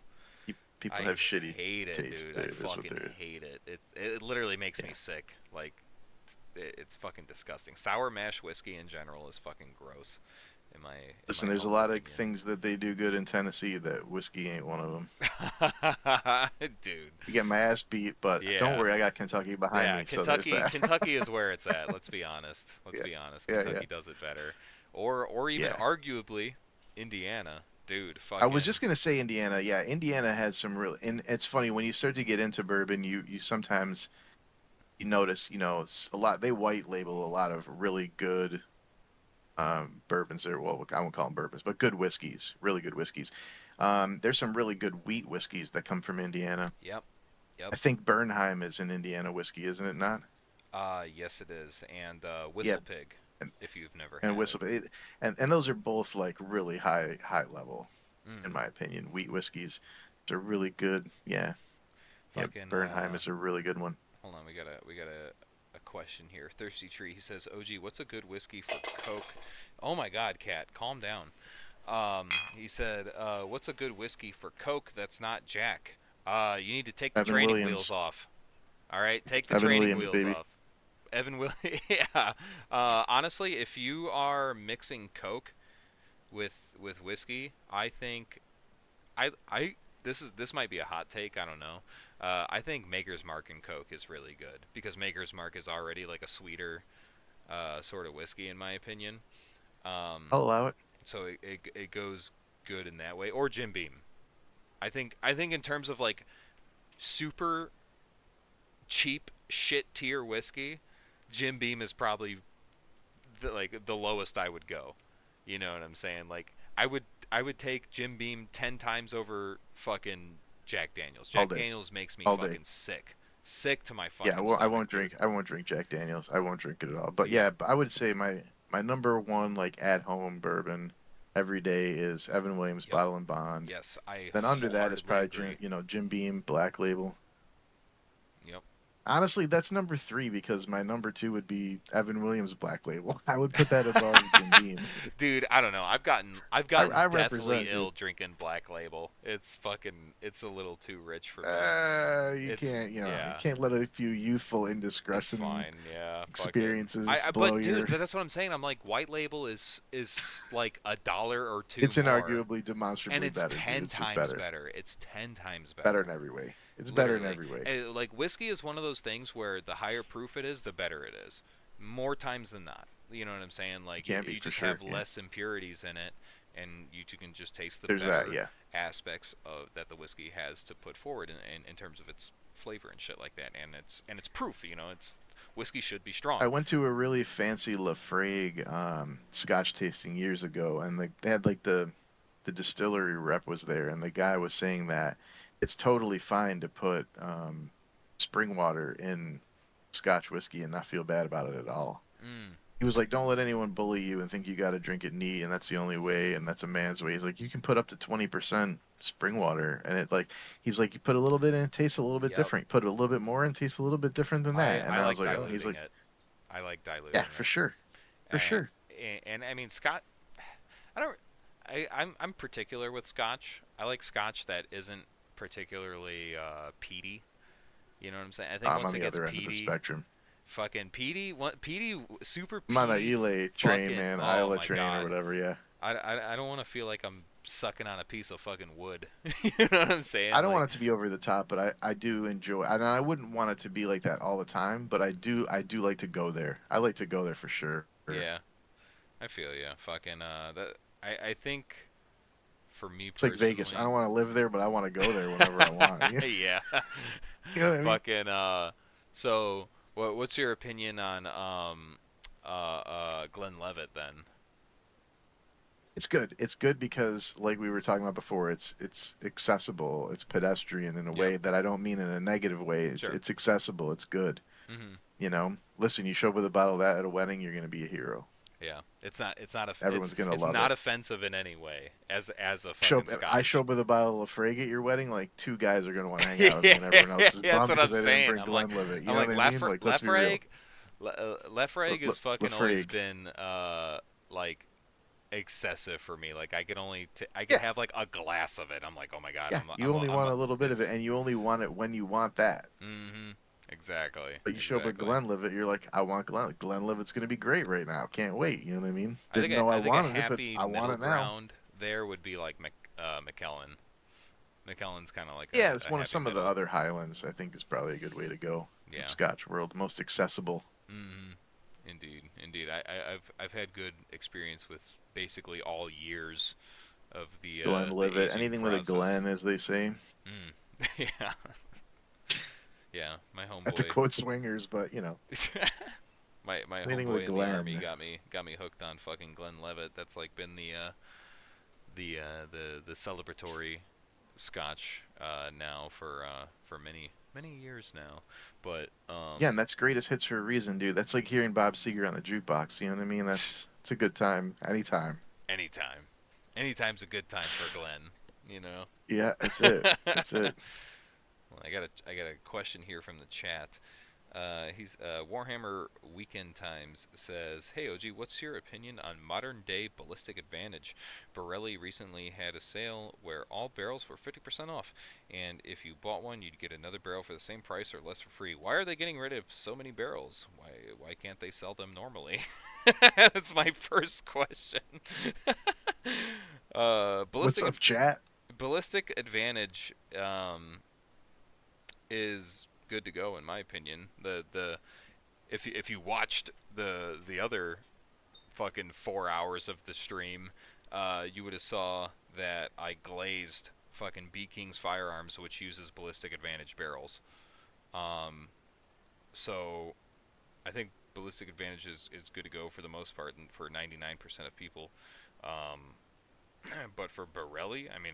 People I have shitty hate it, taste. dude. That I is what fucking they're- hate it. It literally makes me sick. Like, it's fucking disgusting. Sour mash whiskey in general is fucking gross. Listen, there's a lot of things that they do good in Tennessee that whiskey ain't one of them. Dude. You get my ass beat, but Yeah. don't worry, I got Kentucky behind Yeah, me. Kentucky. So there's that. Kentucky is where it's at. Let's be honest. Let's be honest. Yeah, Kentucky does it better, or even Yeah. arguably Indiana, dude. Fucking. I was just gonna say Indiana. Yeah, Indiana has some real. And it's funny when you start to get into bourbon, you sometimes you notice, it's a lot. They white label a lot of really good bourbons. Or well, I won't call them bourbons, but good whiskeys, really good whiskeys. There's some really good wheat whiskeys that come from Indiana. Yep. I think Bernheim is an Indiana whiskey, isn't it not? Yes, it is, and Whistle Pig, if you've never had And Whistle Pig, and those are both like really high level, in my opinion. Wheat whiskeys, they're really good. Yeah. Fucking, Bernheim is a really good one. Hold on, we got a question here. Thirsty Tree, he says, OG, what's a good whiskey for Coke? Oh my God, Cat, calm down. He said, what's a good whiskey for Coke that's not Jack? You need to take the Evan training Williams. wheels off. All right, take the Evan training Williams, wheels baby. off. Evan Williams, yeah. Honestly, if you are mixing Coke with whiskey, I think, this might be a hot take. I don't know. I think Maker's Mark and Coke is really good because Maker's Mark is already like a sweeter sort of whiskey in my opinion. I'll allow it. So it goes good in that way. Or Jim Beam. I think in terms of like super cheap shit tier whiskey, Jim Beam is probably the lowest I would go. You know what I'm saying? Like I would take Jim Beam 10 times over fucking Jack Daniels. Jack Daniels makes me fucking sick. Sick to my fucking Yeah, well, I won't stomach, drink. I won't drink Jack Daniels. I won't drink it at all. But yeah, I would say my number one like at home bourbon every day is Evan Williams Bottle and Bond. Yes, I. Then under that is probably agree. Jim Beam Black Label. Yep. Honestly, that's number 3 because my number 2 would be Evan Williams Black Label. I would put that above Jim Beam. Dude, I don't know. I've gotten I deathly represent, ill dude. drinking Black Label. It's a little too rich for me. You can't, you yeah. can't let a few youthful It's indiscretion fine, yeah. experiences But blow your. dude, that's what I'm saying. I'm like, white label is like $1 or $2 It's more, inarguably demonstrably and it's better. 10 It's just times better. It's 10 times better. Better in every way. It's better in every way. Like whiskey is one of those things where the higher proof it is, the better it is. More times than not. You know what I'm saying? Like Can be, you for just sure, have yeah. less impurities in it, and you can just taste the There's better that, yeah. aspects of that the whiskey has to put forward in terms of its flavor and shit like that, and it's proof. You know, it's whiskey should be strong. I went to a really fancy Lafrague Scotch tasting years ago, and they had like the distillery rep was there, and the guy was saying that it's totally fine to put spring water in Scotch whiskey and not feel bad about it at all. He was like, don't let anyone bully you and think you got to drink it neat, and that's the only way, and that's a man's way. He's like, you can put up to 20% spring water, and he's like, you put a little bit in, it tastes a little bit different. Put a little bit more in, it tastes a little bit different than that. And I was like, oh, he's like, I like diluting yeah, it. for sure, for sure. And I mean, Scott, I don't. I'm particular with Scotch. I like Scotch that isn't particularly peaty. You know what I'm saying? I think I'm once on it the gets other end of the peaty, spectrum. fucking peaty, peaty, super I'm on a peaty, Elay train, fucking. man. Oh Isla my train or god. whatever. Yeah. I don't want to feel like I'm sucking on a piece of fucking wood. You know what I'm saying? I don't Like, want it to be over the top, but I do enjoy. And I wouldn't want it to be like that all the time. But I do like to go there. I like to go there for sure. yeah, I feel you. Fucking that. I think for me It's like Vegas. I personally. don't want to live there, but I want to go there whenever I want. Yeah. You know what I mean? Fucking so what's your opinion on Glenlivet then? It's good. It's good because, like we were talking about before, it's accessible. It's pedestrian in a way Yep. that I don't mean in a negative way. Sure. It's accessible. It's good. Mhm. You know, listen, you show up with a bottle of that at a wedding, you're gonna be a hero. Yeah. Everyone's gonna it's love not it. offensive in any way as a Show fucking I Scotch. show up with a bottle of Frag at your wedding, like 2 guys are gonna want to hang out with me, and everyone else is Yeah, that's bummed what I'm because I didn't saying. bring Glenlivet. You I'm know like what I mean? Like, let's be real. Lefrag has fucking always Lafrague. been like excessive for me. Like I could only I could Yeah, have like a glass of it. I'm like, oh my god, yeah. You only want a little bit of it, and you only want it when you want that. Mm-hmm. Exactly. But you show up with Exactly. Glenlivet, you're like, I want Glenlivet's gonna be great right now. Can't wait. You know what I mean? I Didn't know I think a wanted it, but happy I want middle it now. ground there would be like McKellen. McKellen's kind of like Yeah, it's a one of happy some of the middle. other Highlands. I think is probably a good way to go. Yeah. Scotch world, most accessible. Mm-hmm. Indeed, indeed. I've had good experience with basically all years of the Glenlivet, aging anything with a process. Glen, as they say. Mm. Yeah. Yeah, my Not to homeboy. quote swingers, but you know. my Anything with homeboy a in the army Glen. got me hooked on fucking Glenlivet. That's like been the celebratory Scotch now for many years now. But Yeah, and that's greatest hits for a reason, dude. That's like hearing Bob Seger on the jukebox. You know what I mean? It's a good time anytime. anytime's a good time for Glenn. You know. Yeah, that's it. That's it. Well, I got a question here from the chat. He's Warhammer Weekend Times says, "Hey OG, what's your opinion on modern day ballistic advantage? Borelli recently had a sale where all barrels were 50% off, and if you bought one, you'd get another barrel for the same price or less for free. Why are they getting rid of so many barrels? Why can't they sell them normally?" That's my first question. What's up, chat? Ballistic advantage is good to go in my opinion. If you watched the other fucking 4 hours of the stream, you would have saw that I glazed fucking B King's Firearms, which uses ballistic advantage barrels. So I think ballistic advantage is good to go for the most part and for 99% of people. But for Borelli, I mean,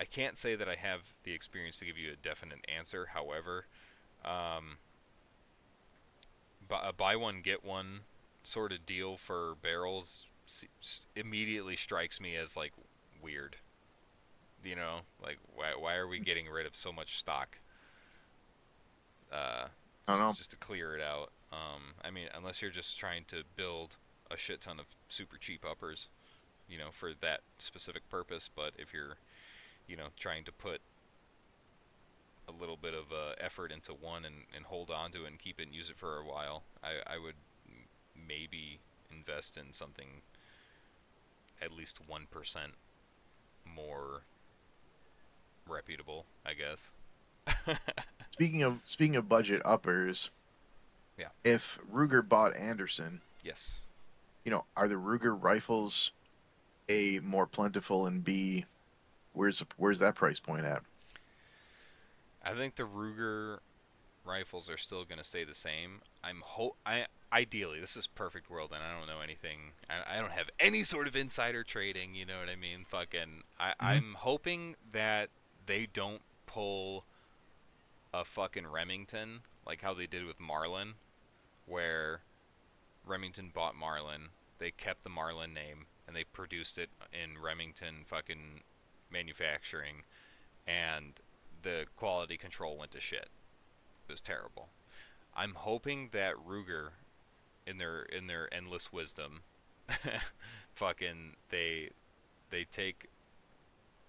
I can't say that I have the experience to give you a definite answer. However, a buy one get one sort of deal for barrels immediately strikes me as like weird. You know, like why are we getting rid of so much stock? I don't know. Just to clear it out. I mean, unless you're just trying to build a shit ton of super cheap uppers, you know, for that specific purpose. But if you're, you know, trying to put a little bit of effort into one and hold on to it and keep it and use it for a while, I would maybe invest in something at least 1% more reputable, I guess. Speaking of budget uppers, Yeah. if Ruger bought Anderson, Yes. you know, are the Ruger rifles A, more plentiful, and B, where's that price point at? I think the Ruger rifles are still going to stay the same. Ideally, this is perfect world, and I don't know anything. I don't have any sort of insider trading. You know what I mean? Fucking. I'm hoping that they don't pull a fucking Remington like how they did with Marlin, where Remington bought Marlin, they kept the Marlin name, and they produced it in Remington fucking manufacturing, and the quality control went to shit. It was terrible. I'm hoping that Ruger, in their endless wisdom, fucking they take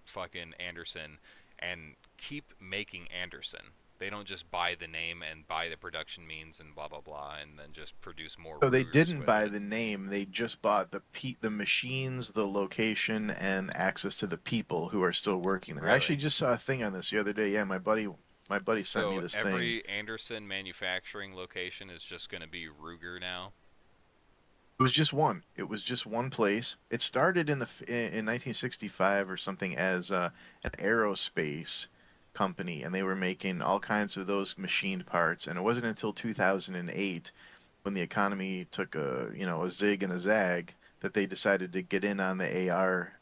fucking Anderson and keep making Anderson. They don't just buy the name and buy the production means and blah blah blah, and then just produce more. So they Rugers didn't with buy it. the name; they just bought the machines, the location, and access to the people who are still working there. I actually Really? just saw a thing on this the other day. Yeah, my buddy sent me So this thing. every Anderson manufacturing location is just going to be Ruger now. It was just one. It was just one place. It started in 1965 or something as an aerospace company, and they were making all kinds of those machined parts. And it wasn't until 2008, when the economy took a zig and a zag, that they decided to get in on the AR,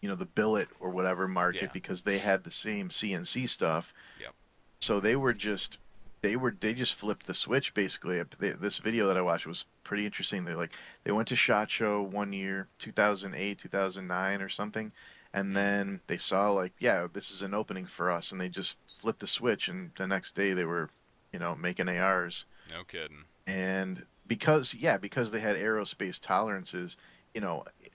the billet or whatever market, Yeah. because they had the same CNC stuff. Yep. So they just flipped the switch basically. This video that I watched was pretty interesting. They went to SHOT Show one year, 2008, 2009 or something, and then they saw like, yeah, this is an opening for us, and they just flipped the switch, and the next day they were, making ARs. No kidding. And because they had aerospace tolerances,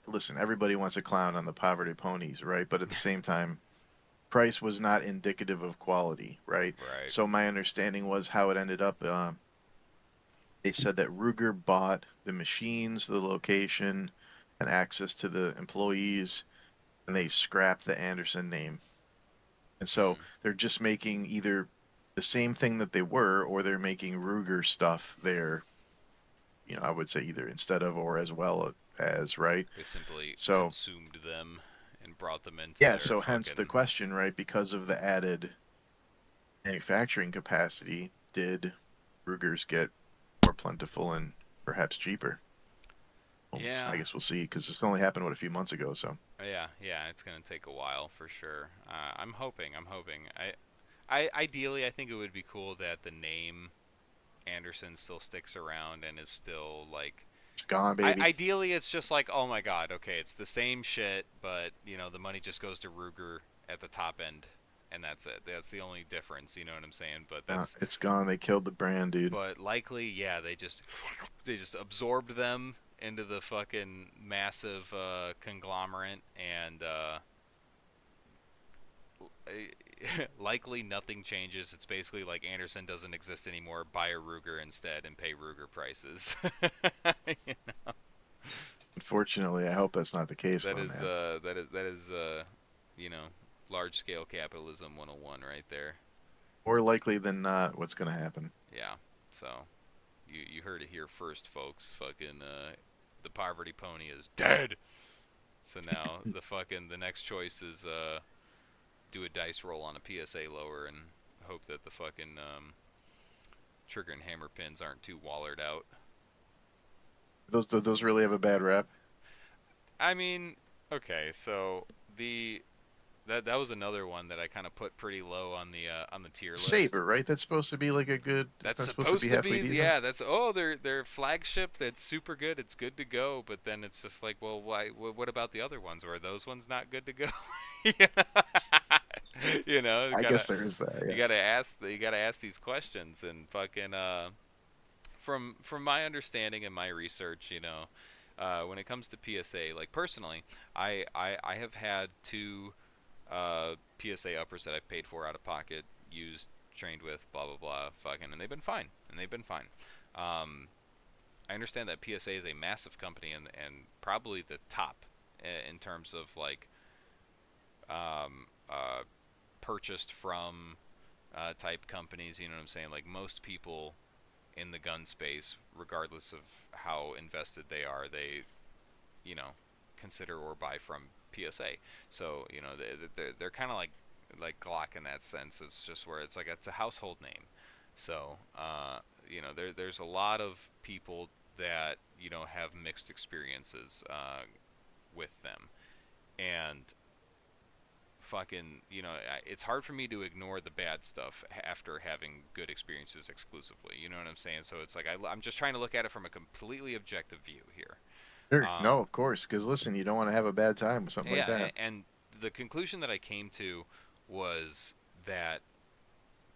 listen, everybody wants a clown on the poverty ponies, right? But at the same time, price was not indicative of quality, right? Right. So my understanding was how it ended up. They said that Ruger bought the machines, the location, and access to the employees, and they scrapped the Anderson name. And so Hmm. they're just making either the same thing that they were, or they're making Ruger stuff there. I would say either instead of or as well as, right? They simply So consumed them and brought them into yeah, their so hence the fucking. question, right? Because of the added manufacturing capacity, did Rugers get more plentiful and perhaps cheaper? Well, Yeah. I guess we'll see, because this only happened, a few months ago. So Yeah, it's gonna take a while for sure. I'm hoping. I ideally, I think it would be cool that the name Anderson still sticks around and is still like. it's gone, baby. Ideally, it's just like, oh my god, okay, it's the same shit, but the money just goes to Ruger at the top end, and that's it. That's the only difference. You know what I'm saying? But that's. It's gone. They killed the brand, dude. But likely, yeah, they just absorbed them into the fucking massive conglomerate, and likely nothing changes. It's basically like Anderson doesn't exist anymore. Buy a Ruger instead and pay Ruger prices. You know? Unfortunately, I hope that's not the case, That though, is man. you know, large scale capitalism 101 right there. More likely than not, what's going to happen? Yeah. So you heard it here first, folks. Fucking the poverty pony is dead. So now the next choice is do a dice roll on a PSA lower and hope that the fucking trigger and hammer pins aren't too wallered out. Those really have a bad rap. I mean, okay, so that was another one that I kind of put pretty low on the tier list. Saber, right? That's supposed to be like a good. That's supposed to be halfway decent. yeah. That's their flagship. That's super good. It's good to go. But then it's just like, well, why? What about the other ones? Were those ones not good to go? You know, I guess there is that. Yeah. you gotta ask these questions and fucking from my understanding and my research, when it comes to PSA, like personally, I have had two PSA uppers that I've paid for out of pocket, used, trained with, blah blah blah, fucking, and they've been fine. I understand that PSA is a massive company and probably the top in terms of like purchased from type companies. You know what I'm saying? Like most people in the gun space, regardless of how invested they are, they consider or buy from PSA. So they're kind of like Glock in that sense. It's just where it's like it's a household name. So there's a lot of people that have mixed experiences with them, and fucking it's hard for me to ignore the bad stuff after having good experiences exclusively. You know what I'm saying? So it's like I'm just trying to look at it from a completely objective view here. Sure. No, of course. Because listen, you don't want to have a bad time with something like that. And the conclusion that I came to was that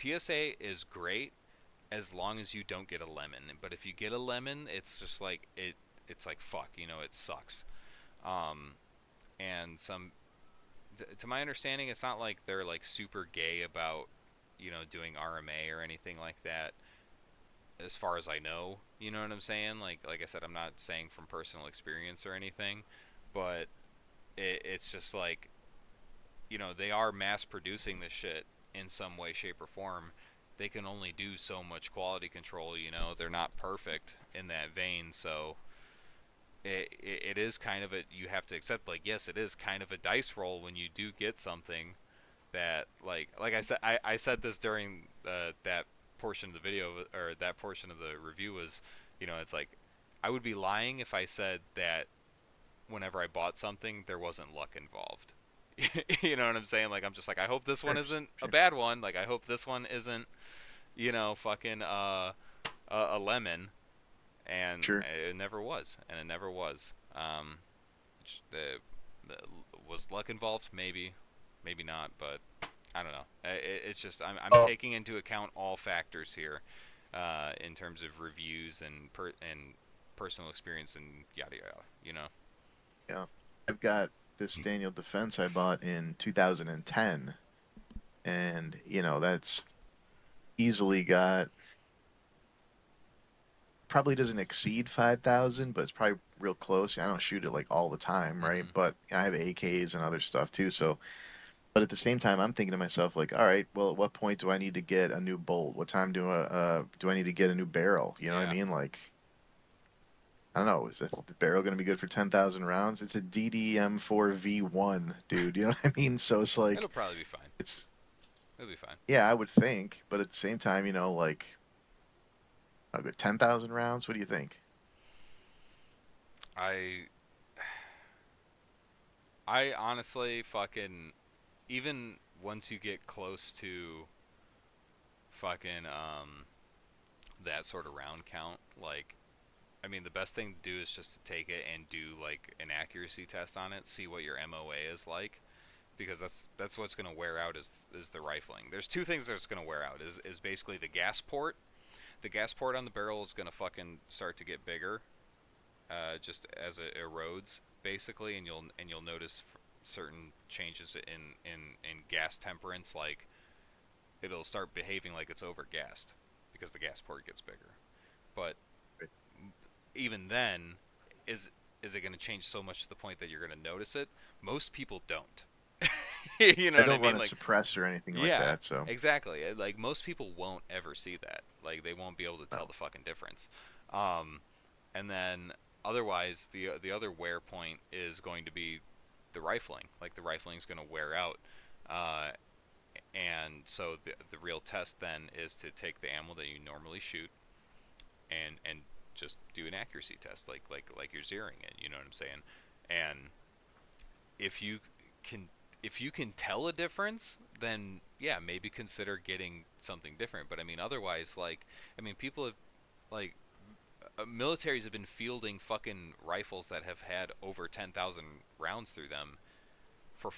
PSA is great as long as you don't get a lemon. But if you get a lemon, it's just like it's like fuck, it sucks. Um, and to my understanding, it's not like they're like super gay about, doing RMA or anything like that. As far as I know, you know what I'm saying? Like I said, I'm not saying from personal experience or anything, but it's just like, they are mass producing this shit in some way, shape, or form. They can only do so much quality control, they're not perfect in that vein, so it is kind of you have to accept, like, yes, it is kind of a dice roll when you do get something that, like I said, I said this during that portion of the video, or that portion of the review was, it's like, I would be lying if I said that whenever I bought something, there wasn't luck involved. You know what I'm saying? Like, I'm just like, I hope this one isn't a bad one. Like, I hope this one isn't, fucking a lemon. And Sure. it never was. And it never was. Was luck involved? Maybe. Maybe not, but I don't know. It's just, I'm taking into account all factors here, in terms of reviews and personal experience and yada yada. Yeah. I've got this Daniel Defense I bought in 2010, and that's easily got, probably doesn't exceed 5,000, but it's probably real close. I don't shoot it like all the time, right? Mhm. But I have AKs and other stuff too. So, but at the same time, I'm thinking to myself like, all right, well, at what point do I need to get a new bolt? What time do I need to get a new barrel? You know what I Yeah. mean? Like, I don't know. Is the barrel going to be good for 10,000 rounds? It's a DDM4V1, dude. You know what I mean? So it's like, It'll probably be fine. It'll be fine. yeah, I would think. But at the same time, like, a good 10,000 rounds. What do you think? I I honestly fucking, even once you get close to fucking that sort of round count, like, I mean, the best thing to do is just to take it and do like an accuracy test on it, see what your MOA is like, because that's what's going to wear out is the rifling. There's two things that's going to wear out is basically the gas port. The gas port on the barrel is going to fucking start to get bigger, just as it erodes basically, and you'll notice certain changes in gas temperance, like it'll start behaving like it's overgassed because the gas port gets bigger. But even then, is is it going to change so much to the point that you're going to notice it? Most people don't. You know I what I don't mean? run it Like, suppressed or anything like yeah, that, so exactly. Like, most people won't ever see that. Like, they won't be able to tell no. the fucking difference. Um, and then otherwise, the other wear point is going to be the rifling. Like, the rifling is going to wear out. Uh, and so the real test then is to take the ammo that you normally shoot and just do an accuracy test, like you're zeroing it. You know what I'm saying? And if you can if you can tell a difference, then yeah, maybe consider getting something different. But I mean, otherwise, like, I mean, people have, like, militaries have been fielding fucking rifles that have had over 10,000 rounds through them for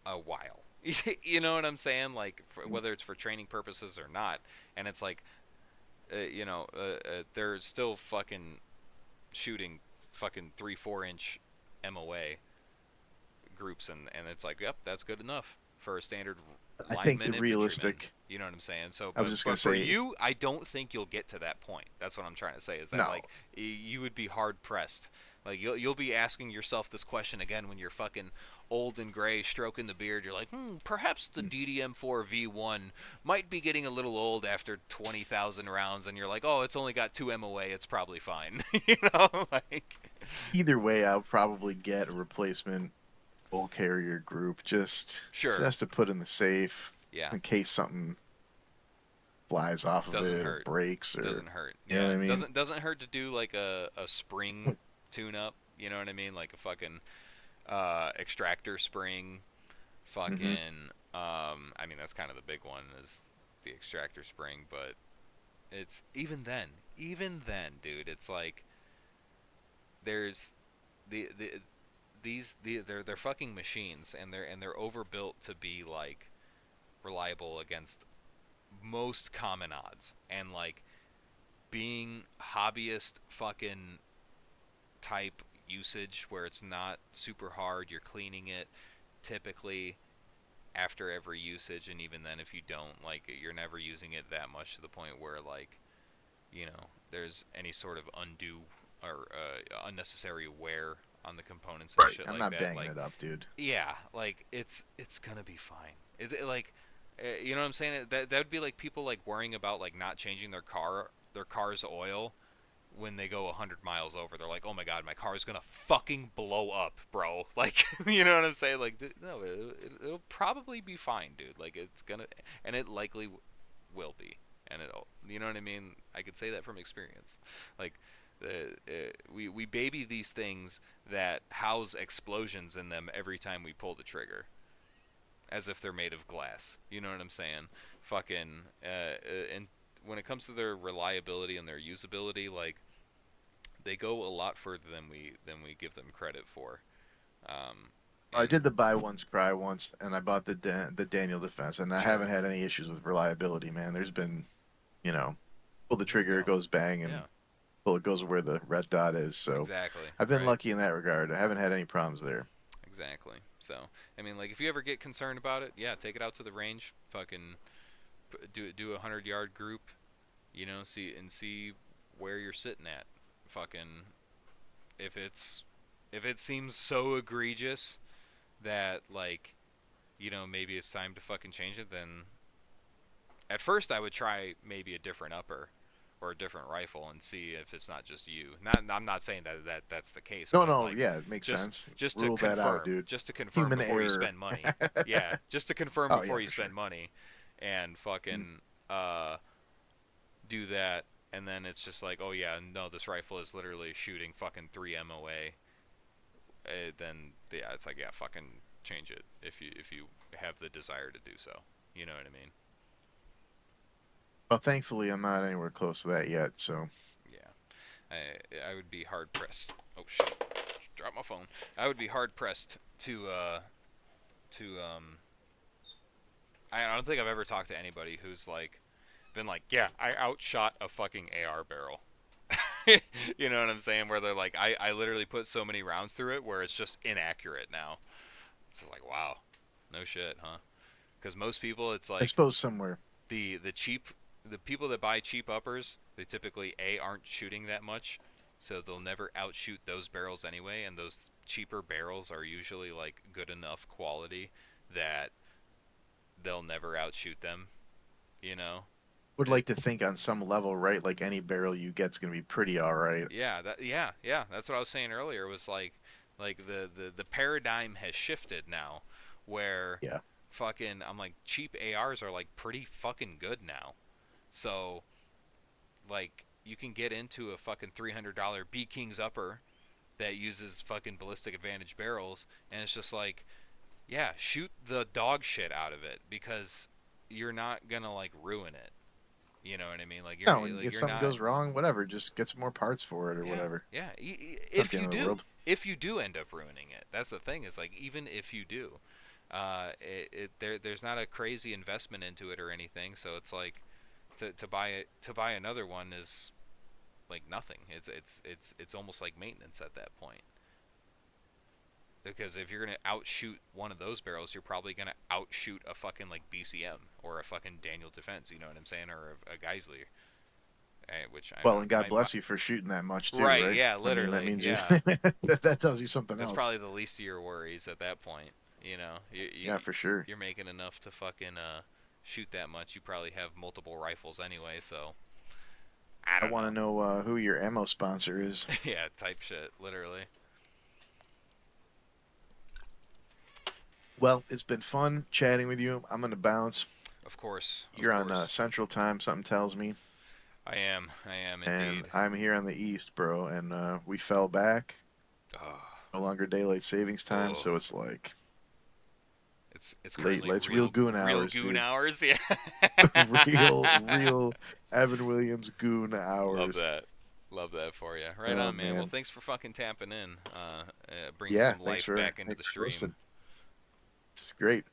a while. You know what I'm saying? Like, whether it's for training purposes or not, and it's like, they're still fucking shooting fucking 3-4 inch MOA groups, and it's like, yep, that's good enough for a standard I think lineman the infantryman. realistic. You know what I'm saying? So, I was just gonna but for say, you, I don't think you'll get to that point. That's what I'm trying to say. Is that, no. like, you would be hard pressed. Like, you'll be asking yourself this question again when you're fucking old and gray, stroking the beard. You're like, perhaps the DDM4 V1 might be getting a little old after 20,000 rounds, and you're like, oh, it's only got 2 MOA, it's probably fine. You know, like. Either way, I'll probably get a replacement bull carrier group Sure. just to put in the safe Yeah. in case something flies off of Doesn't it or hurt. breaks or Doesn't hurt. you know Yeah. what I mean? Doesn't hurt to do like a spring tune up. You know what I mean? Like a fucking extractor spring. Mhm. Fucking. I mean, that's kind of the big one, is the extractor spring. But it's even then, dude. It's like there's the they're fucking machines, and they're overbuilt to be like reliable against most common odds, and like being hobbyist fucking type usage where it's not super hard. You're cleaning it typically after every usage, and even then, if you don't, like, you're never using it that much to the point where, like, you know, there's any sort of undue or unnecessary wear on the components and shit I'm like not that. banging Like, it up, dude. yeah, like it's gonna be fine. Is it like, you know what I'm saying? That would be like people like worrying about like not changing their car's oil when they go 100 miles over. They're like, oh my god, my car is gonna fucking blow up, bro. Like, you know what I'm saying? Like, no, it'll probably be fine, dude. Like, it's gonna, and it likely will be, and it'll, you know what I mean? I could say that from experience. Like, we baby these things that house explosions in them every time we pull the trigger, as if they're made of glass. You know what I'm saying? Fucking, and when it comes to their reliability and their usability, like, they go a lot further than we give them credit for. I did the buy once, cry once, and I bought the Daniel Defense, and I Sure. haven't had any issues with reliability, man. There's been, you know, pull the trigger, it goes bang, and Yeah. pull it goes where the red dot is. So Exactly. I've been right. lucky in that regard. I haven't had any problems there. Exactly. So, I mean, like, if you ever get concerned about it, yeah, take it out to the range. Fucking do a 100-yard group. You know, see where you're sitting at. Fucking, if it seems so egregious that, like, you know, maybe it's time to fucking change it, then at first I would try maybe a different upper or a different rifle and see if it's not just you. I'm not saying that's the case. No, but, no, like, yeah, it makes sense. Just Rule to confirm, that out, dude. just to confirm Human before you error. spend money. Yeah, just to confirm Oh, before yeah, you for spend sure. money, and fucking do that, and then it's just like, oh yeah, no, this rifle is literally shooting fucking 3 MOA. Then yeah, it's like, yeah, fucking change it if you have the desire to do so. You know what I mean? Well, thankfully, I'm not anywhere close to that yet. So Yeah, I would be hard pressed. Oh shit, drop my phone. I would be hard pressed to I don't think I've ever talked to anybody who's like been like, yeah, I outshot a fucking AR barrel. You know what I'm saying? Where they're like, I literally put so many rounds through it where it's just inaccurate now. It's just like, wow, no shit, huh? Because most people, it's I like suppose somewhere. the people that buy cheap uppers, they typically aren't shooting that much, so they'll never outshoot those barrels anyway. And those cheaper barrels are usually like good enough quality that they'll never outshoot them. You know? Would like to think on some level, right? Like any barrel you get's gonna be pretty all right. Yeah, that's what I was saying earlier. Was like the paradigm has shifted now, where Yeah. fucking I'm like, cheap ARs are like pretty fucking good now. So, like, you can get into a fucking $300 B King's upper that uses fucking ballistic advantage barrels, and it's just like, yeah, shoot the dog shit out of it, because you're not gonna like ruin it. You know what I mean? Like, you're No, and like, if you're something not. goes wrong, whatever, just get some more parts for it or Yeah, whatever. yeah. Not If the you end of the do, world. if you do end up ruining it, that's the thing. Is like, even if you do, there's not a crazy investment into it or anything. So it's like, to buy another one is like nothing. It's almost like maintenance at that point. Because if you're gonna outshoot one of those barrels, you're probably gonna outshoot a fucking like BCM or a fucking Daniel Defense. You know what I'm saying? Or a Geisler. Which Well, and God bless you for shooting that much too, right? right? Yeah, I mean, literally. that means Yeah. that tells you something That's else. probably the least of your worries at that point. You know, Yeah, for sure. You're making enough to fucking shoot that much. You probably have multiple rifles anyway, so I want to know who your ammo sponsor is. Yeah, type shit, literally. Well, it's been fun chatting with you. I'm gonna bounce. Of course. You're on Central Time. Something tells me. I am indeed. And I'm here on the East, bro. And we fell back. Oh. No longer daylight savings time, so it's like. It's late. currently Real goon real hours, goon dude. hours, yeah. real Evan Williams goon hours. Love that for you. Right on, man. Well, thanks for fucking tapping in. Bringing some life back into the stream. Listen. This is great.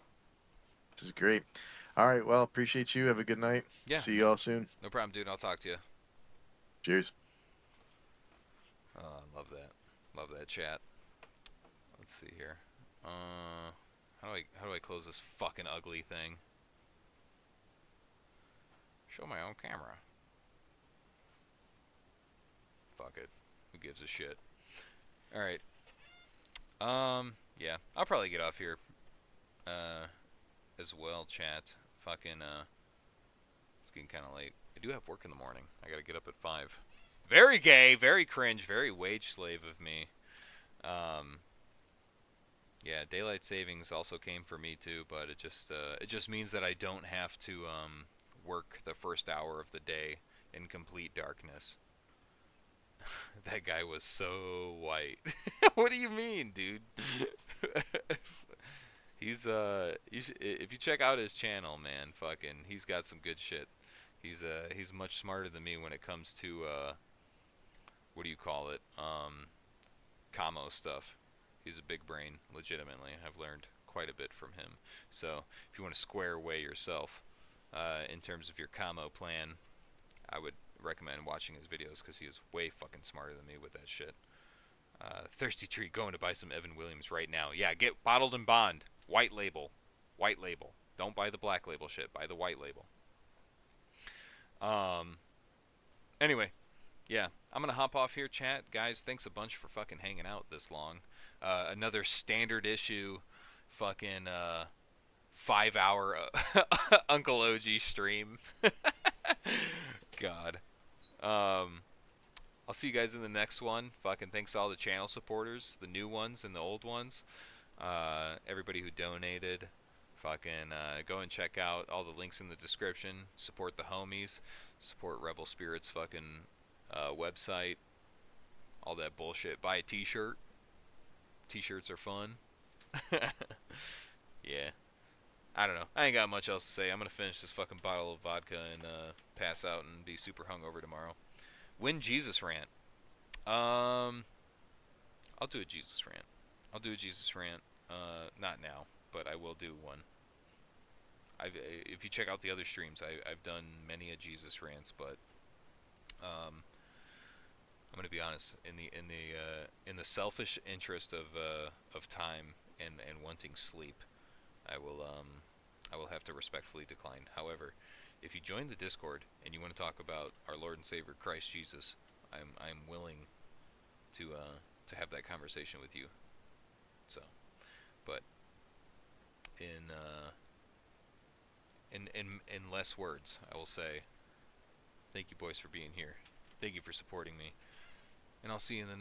This is great. All right. Well, appreciate you. Have a good night. Yeah. See you all soon. No problem, dude. I'll talk to you. Cheers. Oh, I love that. Love that chat. Let's see here. How do I close this fucking ugly thing? Show my own camera. Fuck it. Who gives a shit? All right. Yeah. I'll probably get off here. As well, chat. Fucking it's getting kind of late. I do have work in the morning. I gotta get up at 5. Very gay, very cringe, very wage slave of me. Yeah, daylight savings also came for me too, but it just means that I don't have to work the first hour of the day in complete darkness. That guy was so white. What do you mean, dude? He's if you check out his channel, man, fucking he's got some good shit. He's much smarter than me when it comes to what do you call it? Commo stuff. He's a big brain, legitimately. I've learned quite a bit from him. So, if you want to square away yourself in terms of your commo plan, I would recommend watching his videos because he is way fucking smarter than me with that shit. Thirsty Tree, going to buy some Evan Williams right now. Yeah, get Bottled and Bond. White label. White label. Don't buy the black label shit. Buy the white label. Anyway, yeah, I'm gonna hop off here, chat. Guys, thanks a bunch for fucking hanging out this long. Another standard issue fucking 5-hour Uncle OG stream. God. I'll see you guys in the next one. Fucking thanks to all the channel supporters, the new ones and the old ones. Everybody who donated. Fucking go and check out all the links in the description. Support the homies. Support Rebel Spirit's fucking website. All that bullshit. Buy a t-shirt. T-shirts are fun. Yeah. I don't know. I ain't got much else to say. I'm gonna finish this fucking bottle of vodka and pass out and be super hungover tomorrow. When Jesus rant. I'll do a Jesus rant. I'll do a Jesus rant. Not now, but I will do one. If you check out the other streams, I've done many a Jesus rants, but I'm gonna be honest. In the selfish interest of time and wanting sleep, I will have to respectfully decline. However, if you join the Discord and you want to talk about our Lord and Savior Christ Jesus, I'm willing to have that conversation with you. So, but in less words, I will say, thank you boys for being here. Thank you for supporting me, and I'll see you in the next.